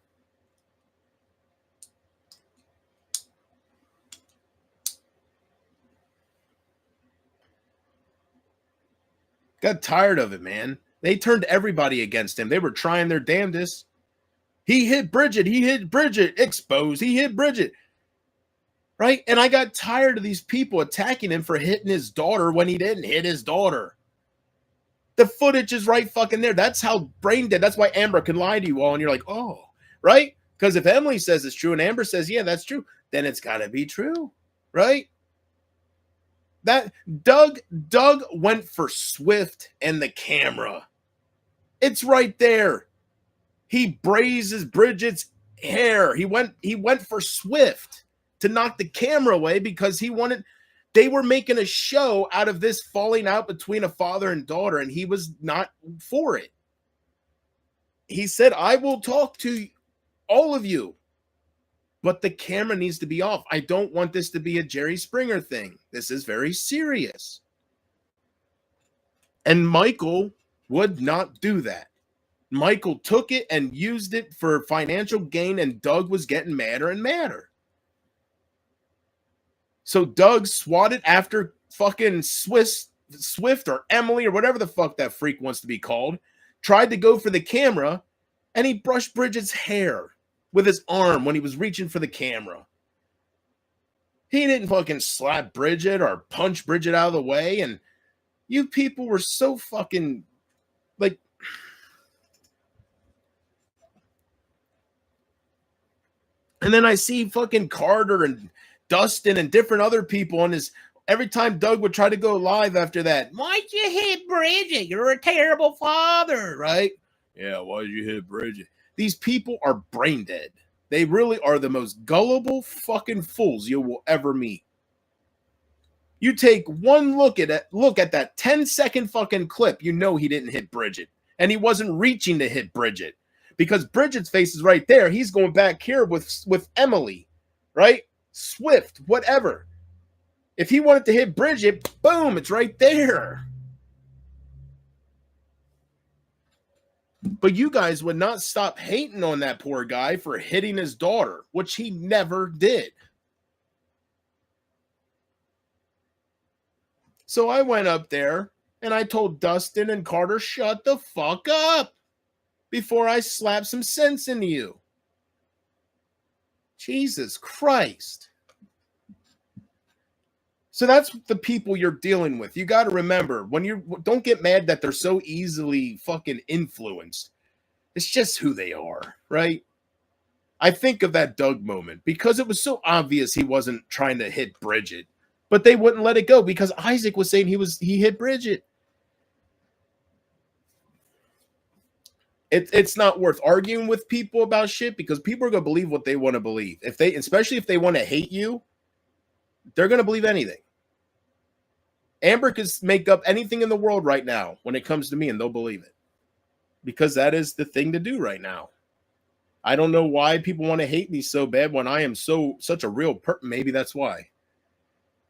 Got tired of it, man. They turned everybody against him. They were trying their damnedest. He hit Bridget. He hit Bridget. Exposed. He hit Bridget. Right? And I got tired of these people attacking him for hitting his daughter when he didn't hit his daughter. The footage is right fucking there. That's how brain dead. That's why Amber can lie to you all. And you're like, oh, right? Because if Emily says it's true and Amber says, yeah, that's true, then it's got to be true. Right? That Doug went for Swift and the camera. It's right there. He braizes Bridget's hair. He went for Swift to knock the camera away because they were making a show out of this falling out between a father and daughter, and he was not for it. He said, I will talk to all of you, but the camera needs to be off. I don't want this to be a Jerry Springer thing. This is very serious. And Michael would not do that. Michael took it and used it for financial gain, and Doug was getting madder and madder. So Doug swatted after fucking Swift or Emily or whatever the fuck that freak wants to be called, tried to go for the camera, and he brushed Bridget's hair with his arm when he was reaching for the camera. He didn't fucking slap Bridget or punch Bridget out of the way, and you people were so fucking, like, and then I see fucking Carter and Dustin and different other people on his. Every time Doug would try to go live after that, why'd you hit Bridget? You're a terrible father, right? Yeah, why'd you hit Bridget? These people are brain dead. They really are the most gullible fucking fools you will ever meet. You take one look at that 10-second fucking clip, you know he didn't hit Bridget. And he wasn't reaching to hit Bridget. Because Bridget's face is right there. He's going back here with Emily, right? Swift, whatever. If he wanted to hit Bridget, boom, it's right there. But you guys would not stop hating on that poor guy for hitting his daughter, which he never did. So I went up there and I told Dustin and Carter, shut the fuck up before I slap some sense into you. Jesus Christ. So that's the people you're dealing with. You got to remember, don't get mad that they're so easily fucking influenced. It's just who they are, right? I think of that Doug moment because it was so obvious he wasn't trying to hit Bridget, but they wouldn't let it go because Isaac was saying he hit Bridget. It's not worth arguing with people about shit because people are gonna believe what they want to believe. Especially if they want to hate you, they're gonna believe anything. Amber could make up anything in the world right now when it comes to me, and they'll believe it because that is the thing to do right now. I don't know why people want to hate me so bad when I am such a real person. Maybe that's why.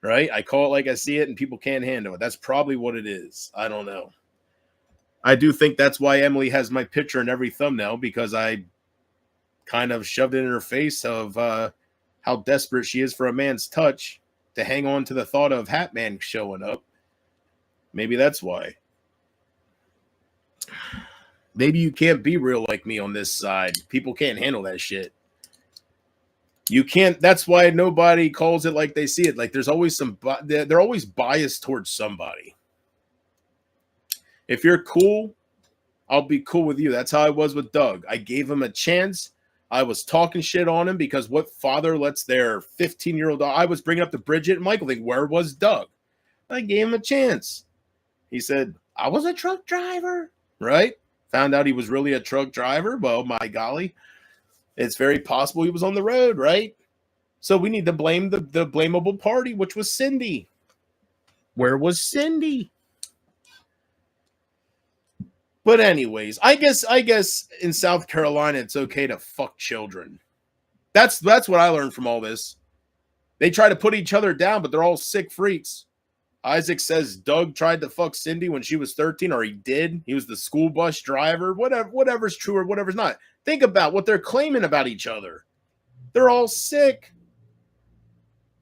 Right? I call it like I see it, and people can't handle it. That's probably what it is. I don't know. I do think that's why Emily has my picture in every thumbnail, because I kind of shoved it in her face of how desperate she is for a man's touch to hang on to the thought of Hatman showing up. Maybe that's why. Maybe you can't be real like me on this side. People can't handle that shit. You can't. That's why nobody calls it like they see it. Like there's always they're always biased towards somebody. If you're cool, I'll be cool with you. That's how I was with Doug. I gave him a chance. I was talking shit on him because what father lets their 15-year-old dog? I was bringing up to Bridget and Michael. Like, where was Doug? I gave him a chance. He said, I was a truck driver, right? Found out he was really a truck driver. Well, my golly, it's very possible he was on the road, right? So we need to blame the blamable party, which was Cindy. Where was Cindy? But anyways, I guess in South Carolina it's okay to fuck children. That's what I learned from all this. They try to put each other down, but they're all sick freaks. Isaac says Doug tried to fuck Cindy when she was 13, or he did. He was the school bus driver. Whatever's true or whatever's not. Think about what they're claiming about each other. They're all sick.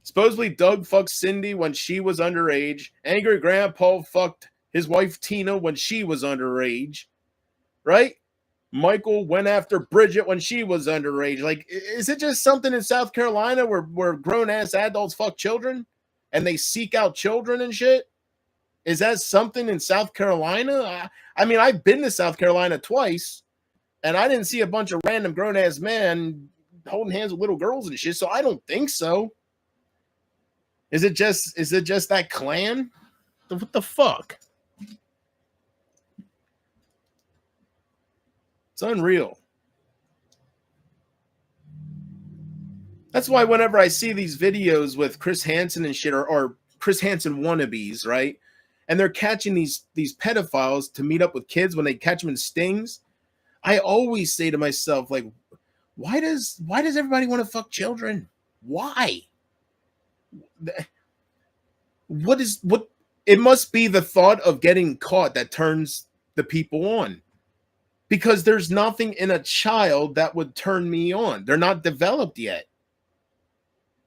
Supposedly Doug fucked Cindy when she was underage. Angry Grandpa fucked his wife Tina when she was underage, right? Michael went after Bridget when she was underage. Like, is it just something in South Carolina where grown-ass adults fuck children and they seek out children and shit? Is that something in South Carolina? I mean, I've been to South Carolina twice, and I didn't see a bunch of random grown-ass men holding hands with little girls and shit, so I don't think so. Is it just that clan? What the fuck? It's unreal. That's why whenever I see these videos with Chris Hansen and shit, or Chris Hansen wannabes, right? And they're catching these pedophiles to meet up with kids when they catch them in stings, I always say to myself, like, why does everybody want to fuck children? Why? What it must be the thought of getting caught that turns the people on. Because there's nothing in a child that would turn me on. They're not developed yet.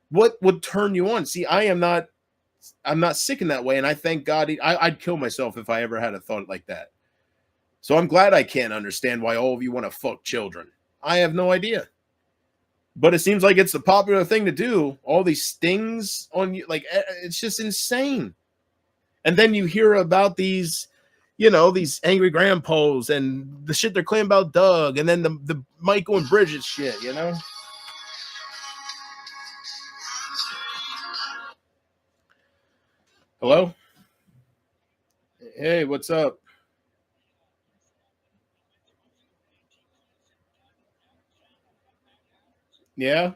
What would turn you on? See, I'm not sick in that way, and I thank God. I'd kill myself if I ever had a thought like that. So I'm glad I can't understand why all of you want to fuck children. I have no idea. But it seems like it's the popular thing to do. All these stings on you, like, it's just insane. And then you hear about these, these angry grandpas and the shit they're claiming about Doug, and then the Michael and Bridget shit, Hello? Hey, what's up? Yeah?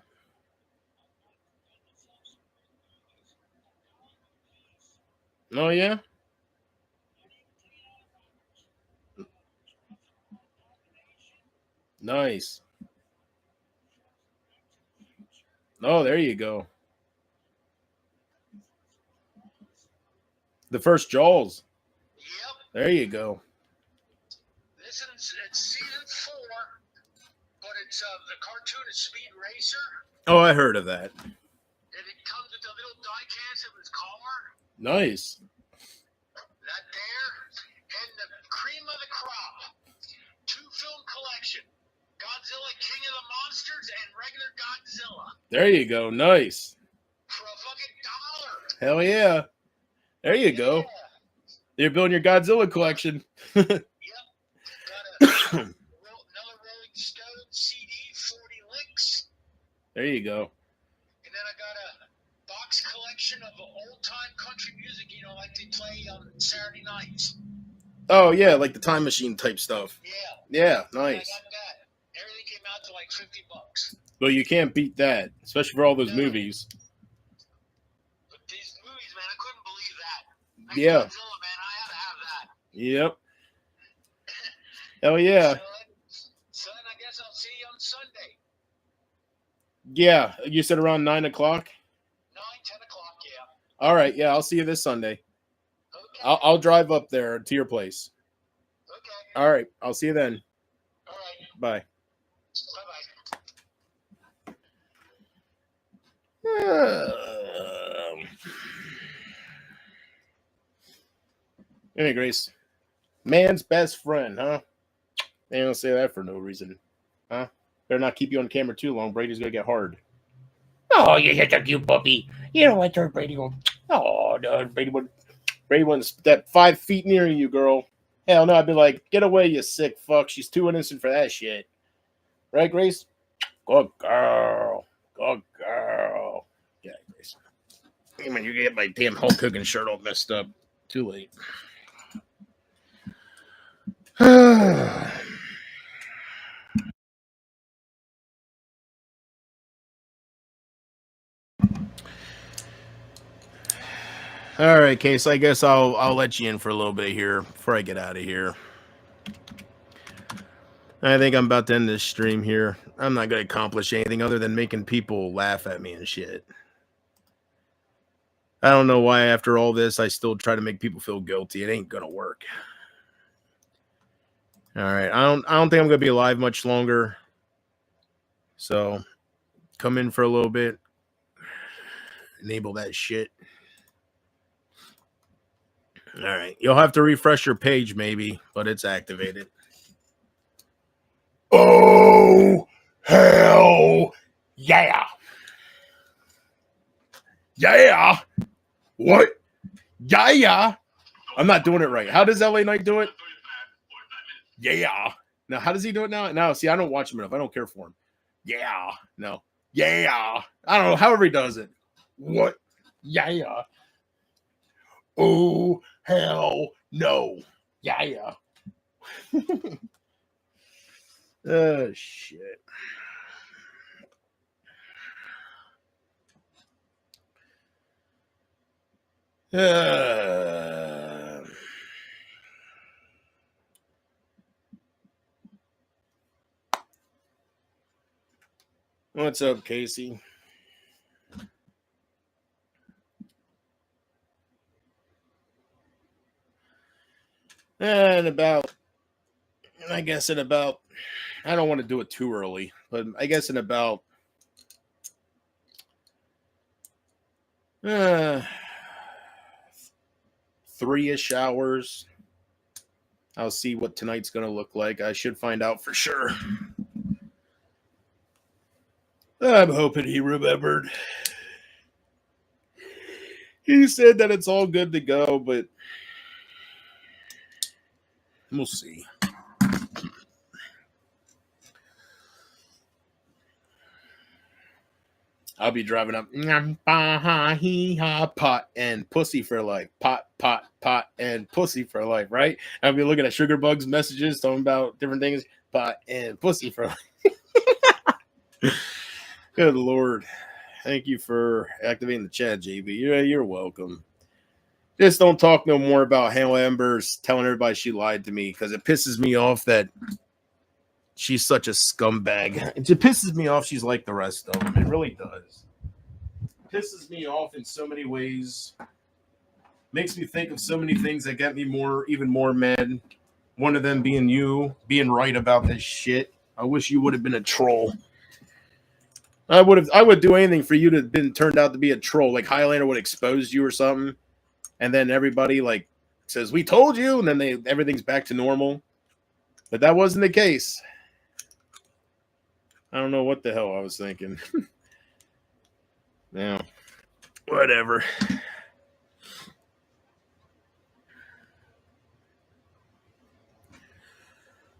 Oh, yeah? Nice. Oh, there you go. The first Jaws. Yep. There you go. This is it's season 4, but it's the cartoon is Speed Racer. Oh, I heard of that. And it comes with a little diecast of his car. Nice. That there, and the cream of the crop, 2-film collection: Godzilla King of the Monsters and regular Godzilla. There you go. Nice. For a fucking $1. Hell yeah. There you go. Yeah. You're building your Godzilla collection. Yep. Got another Rolling Stone CD, 40 links. There you go. And then I got a box collection of old-time country music, like they play on Saturday nights. Oh yeah, like the time machine type stuff. Yeah. Yeah, I nice. got that. Everything came out to like $50. Well, you can't beat that, especially for all those No. movies. But these movies, man, I couldn't believe that. Like Yeah. Godzilla, man, I had to have that. Yep. Hell yeah. So then I guess I'll see you on Sunday. Yeah. You said around 9 o'clock? 10 o'clock, yeah. All right. Yeah, I'll see you this Sunday. Okay. I'll drive up there to your place. Okay. All right. I'll see you then. All right. Bye. Bye-bye. Anyway, Grace. Man's best friend, huh? They don't say that for no reason. Huh? Better not keep you on camera too long. Brady's going to get hard. Oh, you're such a cute puppy. You know what, Brady go. Oh, no. Brady wouldn't step 5 feet near you, girl. Hell no. I'd be like, get away, you sick fuck. She's too innocent for that shit. Right, Grace? Good girl. Good girl. Yeah, Grace. Hey, man, you get my damn Hulk Hogan shirt all messed up. Too late. All right, Case. I guess I'll let you in for a little bit here before I get out of here. I think I'm about to end this stream here. I'm not going to accomplish anything other than making people laugh at me and shit. I don't know why after all this I still try to make people feel guilty. It ain't going to work. All right. I don't think I'm going to be alive much longer. So come in for a little bit. Enable that shit. All right. You'll have to refresh your page maybe, but it's activated. Oh, hell yeah. Yeah. What? Yeah. I'm not doing it right. How does LA Knight do it? Yeah. Now, how does he do it now? No, see, I don't watch him enough. I don't care for him. Yeah. No. Yeah. I don't know. However he does it. What? Yeah. Oh, hell no. Yeah. Oh, shit. What's up, Casey? And I guess in about, I don't want to do it too early, but I guess in about 3-ish hours, I'll see what tonight's going to look like. I should find out for sure. I'm hoping he remembered. He said that it's all good to go, but we'll see. I'll be driving up pot and pussy for life. Pot and pussy for life, right? I'll be looking at Sugar Bug's messages talking about different things. Pot and pussy for life. Good Lord. Thank you for activating the chat, JB. You're welcome. Just don't talk no more about Hannah Embers telling everybody she lied to me because it pisses me off that she's such a scumbag. It just pisses me off she's like the rest of them. It really does. It pisses me off in so many ways. Makes me think of so many things that get me even more mad. One of them being you being right about this shit. I wish you would have been a troll. I would do anything for you to have been turned out to be a troll. Like Highlander would expose you or something. And then everybody like says, we told you, and then everything's back to normal. But that wasn't the case. I don't know what the hell I was thinking. Now, whatever.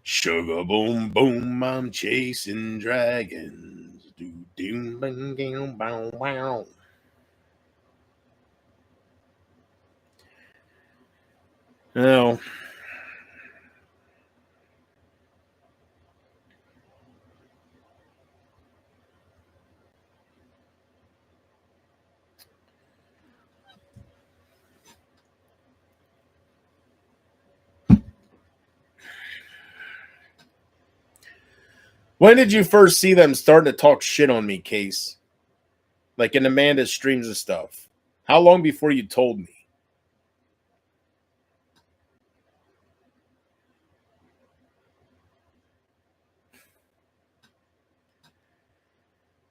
Sugar boom boom, I'm chasing dragons. Do do bang bang bow wow. Now, When did you first see them starting to talk shit on me, Case? Like in Amanda's streams and stuff. How long before you told me?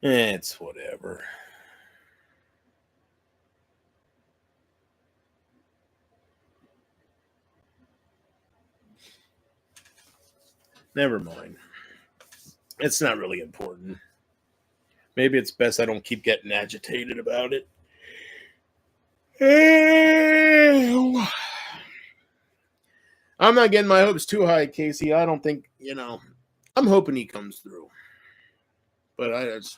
It's whatever. Never mind. It's not really important. Maybe it's best I don't keep getting agitated about it. I'm not getting my hopes too high, Casey. I don't think, I'm hoping he comes through. But I just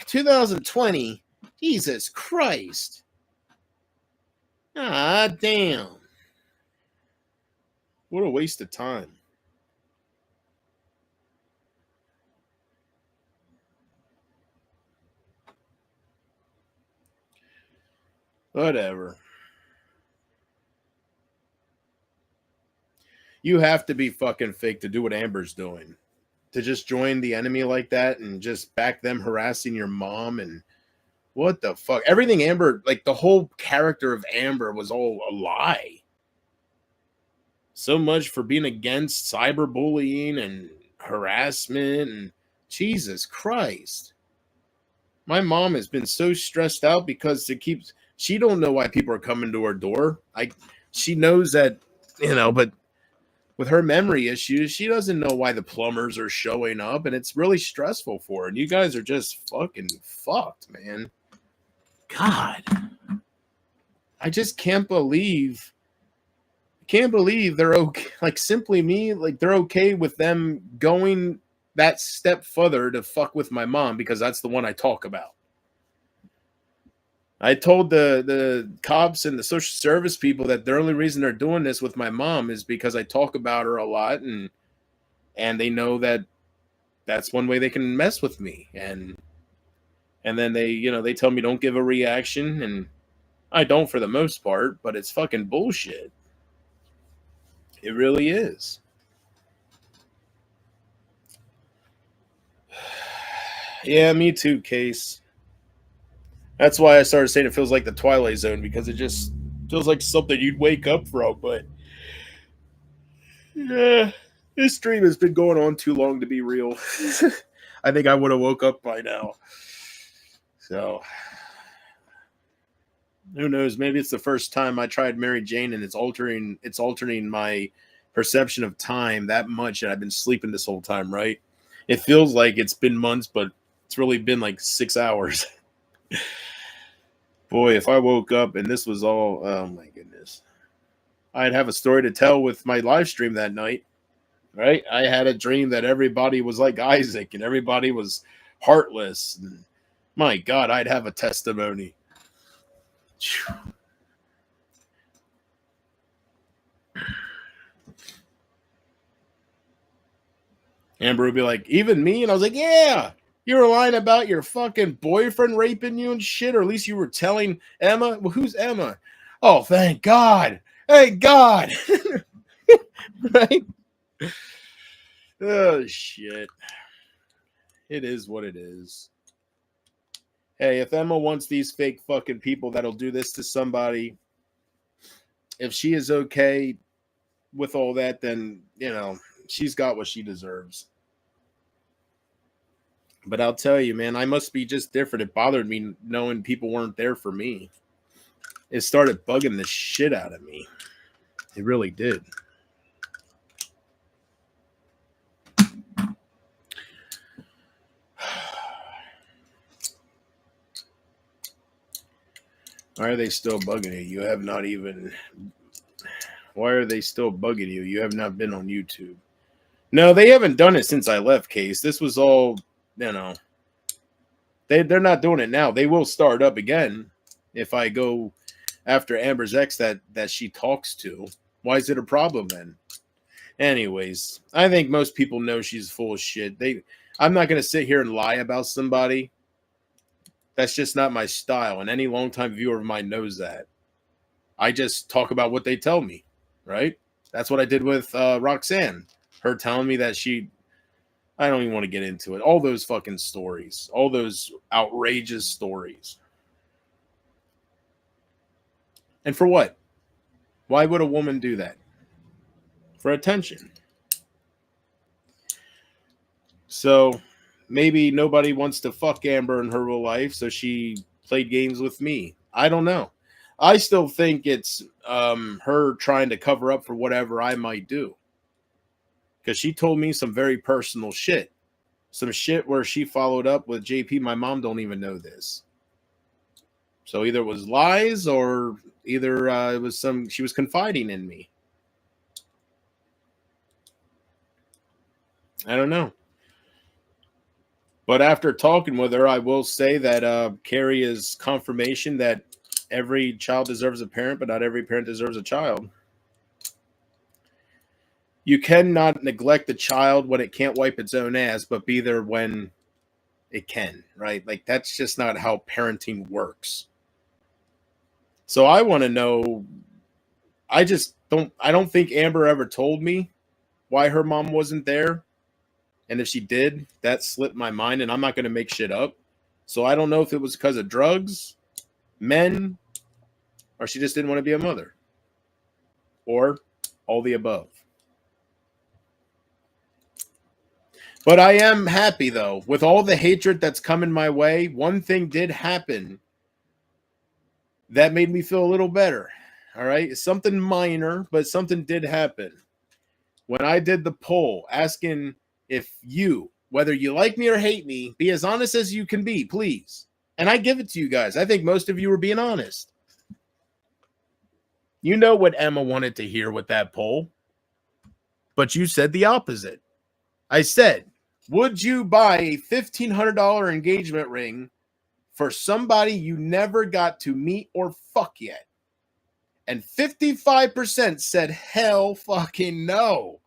2020. Jesus Christ. Ah, damn. What a waste of time. Whatever. You have to be fucking fake to do what Amber's doing. To just join the enemy like that and just back them harassing your mom and what the fuck? Everything Amber, like the whole character of Amber was all a lie. So much for being against cyberbullying and harassment and Jesus Christ. My mom has been so stressed out because she don't know why people are coming to her door. She knows that, but with her memory issues, she doesn't know why the plumbers are showing up, and it's really stressful for her. And you guys are just fucking fucked, man. God. I just can't believe they're okay. Like, simply me, like, they're okay with them going that step further to fuck with my mom because that's the one I talk about. I told the cops and the social service people that the only reason they're doing this with my mom is because I talk about her a lot, and they know that that's one way they can mess with me. And then they tell me don't give a reaction, and I don't for the most part, but it's fucking bullshit. It really is. Yeah, me too, Case. That's why I started saying it feels like the Twilight Zone, because it just feels like something you'd wake up from. But yeah, this stream has been going on too long to be real. I think I would have woke up by now. So who knows? Maybe it's the first time I tried Mary Jane, and it's altering my perception of time that much, and I've been sleeping this whole time, right? It feels like it's been months, but it's really been like 6 hours. Boy, if I woke up and this was all, oh my goodness. I'd have a story to tell with my live stream that night, right? I had a dream that everybody was like Isaac and everybody was heartless. And my God, I'd have a testimony. Amber would be like, even me? And I was like, yeah, you were lying about your fucking boyfriend raping you and shit, or at least you were telling Emma. Well, who's Emma? Oh, thank God. Thank God. Right? Oh, shit. It is what it is. Hey, if Emma wants these fake fucking people that'll do this to somebody, if she is okay with all that, then, she's got what she deserves. But I'll tell you, man, I must be just different. It bothered me knowing people weren't there for me. It started bugging the shit out of me. It really did. Why are they still bugging you? You have not even... Why are they still bugging you? You have not been on YouTube. No, they haven't done it since I left, Case. This was all, they're not doing it now. They will start up again if I go after Amber's ex that she talks to. Why is it a problem then? Anyways, I think most people know she's full of shit. I'm not going to sit here and lie about somebody. That's just not my style, and any longtime viewer of mine knows that. I just talk about what they tell me, right? That's what I did with Roxanne. Her telling me that she I don't even want to get into it. All those fucking stories, all those outrageous stories. And for what? Why would a woman do that? For attention. So maybe nobody wants to fuck Amber in her real life, so she played games with me. I don't know. I still think it's her trying to cover up for whatever I might do. Because she told me some very personal shit. Some shit where she followed up with JP. My mom don't even know this. So either it was lies or either it was she was confiding in me. I don't know. But after talking with her, I will say that Carrie is confirmation that every child deserves a parent, but not every parent deserves a child. You cannot neglect the child when it can't wipe its own ass, but be there when it can, right? Like, that's just not how parenting works. So I want to know, I don't think Amber ever told me why her mom wasn't there. And if she did, that slipped my mind, and I'm not going to make shit up. So I don't know if it was because of drugs, men, or she just didn't want to be a mother. Or all the above. But I am happy, though. With all the hatred that's coming my way, one thing did happen that made me feel a little better. All right? It's something minor, but something did happen. When I did the poll asking if you, whether you like me or hate me, be as honest as you can be, please. And I give it to you guys. I think most of you were being honest. You know what Emma wanted to hear with that poll, but you said the opposite. I said, would you buy a $1,500 engagement ring for somebody you never got to meet or fuck yet? And 55% said hell fucking no.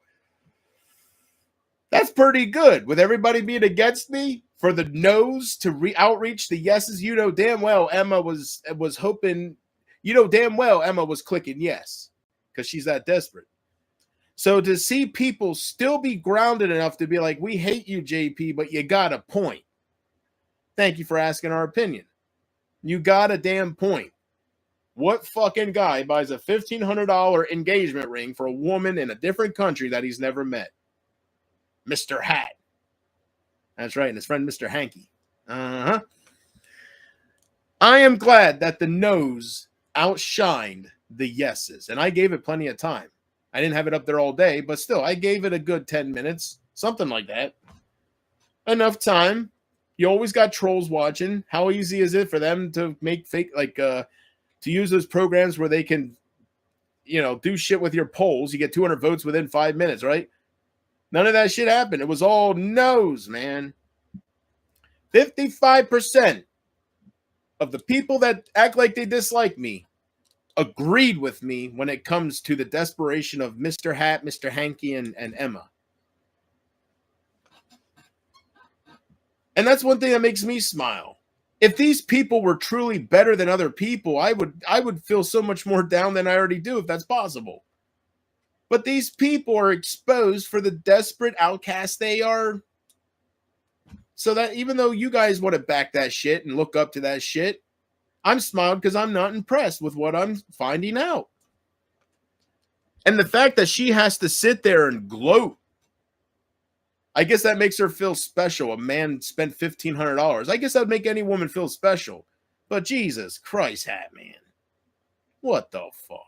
That's pretty good. With everybody being against me, for the no's to outreach the yeses, you know damn well Emma was hoping, you know damn well Emma was clicking yes because she's that desperate. So to see people still be grounded enough to be like, we hate you, JP, but you got a point. Thank you for asking our opinion. You got a damn point. What fucking guy buys a $1,500 engagement ring for a woman in a different country that he's never met? Mr. Hat. That's right, and his friend Mr. Hanky. I am glad that the no's outshined the yeses, and I gave it plenty of time. I didn't have it up there all day, but still, I gave it a good 10 minutes, something like that. Enough time. You always got trolls watching. How easy is it for them to make fake, to use those programs where they can, do shit with your polls? You get 200 votes within 5 minutes, right? None of that shit happened. It was all no's, man. 55% of the people that act like they dislike me agreed with me when it comes to the desperation of Mr. Hat, Mr. Hanky, and Emma. And that's one thing that makes me smile. If these people were truly better than other people, I would feel so much more down than I already do if that's possible. But these people are exposed for the desperate outcasts they are. So that even though you guys want to back that shit and look up to that shit, I'm smiling because I'm not impressed with what I'm finding out. And the fact that she has to sit there and gloat, I guess that makes her feel special. A man spent $1,500. I guess that would make any woman feel special. But Jesus Christ, Hat Man. What the fuck?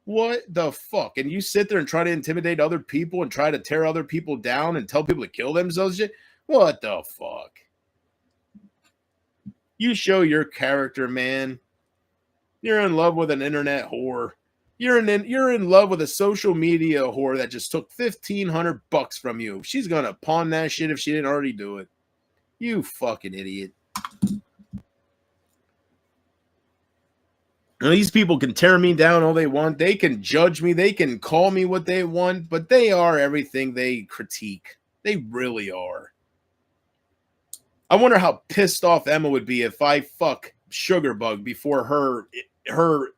What the fuck? And you sit there and try to intimidate other people and try to tear other people down and tell people to kill themselves? What the fuck? You show your character, man. You're in love with an internet whore. You're in love with a social media whore that just took $1,500 from you. She's gonna pawn that shit if she didn't already do it. You fucking idiot. Now, these people can tear me down all they want. They can judge me. They can call me what they want, but they are everything they critique. They really are. I wonder how pissed off Emma would be if I fuck Sugarbug before her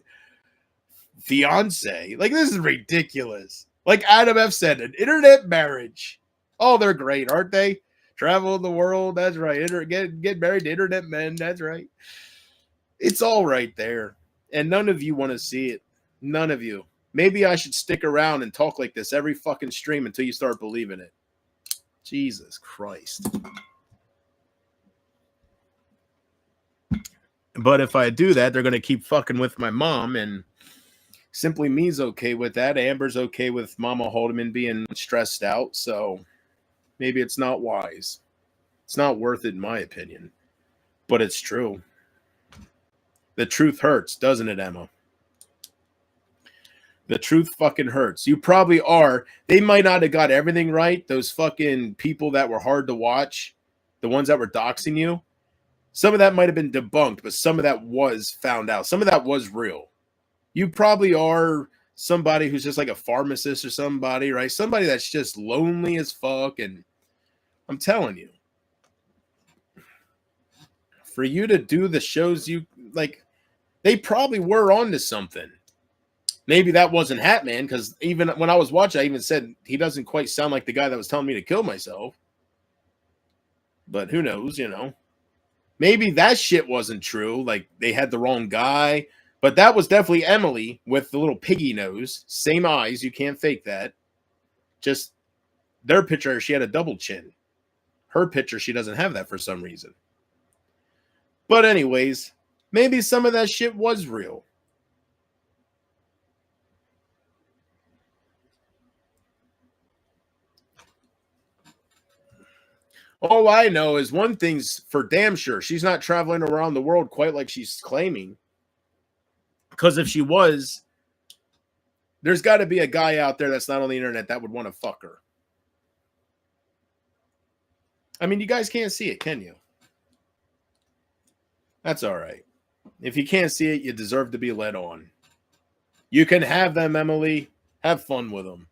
fiance. Like, this is ridiculous. Like Adam F said, an internet marriage. Oh, they're great, aren't they? Travel the world. That's right. Get married to internet men. That's right. It's all right there. And none of you want to see it. None of you. Maybe I should stick around and talk like this every fucking stream until you start believing it. Jesus Christ. But if I do that, they're going to keep fucking with my mom, and Simply Me's okay with that. Amber's okay with Mama Haldeman being stressed out, so maybe it's not wise. It's not worth it, in my opinion. But it's true. The truth hurts, doesn't it, Emma? The truth fucking hurts. You probably are. They might not have got everything right. Those fucking people that were hard to watch, the ones that were doxing you, some of that might have been debunked, but some of that was found out. Some of that was real. You probably are somebody who's just like a pharmacist or somebody, right? Somebody that's just lonely as fuck. And I'm telling you, for you to do the shows you like, they probably were onto something. Maybe that wasn't Hatman, because even when I was watching, I even said he doesn't quite sound like the guy that was telling me to kill myself. But who knows, you know? Maybe that shit wasn't true. Like they had the wrong guy. But that was definitely Emily with the little piggy nose. Same eyes. You can't fake that. Just their picture, she had a double chin. Her picture, she doesn't have that for some reason. But anyways, maybe some of that shit was real. All I know is one thing's for damn sure. She's not traveling around the world quite like she's claiming. Because if she was, there's got to be a guy out there that's not on the internet that would want to fuck her. I mean, you guys can't see it, can you? That's all right. If you can't see it, you deserve to be led on. You can have them, Emily. Have fun with them.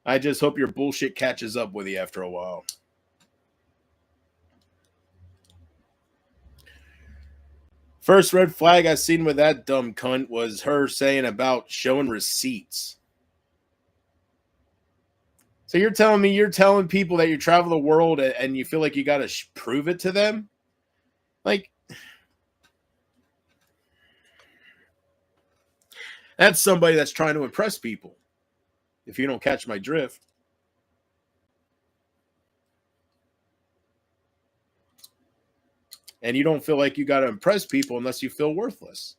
I just hope your bullshit catches up with you after a while. First red flag I seen with that dumb cunt was her saying about showing receipts. So you're telling me you're telling people that you travel the world and you feel like you got to prove it to them? Like, that's somebody that's trying to impress people. If you don't catch my drift. And you don't feel like you got to impress people unless you feel worthless.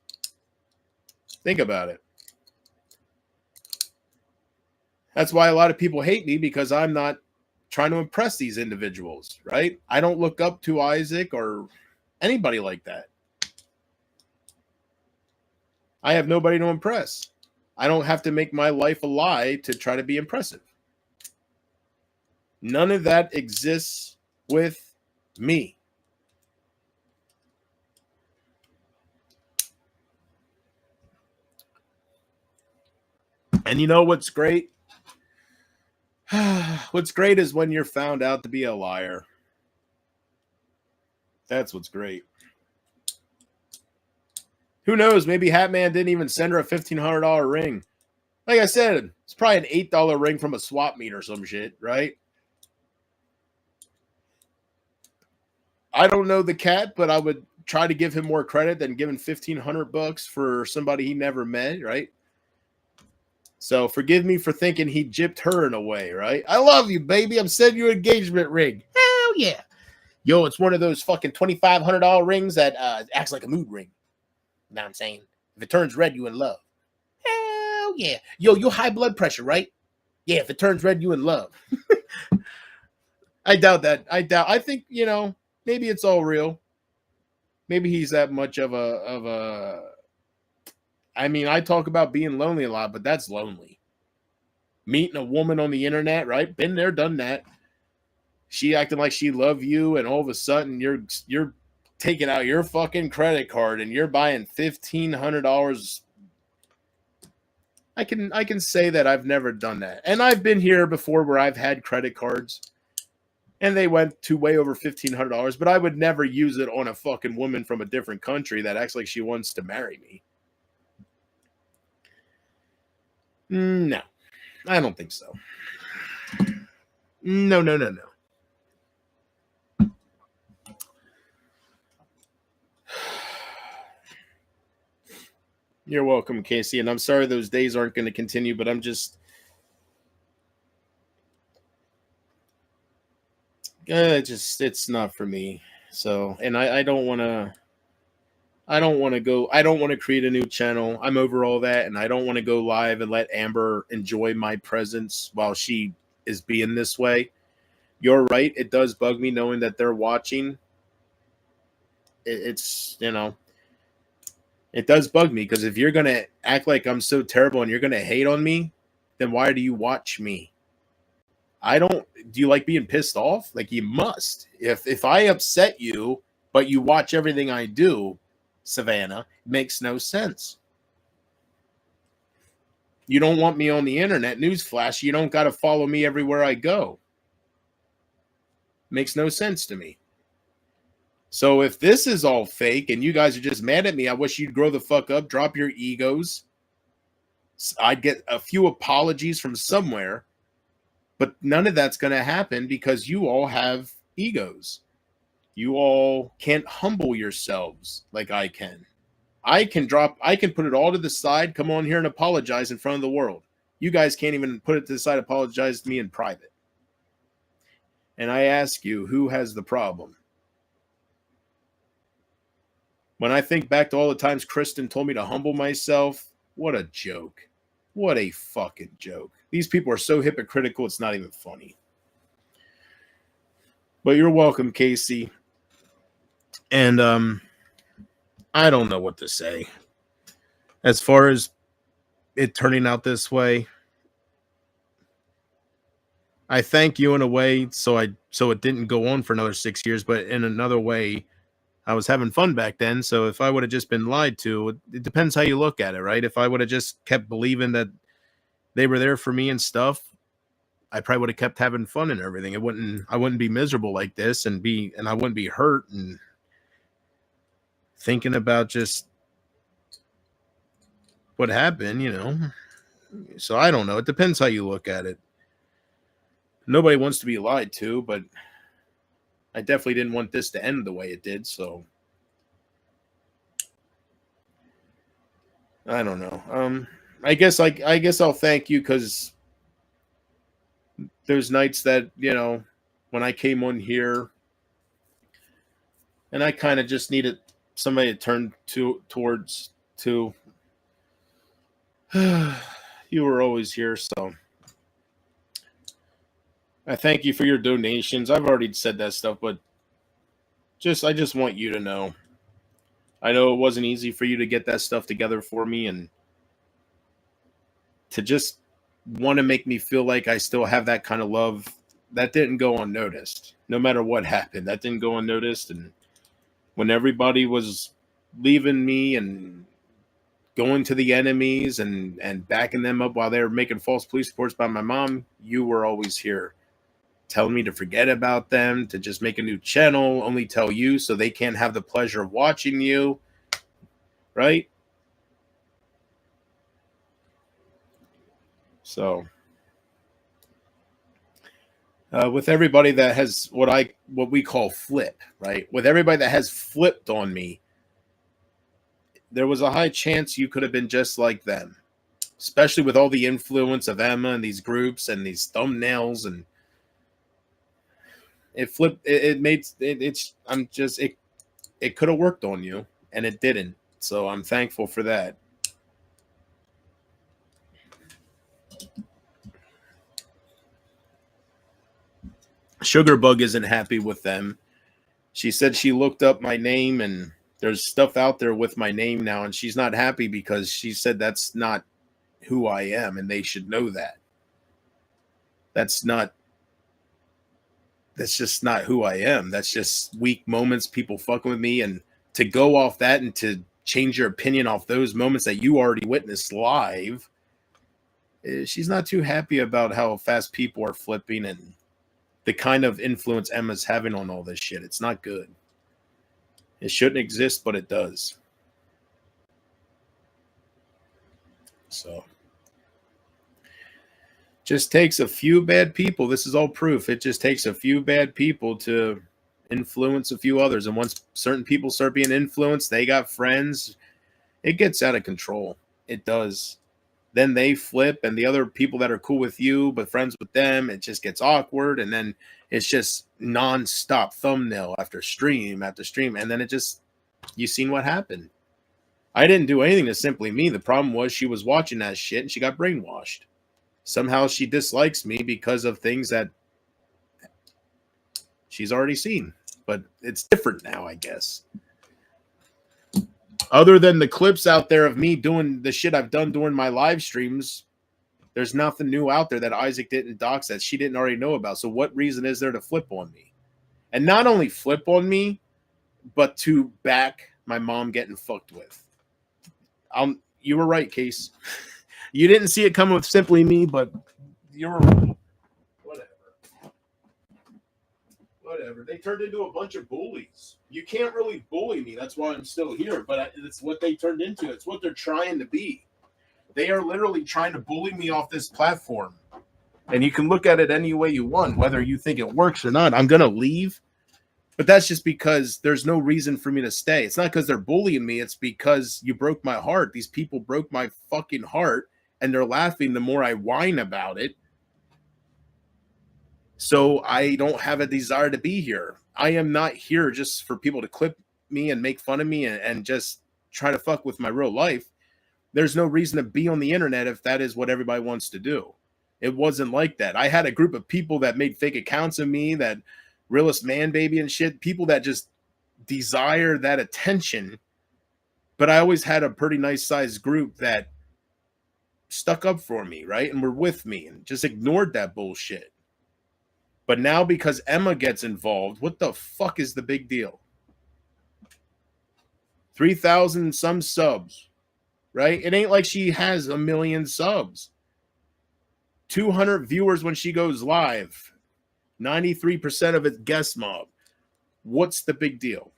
Think about it. That's why a lot of people hate me, because I'm not trying to impress these individuals, right? I don't look up to Isaac or anybody like that. I have nobody to impress. I don't have to make my life a lie to try to be impressive. None of that exists with me. And you know what's great? What's great is when you're found out to be a liar. That's what's great. Who knows? Maybe Hatman didn't even send her a $1,500 ring. Like I said, it's probably an $8 ring from a swap meet or some shit, right? I don't know the cat, but I would try to give him more credit than giving $1,500 for somebody he never met, right? So forgive me for thinking he gypped her in a way, right? I love you, baby. I'm sending you an engagement ring. Hell yeah. Yo, it's one of those fucking $2,500 rings that acts like a mood ring. You know what I'm saying? If it turns red, you in love. Hell yeah. Yo, you high blood pressure, right? Yeah, if it turns red, you in love. I doubt that. I think, you know, maybe it's all real. Maybe he's that much of a I mean, I talk about being lonely a lot, but that's lonely. Meeting a woman on the internet, right? Been there, done that. She acting like she loved you, and all of a sudden you're taking out your fucking credit card and you're buying $1,500. I can say that I've never done that. And I've been here before where I've had credit cards and they went to way over $1,500, but I would never use it on a fucking woman from a different country that acts like she wants to marry me. No, I don't think so. No, no, no, no. You're welcome, Casey. And I'm sorry those days aren't going to continue, but I'm just it's not for me. So, and I don't want to. I don't want to go. I don't want to create a new channel. I'm over all that, and I don't want to go live and let Amber enjoy my presence while she is being this way. You're right. It does bug me knowing that they're watching. It's it does bug me because if you're gonna act like I'm so terrible and you're gonna hate on me, then why do you watch me? I don't. Do you like being pissed off? Like you must. If I upset you, but you watch everything I do, Savannah, it makes no sense. You don't want me on the internet. Newsflash, you don't got to follow me everywhere I go. Makes no sense to me. So if this is all fake and you guys are just mad at me, I wish you'd grow the fuck up, drop your egos. I'd get a few apologies from somewhere, but none of that's going to happen because you all have egos. You all can't humble yourselves like I can. I can put it all to the side, come on here and apologize in front of the world. You guys can't even put it to the side, apologize to me in private. And I ask you, who has the problem? When I think back to all the times Kristen told me to humble myself, what a joke. What a fucking joke. These people are so hypocritical, it's not even funny. But you're welcome, Casey. And I don't know what to say. As far as it turning out this way, I thank you in a way so it didn't go on for another 6 years, but in another way, I was having fun back then. So if I would have just been lied to, it depends how you look at it, right? If I would have just kept believing that they were there for me and stuff, I probably would have kept having fun and everything. I wouldn't be miserable like this and I wouldn't be hurt and thinking about just what happened. So I don't know. It depends how you look at it. Nobody wants to be lied to, but I definitely didn't want this to end the way it did, so I don't know. I guess I'll thank you because there's nights that, when I came on here and I kind of just needed somebody to turn towards. You were always here, so I thank you for your donations. I've already said that stuff, but I just want you to know. I know it wasn't easy for you to get that stuff together for me and to just want to make me feel like I still have that kind of love. That didn't go unnoticed. No matter what happened, that didn't go unnoticed. And when everybody was leaving me and going to the enemies and backing them up while they were making false police reports by my mom, you were always here telling me to forget about them, to just make a new channel, only tell you so they can't have the pleasure of watching you, right? So with everybody that has what we call flip, right? With everybody that has flipped on me, there was a high chance you could have been just like them, especially with all the influence of Emma and these groups and these thumbnails, and it flipped. It could have worked on you, and it didn't. So I'm thankful for that. Sugarbug isn't happy with them. She said she looked up my name and there's stuff out there with my name now, and she's not happy because she said that's not who I am, and they should know that. That's just not who I am. That's just weak moments, people fucking with me, and to go off that and to change your opinion off those moments that you already witnessed live, she's not too happy about how fast people are flipping and the kind of influence Emma's having on all this shit. It's not good. It shouldn't exist, but it does. So Just takes a few bad people. This is all proof. It just takes a few bad people to influence a few others. And once certain people start being influenced, they got friends, it gets out of control. It does. Then they flip, and the other people that are cool with you but friends with them, it just gets awkward, and then it's just nonstop thumbnail after stream after stream, and then it just, you seen what happened. I didn't do anything to Simply Me. The problem was she was watching that shit and she got brainwashed. Somehow she dislikes me because of things that she's already seen. But it's different now, I guess. Other than the clips out there of me doing the shit I've done during my live streams, there's nothing new out there that Isaac didn't dox that she didn't already know about. So what reason is there to flip on me? And not only flip on me, but to back my mom getting fucked with. You were right, Case. You didn't see it coming with Simply Me, but you were right. Whatever. They turned into a bunch of bullies. You can't really bully me. That's why I'm still here. But it's what they turned into. It's what they're trying to be. They are literally trying to bully me off this platform. And you can look at it any way you want, whether you think it works or not. I'm going to leave. But that's just because there's no reason for me to stay. It's not because they're bullying me. It's because you broke my heart. These people broke my fucking heart. And they're laughing the more I whine about it. So I don't have a desire to be here. I am not here just for people to clip me and make fun of me and just try to fuck with my real life. There's no reason to be on the internet if that is what everybody wants to do. It wasn't like that. I had a group of people that made fake accounts of me, that realist man baby and shit, people that just desire that attention. But I always had a pretty nice sized group that stuck up for me, right? And were with me and just ignored that bullshit. But now because Emma gets involved, what the fuck is the big deal? 3,000 some subs, right? It ain't like she has a million subs. 200 viewers when she goes live. 93% of it guest mob. What's the big deal?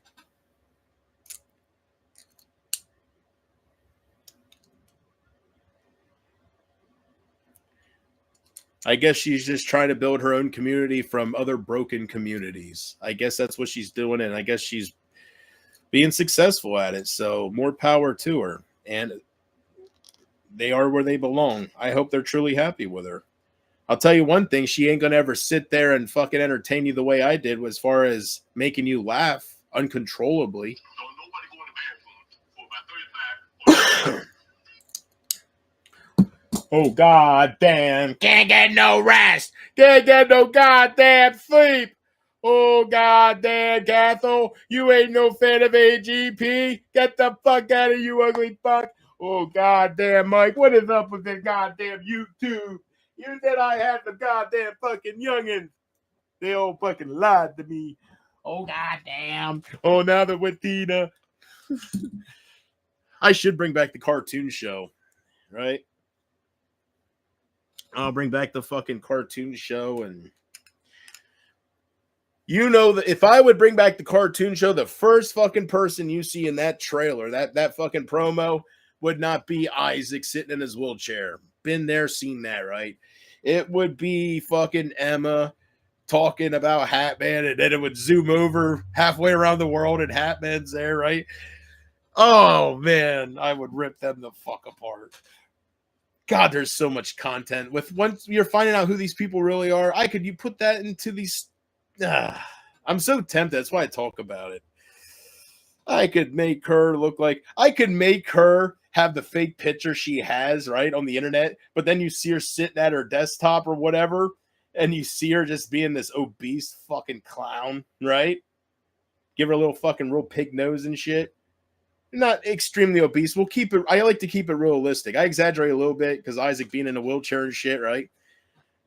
I guess she's just trying to build her own community from other broken communities. I guess that's what she's doing, and I guess she's being successful at it. So more power to her. And they are where they belong. I hope they're truly happy with her. I'll tell you one thing, she ain't going to ever sit there and fucking entertain you the way I did as far as making you laugh uncontrollably. Oh, goddamn. Can't get no rest. Can't get no goddamn sleep. Oh, goddamn, Gathel. You ain't no fan of AGP. Get the fuck out of you, ugly fuck. Oh, goddamn, Mike. What is up with this goddamn YouTube? You said I had the goddamn fucking youngins. They all fucking lied to me. Oh, goddamn. Oh, now they're with Tina. I should bring back the cartoon show, right? I'll bring back the fucking cartoon show. And you know that if I would bring back the cartoon show, the first fucking person you see in that trailer, that fucking promo, would not be Isaac sitting in his wheelchair. Been there, seen that, right? It would be fucking Emma talking about Hatman, and then it would zoom over halfway around the world and Hatman's there, right? Oh, man, I would rip them the fuck apart. God, there's so much content. Once you're finding out who these people really are, you put that into these... I'm so tempted. That's why I talk about it. I could make her look like... I could make her have the fake picture she has, right, on the internet, but then you see her sitting at her desktop or whatever, and you see her just being this obese fucking clown, right? Give her a little fucking real pig nose and shit. Not extremely obese. We'll keep it. I like to keep it realistic. I exaggerate a little bit because Isaac being in a wheelchair and shit, right?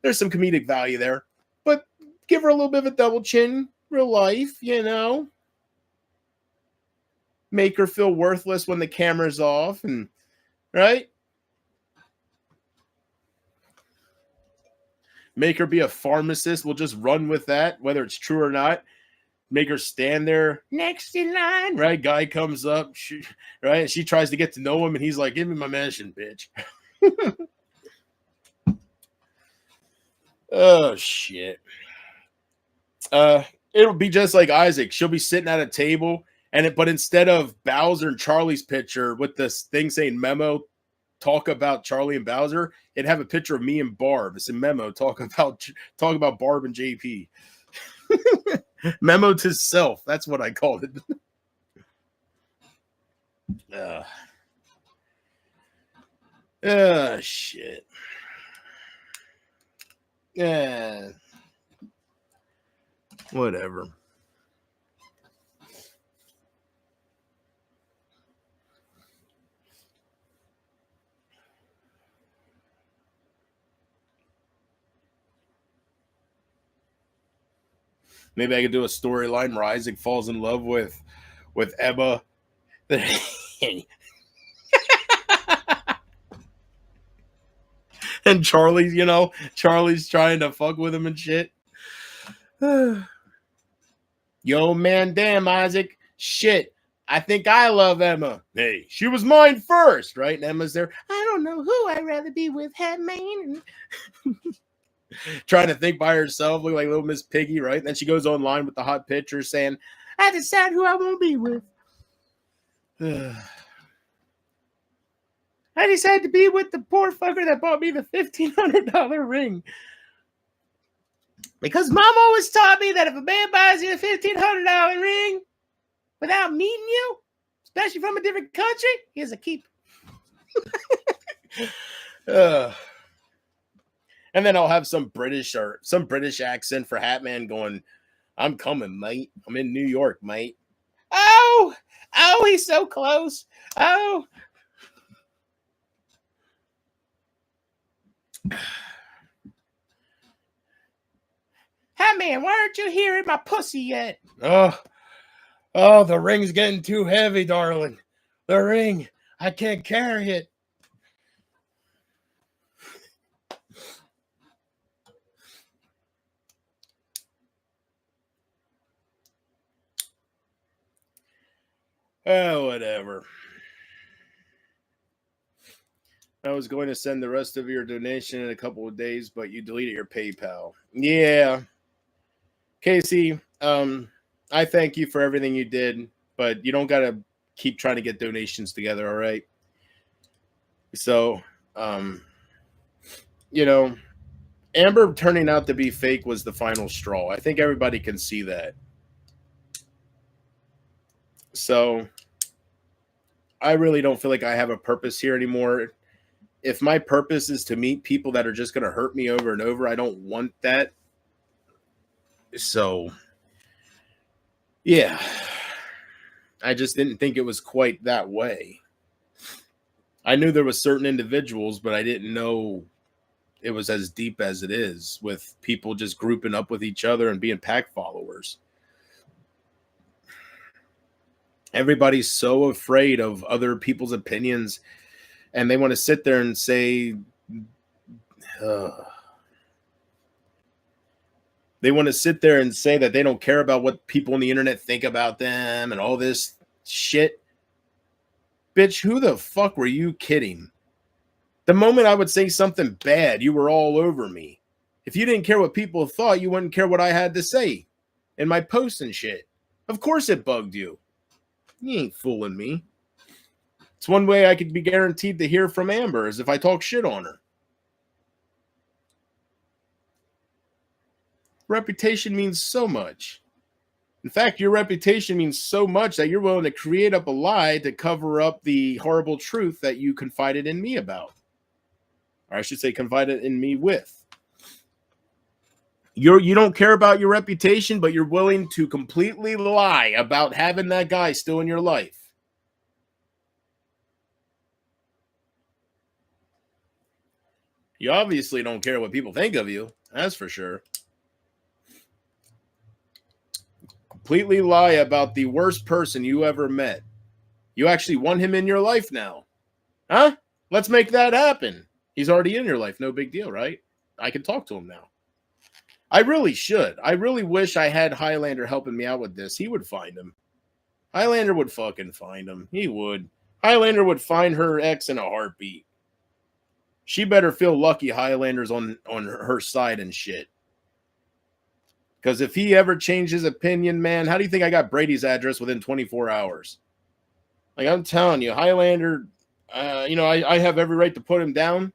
There's some comedic value there, but give her a little bit of a double chin, real life, you know. Make her feel worthless when the camera's off, and right? Make her be a pharmacist. We'll just run with that, whether it's true or not. Make her stand there next in line, right? Guy comes up, right? She tries to get to know him, and he's like, "Give me my medicine, bitch." Oh shit. It'll be just like Isaac. She'll be sitting at a table, but instead of Bowser and Charlie's picture with this thing saying memo, talk about Charlie and Bowser, it'd have a picture of me and Barb. It's a memo, talk about Barb and JP. Memo to self. That's what I called it. Shit. Yeah. Whatever. Maybe I could do a storyline where Isaac falls in love with Emma. And Charlie's trying to fuck with him and shit. Yo, man, damn, Isaac. Shit. I think I love Emma. Hey, she was mine first, right? And Emma's there. I don't know who I'd rather be with, Hatman. Trying to think by herself, look like little Miss Piggy, right? And then she goes online with the hot picture saying, I decide who I won't be with. I decided to be with the poor fucker that bought me the $1,500 ring. Because Mom always taught me that if a man buys you a $1,500 ring without meeting you, especially from a different country, he has a keep. And then I'll have some British accent for Hatman going, I'm coming, mate. I'm in New York, mate. Oh, he's so close. Oh. Hatman, why aren't you here in my pussy yet? Oh, the ring's getting too heavy, darling. The ring, I can't carry it. Oh, whatever. I was going to send the rest of your donation in a couple of days, but you deleted your PayPal. Yeah. Casey, I thank you for everything you did, but you don't got to keep trying to get donations together, all right? So, Amber turning out to be fake was the final straw. I think everybody can see that. So, I really don't feel like I have a purpose here anymore. If my purpose is to meet people that are just going to hurt me over and over, I don't want that. So, yeah, I just didn't think it was quite that way. I knew there was certain individuals, but I didn't know it was as deep as it is with people just grouping up with each other and being pack followers. Everybody's so afraid of other people's opinions, and they want to sit there and say, they want to sit there and say that they don't care about what people on the internet think about them and all this shit. Bitch, who the fuck were you kidding? The moment I would say something bad, you were all over me. If you didn't care what people thought, you wouldn't care what I had to say in my posts and shit. Of course it bugged you. You ain't fooling me. It's one way I could be guaranteed to hear from Amber is if I talk shit on her. Reputation means so much. In fact, your reputation means so much that you're willing to create up a lie to cover up the horrible truth that you confided in me about. Or I should say confided in me with. You don't care about your reputation, but you're willing to completely lie about having that guy still in your life. You obviously don't care what people think of you. That's for sure. Completely lie about the worst person you ever met. You actually want him in your life now. Huh? Let's make that happen. He's already in your life. No big deal, right? I can talk to him now. I really should. I really wish I had Highlander helping me out with this. He would find him. Highlander would fucking find him. He would. Highlander would find her ex in a heartbeat. She better feel lucky Highlander's on her side and shit. Because if he ever changed his opinion, man, how do you think I got Brady's address within 24 hours? Like, I'm telling you, Highlander, I have every right to put him down,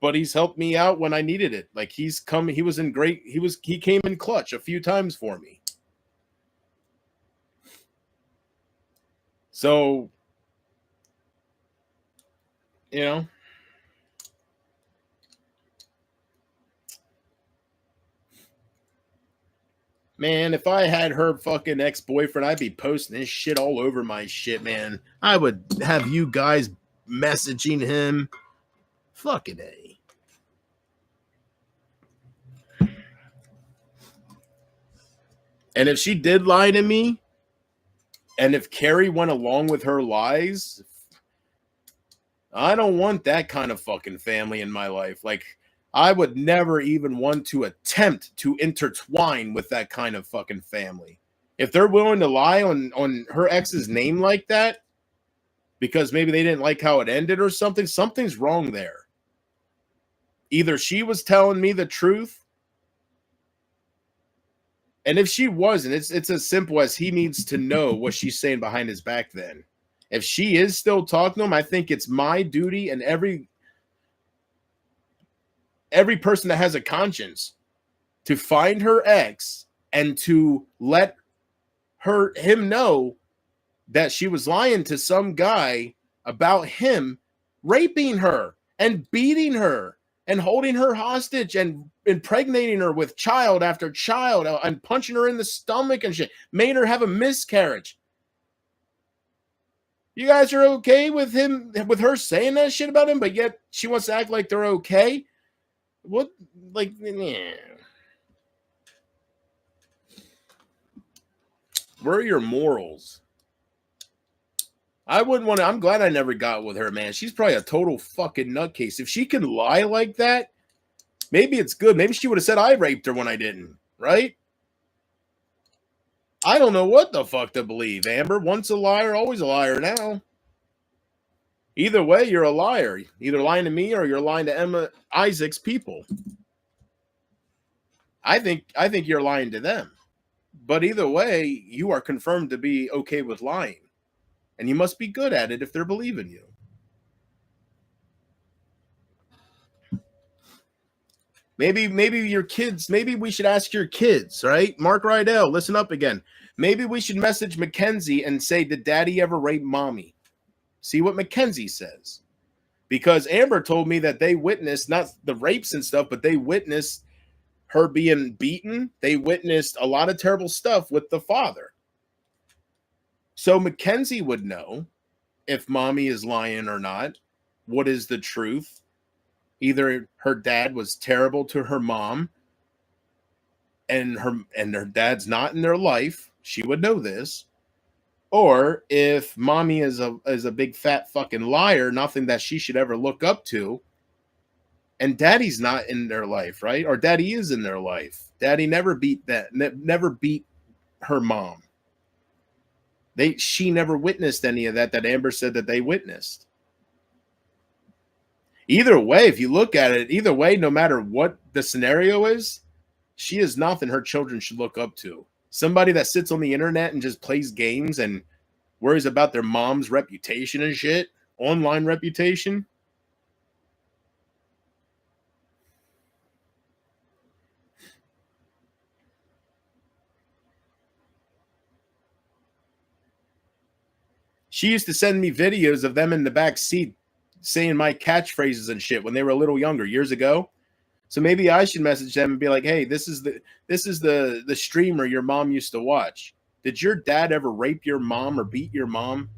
but he's helped me out when I needed it. Like, he came in clutch a few times for me. So, man, if I had her fucking ex-boyfriend, I'd be posting this shit all over my shit, man. I would have you guys messaging him. Fucking A. And if she did lie to me, and if Carrie went along with her lies, I don't want that kind of fucking family in my life. Like, I would never even want to attempt to intertwine with that kind of fucking family. If they're willing to lie on her ex's name like that, because maybe they didn't like how it ended or something, something's wrong there. Either she was telling me the truth, and if she wasn't, it's as simple as he needs to know what she's saying behind his back then. If she is still talking to him, I think it's my duty and every person that has a conscience to find her ex and to let him know that she was lying to some guy about him raping her and beating her and holding her hostage and impregnating her with child after child and punching her in the stomach and shit, made her have a miscarriage. You guys are okay with her saying that shit about him, but yet she wants to act like they're okay? What, like, yeah. Where are your morals? I wouldn't want to. I'm glad I never got with her, man. She's probably a total fucking nutcase. If she can lie like that, maybe it's good. Maybe she would have said I raped her when I didn't, right? I don't know what the fuck to believe, Amber. Once a liar, always a liar now. Either way, you're a liar. Either lying to me or you're lying to Emma Isaac's people. I think you're lying to them. But either way, you are confirmed to be okay with lying. And you must be good at it if they're believing you. Maybe your kids, maybe we should ask your kids, right? Mark Rydell, listen up again. Maybe we should message Mackenzie and say, did daddy ever rape mommy? See what Mackenzie says. Because Amber told me that they witnessed, not the rapes and stuff, but they witnessed her being beaten. They witnessed a lot of terrible stuff with the father. So Mackenzie would know if mommy is lying or not. What is the truth? Either her dad was terrible to her mom and her dad's not in their life. She would know this. Or if mommy is a big fat fucking liar, nothing that she should ever look up to, and daddy's not in their life, right? Or daddy is in their life. Daddy never beat her mom. She never witnessed any of that Amber said that they witnessed. Either way, if you look at it, either way, no matter what the scenario is, she is nothing her children should look up to. Somebody that sits on the internet and just plays games and worries about their mom's reputation and shit, online reputation. She used to send me videos of them in the back seat saying my catchphrases and shit when they were a little younger, years ago. So maybe I should message them and be like, hey, this is the streamer your mom used to watch. Did your dad ever rape your mom or beat your mom?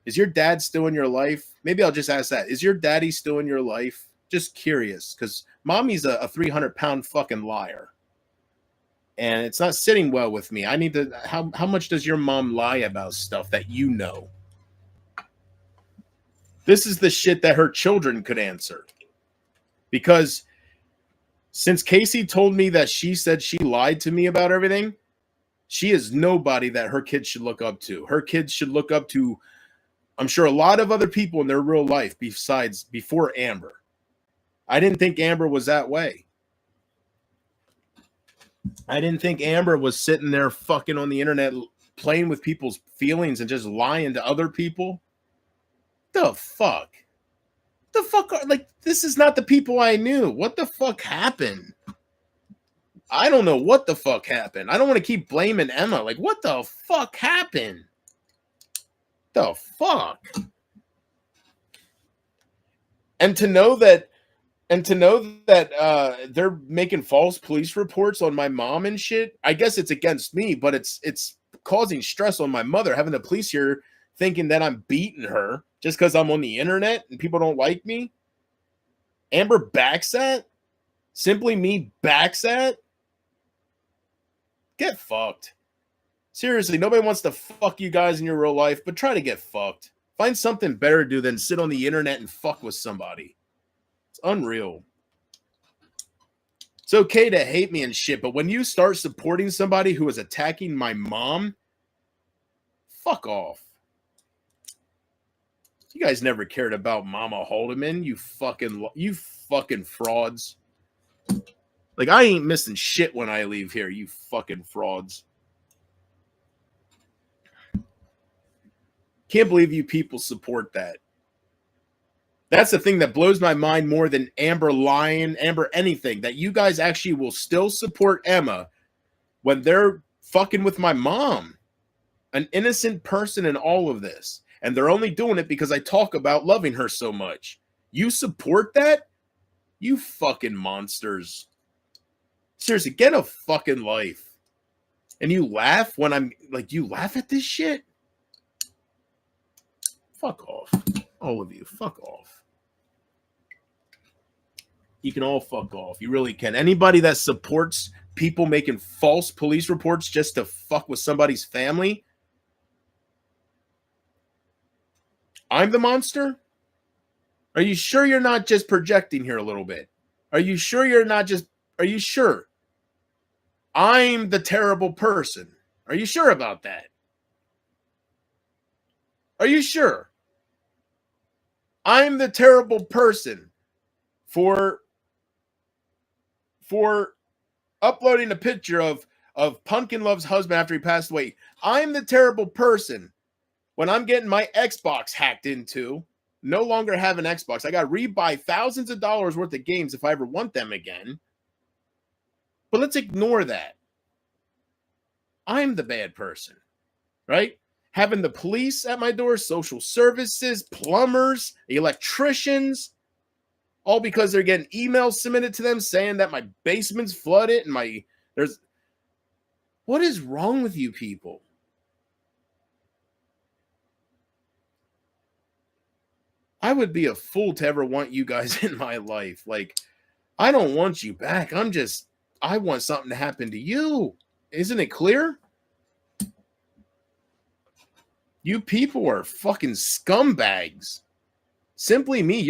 Is your dad still in your life? Maybe I'll just ask that. Is your daddy still in your life? Just curious, because mommy's a 300-pound fucking liar. And it's not sitting well with me. I need to, how much does your mom lie about stuff that you know? This is the shit that her children could answer. Because since Casey told me that she said she lied to me about everything, she is nobody that her kids should look up to. Her kids should look up to I'm sure a lot of other people in their real life before Amber. I didn't think Amber was that way. I didn't think Amber was sitting there fucking on the internet playing with people's feelings and just lying to other people. The fuck? The fuck? Like, this is not the people I knew. What the fuck happened? I don't know what the fuck happened. I don't want to keep blaming Emma. Like, what the fuck happened? The fuck? And to know that they're making false police reports on my mom and shit. I guess it's against me, but it's causing stress on my mother, having the police here thinking that I'm beating her just because I'm on the internet and people don't like me. Amber backs that. Simply Me backs that. Get fucked. Seriously, nobody wants to fuck you guys in your real life, but try to get fucked. Find something better to do than sit on the internet and fuck with somebody. It's unreal. It's okay to hate me and shit, but when you start supporting somebody who is attacking my mom, fuck off. You guys never cared about Mama Haldeman, you fucking frauds. Like, I ain't missing shit when I leave here, you fucking frauds. Can't believe you people support that. That's the thing that blows my mind more than Amber lying, Amber anything, that you guys actually will still support Emma when they're fucking with my mom. An innocent person in all of this. And they're only doing it because I talk about loving her so much. You support that? You fucking monsters. Seriously, get a fucking life. And you laugh when I'm like, you laugh at this shit? Fuck off. All of you, fuck off. You can all fuck off. You really can. Anybody that supports people making false police reports just to fuck with somebody's family, I'm the monster? Are you sure you're not just projecting here a little bit? Are you sure you're not just... Are you sure? I'm the terrible person. Are you sure about that? Are you sure? I'm the terrible person for uploading a picture of Pumpkin Love's husband after he passed away. I'm the terrible person when I'm getting my Xbox hacked into, no longer have an Xbox. I got to rebuy thousands of dollars worth of games if I ever want them again. But let's ignore that. I'm the bad person, right? Having the police at my door, social services, plumbers, electricians, all because they're getting emails submitted to them saying that my basement's flooded and what is wrong with you people? I would be a fool to ever want you guys in my life. Like, I don't want you back. I want something to happen to you. Isn't it clear? You people are fucking scumbags. Simply Me,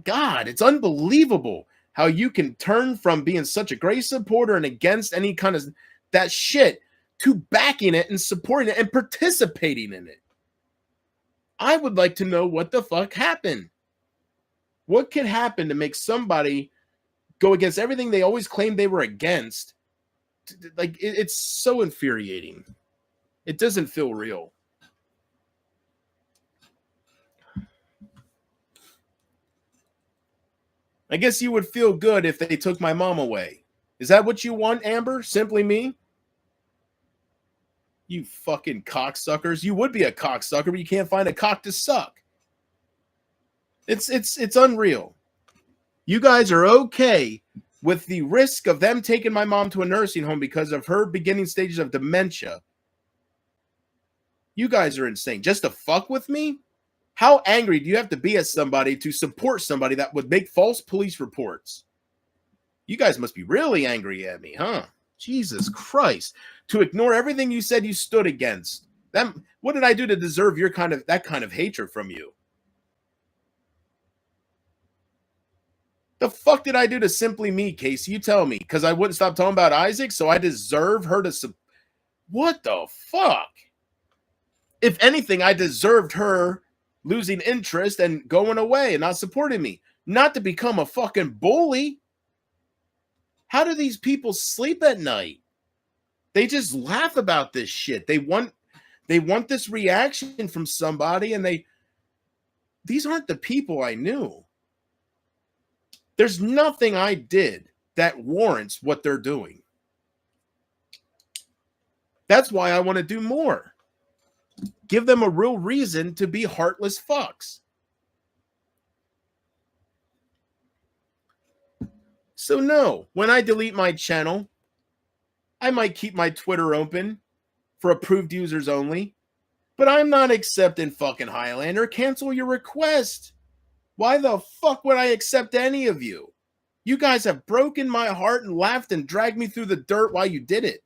God, it's unbelievable how you can turn from being such a great supporter and against any kind of that shit to backing it and supporting it and participating in it. I would like to know what the fuck happened. What could happen to make somebody go against everything they always claimed they were against? Like, it's so infuriating. It doesn't feel real. I guess you would feel good if they took my mom away. Is that what you want, Amber? Simply Me? You fucking cocksuckers. You would be a cocksucker, but you can't find a cock to suck. It's unreal. You guys are okay with the risk of them taking my mom to a nursing home because of her beginning stages of dementia. You guys are insane. Just to fuck with me? How angry do you have to be at somebody to support somebody that would make false police reports? You guys must be really angry at me, huh? Jesus Christ. To ignore everything you said you stood against. What did I do to deserve that kind of hatred from you? The fuck did I do to Simply Me, Casey? You tell me. Because I wouldn't stop talking about Isaac, so I deserve her to... What the fuck? If anything, I deserved her losing interest and going away and not supporting me. Not to become a fucking bully. How do these people sleep at night? They just laugh about this shit. They want this reaction from somebody, and these aren't the people I knew. There's nothing I did that warrants what they're doing. That's why I want to do more. Give them a real reason to be heartless fucks. So no, when I delete my channel, I might keep my Twitter open for approved users only, but I'm not accepting fucking Highlander. Cancel your request. Why the fuck would I accept any of you? You guys have broken my heart and laughed and dragged me through the dirt while you did it.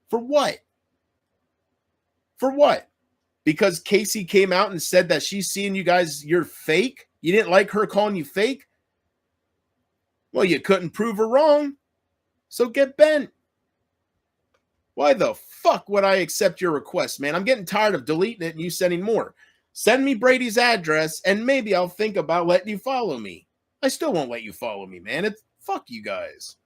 For what? For what? Because Casey came out and said that she's seeing you guys, you're fake? You didn't like her calling you fake? Well, you couldn't prove her wrong, so get bent. Why the fuck would I accept your request, man? I'm getting tired of deleting it and you sending more. Send me Brady's address, and maybe I'll think about letting you follow me. I still won't let you follow me, man. Fuck you guys.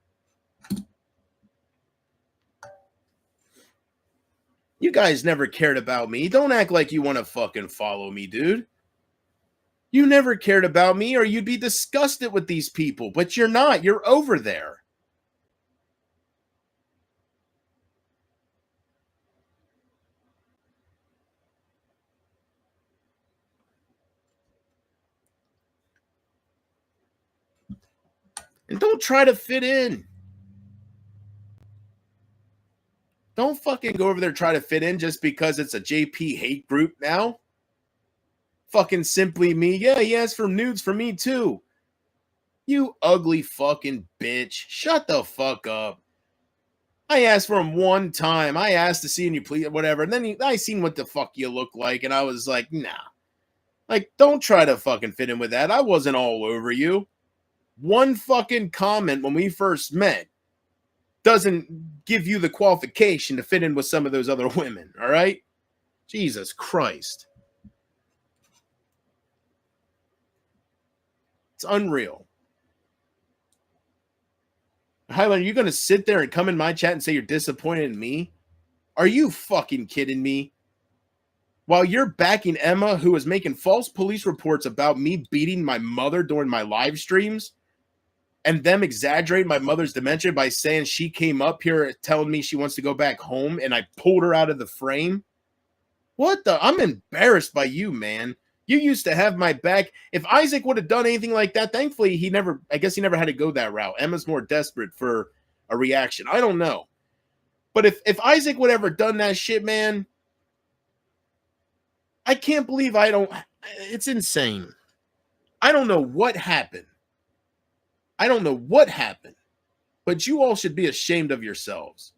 You guys never cared about me. Don't act like you want to fucking follow me, dude. You never cared about me, or you'd be disgusted with these people, but you're not. You're over there. And don't try to fit in. Don't fucking go over there try to fit in just because it's a JP hate group now. Fucking simply me. Yeah, he asked for nudes for me too. You ugly fucking bitch. Shut the fuck up. I asked for him one time. I asked to see you please, whatever. And then I seen what the fuck you look like. And I was like, nah. Like, don't try to fucking fit in with that. I wasn't all over you. One fucking comment when we first met doesn't give you the qualification to fit in with some of those other women, all right? Jesus Christ. It's unreal. Highlander, you're going to sit there and come in my chat and say you're disappointed in me? Are you fucking kidding me? While you're backing Emma, who was making false police reports about me beating my mother during my live streams, and them exaggerating my mother's dementia by saying she came up here telling me she wants to go back home and I pulled her out of the frame. What the? I'm embarrassed by you, man. You used to have my back. If Isaac would have done anything like that, thankfully I guess he never had to go that route. Emma's more desperate for a reaction. I don't know. But if Isaac would ever done that shit, man, I can't believe it's insane. I don't know what happened. But you all should be ashamed of yourselves.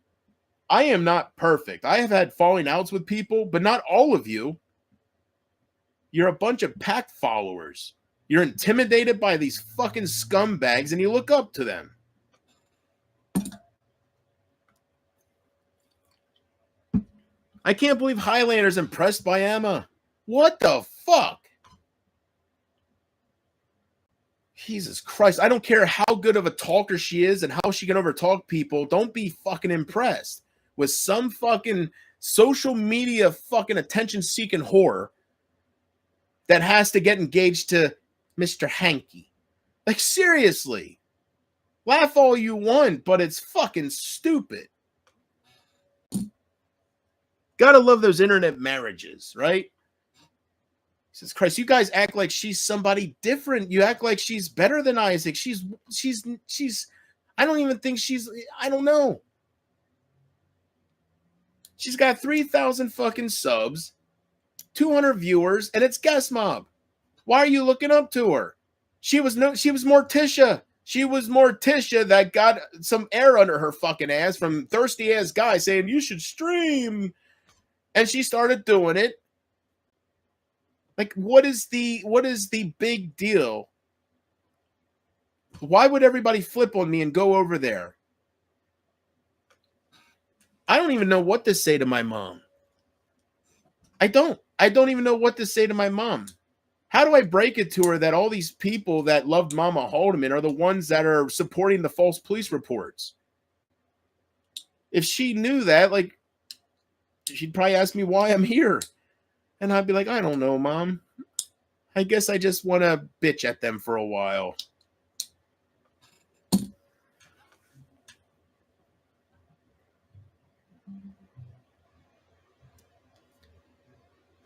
I am not perfect. I have had falling outs with people, but not all of you. You're a bunch of pack followers. You're intimidated by these fucking scumbags and you look up to them. I can't believe Highlander's impressed by Emma. What the fuck? Jesus Christ. I don't care how good of a talker she is and how she can overtalk people. Don't be fucking impressed with some fucking social media fucking attention-seeking whore that has to get engaged to Mr. Hanky. Like, seriously. Laugh all you want, but it's fucking stupid. Gotta love those internet marriages, right? Jesus Christ, you guys act like she's somebody different. You act like she's better than Isaac. She's I don't even think I don't know. She's got 3,000 fucking subs, 200 viewers, and it's Guest Mob. Why are you looking up to her? She was Morticia. She was Morticia that got some air under her fucking ass from thirsty ass guy saying you should stream. And she started doing it. Like, what is the big deal? Why would everybody flip on me and go over there? I don't even know what to say to my mom. I don't. I don't even know what to say to my mom. How do I break it to her that all these people that loved Mama Haldeman are the ones that are supporting the false police reports? If she knew that, like, she'd probably ask me why I'm here. And I'd be like, I don't know, Mom. I guess I just want to bitch at them for a while.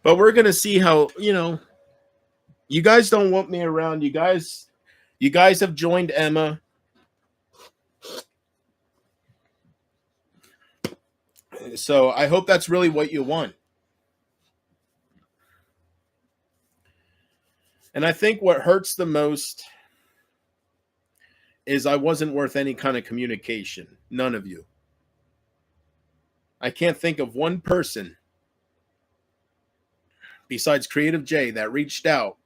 But we're going to see how, you guys don't want me around. You guys have joined Emma. So I hope that's really what you want. And I think what hurts the most is I wasn't worth any kind of communication. None of you. I can't think of one person besides Creative J that reached out.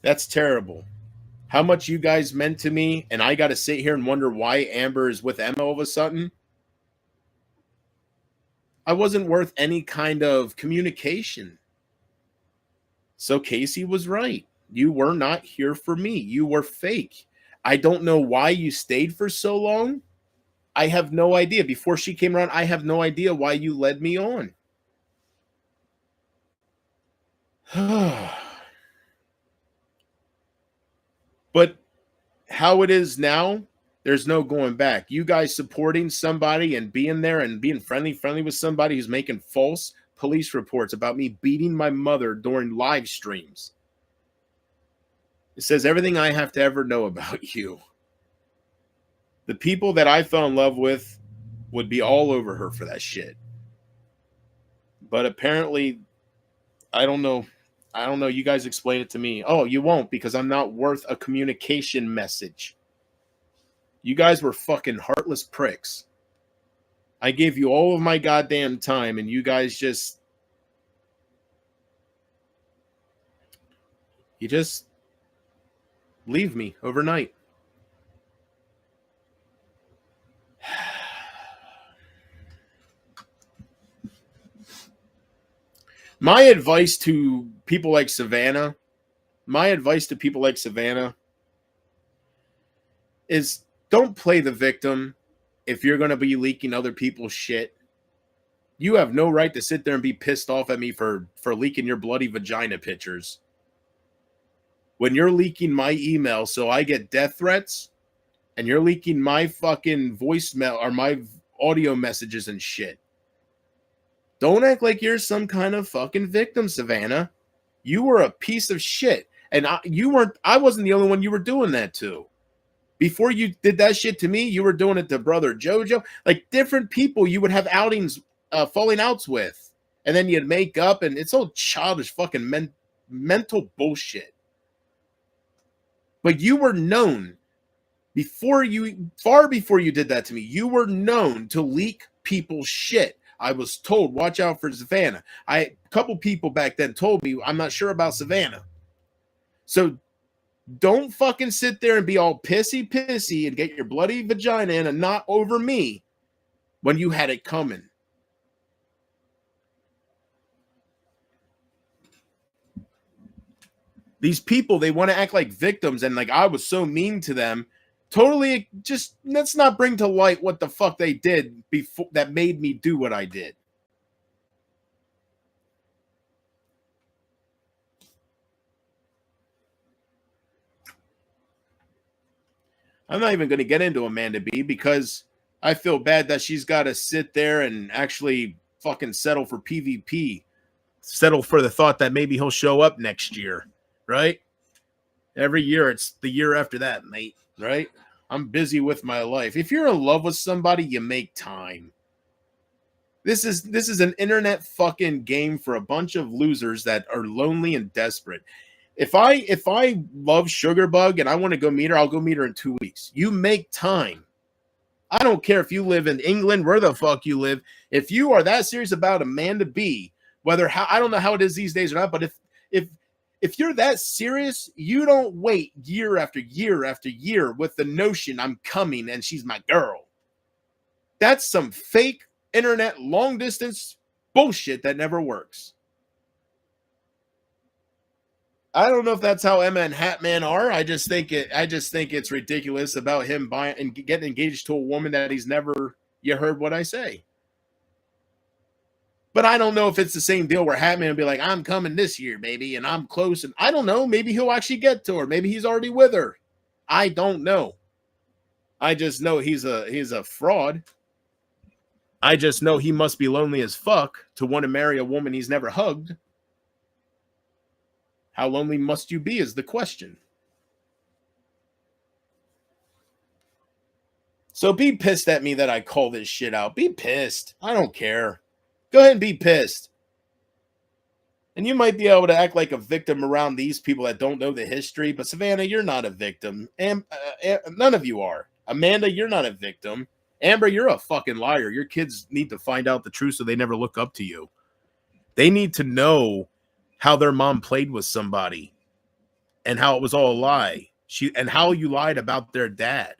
That's terrible. How much you guys meant to me, and I got to sit here and wonder why Amber is with Emma all of a sudden. I wasn't worth any kind of communication. So Casey was right. You were not here for me. You were fake. I don't know why you stayed for so long. I have no idea. Before she came around, I have no idea why you led me on. But how it is now, there's no going back. You guys supporting somebody and being there and being friendly with somebody who's making false police reports about me beating my mother during live streams. It says everything I have to ever know about you. The people that I fell in love with would be all over her for that shit. But apparently, I don't know. You guys explain it to me. Oh, you won't, because I'm not worth a communication message. You guys were fucking heartless pricks. I gave you all of my goddamn time, and you guys just leave me overnight. My advice to people like Savannah is don't play the victim if you're going to be leaking other people's shit. You have no right to sit there and be pissed off at me for leaking your bloody vagina pictures. When you're leaking my email so I get death threats, and you're leaking my fucking voicemail or my audio messages and shit. Don't act like you're some kind of fucking victim, Savannah. You were a piece of shit. And I wasn't the only one you were doing that to. Before you did that shit to me, you were doing it to brother Jojo. Like, different people you would have outings, falling outs with. And then you'd make up, and it's all childish fucking mental bullshit. But you were known far before you did that to me. You were known to leak people's shit. I was told, watch out for Savannah. A couple people back then told me, I'm not sure about Savannah. So don't fucking sit there and be all pissy and get your bloody vagina in a knot over me when you had it coming. These people, they want to act like victims, and like I was so mean to them. Totally, just let's not bring to light what the fuck they did before that made me do what I did. I'm not even going to get into Amanda B because I feel bad that she's got to sit there and actually fucking settle for PvP. Settle for the thought that maybe he'll show up next year, right? Every year, it's the year after that, mate, right? I'm busy with my life. If you're in love with somebody, you make time. This is an internet fucking game for a bunch of losers that are lonely and desperate. If I love Sugarbug and I want to go meet her, I'll go meet her in 2 weeks. You make time. I don't care if you live in England, where the fuck you live. If you are that serious about Amanda B, I don't know how it is these days or not, but if you're that serious, you don't wait year after year after year with the notion I'm coming and she's my girl. That's some fake internet long distance bullshit that never works. I don't know if that's how Emma and Hatman are. I just think it's ridiculous about him buying and getting engaged to a woman that he's never. You heard what I say. But I don't know if it's the same deal where Hatman will be like, I'm coming this year, baby, and I'm close. And I don't know. Maybe he'll actually get to her. Maybe he's already with her. I don't know. I just know he's a fraud. I just know he must be lonely as fuck to want to marry a woman he's never hugged. How lonely must you be is the question. So be pissed at me that I call this shit out. Be pissed. I don't care. Go ahead and be pissed. And you might be able to act like a victim around these people that don't know the history, but Savannah, you're not a victim. And none of you are. Amanda, you're not a victim. Amber, you're a fucking liar. Your kids need to find out the truth so they never look up to you. They need to know how their mom played with somebody and how it was all a lie. And how you lied about their dad.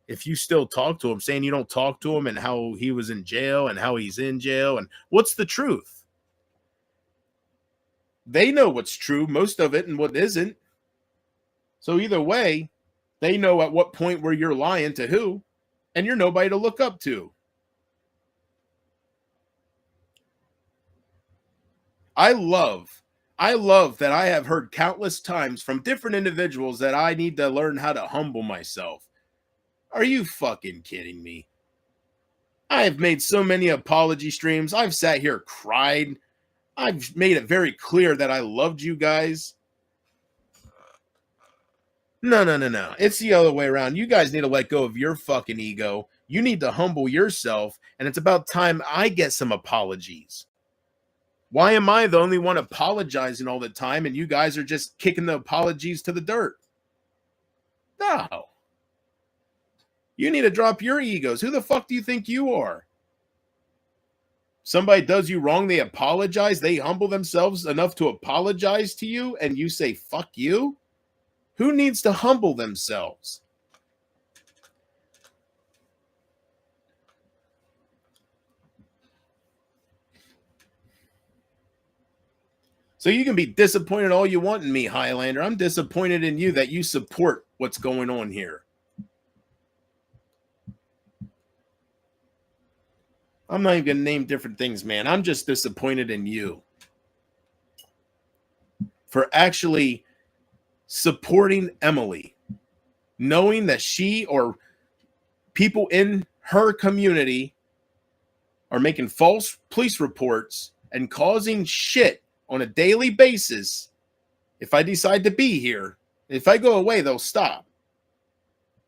If you still talk to him, saying you don't talk to him and how he was in jail and how he's in jail, and what's the truth? They know what's true, most of it, and what isn't. So either way, they know at what point where you're lying to who, and you're nobody to look up to. I love that I have heard countless times from different individuals that I need to learn how to humble myself. Are you fucking kidding me? I have made so many apology streams. I've sat here, cried. I've made it very clear that I loved you guys. No. It's the other way around. You guys need to let go of your fucking ego. You need to humble yourself, and it's about time I get some apologies. Why am I the only one apologizing all the time, and you guys are just kicking the apologies to the dirt? No. You need to drop your egos. Who the fuck do you think you are? Somebody does you wrong, they apologize, they humble themselves enough to apologize to you, and you say, fuck you? Who needs to humble themselves? So you can be disappointed all you want in me, Highlander. I'm disappointed in you that you support what's going on here. I'm not even going to name different things, man. I'm just disappointed in you for actually supporting Emily, knowing that she or people in her community are making false police reports and causing shit on a daily basis. If I decide to be here, if I go away, they'll stop.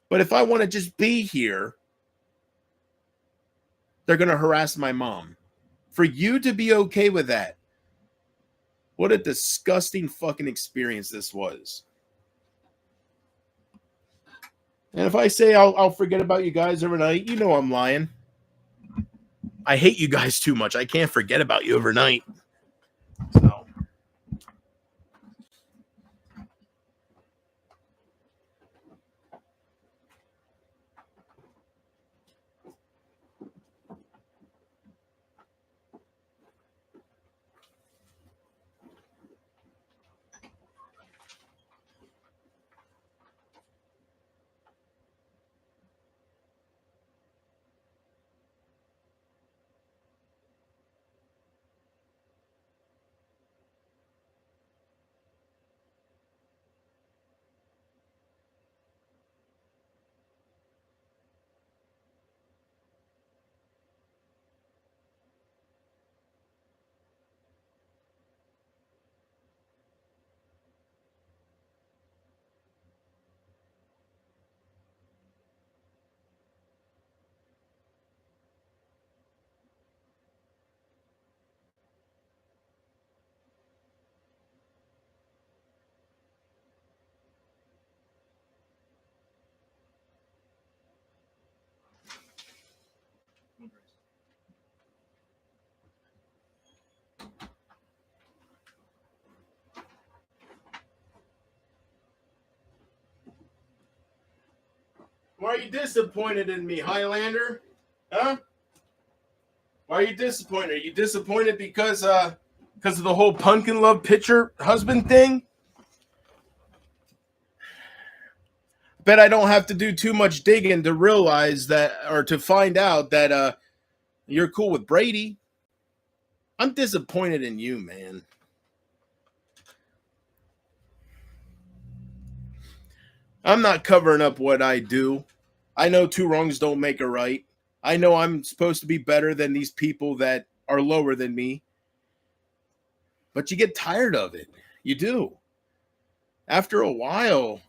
But if I want to just be here, they're going to harass my mom. For you to be okay with that, what a disgusting fucking experience this was. And if I say I'll forget about you guys overnight, you know I'm lying. I hate you guys too much. I can't forget about you overnight. So. Why are you disappointed in me, Highlander? Huh? Why are you disappointed? Are you disappointed because of the whole Pumpkin Love pitcher husband thing? Bet I don't have to do too much digging to realize that, or to find out that you're cool with Brady. I'm disappointed in you, man. I'm not covering up what I do. I know two wrongs don't make a right. I know I'm supposed to be better than these people that are lower than me. But you get tired of it. You do. After a while,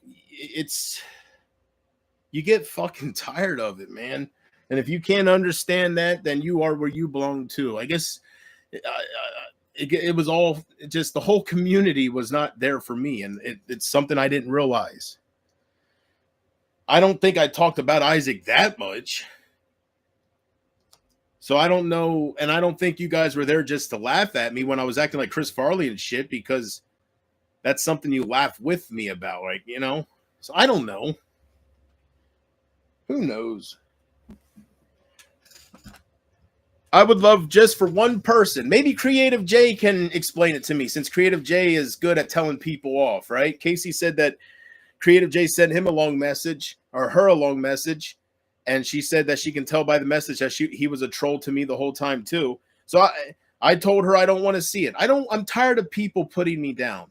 you get fucking tired of it, man. And if you can't understand that, then you are where you belong to. I guess it was all just the whole community was not there for me. And it's something I didn't realize. I don't think I talked about Isaac that much. So I don't know. And I don't think you guys were there just to laugh at me when I was acting like Chris Farley and shit, because that's something you laugh with me about, like, you know? So I don't know. Who knows? I would love just for one person, maybe Creative J can explain it to me, since Creative J is good at telling people off, right? Casey said that Creative J sent him a long message, or her a long message, and she said that she can tell by the message that he was a troll to me the whole time too. So I told her I don't want to see it. I'm tired of people putting me down.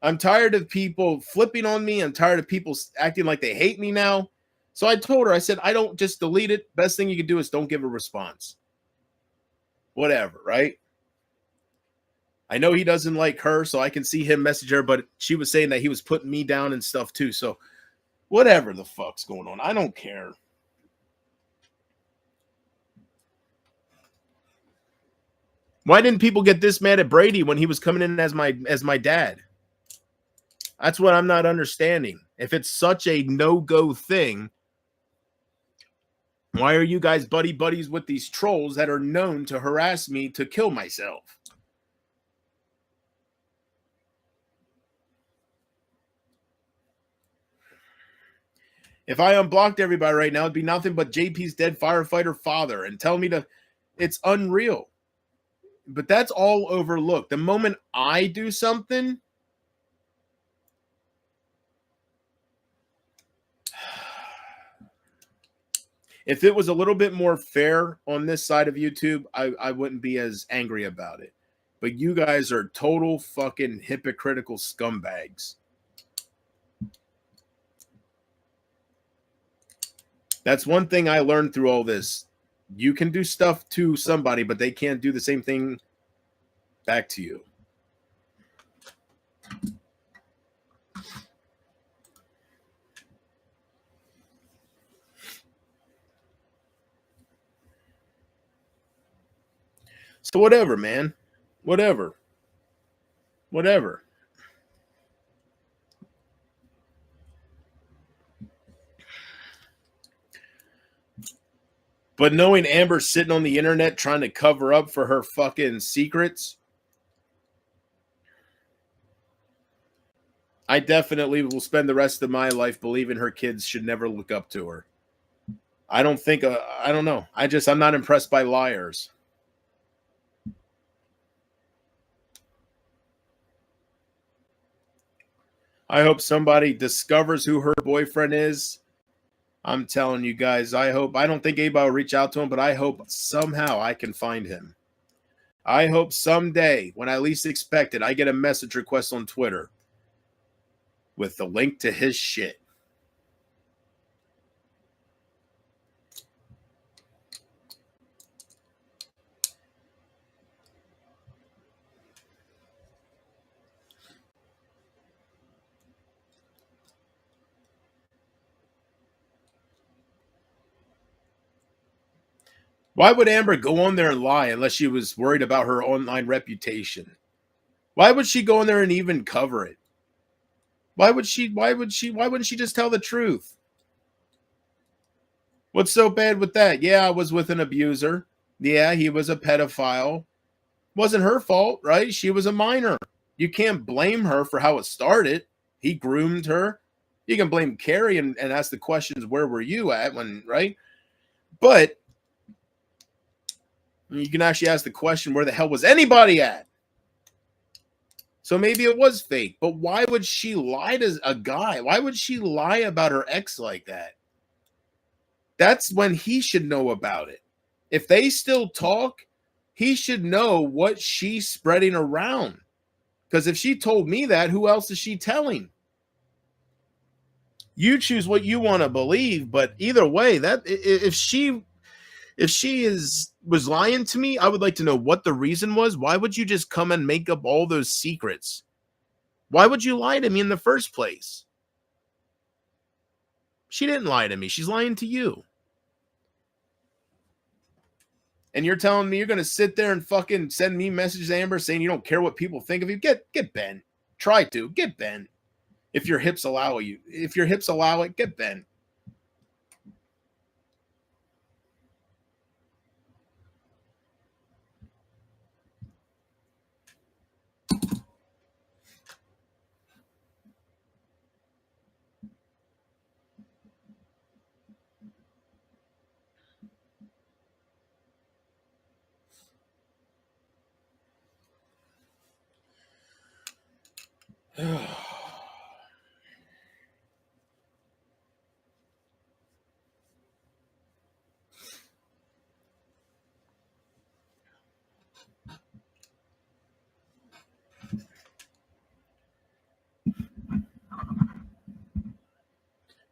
I'm tired of people flipping on me. I'm tired of people acting like they hate me now. So I told her, I said, I don't, just delete it. Best thing you can do is don't give a response. Whatever, right? I know he doesn't like her, so I can see him message her, but she was saying that he was putting me down and stuff too. So whatever the fuck's going on, I don't care. Why didn't people get this mad at Brady when he was coming in as my dad? That's what I'm not understanding. If it's such a no-go thing, why are you guys buddies with these trolls that are known to harass me to kill myself? If I unblocked everybody right now, it'd be nothing but JP's dead firefighter father and tell me to, it's unreal. But that's all overlooked. The moment I do something, if it was a little bit more fair on this side of YouTube, I wouldn't be as angry about it. But you guys are total fucking hypocritical scumbags. That's one thing I learned through all this. You can do stuff to somebody, but they can't do the same thing back to you. So whatever, man. Whatever. But knowing Amber's sitting on the internet trying to cover up for her fucking secrets, I definitely will spend the rest of my life believing her kids should never look up to her. I don't think, I don't know. I'm not impressed by liars. I hope somebody discovers who her boyfriend is. I'm telling you guys, I don't think anybody will reach out to him, but I hope somehow I can find him. I hope someday, when I least expect it, I get a message request on Twitter with the link to his shit. Why would Amber go on there and lie unless she was worried about her online reputation? Why would she go in there and even cover it? Why wouldn't she just tell the truth? What's so bad with that? Yeah, I was with an abuser. Yeah, he was a pedophile. Wasn't her fault, right? She was a minor. You can't blame her for how it started. He groomed her. You can blame Carrie and ask the questions, where were you at when, right? But You can actually ask the question, where the hell was anybody at? So maybe it was fake, but why would she lie to a guy? Why would she lie about her ex like that? That's when he should know about it. If they still talk, he should know what she's spreading around. Because if she told me that, who else is she telling? You choose what you want to believe, but either way, that if she was lying to me, I would like to know what the reason was. Why would you just come and make up all those secrets? Why would you lie to me in the first place? She didn't lie to me. She's lying to you. And you're telling me you're going to sit there and fucking send me messages, Amber, saying you don't care what people think of you? Get bent. Try to. Get bent. If your hips allow you. If your hips allow it, get bent.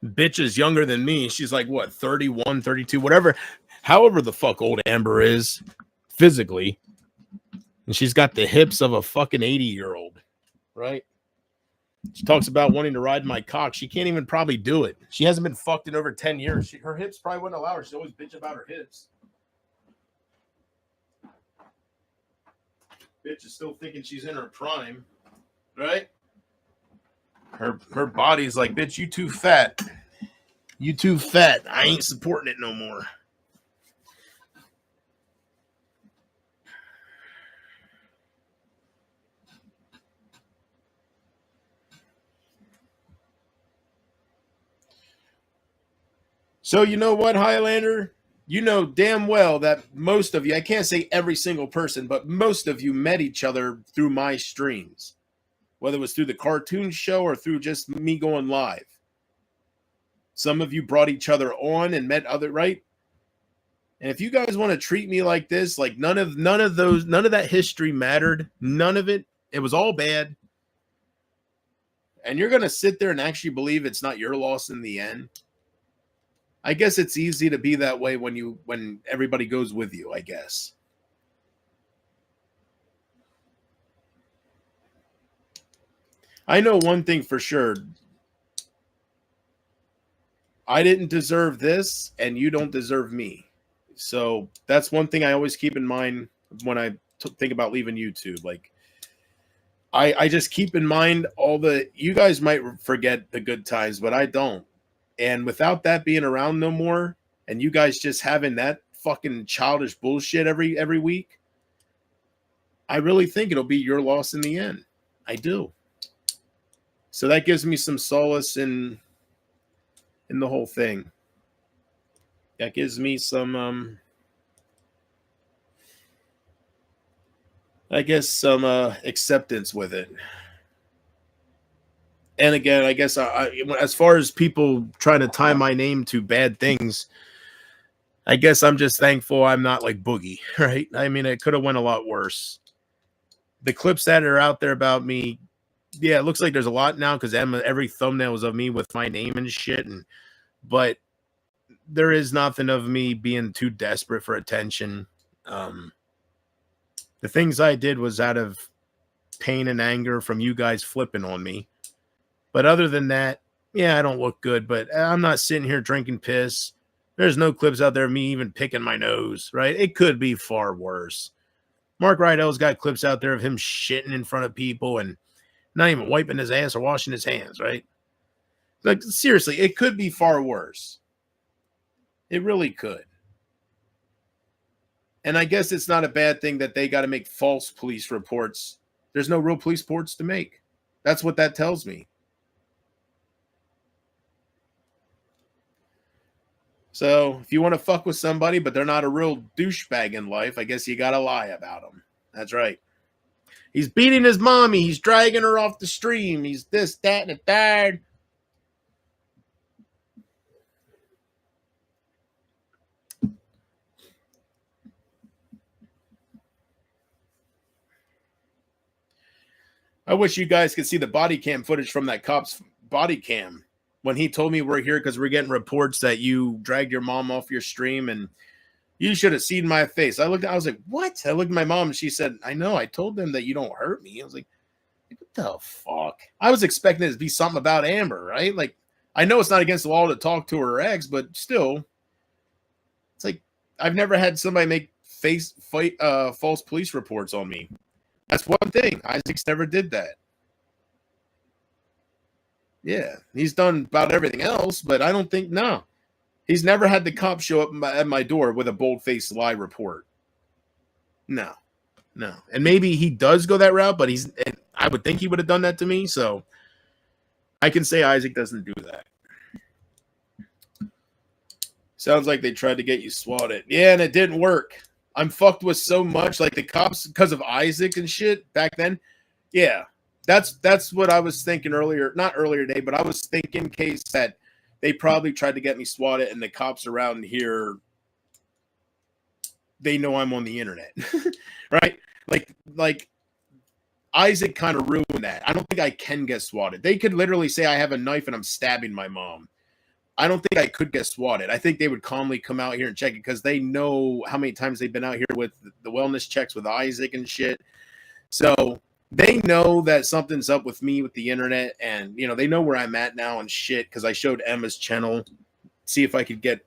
Bitch is younger than me. She's like, what, 31, 32, whatever. However the fuck old Amber is physically. And she's got the hips of a fucking 80-year-old, right? She talks about wanting to ride my cock. She can't even probably do it. She hasn't been fucked in over 10 years. Her hips probably wouldn't allow her. She always bitch about her hips. Bitch is still thinking she's in her prime, right? Her body's like, bitch, you too fat. You too fat. I ain't supporting it no more. So you know what, Highlander? You know damn well that most of you, I can't say every single person, but most of you met each other through my streams. Whether it was through the cartoon show or through just me going live. Some of you brought each other on and met other, right? And if you guys want to treat me like this, like none of that history mattered. None of it. It was all bad. And you're going to sit there and actually believe it's not your loss in the end. I guess it's easy to be that way when everybody goes with you, I guess. I know one thing for sure. I didn't deserve this, and you don't deserve me. So that's one thing I always keep in mind when I think about leaving YouTube. Like, I just keep in mind you guys might forget the good times, but I don't. And without that being around no more, and you guys just having that fucking childish bullshit every week, I really think it'll be your loss in the end. I do. So that gives me some solace in the whole thing. That gives me some some acceptance with it. And again, I guess as far as people trying to tie my name to bad things, I guess I'm just thankful I'm not like Boogie, right? I mean, it could have went a lot worse. The clips that are out there about me, yeah, it looks like there's a lot now because every thumbnail is of me with my name and shit. But there is nothing of me being too desperate for attention. The things I did was out of pain and anger from you guys flipping on me. But other than that, yeah, I don't look good, but I'm not sitting here drinking piss. There's no clips out there of me even picking my nose, right? It could be far worse. Mark Rydell's got clips out there of him shitting in front of people and not even wiping his ass or washing his hands, right? Like, seriously, it could be far worse. It really could. And I guess it's not a bad thing that they got to make false police reports. There's no real police reports to make. That's what that tells me. So if you want to fuck with somebody, but they're not a real douchebag in life, I guess you got to lie about them. That's right. He's beating his mommy. He's dragging her off the stream. He's this, that, and the third. I wish you guys could see the body cam footage from that cop's body cam when he told me we're here because we're getting reports that you dragged your mom off your stream, and you should have seen my face. I was like, what? I looked at my mom and she said, I know, I told them that you don't hurt me. I was like, what the fuck? I was expecting it to be something about Amber, right? Like, I know it's not against the law to talk to her ex, but still, it's like, I've never had somebody make false police reports on me. That's one thing. Isaac's never did that. Yeah, he's done about everything else, but I don't think, no. He's never had the cop show up at my door with a bold-faced lie report. No. And maybe he does go that route, but I would think he would have done that to me, so I can say Isaac doesn't do that. Sounds like they tried to get you swatted. Yeah, and it didn't work. I'm fucked with so much, like the cops, because of Isaac and shit back then. Yeah, that's what I was thinking earlier. Not earlier today, but I was thinking, case that they probably tried to get me swatted, and the cops around here, they know I'm on the internet, right? Like Isaac kind of ruined that. I don't think I can get swatted. They could literally say I have a knife and I'm stabbing my mom. I don't think I could get swatted. I think they would calmly come out here and check it because they know how many times they've been out here with the wellness checks with Isaac and shit. So they know that something's up with me with the internet, and they know where I'm at now and shit because I showed Emma's channel, see if I could get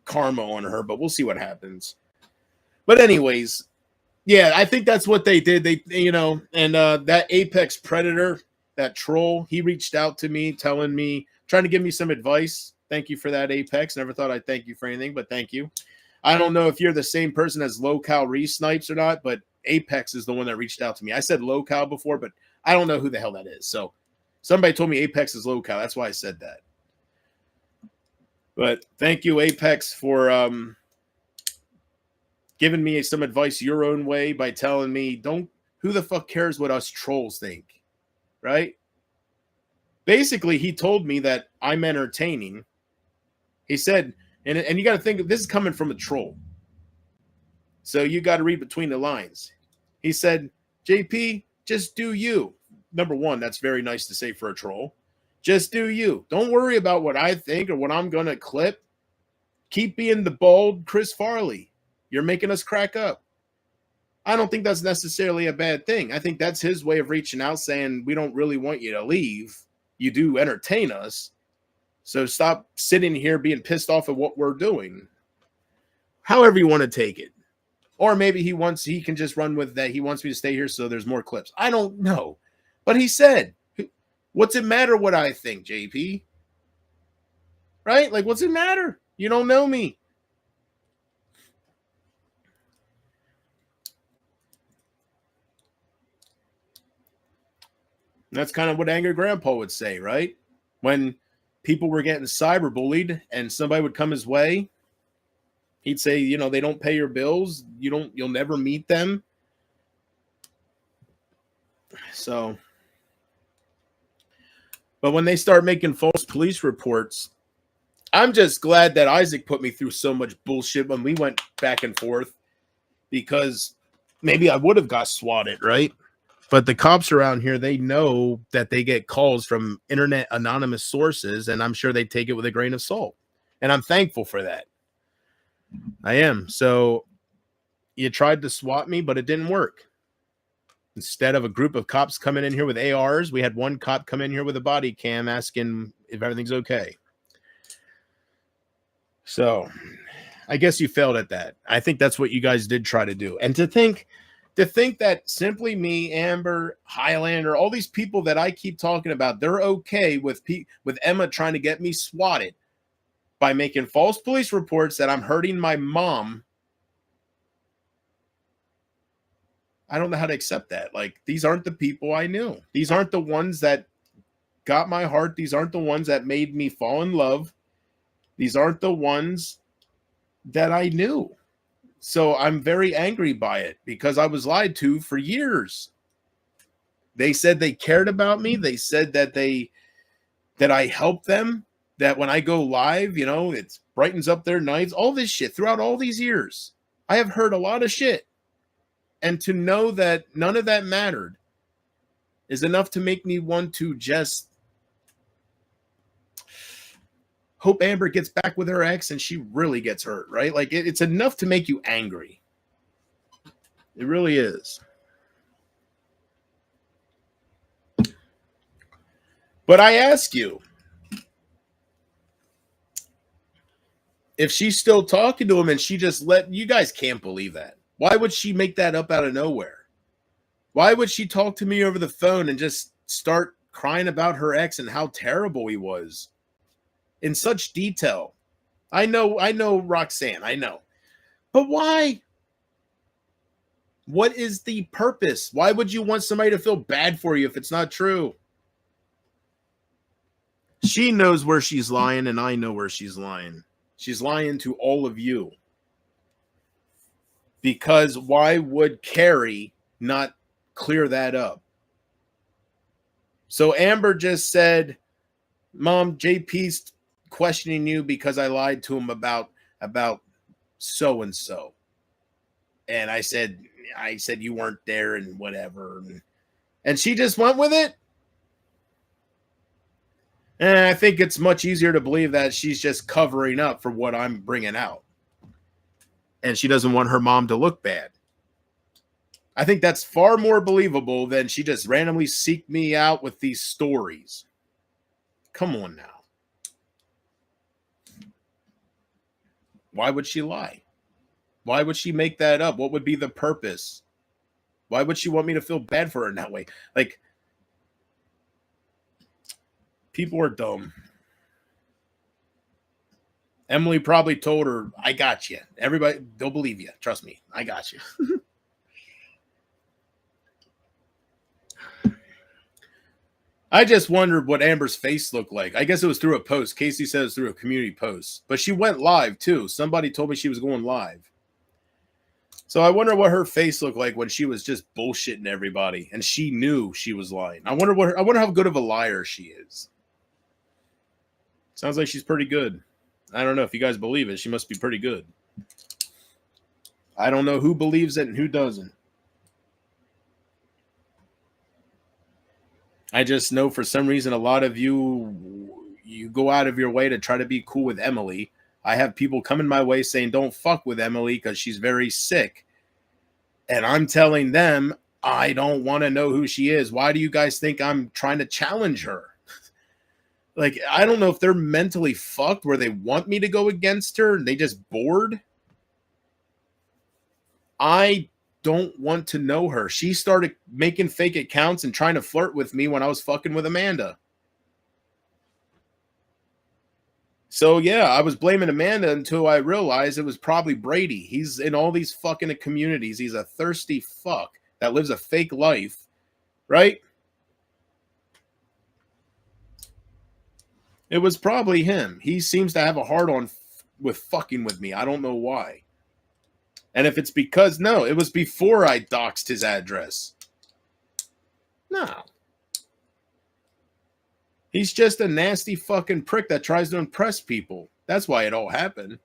karma on her, but we'll see what happens. But anyways, yeah, I think that's what they did. They, and that Apex Predator, that troll, he reached out to me trying to give me some advice. Thank you for that, Apex. Never thought I'd thank you for anything, but thank you. I don't know if you're the same person as Low-Cal Re-Snipes or not, but Apex is the one that reached out to me. I said Low-Cal before, but I don't know who the hell that is. So somebody told me Apex is Low-Cal. That's why I said that. But thank you, Apex, for giving me some advice your own way by telling me, who the fuck cares what us trolls think, right? Basically, he told me that I'm entertaining. He said, and you got to think, this is coming from a troll. So you got to read between the lines. He said, JP, just do you. Number one, that's very nice to say for a troll. Just do you. Don't worry about what I think or what I'm going to clip. Keep being the bald Chris Farley. You're making us crack up. I don't think that's necessarily a bad thing. I think that's his way of reaching out, saying, we don't really want you to leave. You do entertain us. So stop sitting here being pissed off at what we're doing. However you want to take it. Or maybe he can just run with that. He wants me to stay here so there's more clips. I don't know. But he said, what's it matter what I think, JP? Right? Like, what's it matter? You don't know me. That's kind of what Angry Grandpa would say, right? When people were getting cyberbullied and somebody would come his way, he'd say, they don't pay your bills. You'll never meet them. So, but when they start making false police reports, I'm just glad that Isaac put me through so much bullshit when we went back and forth, because maybe I would have got swatted, right? But the cops around here, they know that they get calls from internet anonymous sources, and I'm sure they take it with a grain of salt. And I'm thankful for that. I am. So you tried to swat me, but it didn't work. Instead of a group of cops coming in here with ARs, we had one cop come in here with a body cam asking if everything's okay. So I guess you failed at that. I think that's what you guys did try to do. And to think that simply me, Amber, Highlander, all these people that I keep talking about, they're okay with Emma trying to get me swatted by making false police reports that I'm hurting my mom. I don't know how to accept that. Like, these aren't the people I knew. These aren't the ones that got my heart. These aren't the ones that made me fall in love. These aren't the ones that I knew. So I'm very angry by it because I was lied to for years. They said they cared about me. They said that I helped them, that when I go live, it brightens up their nights, all this shit throughout all these years. I have heard a lot of shit. And to know that none of that mattered is enough to make me want to just hope Amber gets back with her ex and she really gets hurt, right? Like it's enough to make you angry. It really is. But I ask you, if she's still talking to him and she just you guys can't believe that. Why would she make that up out of nowhere? Why would she talk to me over the phone and just start crying about her ex and how terrible he was in such detail? I know, Roxanne, I know. But why? What is the purpose? Why would you want somebody to feel bad for you if it's not true? She knows where she's lying, and I know where she's lying. She's lying to all of you. Because why would Carrie not clear that up? So Amber just said, Mom, JP's questioning you because I lied to him about so-and-so. And I said you weren't there and whatever. And she just went with it. And I think it's much easier to believe that she's just covering up for what I'm bringing out. And she doesn't want her mom to look bad. I think that's far more believable than she just randomly seeked me out with these stories. Come on now. Why would she lie? Why would she make that up? What would be the purpose? Why would she want me to feel bad for her in that way? Like, people are dumb. Emily probably told her, I got you. Everybody, they'll believe you. Trust me. I got you. I just wondered what Amber's face looked like. I guess it was through a post. Casey said it was through a community post. But she went live, too. Somebody told me she was going live. So I wonder what her face looked like when she was just bullshitting everybody. And she knew she was lying. I wonder how good of a liar she is. Sounds like she's pretty good. I don't know if you guys believe it. She must be pretty good. I don't know who believes it and who doesn't. I just know for some reason a lot of you go out of your way to try to be cool with Emily. I have people coming my way saying don't fuck with Emily because she's very sick. And I'm telling them I don't want to know who she is. Why do you guys think I'm trying to challenge her? Like, I don't know if they're mentally fucked where they want me to go against her and they just bored. I don't want to know her. She started making fake accounts and trying to flirt with me when I was fucking with Amanda. So, yeah, I was blaming Amanda until I realized it was probably Brady. He's in all these fucking communities. He's a thirsty fuck that lives a fake life, right? It was probably him. He seems to have a hard-on with fucking with me. I don't know why. And if it's because, no, it was before I doxed his address. No. He's just a nasty fucking prick that tries to impress people. That's why it all happened.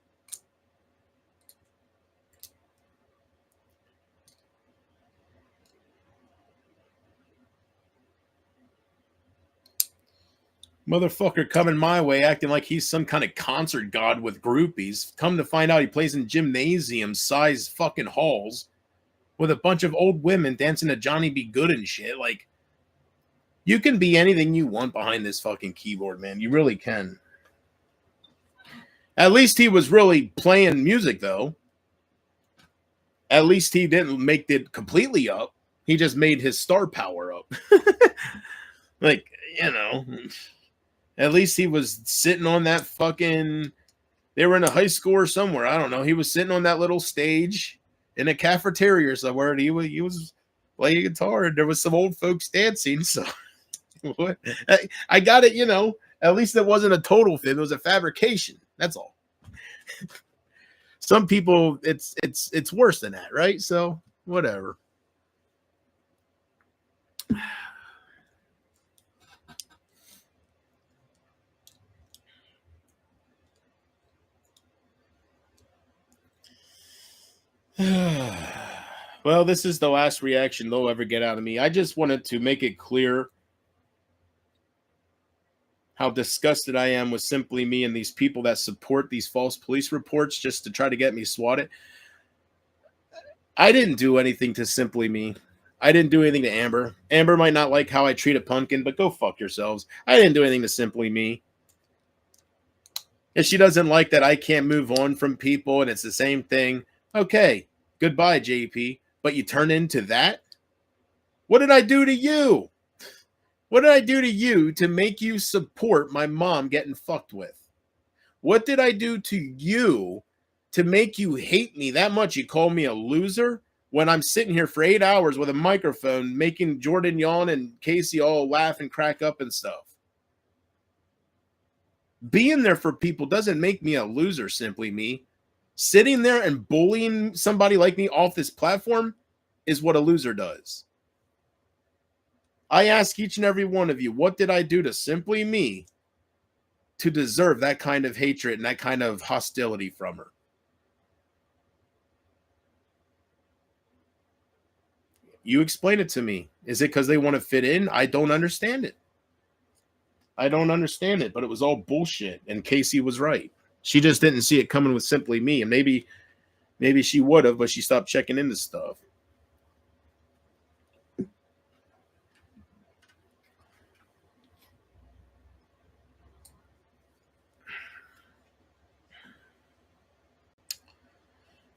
Motherfucker coming my way acting like he's some kind of concert god with groupies. Come to find out he plays in gymnasium-sized fucking halls with a bunch of old women dancing to Johnny B. Good and shit. Like, you can be anything you want behind this fucking keyboard, man. You really can. At least he was really playing music, though. At least he didn't make it completely up. He just made his star power up. Like, you know... At least he was sitting on that fucking... They were in a high school or somewhere. I don't know. He was sitting on that little stage in a cafeteria or somewhere. And he was playing guitar. And there was some old folks dancing. So I got it, you know. At least it wasn't a total fib. It was a fabrication. That's all. Some people, it's worse than that, right? So whatever. Well, this is the last reaction they'll ever get out of me. I just wanted to make it clear how disgusted I am with Simply Me and these people that support these false police reports just to try to get me swatted. I didn't do anything to Simply Me. I didn't do anything to Amber. Amber might not like how I treat a pumpkin, but go fuck yourselves. I didn't do anything to Simply Me. If she doesn't like that I can't move on from people and it's the same thing, okay, goodbye, JP. But you turn into that? What did I do to you? What did I do to you to make you support my mom getting fucked with? What did I do to you to make you hate me that much? You call me a loser when I'm sitting here for 8 hours with a microphone making Jordan yawn and Casey all laugh and crack up and stuff. Being there for people doesn't make me a loser, Simply Me. Sitting there and bullying somebody like me off this platform is what a loser does. I ask each and every one of you, what did I do to Simply Me to deserve that kind of hatred and that kind of hostility from her? You explain it to me. Is it because they want to fit in? I don't understand it. I don't understand it, but it was all bullshit, and Casey was right. She just didn't see it coming with Simply Me, and maybe she would have, but she stopped checking into stuff.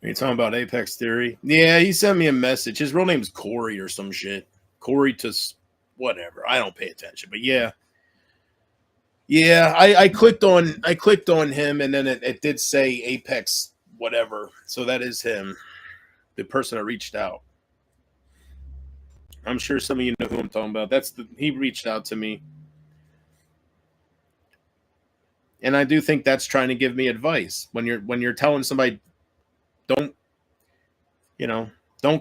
Are you talking about Apex Theory? Yeah, he sent me a message. His real name's Corey or some shit. Corey to whatever. I don't pay attention, but yeah. Yeah, I clicked on him, and then it did say Apex whatever. So that is him, the person that reached out. I'm sure some of you know who I'm talking about. He reached out to me. And I do think that's trying to give me advice. When you're telling somebody don't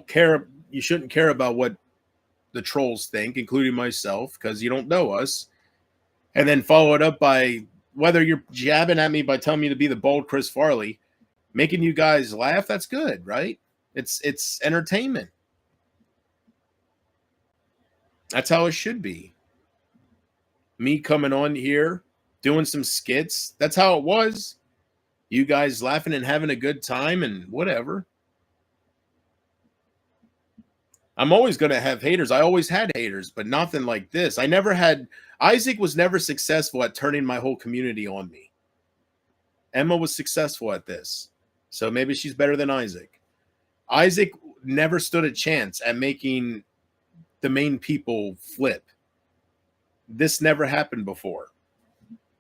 care, you shouldn't care about what the trolls think, including myself, because you don't know us. And then follow it up by whether you're jabbing at me by telling me to be the bold Chris Farley, making you guys laugh, that's good, right? It's entertainment. That's how it should be. Me coming on here, doing some skits, that's how it was. You guys laughing and having a good time and whatever. I'm always going to have haters. I always had haters, but nothing like this. Isaac was never successful at turning my whole community on me. Emma was successful at this. So maybe she's better than Isaac. Isaac never stood a chance at making the main people flip. This never happened before.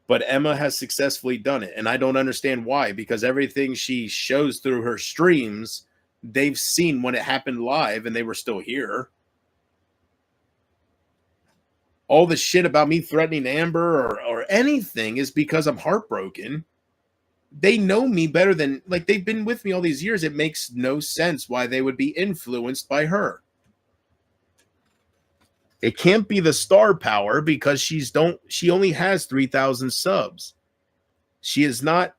But Emma has successfully done it. And I don't understand why, because everything she shows through her streams, they've seen when it happened live and they were still here. All the shit about me threatening Amber or anything is because I'm heartbroken. They know me better than, like, they've been with me all these years. It makes no sense why they would be influenced by her. It can't be the star power because she only has 3,000 subs. She is not,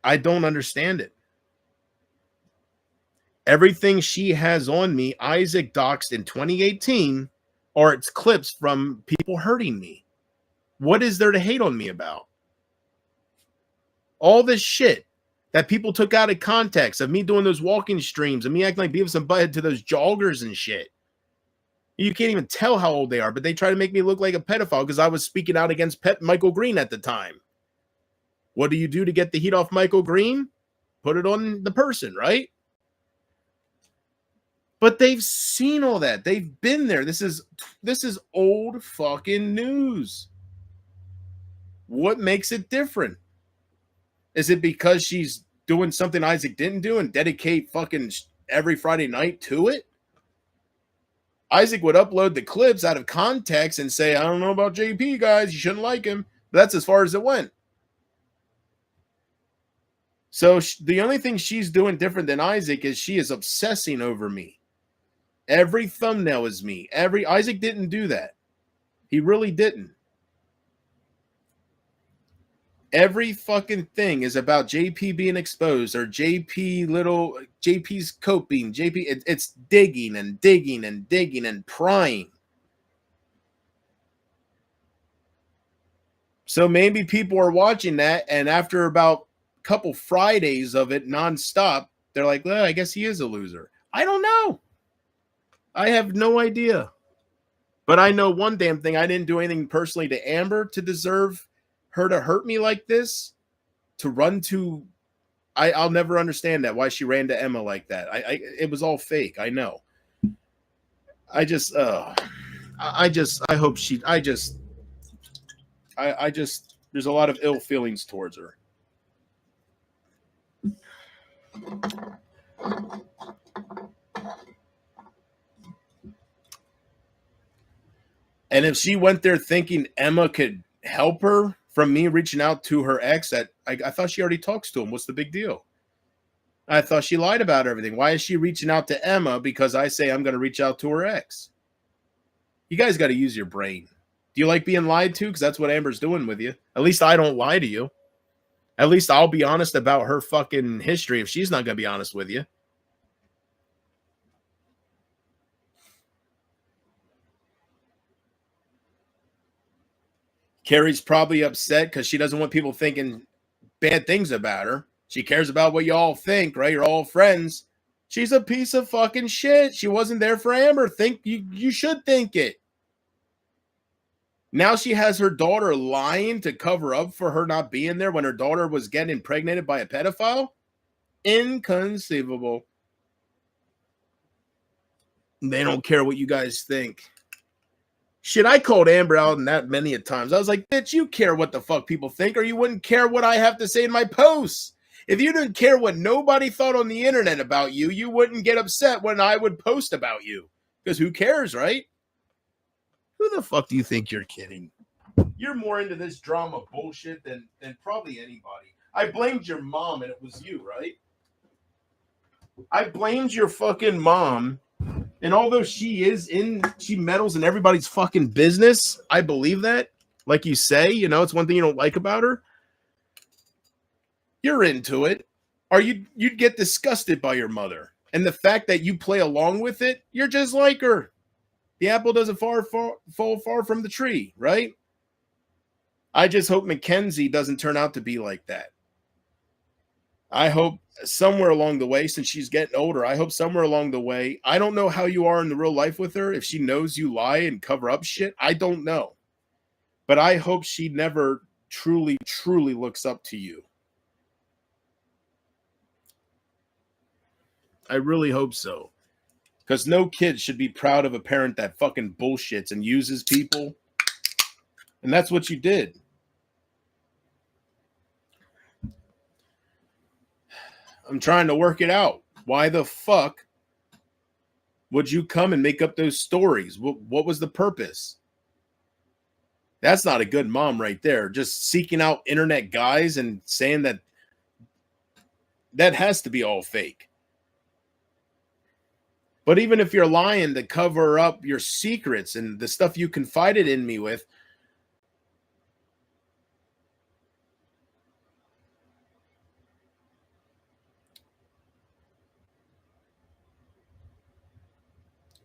I don't understand it. Everything she has on me, Isaac doxed in 2018, or it's clips from people hurting me. What is there to hate on me about? All this shit that people took out of context of me doing those walking streams and me acting like Beavis and Butthead to those joggers and shit. You can't even tell how old they are, but they try to make me look like a pedophile because I was speaking out against Michael Green at the time. What do you do to get the heat off Michael Green? Put it on the person, right? But they've seen all that. They've been there. This is old fucking news. What makes it different? Is it because she's doing something Isaac didn't do and dedicate fucking every Friday night to it? Isaac would upload the clips out of context and say, I don't know about JP, guys. You shouldn't like him. But that's as far as it went. So the only thing she's doing different than Isaac is she is obsessing over me. Every thumbnail is me. Isaac didn't do that. He really didn't. Every fucking thing is about JP being exposed or JP's coping. It's digging and digging and digging and prying. So maybe people are watching that, and after about a couple Fridays of it nonstop, they're like, well, I guess he is a loser. I don't know. I have no idea. But I know one damn thing. I didn't do anything personally to Amber to deserve her to hurt me like this, to run to. I'll never understand that, why she ran to Emma like that. It was all fake. I know. I hope she, there's a lot of ill feelings towards her. And if she went there thinking Emma could help her from me reaching out to her ex, I thought she already talks to him. What's the big deal? I thought she lied about everything. Why is she reaching out to Emma because I say I'm going to reach out to her ex? You guys got to use your brain. Do you like being lied to? Because that's what Amber's doing with you. At least I don't lie to you. At least I'll be honest about her fucking history if she's not going to be honest with you. Carrie's probably upset because she doesn't want people thinking bad things about her. She cares about what you all think, right? You're all friends. She's a piece of fucking shit. She wasn't there for Amber. You should think it. Now she has her daughter lying to cover up for her not being there when her daughter was getting impregnated by a pedophile? Inconceivable. They don't care what you guys think. Shit, I called Amber out on that many a times. I was like, bitch, you care what the fuck people think, or you wouldn't care what I have to say in my posts. If you didn't care what nobody thought on the internet about you, you wouldn't get upset when I would post about you. Because who cares, right? Who the fuck do you think you're kidding? You're more into this drama bullshit than probably anybody. I blamed your mom and it was you, right? I blamed your fucking mom. And although she meddles in everybody's fucking business, I believe that. Like you say, it's one thing you don't like about her. You're into it. Or you'd get disgusted by your mother. And the fact that you play along with it, you're just like her. The apple doesn't fall far from the tree, right? I just hope Mackenzie doesn't turn out to be like that. I hope somewhere along the way, since she's getting older, I hope somewhere along the way, I don't know how you are in the real life with her. If she knows you lie and cover up shit, I don't know. But I hope she never truly, truly looks up to you. I really hope so. Because no kid should be proud of a parent that fucking bullshits and uses people. And that's what you did. I'm trying to work it out. Why the fuck would you come and make up those stories? What was the purpose? That's not a good mom right there. Just seeking out internet guys and saying that has to be all fake. But even if you're lying to cover up your secrets and the stuff you confided in me with,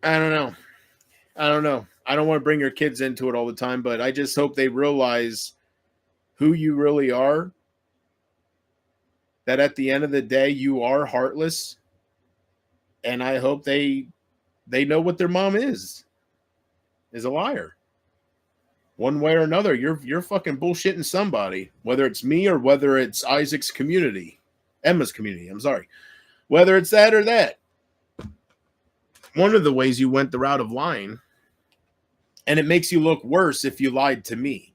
I don't know. I don't want to bring your kids into it all the time, but I just hope they realize who you really are. That at the end of the day, you are heartless. And I hope they know what their mom is a liar. One way or another, you're fucking bullshitting somebody, whether it's me or whether it's Isaac's community, Emma's community. I'm sorry. Whether it's that or that. One of the ways you went the route of lying, and it makes you look worse if you lied to me.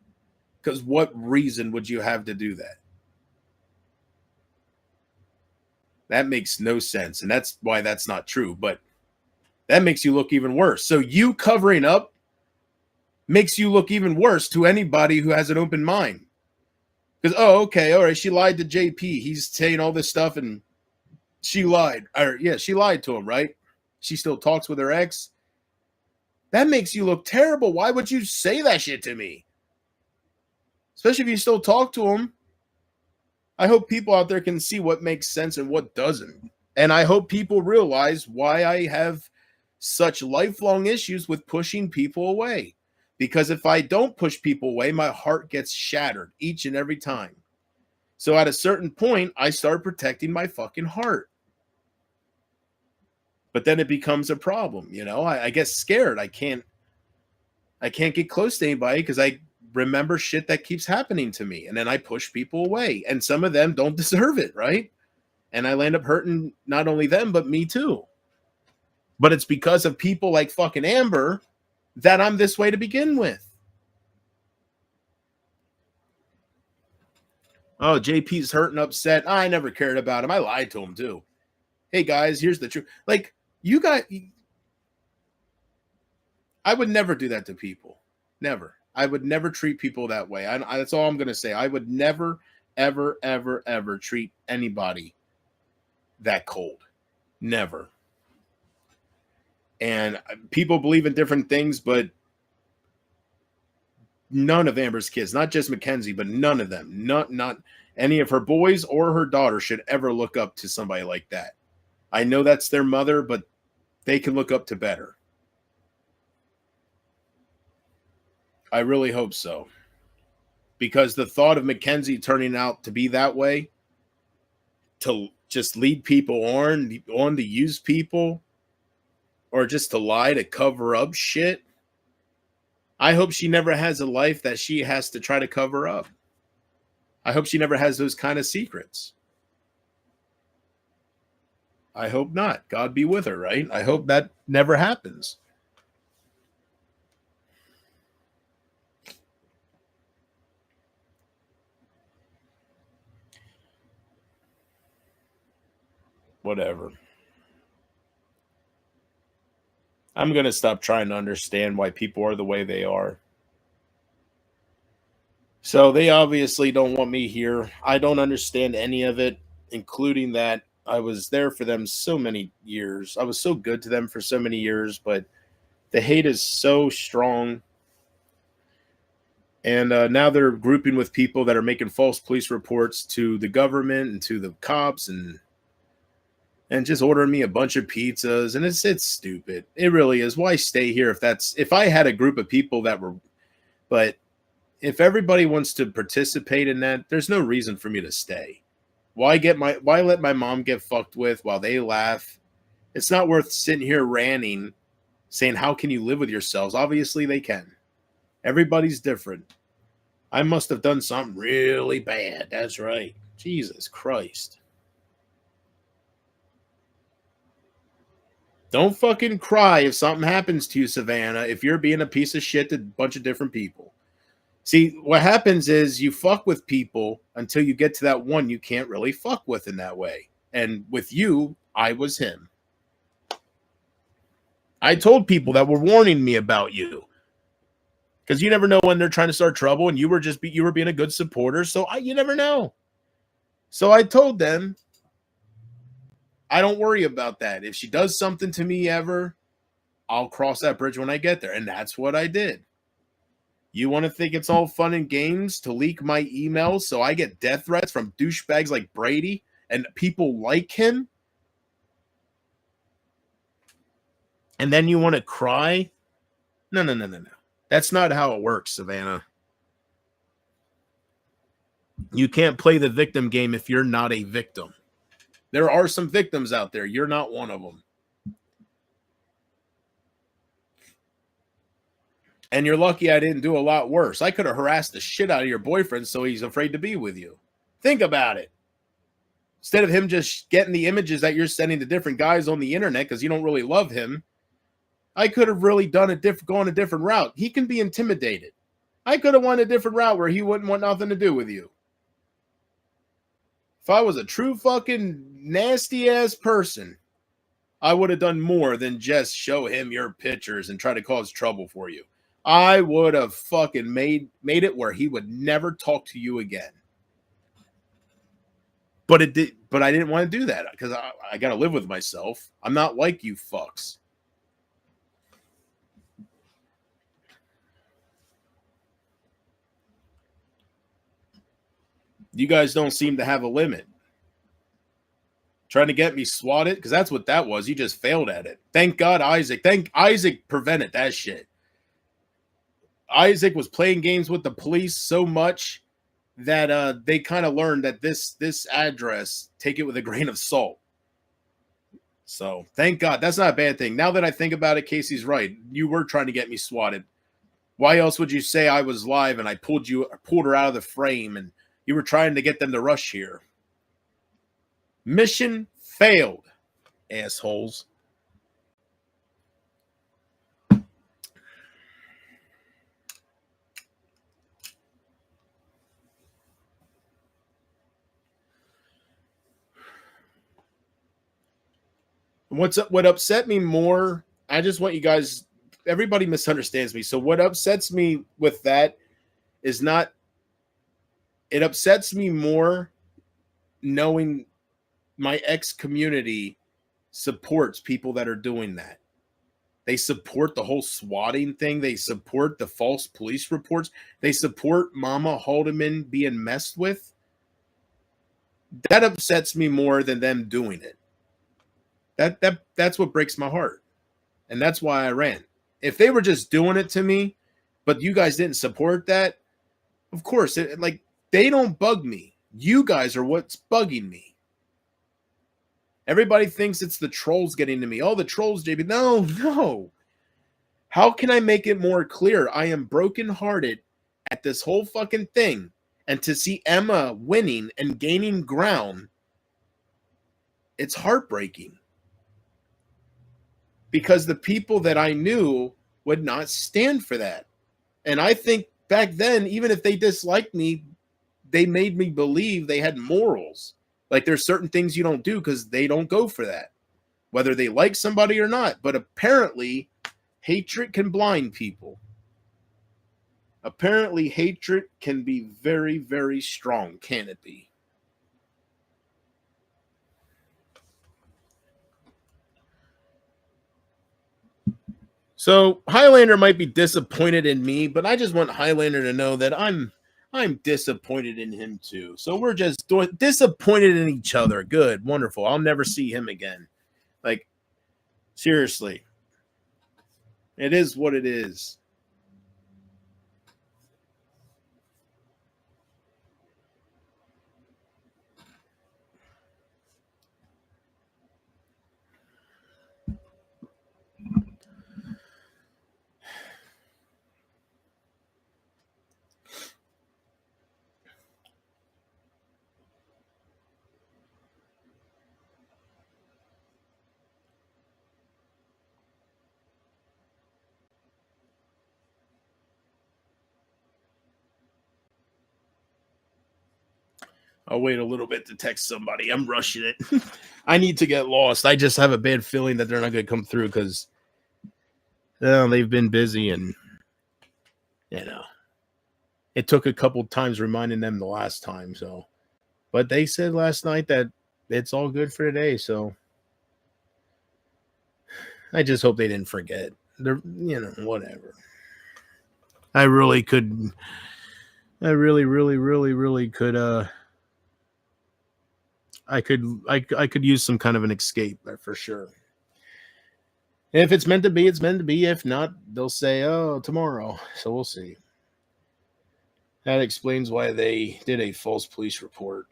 Because what reason would you have to do that? That makes no sense. And that's why that's not true. But that makes you look even worse. So you covering up makes you look even worse to anybody who has an open mind. Because, oh, okay, all right, she lied to JP. He's saying all this stuff, and she lied. Or, yeah, she lied to him, right? She still talks with her ex. That makes you look terrible. Why would you say that shit to me? Especially if you still talk to him. I hope people out there can see what makes sense and what doesn't. And I hope people realize why I have such lifelong issues with pushing people away. Because if I don't push people away, my heart gets shattered each and every time. So at a certain point, I start protecting my fucking heart. But then it becomes a problem, you know? I get scared. I can't get close to anybody because I remember shit that keeps happening to me. And then I push people away. And some of them don't deserve it, right? And I land up hurting not only them, but me too. But it's because of people like fucking Amber that I'm this way to begin with. Oh, JP's hurt and upset. I never cared about him. I lied to him too. Hey guys, here's the truth. Like, I would never do that to people. Never. I would never treat people that way. That's all I'm going to say. I would never, ever, ever, ever treat anybody that cold. Never. And people believe in different things, but none of Amber's kids, not just Mackenzie, but none of them, not any of her boys or her daughter should ever look up to somebody like that. I know that's their mother, but they can look up to better. I really hope so. Because the thought of Mackenzie turning out to be that way, to just lead people on to use people, or just to lie to cover up shit, I hope she never has a life that she has to try to cover up. I hope she never has those kind of secrets. I hope not. God be with her, right? I hope that never happens. Whatever. I'm going to stop trying to understand why people are the way they are. So they obviously don't want me here. I don't understand any of it, including that I was there for them so many years. I was so good to them for so many years, but the hate is so strong. And now they're grouping with people that are making false police reports to the government and to the cops and just ordering me a bunch of pizzas. And it's stupid. It really is. Why stay here if I had a group of people that were, but if everybody wants to participate in that, there's no reason for me to stay. Why let my mom get fucked with while they laugh? It's not worth sitting here ranting, saying, how can you live with yourselves? Obviously they can. Everybody's different. I must have done something really bad. That's right. Jesus Christ. Don't fucking cry if something happens to you, Savannah, if you're being a piece of shit to a bunch of different people. See, what happens is you fuck with people until you get to that one you can't really fuck with in that way. And with you, I was him. I told people that were warning me about you. Because you never know when they're trying to start trouble, and you were being a good supporter, so you never know. So I told them, I don't worry about that. If she does something to me ever, I'll cross that bridge when I get there. And that's what I did. You want to think it's all fun and games to leak my emails so I get death threats from douchebags like Brady and people like him? And then you want to cry? No. That's not how it works, Savannah. You can't play the victim game if you're not a victim. There are some victims out there. You're not one of them. And you're lucky I didn't do a lot worse. I could have harassed the shit out of your boyfriend so he's afraid to be with you. Think about it. Instead of him just getting the images that you're sending to different guys on the internet because you don't really love him, I could have really gone a different route. He can be intimidated. I could have went a different route where he wouldn't want nothing to do with you. If I was a true fucking nasty ass person, I would have done more than just show him your pictures and try to cause trouble for you. I would have fucking made it where he would never talk to you again. But it did. But I didn't want to do that because I got to live with myself. I'm not like you fucks. You guys don't seem to have a limit. Trying to get me swatted because that's what that was. You just failed at it. Thank God, Isaac. Thank Isaac prevented that shit. Isaac was playing games with the police so much that they kind of learned that this address, take it with a grain of salt. So thank God. That's not a bad thing. Now that I think about it, Casey's right. You were trying to get me swatted. Why else would you say I was live and I pulled her out of the frame and you were trying to get them to rush here? Mission failed, assholes. What upset me more, I just want you guys, everybody misunderstands me. So what upsets me with that is not, it upsets me more knowing my ex community supports people that are doing that. They support the whole swatting thing. They support the false police reports. They support Mama Haldeman being messed with. That upsets me more than them doing it. That's what breaks my heart. And that's why I ran. If they were just doing it to me, but you guys didn't support that, of course, they don't bug me. You guys are what's bugging me. Everybody thinks it's the trolls getting to me. Oh, the trolls, JB. No. How can I make it more clear? I am brokenhearted at this whole fucking thing. And to see Emma winning and gaining ground, it's heartbreaking. Because the people that I knew would not stand for that. And I think back then, even if they disliked me, they made me believe they had morals. Like there's certain things you don't do because they don't go for that, whether they like somebody or not. But apparently, hatred can blind people. Apparently, hatred can be very, very strong, can it be? So Highlander might be disappointed in me, but I just want Highlander to know that I'm disappointed in him too. So we're just disappointed in each other. Good, wonderful. I'll never see him again. Like, seriously. It is what it is. I'll wait a little bit to text somebody. I'm rushing it. I need to get lost. I just have a bad feeling that they're not going to come through because they've been busy and, it took a couple times reminding them the last time. So, but they said last night that it's all good for today. So I just hope they didn't forget. They're, whatever. I really could. I really, really, really, really could. I could use some kind of an escape for sure. If it's meant to be, it's meant to be. If not, they'll say, "Oh, tomorrow." So we'll see. That explains why they did a false police report.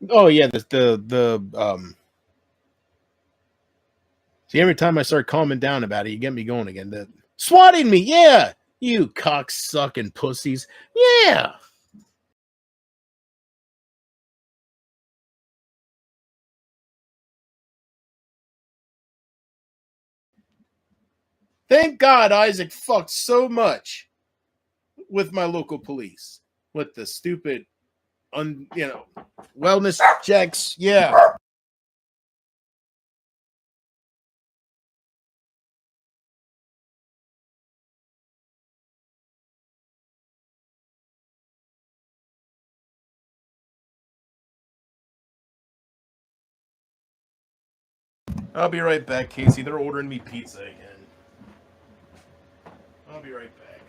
Oh yeah, See, every time I start calming down about it, you get me going again. The swatting me, yeah, you cocksucking pussies, yeah. Thank God Isaac fucked so much with my local police with the stupid, wellness checks. Yeah. I'll be right back, Casey. They're ordering me pizza again. I'll be right back.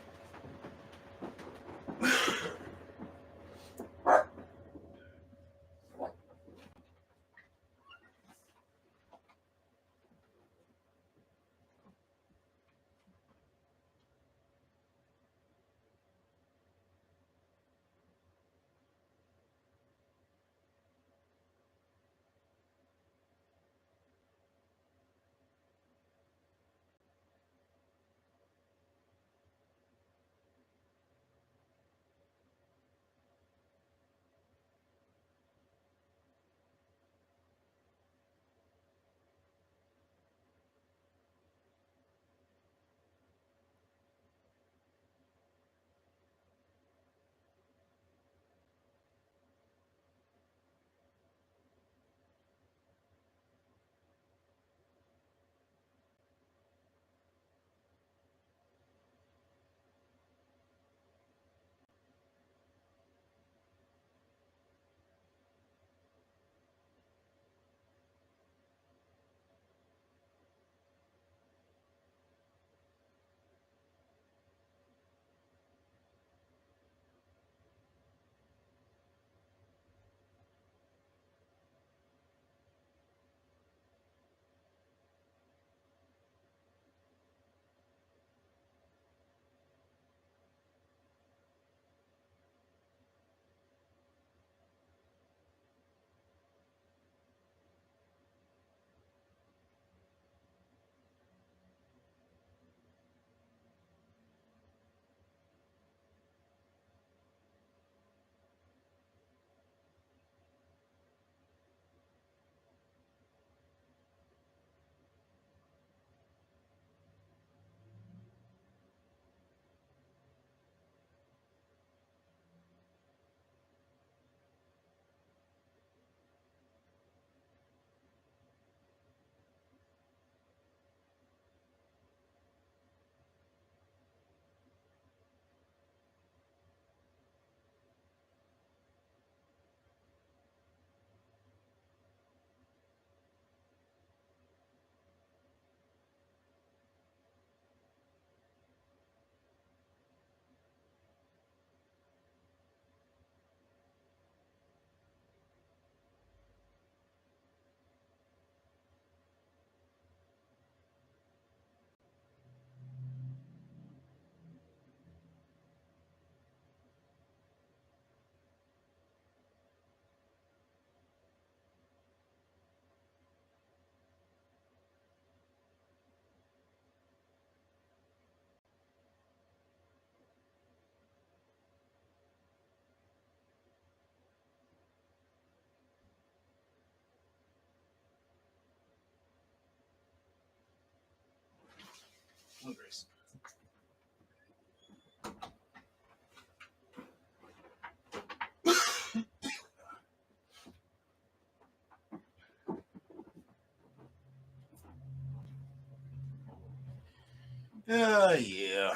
Yeah.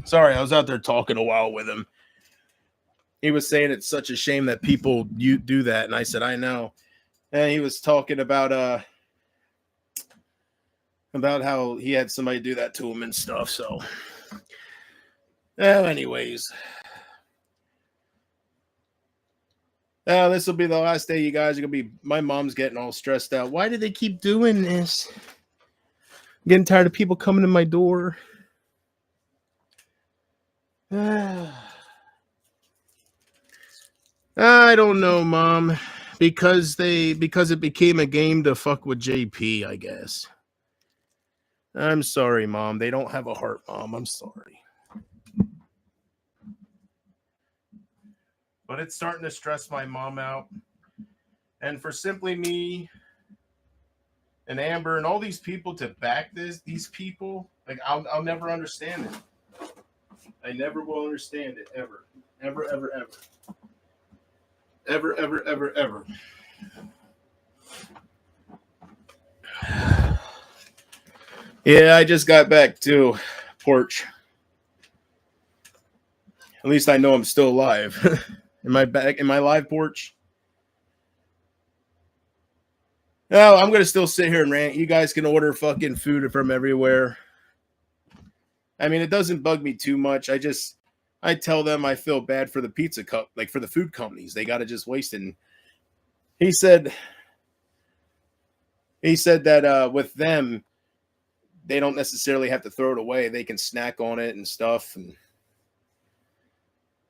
Sorry, I was out there talking a while with him. He was saying it's such a shame that people you do that, and I said I know. And he was talking about how he had somebody do that to him and stuff. So, anyways, this will be the last day. You guys are gonna be. My mom's getting all stressed out. Why do they keep doing this? I'm getting tired of people coming to my door. I don't know, Mom. Because it became a game to fuck with JP, I guess. I'm sorry, Mom. They don't have a heart, Mom. I'm sorry. But it's starting to stress my mom out. And for simply me and Amber and all these people to back these people, like I'll never understand it. I never will understand it ever. Ever, ever, ever. Ever, ever, ever, ever. Yeah, I just got back to porch. At least I know I'm still alive. Am I back in my live porch? No, I'm gonna still sit here and rant. You guys can order fucking food from everywhere. I mean, it doesn't bug me too much. I tell them I feel bad for the pizza cup, like for the food companies. They gotta just waste it. And he said that with them, they don't necessarily have to throw it away. They can snack on it and stuff. And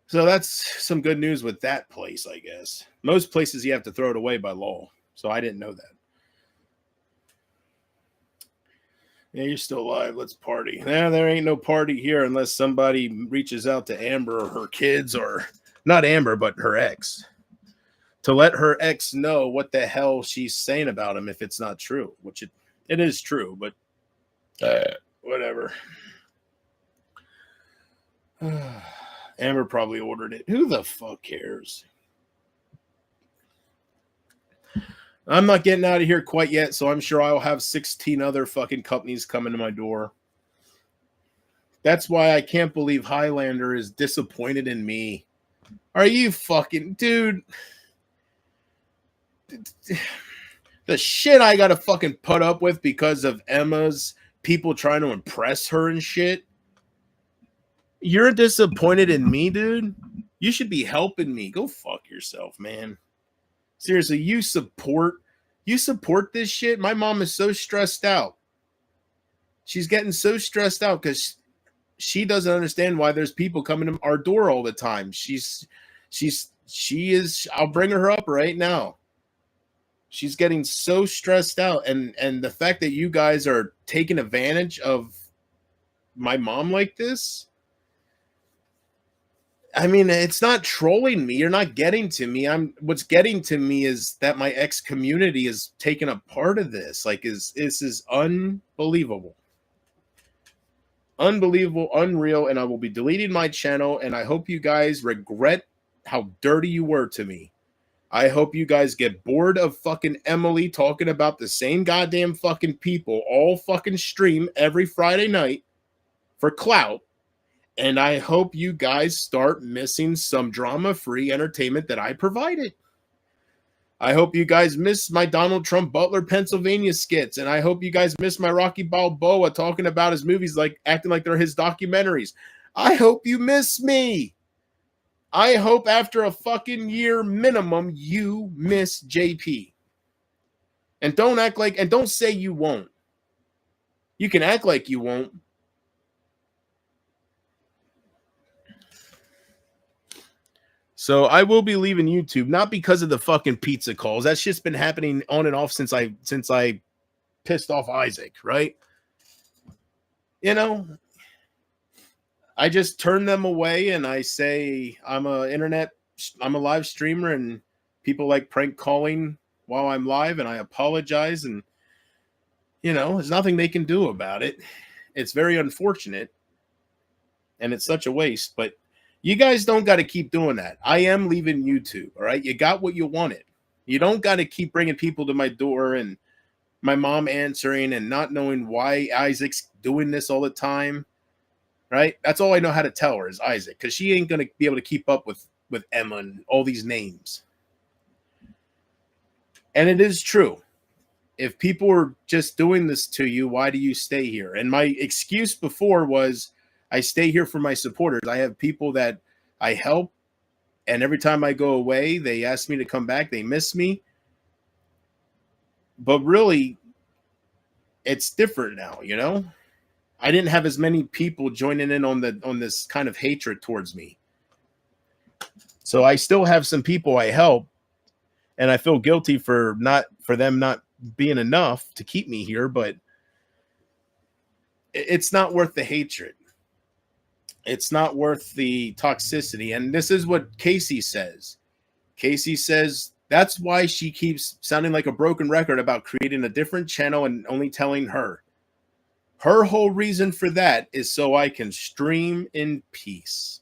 so that's some good news with that place, I guess. Most places you have to throw it away by law. So I didn't know that. Yeah, you're still alive. Let's party. Nah, there ain't no party here unless somebody reaches out to Amber or her kids, or not Amber, but her ex, to let her ex know what the hell she's saying about him if it's not true, which it is true, but whatever. Amber probably ordered it. Who the fuck cares? I'm not getting out of here quite yet, so I'm sure I'll have 16 other fucking companies coming to my door. That's why I can't believe Highlander is disappointed in me. Are you fucking... Dude... The shit I gotta fucking put up with because of Emma's people trying to impress her and shit. You're disappointed in me, dude? You should be helping me. Go fuck yourself, man. Seriously, you support this shit? My mom is so stressed out. She's getting so stressed out because she doesn't understand why there's people coming to our door all the time. She is, I'll bring her up right now. She's getting so stressed out. And the fact that you guys are taking advantage of my mom like this, I mean, it's not trolling me. You're not getting to me. What's getting to me is that my ex community is taking a part of this. Like, this is unbelievable. Unbelievable, unreal. And I will be deleting my channel. And I hope you guys regret how dirty you were to me. I hope you guys get bored of fucking Emily talking about the same goddamn fucking people all fucking stream every Friday night for clout. And I hope you guys start missing some drama-free entertainment that I provided. I hope you guys miss my Donald Trump Butler, Pennsylvania skits. And I hope you guys miss my Rocky Balboa talking about his movies, like acting like they're his documentaries. I hope you miss me. I hope after a fucking year minimum, you miss JP. And don't act like, and don't say you won't. You can act like you won't. So I will be leaving YouTube, not because of the fucking pizza calls. That's just been happening on and off since I pissed off Isaac, right? You know, I just turn them away and I say I'm a live streamer and people like prank calling while I'm live, and I apologize, and you know, there's nothing they can do about it. It's very unfortunate and it's such a waste, but you guys don't got to keep doing that. I am leaving YouTube, all right? You got what you wanted. You don't got to keep bringing people to my door and my mom answering and not knowing why Isaac's doing this all the time, right? That's all I know how to tell her is Isaac, because she ain't going to be able to keep up with Emma and all these names. And it is true. If people are just doing this to you, why do you stay here? And my excuse before was, I stay here for my supporters. I have people that I help, and every time I go away, they ask me to come back. They miss me. But really, it's different now, you know? I didn't have as many people joining in on this kind of hatred towards me. So I still have some people I help, and I feel guilty for them not being enough to keep me here, but it's not worth the hatred. It's not worth the toxicity. And this is what Casey says. Casey says that's why she keeps sounding like a broken record about creating a different channel and only telling her. Her whole reason for that is so I can stream in peace.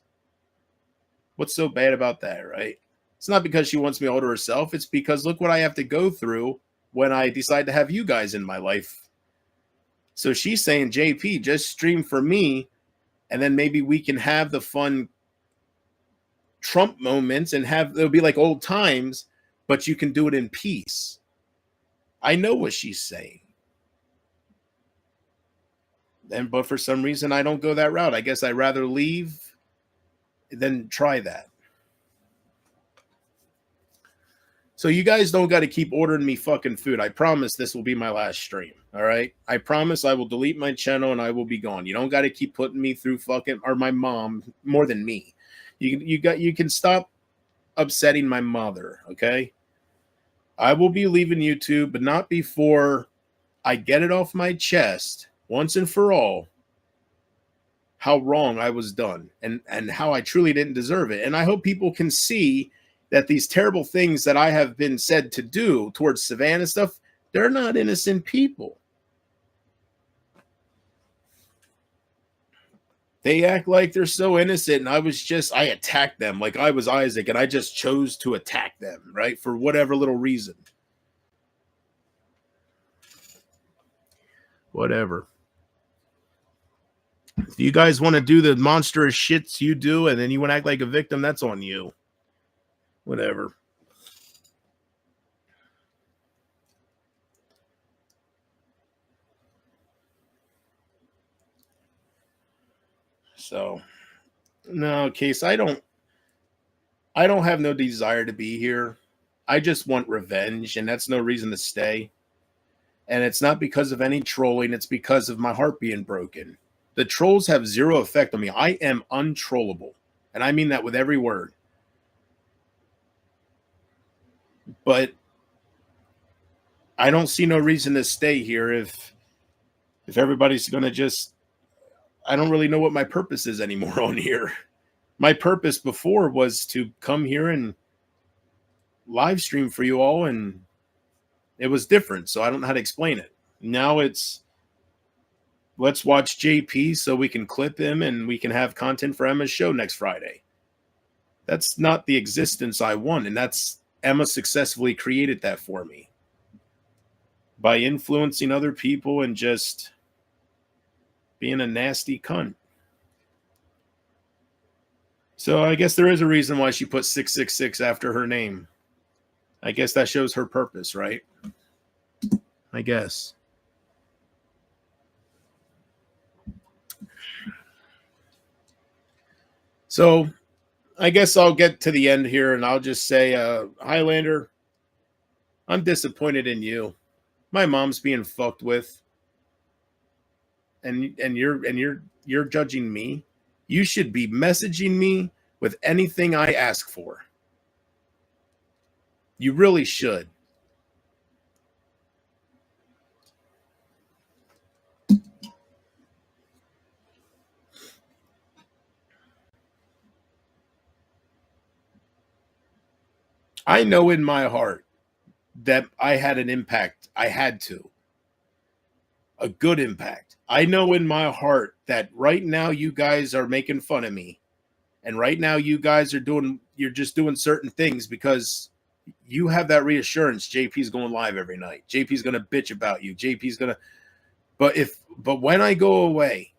What's so bad about that, right? It's not because she wants me all to herself. It's because look what I have to go through when I decide to have you guys in my life. So she's saying, JP, just stream for me, and then maybe we can have the fun Trump moments and it'll be like old times, but you can do it in peace. I know what she's saying. But for some reason, I don't go that route. I guess I'd rather leave than try that. So you guys don't got to keep ordering me fucking food. I promise this will be my last stream. All right. I promise I will delete my channel and I will be gone. You don't got to keep putting me through fucking, or my mom more than me. You can stop upsetting my mother. Okay. I will be leaving YouTube, but not before I get it off my chest once and for all how wrong I was done and how I truly didn't deserve it. And I hope people can see that these terrible things that I have been said to do towards Savannah stuff, they're not innocent people. They act like they're so innocent, and I attacked them like I was Isaac, and I just chose to attack them, right? For whatever little reason. Whatever. If you guys want to do the monstrous shits you do, and then you want to act like a victim, that's on you. Whatever. So, no, Case, I don't have no desire to be here. I just want revenge, and that's no reason to stay. And it's not because of any trolling, it's because of my heart being broken. The trolls have zero effect on me. I am untrollable, and I mean that with every word. But I don't see no reason to stay here if everybody's going to just, I don't really know what my purpose is anymore on here. My purpose before was to come here and live stream for you all, and it was different, so I don't know how to explain it. Now it's, let's watch JP so we can clip him and we can have content for Emma's show next Friday. That's not the existence I want, and that's, Emma successfully created that for me by influencing other people and just being a nasty cunt. So I guess there is a reason why she put 666 after her name. I guess that shows her purpose, right? I guess. So I guess I'll get to the end here and I'll just say, Highlander, I'm disappointed in you. My mom's being fucked with. And you're judging me. You should be messaging me with anything I ask for. You really should. I know in my heart that I had an impact. I had to. A good impact. I know in my heart that right now you guys are making fun of me. And right now you guys are you're just doing certain things because you have that reassurance JP's going live every night. JP's going to bitch about you. JP's going to, but when I go away,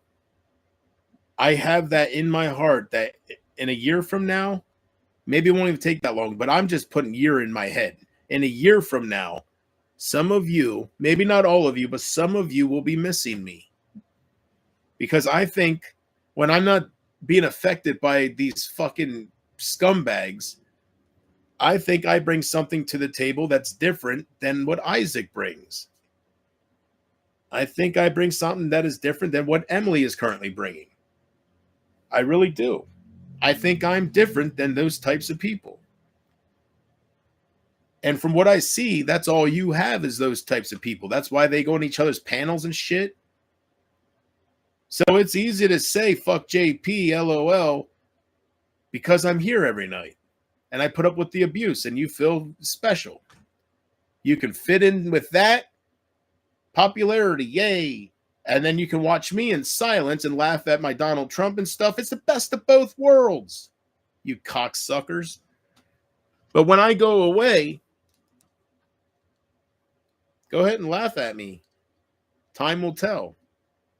I have that in my heart that in a year from now, maybe it won't even take that long, but I'm just putting year in my head. In a year from now, some of you, maybe not all of you, but some of you will be missing me. Because I think when I'm not being affected by these fucking scumbags, I think I bring something to the table that's different than what Isaac brings. I think I bring something that is different than what Emily is currently bringing. I really do. I think I'm different than those types of people. And from what I see, that's all you have is those types of people. That's why they go on each other's panels and shit. So it's easy to say, fuck JP, LOL, because I'm here every night. And I put up with the abuse, and you feel special. You can fit in with that. Popularity, yay. And then you can watch me in silence and laugh at my Donald Trump and stuff. It's the best of both worlds, you cocksuckers. But when I go away, go ahead and laugh at me. Time will tell.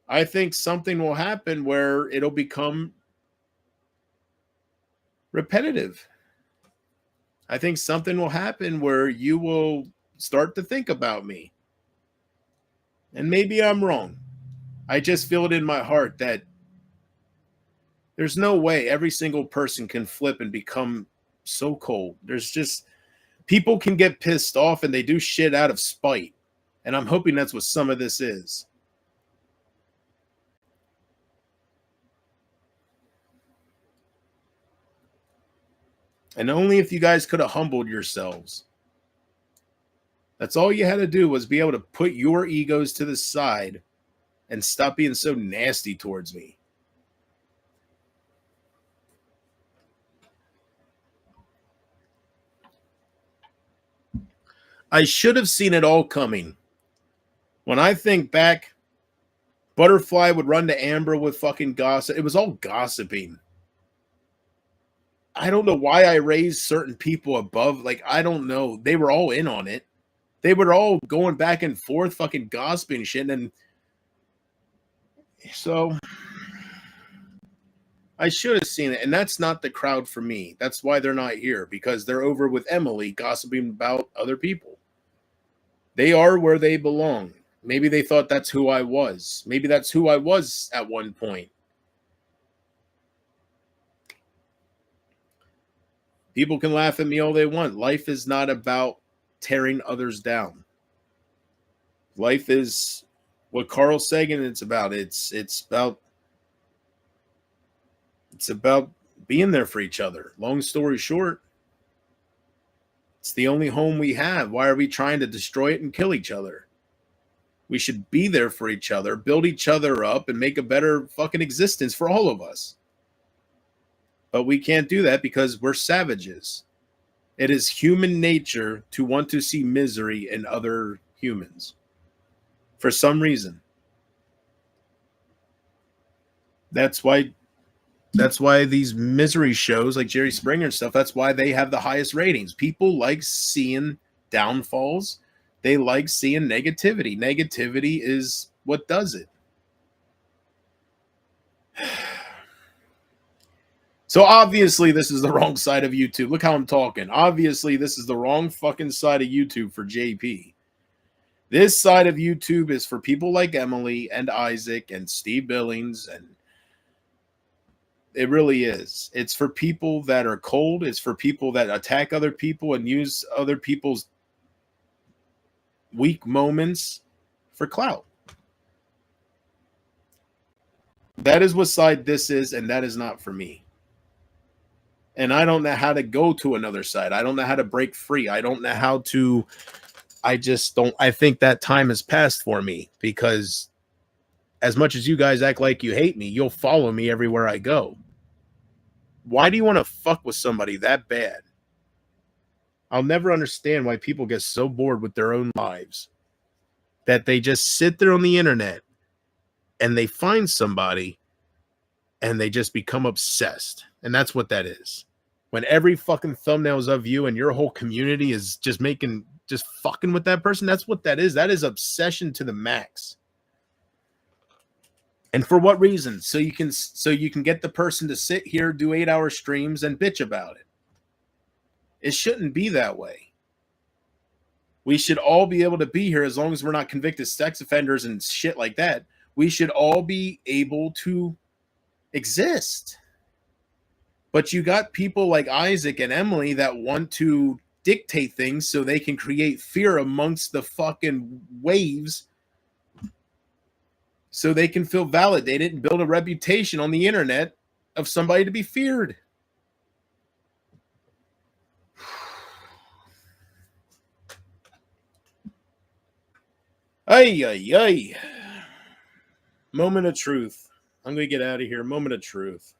I think something will happen where it'll become repetitive. I think something will happen where you will start to think about me. And maybe I'm wrong. I just feel it in my heart that there's no way every single person can flip and become so cold. There's just people can get pissed off and they do shit out of spite. And I'm hoping that's what some of this is. And only if you guys could have humbled yourselves. That's all you had to do was be able to put your egos to the side and stop being so nasty towards me. I should have seen it all coming. When I think back, Butterfly would run to Amber with fucking gossip. It was all gossiping. I don't know why I raised certain people above. Like, I don't know. They were all in on it. They were all going back and forth, fucking gossiping shit. And so I should have seen it. And that's not the crowd for me. That's why they're not here, because they're over with Emily gossiping about other people. They are where they belong. Maybe they thought that's who I was. Maybe that's who I was at one point. People can laugh at me all they want. Life is not about tearing others down. Life is what Carl Sagan it's about. It's about being there for each other. Long story short, it's the only home we have. Why are we trying to destroy it and kill each other? We should be there for each other, build each other up, and make a better fucking existence for all of us. But we can't do that because we're savages. It is human nature to want to see misery in other humans. For some reason. That's why these misery shows like Jerry Springer and stuff, that's why they have the highest ratings. People like seeing downfalls. They like seeing negativity. Negativity is what does it. So obviously this is the wrong side of YouTube. Look how I'm talking. Obviously this is the wrong fucking side of YouTube for JP. This side of YouTube is for people like Emily and Isaac and Steve Billings, and it really is. It's for people that are cold. It's for people that attack other people and use other people's weak moments for clout. That is what side this is, and that is not for me. And I don't know how to go to another side. I don't know how to break free. I don't know how to. I just don't. I think that time has passed for me, because as much as you guys act like you hate me, you'll follow me everywhere I go. Why do you want to fuck with somebody that bad? I'll never understand why people get so bored with their own lives that they just sit there on the internet and they find somebody and they just become obsessed. And that's what that is. When every fucking thumbnail is of you and your whole community is just fucking with that person, that's what that is. That is obsession to the max. And for what reason? So you can get the person to sit here, do 8-hour streams, and bitch about it. It shouldn't be that way. We should all be able to be here as long as we're not convicted sex offenders and shit like that. We should all be able to exist. But you got people like Isaac and Emily that want to dictate things so they can create fear amongst the fucking waves, so they can feel validated and build a reputation on the internet of somebody to be feared. Ay, ay, ay. Moment of truth. I'm going to get out of here. Moment of truth.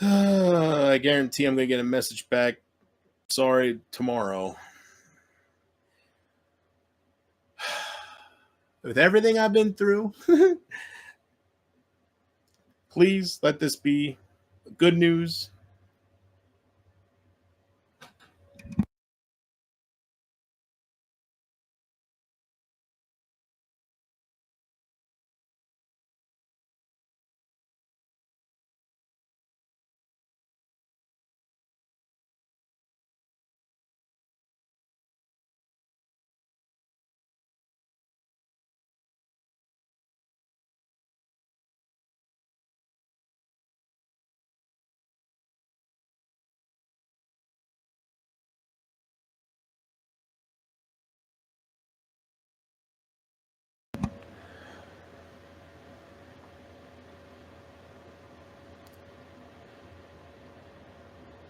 I guarantee I'm going to get a message back. Sorry, tomorrow. With everything I've been through, please let this be good news.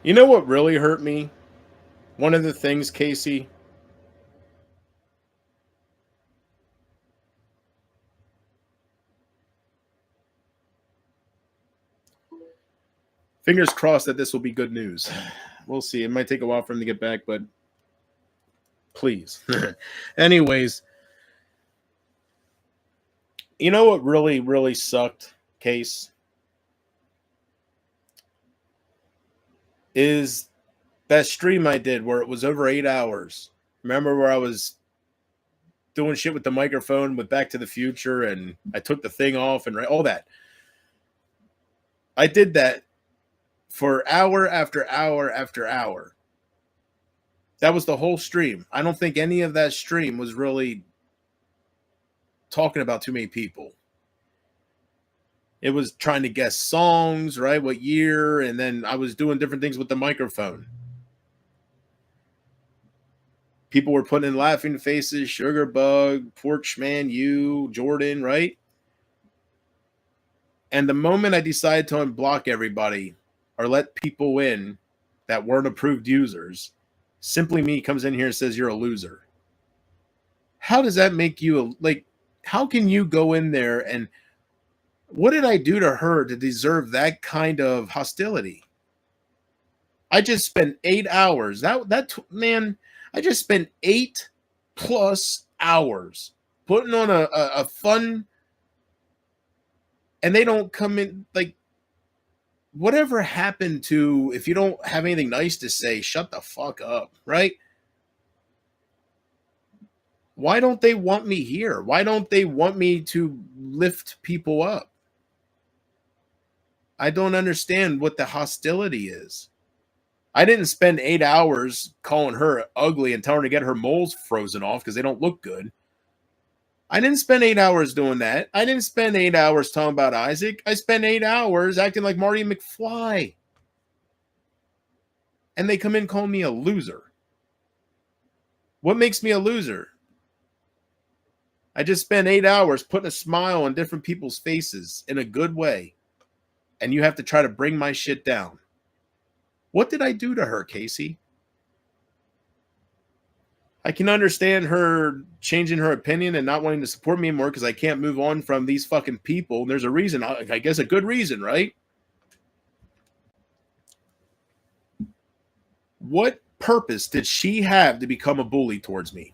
You know what really hurt me? One of the things, Casey, fingers crossed that this will be good news. We'll see. It might take a while for him to get back, but please. Anyways, you know what really, really sucked, Case? Is that stream I did where it was over 8 hours. Remember where I was doing shit with the microphone with Back to the Future and I took the thing off and all that. I did that for hour after hour after hour. That was the whole stream. I don't think any of that stream was really talking about too many people. It was trying to guess songs, right? What year? And then I was doing different things with the microphone. People were putting in laughing faces, Sugar Bug, Porchman, you, Jordan, right? And the moment I decided to unblock everybody or let people in that weren't approved users, Simply Me comes in here and says, you're a loser. How does that make you how can you go in there and what did I do to her to deserve that kind of hostility? I just spent 8 hours. Man, I just spent 8+ hours putting on a fun, and they don't come in whatever happened to if you don't have anything nice to say, shut the fuck up, right? Why don't they want me here? Why don't they want me to lift people up? I don't understand what the hostility is. I didn't spend 8 hours calling her ugly and telling her to get her moles frozen off because they don't look good. I didn't spend 8 hours doing that. I didn't spend 8 hours talking about Isaac. I spent 8 hours acting like Marty McFly. And they come in calling me a loser. What makes me a loser? I just spent 8 hours putting a smile on different people's faces in a good way. And you have to try to bring my shit down. What did I do to her, Casey? I can understand her changing her opinion and not wanting to support me anymore because I can't move on from these fucking people. There's a reason, I guess a good reason, right? What purpose did she have to become a bully towards me?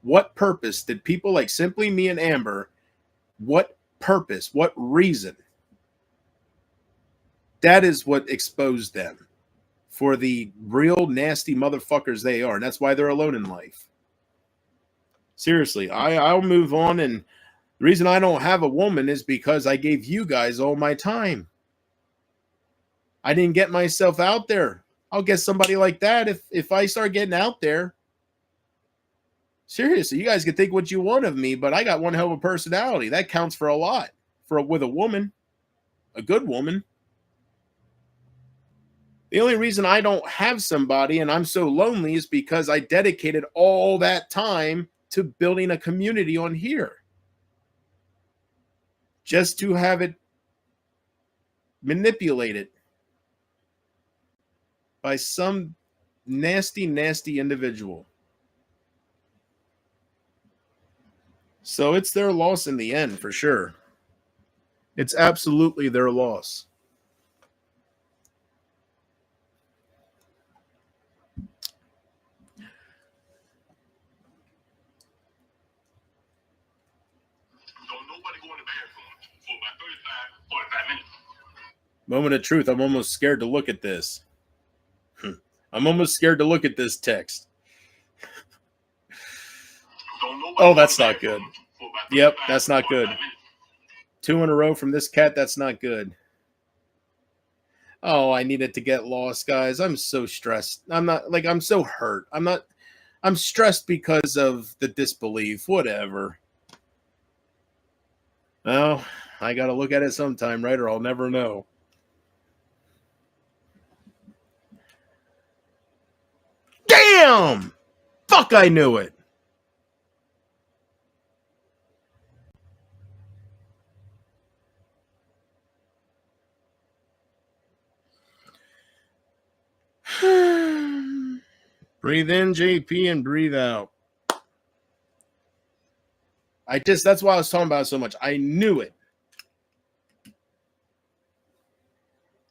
What purpose did people like Simply Me and Amber, what purpose, what reason? That is what exposed them for the real nasty motherfuckers they are. And that's why they're alone in life. Seriously, I'll move on. And the reason I don't have a woman is because I gave you guys all my time. I didn't get myself out there. I'll get somebody like that if I start getting out there. Seriously, you guys can think what you want of me, but I got one hell of a personality. That counts for a lot with a woman, a good woman. The only reason I don't have somebody and I'm so lonely is because I dedicated all that time to building a community on here. Just to have it manipulated by some nasty, nasty individual. So it's their loss in the end, for sure. It's absolutely their loss. Moment of truth. I'm almost scared to look at this. I'm almost scared to look at this text. Oh, that's not good. Yep, that's not good. 2 in a row from this cat. That's not good. Oh, I needed to get lost, guys. I'm so stressed. I'm so hurt. I'm stressed because of the disbelief. Whatever. Well, I got to look at it sometime, right? Or I'll never know. Damn! Fuck, I knew it. Breathe in, JP, and breathe out. That's why I was talking about it so much. I knew it.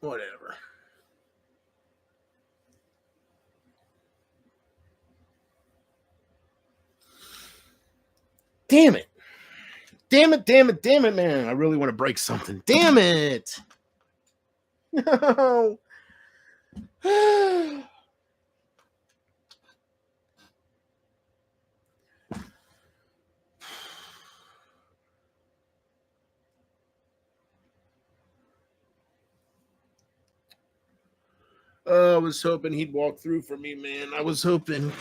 Whatever. Damn it. Damn it, man. I really want to break something. Damn it. No. I was hoping he'd walk through for me, man. I was hoping.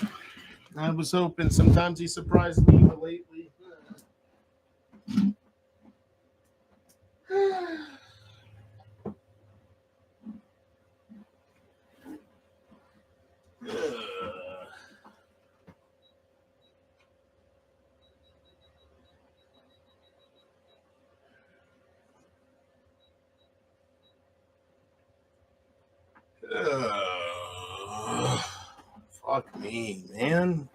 Sometimes he surprised me, but lately. Fuck me, man.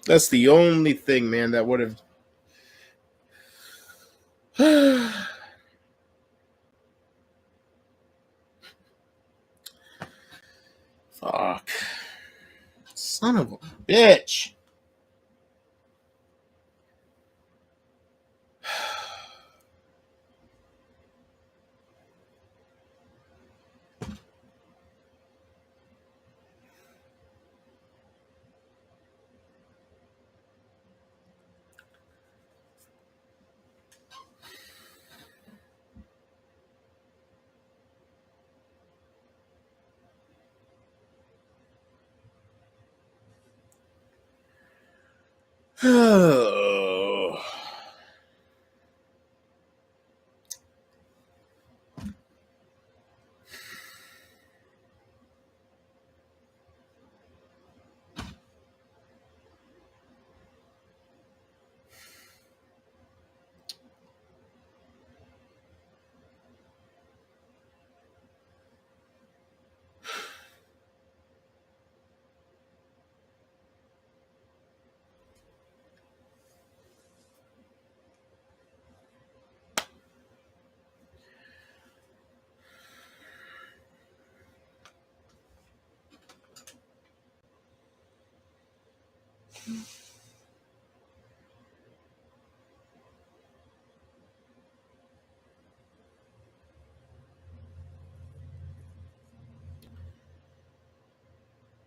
That's the only thing, man, that would have. Fuck. Son of a bitch. Oh.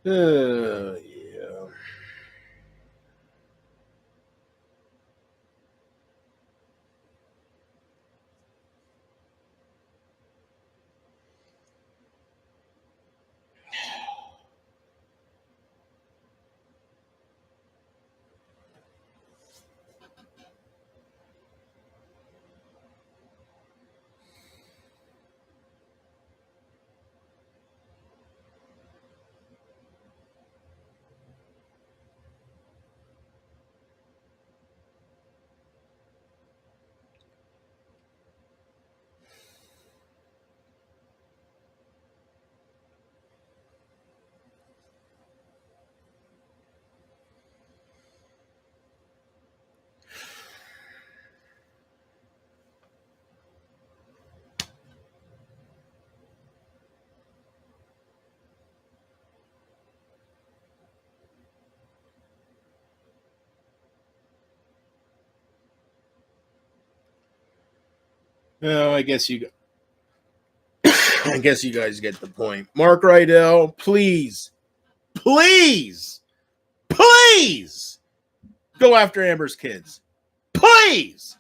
Yeah. Well, I guess you guys get the point. Mark Rydell, please go after Amber's kids. Please.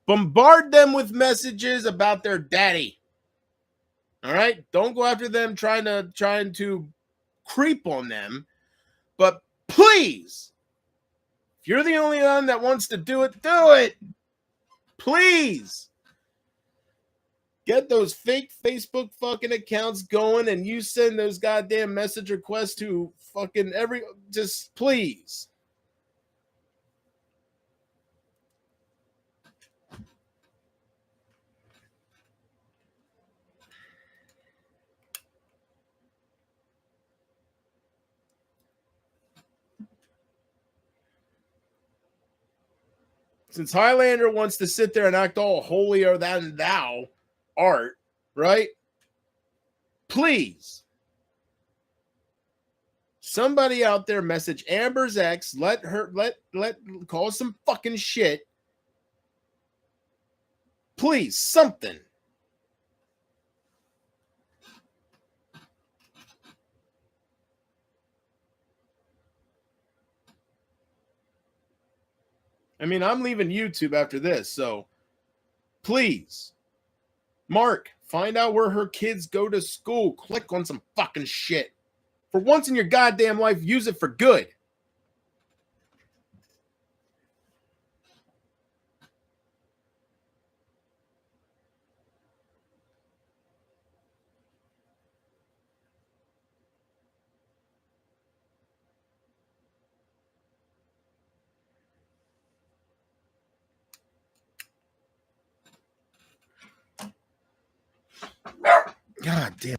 Bombard them with messages about their daddy. All right? Don't go after them trying to creep on them. But please, if you're the only one that wants to do it, do it. Please. Get those fake Facebook fucking accounts going and you send those goddamn message requests to fucking just please. Since Highlander wants to sit there and act all holier than thou, art, right? Please. Somebody out there message Amber's ex, let call some fucking shit. Please, something. I mean, I'm leaving YouTube after this, so please. Mark, find out where her kids go to school. Click on some fucking shit. For once in your goddamn life, use it for good. God damn.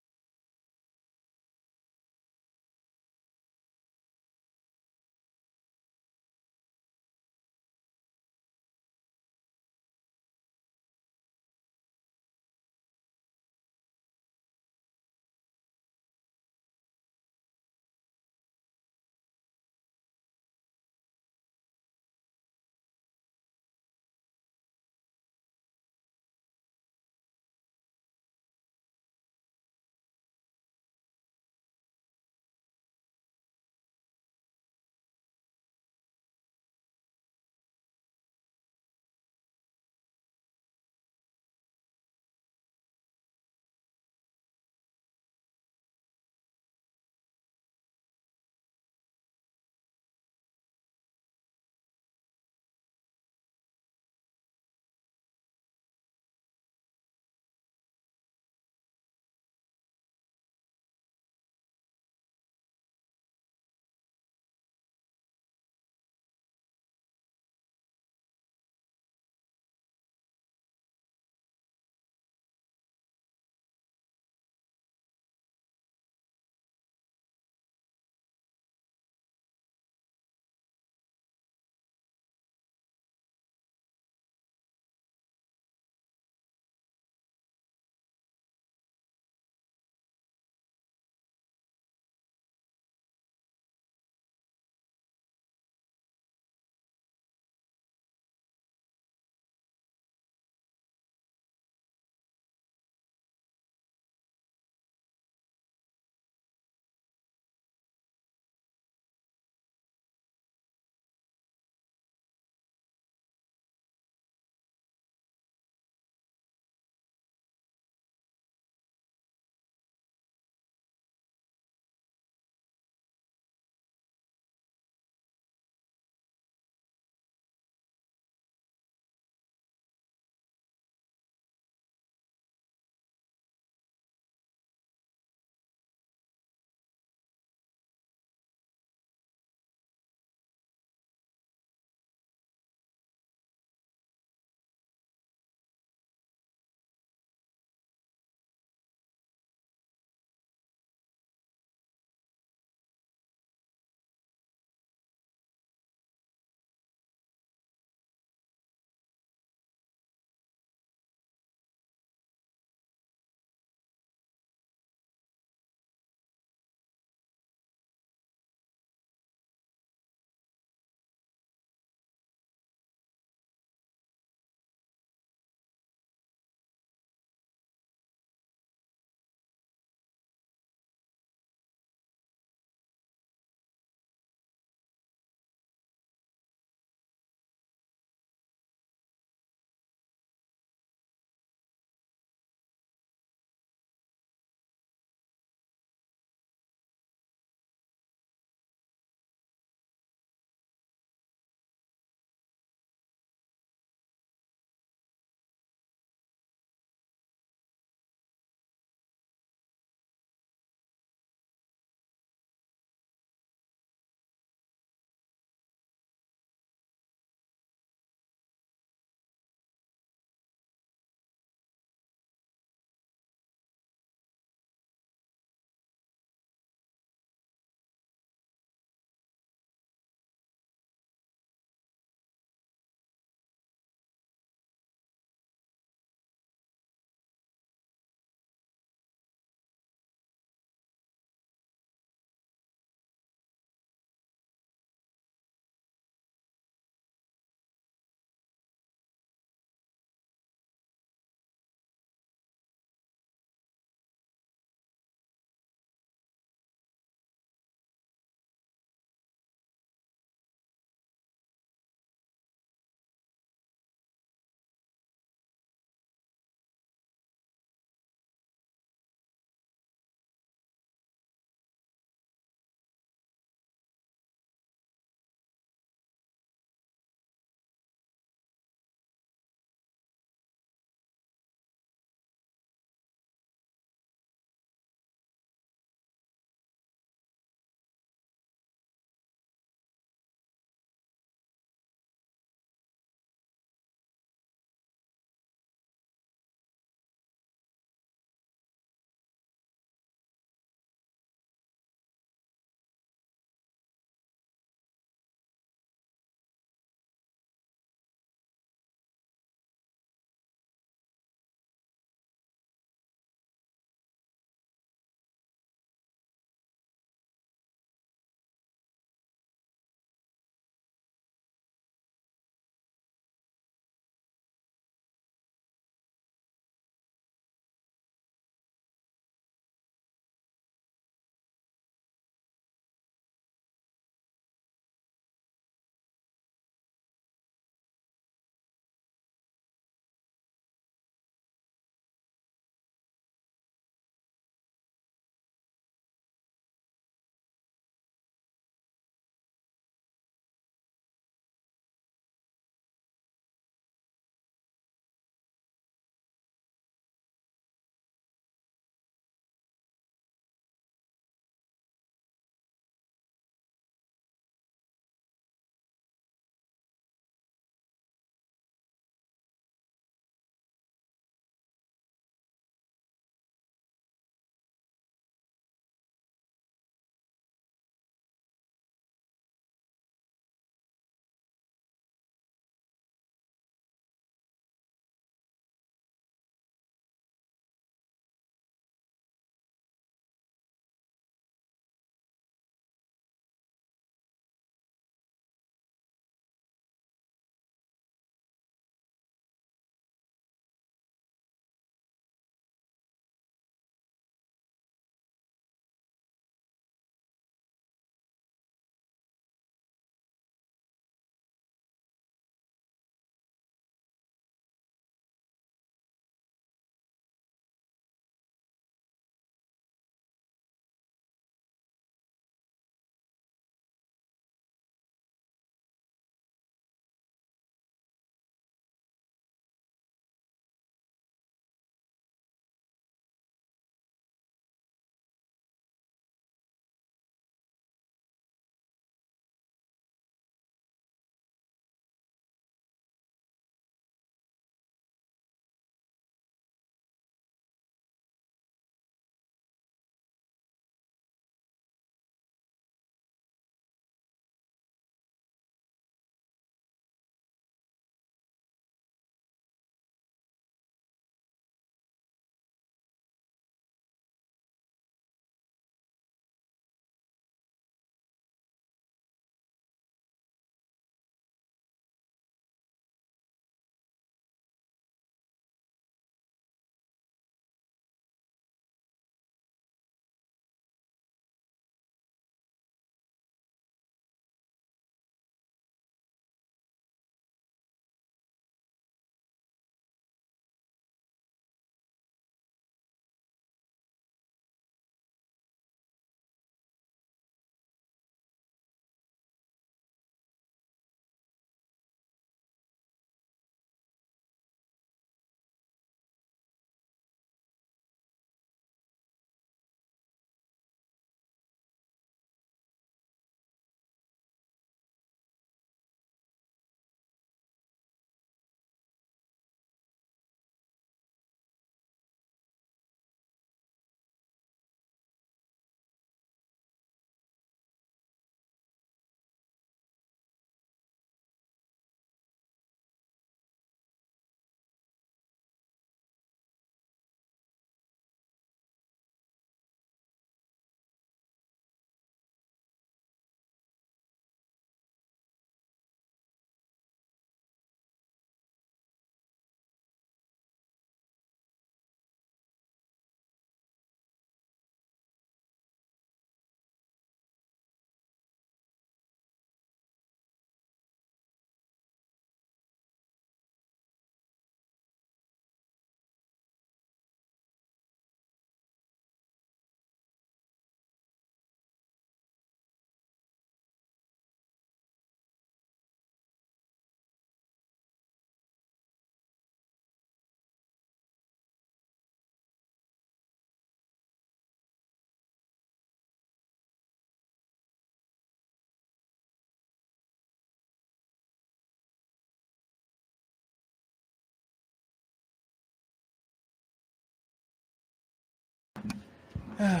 All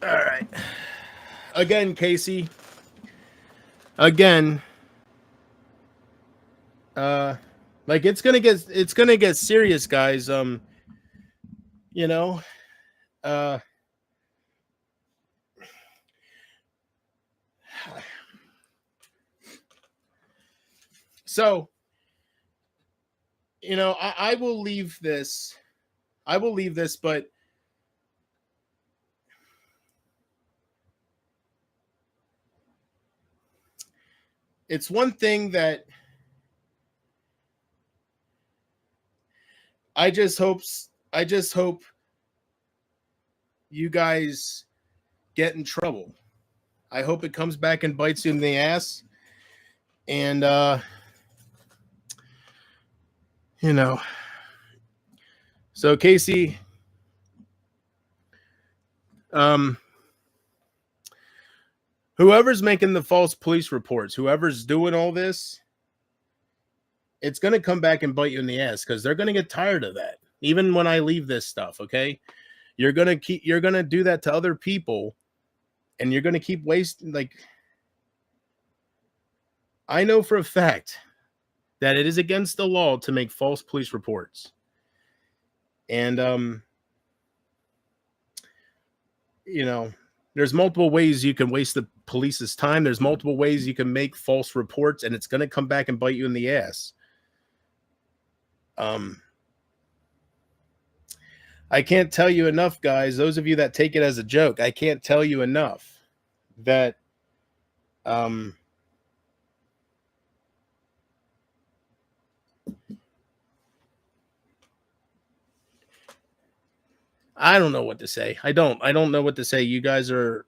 right. Again, Casey. Again. Like it's gonna get serious, guys. You know. So, you know, I will leave this. I will leave this, but it's one thing that I just hope you guys get in trouble. I hope it comes back and bites you in the ass. And you know. So Casey, whoever's making the false police reports, whoever's doing all this, it's going to come back and bite you in the ass because they're going to get tired of that. Even when I leave this stuff, okay? You're going to do that to other people and you're going to keep wasting. Like, I know for a fact that it is against the law to make false police reports. And, you know, there's multiple ways you can waste the police's time. There's multiple ways you can make false reports, and it's going to come back and bite you in the ass. I can't tell you enough, guys. Those of you that take it as a joke, I can't tell you enough that I don't know what to say. I don't know what to say. You guys are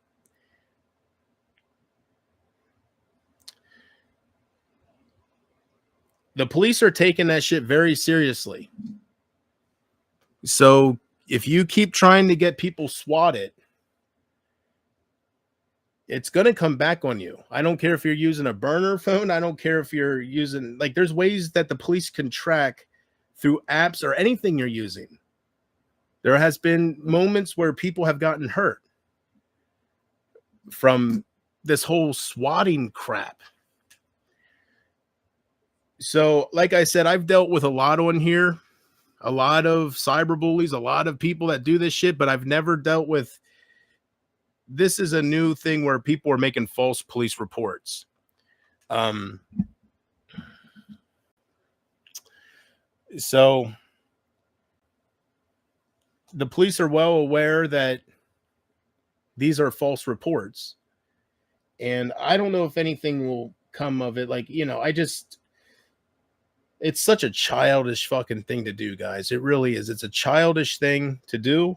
the police are taking that shit very seriously. So if you keep trying to get people swatted, it's going to come back on you. I don't care if you're using a burner phone. I don't care if you're using, like, there's ways that the police can track through apps or anything you're using. There has been moments where people have gotten hurt from this whole swatting crap. So, like I said, I've dealt with a lot on here, a lot of cyberbullies, a lot of people that do this shit, but I've never dealt with. This is a new thing where people are making false police reports. So the police are well aware that these are false reports. And I don't know if anything will come of it. Like, you know, it's such a childish fucking thing to do, guys. It really is. It's a childish thing to do.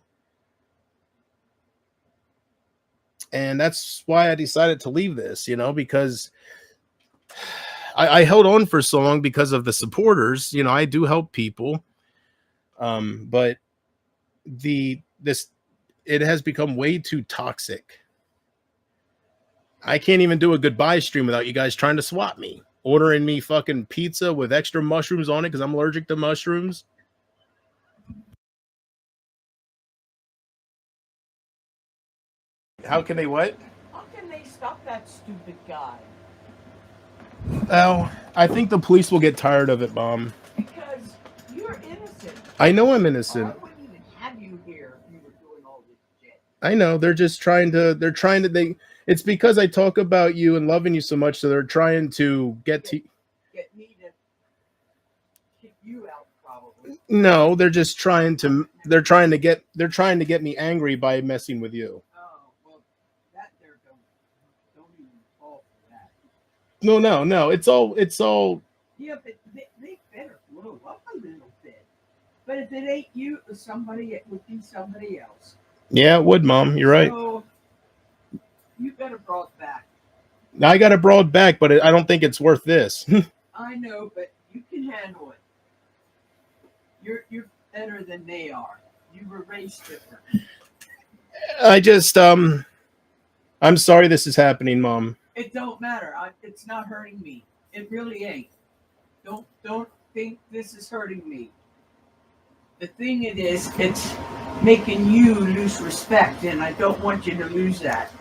And that's why I decided to leave this, you know, because I held on for so long because of the supporters. You know, I do help people. But it has become way too toxic. I can't even do a goodbye stream without you guys trying to swat me, ordering me fucking pizza with extra mushrooms on it because I'm allergic to mushrooms. How can they what? How can they stop that stupid guy? Well, I think the police will get tired of it, Mom. Because you're innocent. I know I'm innocent. I wouldn't even have you here if you were doing all this shit. I know. It's because I talk about you and loving you so much, so they're trying to get me to kick you out, probably. No, they're trying to get me angry by messing with you. Oh, well, that there don't even fall for that. No. It's all. Yeah, but they better blow up a little bit. But if it ain't you, it would be somebody else. Yeah, it would, Mom. You're right. So, you better brought back. I got it brought back, but I don't think it's worth this. I know, but you can handle it. You're better than they are. You were raised different. I'm sorry this is happening, Mom. It don't matter. It's not hurting me. It really ain't. Don't think this is hurting me. The thing it is, it's making you lose respect, and I don't want you to lose that.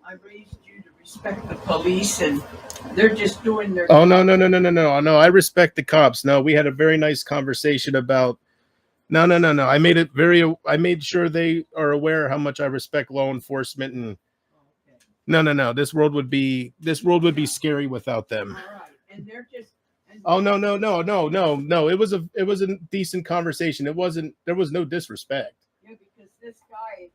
I raised you to respect the police, and they're just doing their Oh, no, job. no. I respect the cops. No, we had a very nice conversation about. No. I made sure they are aware how much I respect law enforcement, and Okay. no. This world would be scary without them. All right, and they're just. And Oh, no. It was a decent conversation. There was no disrespect. yeah, because this guy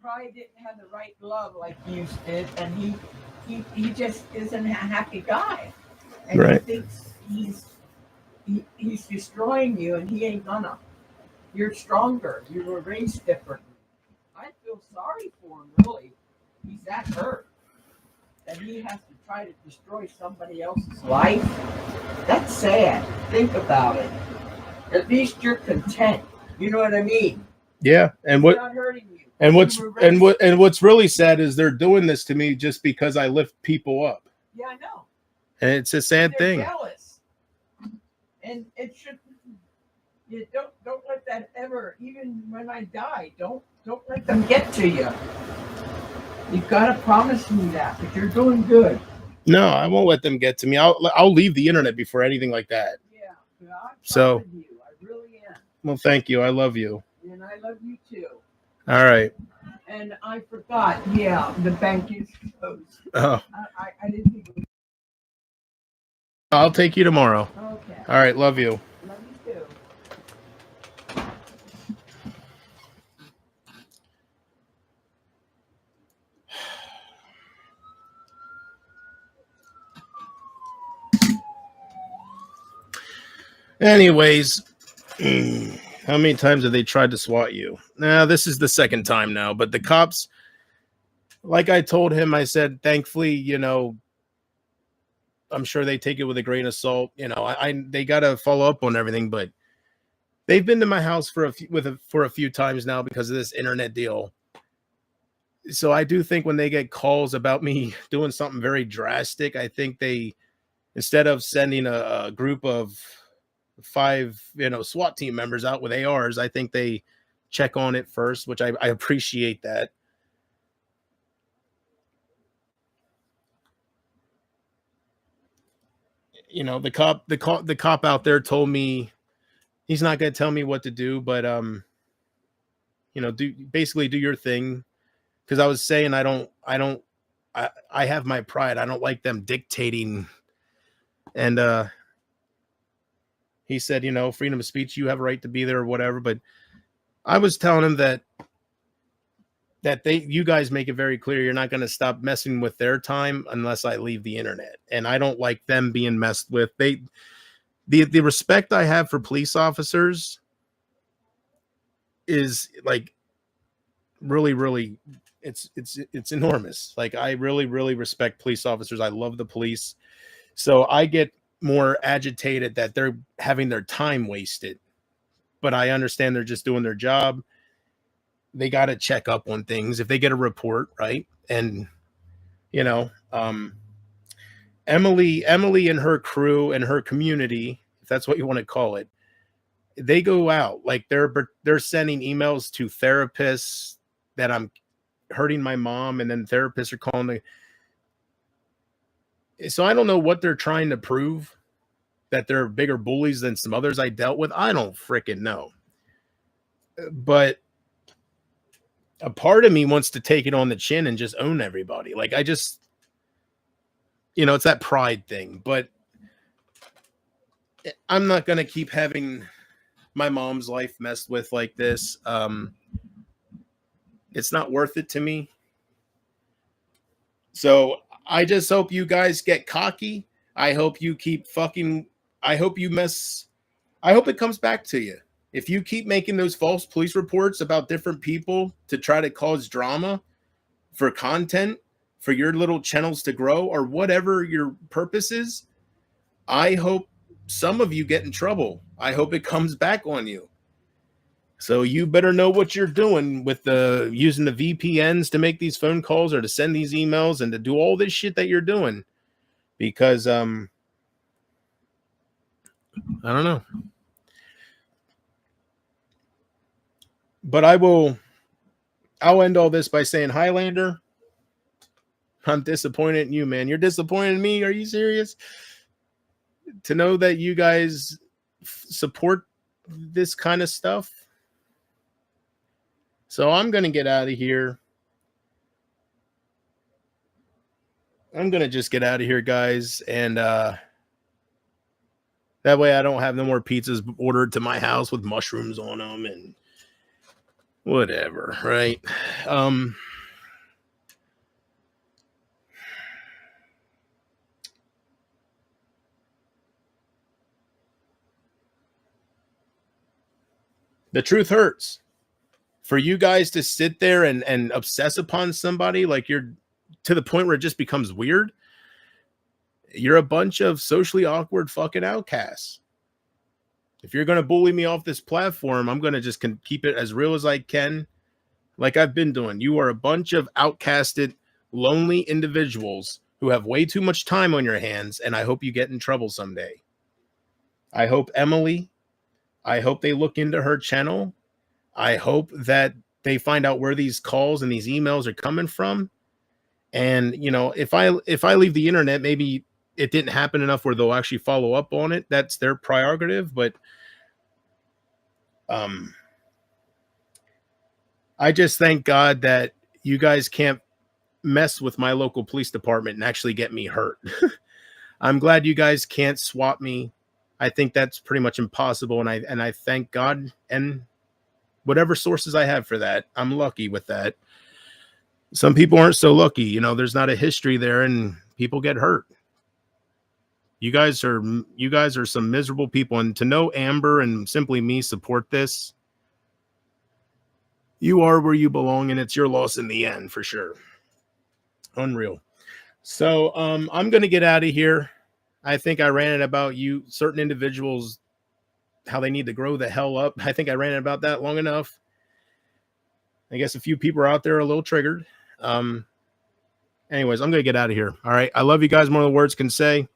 probably didn't have the right glove like you did, and he just isn't a happy guy, and Right. he thinks he's destroying you, and he ain't gonna. You're stronger. You were raised differently. I feel sorry for him, really. He's that hurt that he has to try to destroy somebody else's life. That's sad. Think about it. At least you're content. You know what I mean? Yeah, and He's not hurting you. and You what's were raised- what's really sad is they're doing this to me just because I lift people up, Yeah, I know. and it's a sad They're thing. jealous, and it should. You don't let that ever. Even when I die, don't let them get to you. You've got to promise me that. But you're doing good. No, I won't let them get to me. I'll leave the internet before anything like that. Yeah. But I'm So- proud of you. I really am, Well, thank you. I love you. and I love you too. All right. And I forgot. Yeah, the bank is closed. Oh, I didn't think. It I'll take you tomorrow. was, okay. All right. Love you. Love you too. Anyways, how many times have they tried to SWAT you? Nah, this is the second time now. But the cops, like I told him, I said, thankfully, I'm sure they take it with a grain of salt. They got to follow up on everything, but they've been to my house for a few times now because of this internet deal. So I do think when they get calls about me doing something very drastic, I think instead of sending a group of 5, SWAT team members out with ARs, I think they check on it first, which I appreciate that. The cop out there told me he's not going to tell me what to do, but do your thing. Because I was saying I have my pride. I don't like them dictating. And he said, freedom of speech, you have a right to be there or whatever. But I was telling him that you guys make it very clear you're not going to stop messing with their time unless I leave the internet. And I don't like them being messed with. The respect I have for police officers is like really, really, it's enormous. Like, I really, really respect police officers. I love the police. So I get more agitated that they're having their time wasted, but I understand they're just doing their job. They got to check up on things if they get a report, right? And Emily and her crew and her community, if that's what you want to call it, they go out like they're sending emails to therapists that I'm hurting my mom, and then therapists are calling so I don't know what they're trying to prove, that they're bigger bullies than some others I dealt with. I don't freaking know. But a part of me wants to take it on the chin and just own everybody. Like, I just, it's that pride thing. But I'm not going to keep having my mom's life messed with like this. It's not worth it to me. So I just hope you guys get cocky. I hope you keep I hope it comes back to you. If you keep making those false police reports about different people to try to cause drama for content, for your little channels to grow, or whatever your purpose is, I hope some of you get in trouble. I hope it comes back on you. So you better know what you're doing with using the VPNs to make these phone calls or to send these emails and to do all this shit that you're doing, because I don't know. But I'll end all this by saying, Highlander, I'm disappointed in you, man. You're disappointed in me. Are you serious? To know that you guys support this kind of stuff. So I'm going to get out of here. I'm going to just get out of here, guys. And that way I don't have no more pizzas ordered to my house with mushrooms on them and whatever, right? The truth hurts. For you guys to sit there and obsess upon somebody like you're to the point where it just becomes weird. You're a bunch of socially awkward fucking outcasts. If you're going to bully me off this platform, I'm going to just keep it as real as I can, like I've been doing. You are a bunch of outcasted, lonely individuals who have way too much time on your hands, and I hope you get in trouble someday. I hope Emily, I hope they look into her channel. I hope that they find out where these calls and these emails are coming from. And, you know, if I leave the internet, maybe it didn't happen enough where they'll actually follow up on it. That's their prerogative. But I just thank God that you guys can't mess with my local police department and actually get me hurt. I'm glad you guys can't swap me. I think that's pretty much impossible. And I thank God and whatever sources I have for that. I'm lucky with that. Some people aren't so lucky. You know, there's not a history there and people get hurt. You guys are some miserable people. And to know Amber and Simply Me support this, you are where you belong, and it's your loss in the end for sure. Unreal. So I'm going to get out of here. I think I ran it about you, certain individuals, how they need to grow the hell up. I think I ran it about that long enough. I guess a few people are out there a little triggered. Anyways, I'm going to get out of here. All right. I love you guys more than words can say.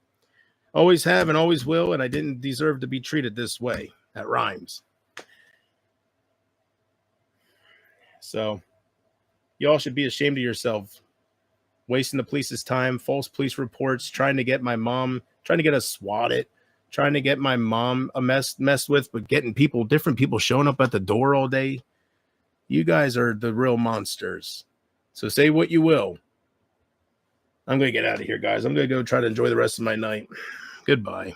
Always have and always will. And I didn't deserve to be treated this way. That rhymes. So y'all should be ashamed of yourself. Wasting the police's time, false police reports, trying to get my mom, trying to get us swatted, trying to get my mom messed with, but getting different people showing up at the door all day. You guys are the real monsters. So say what you will. I'm going to get out of here, guys. I'm going to go try to enjoy the rest of my night. Goodbye.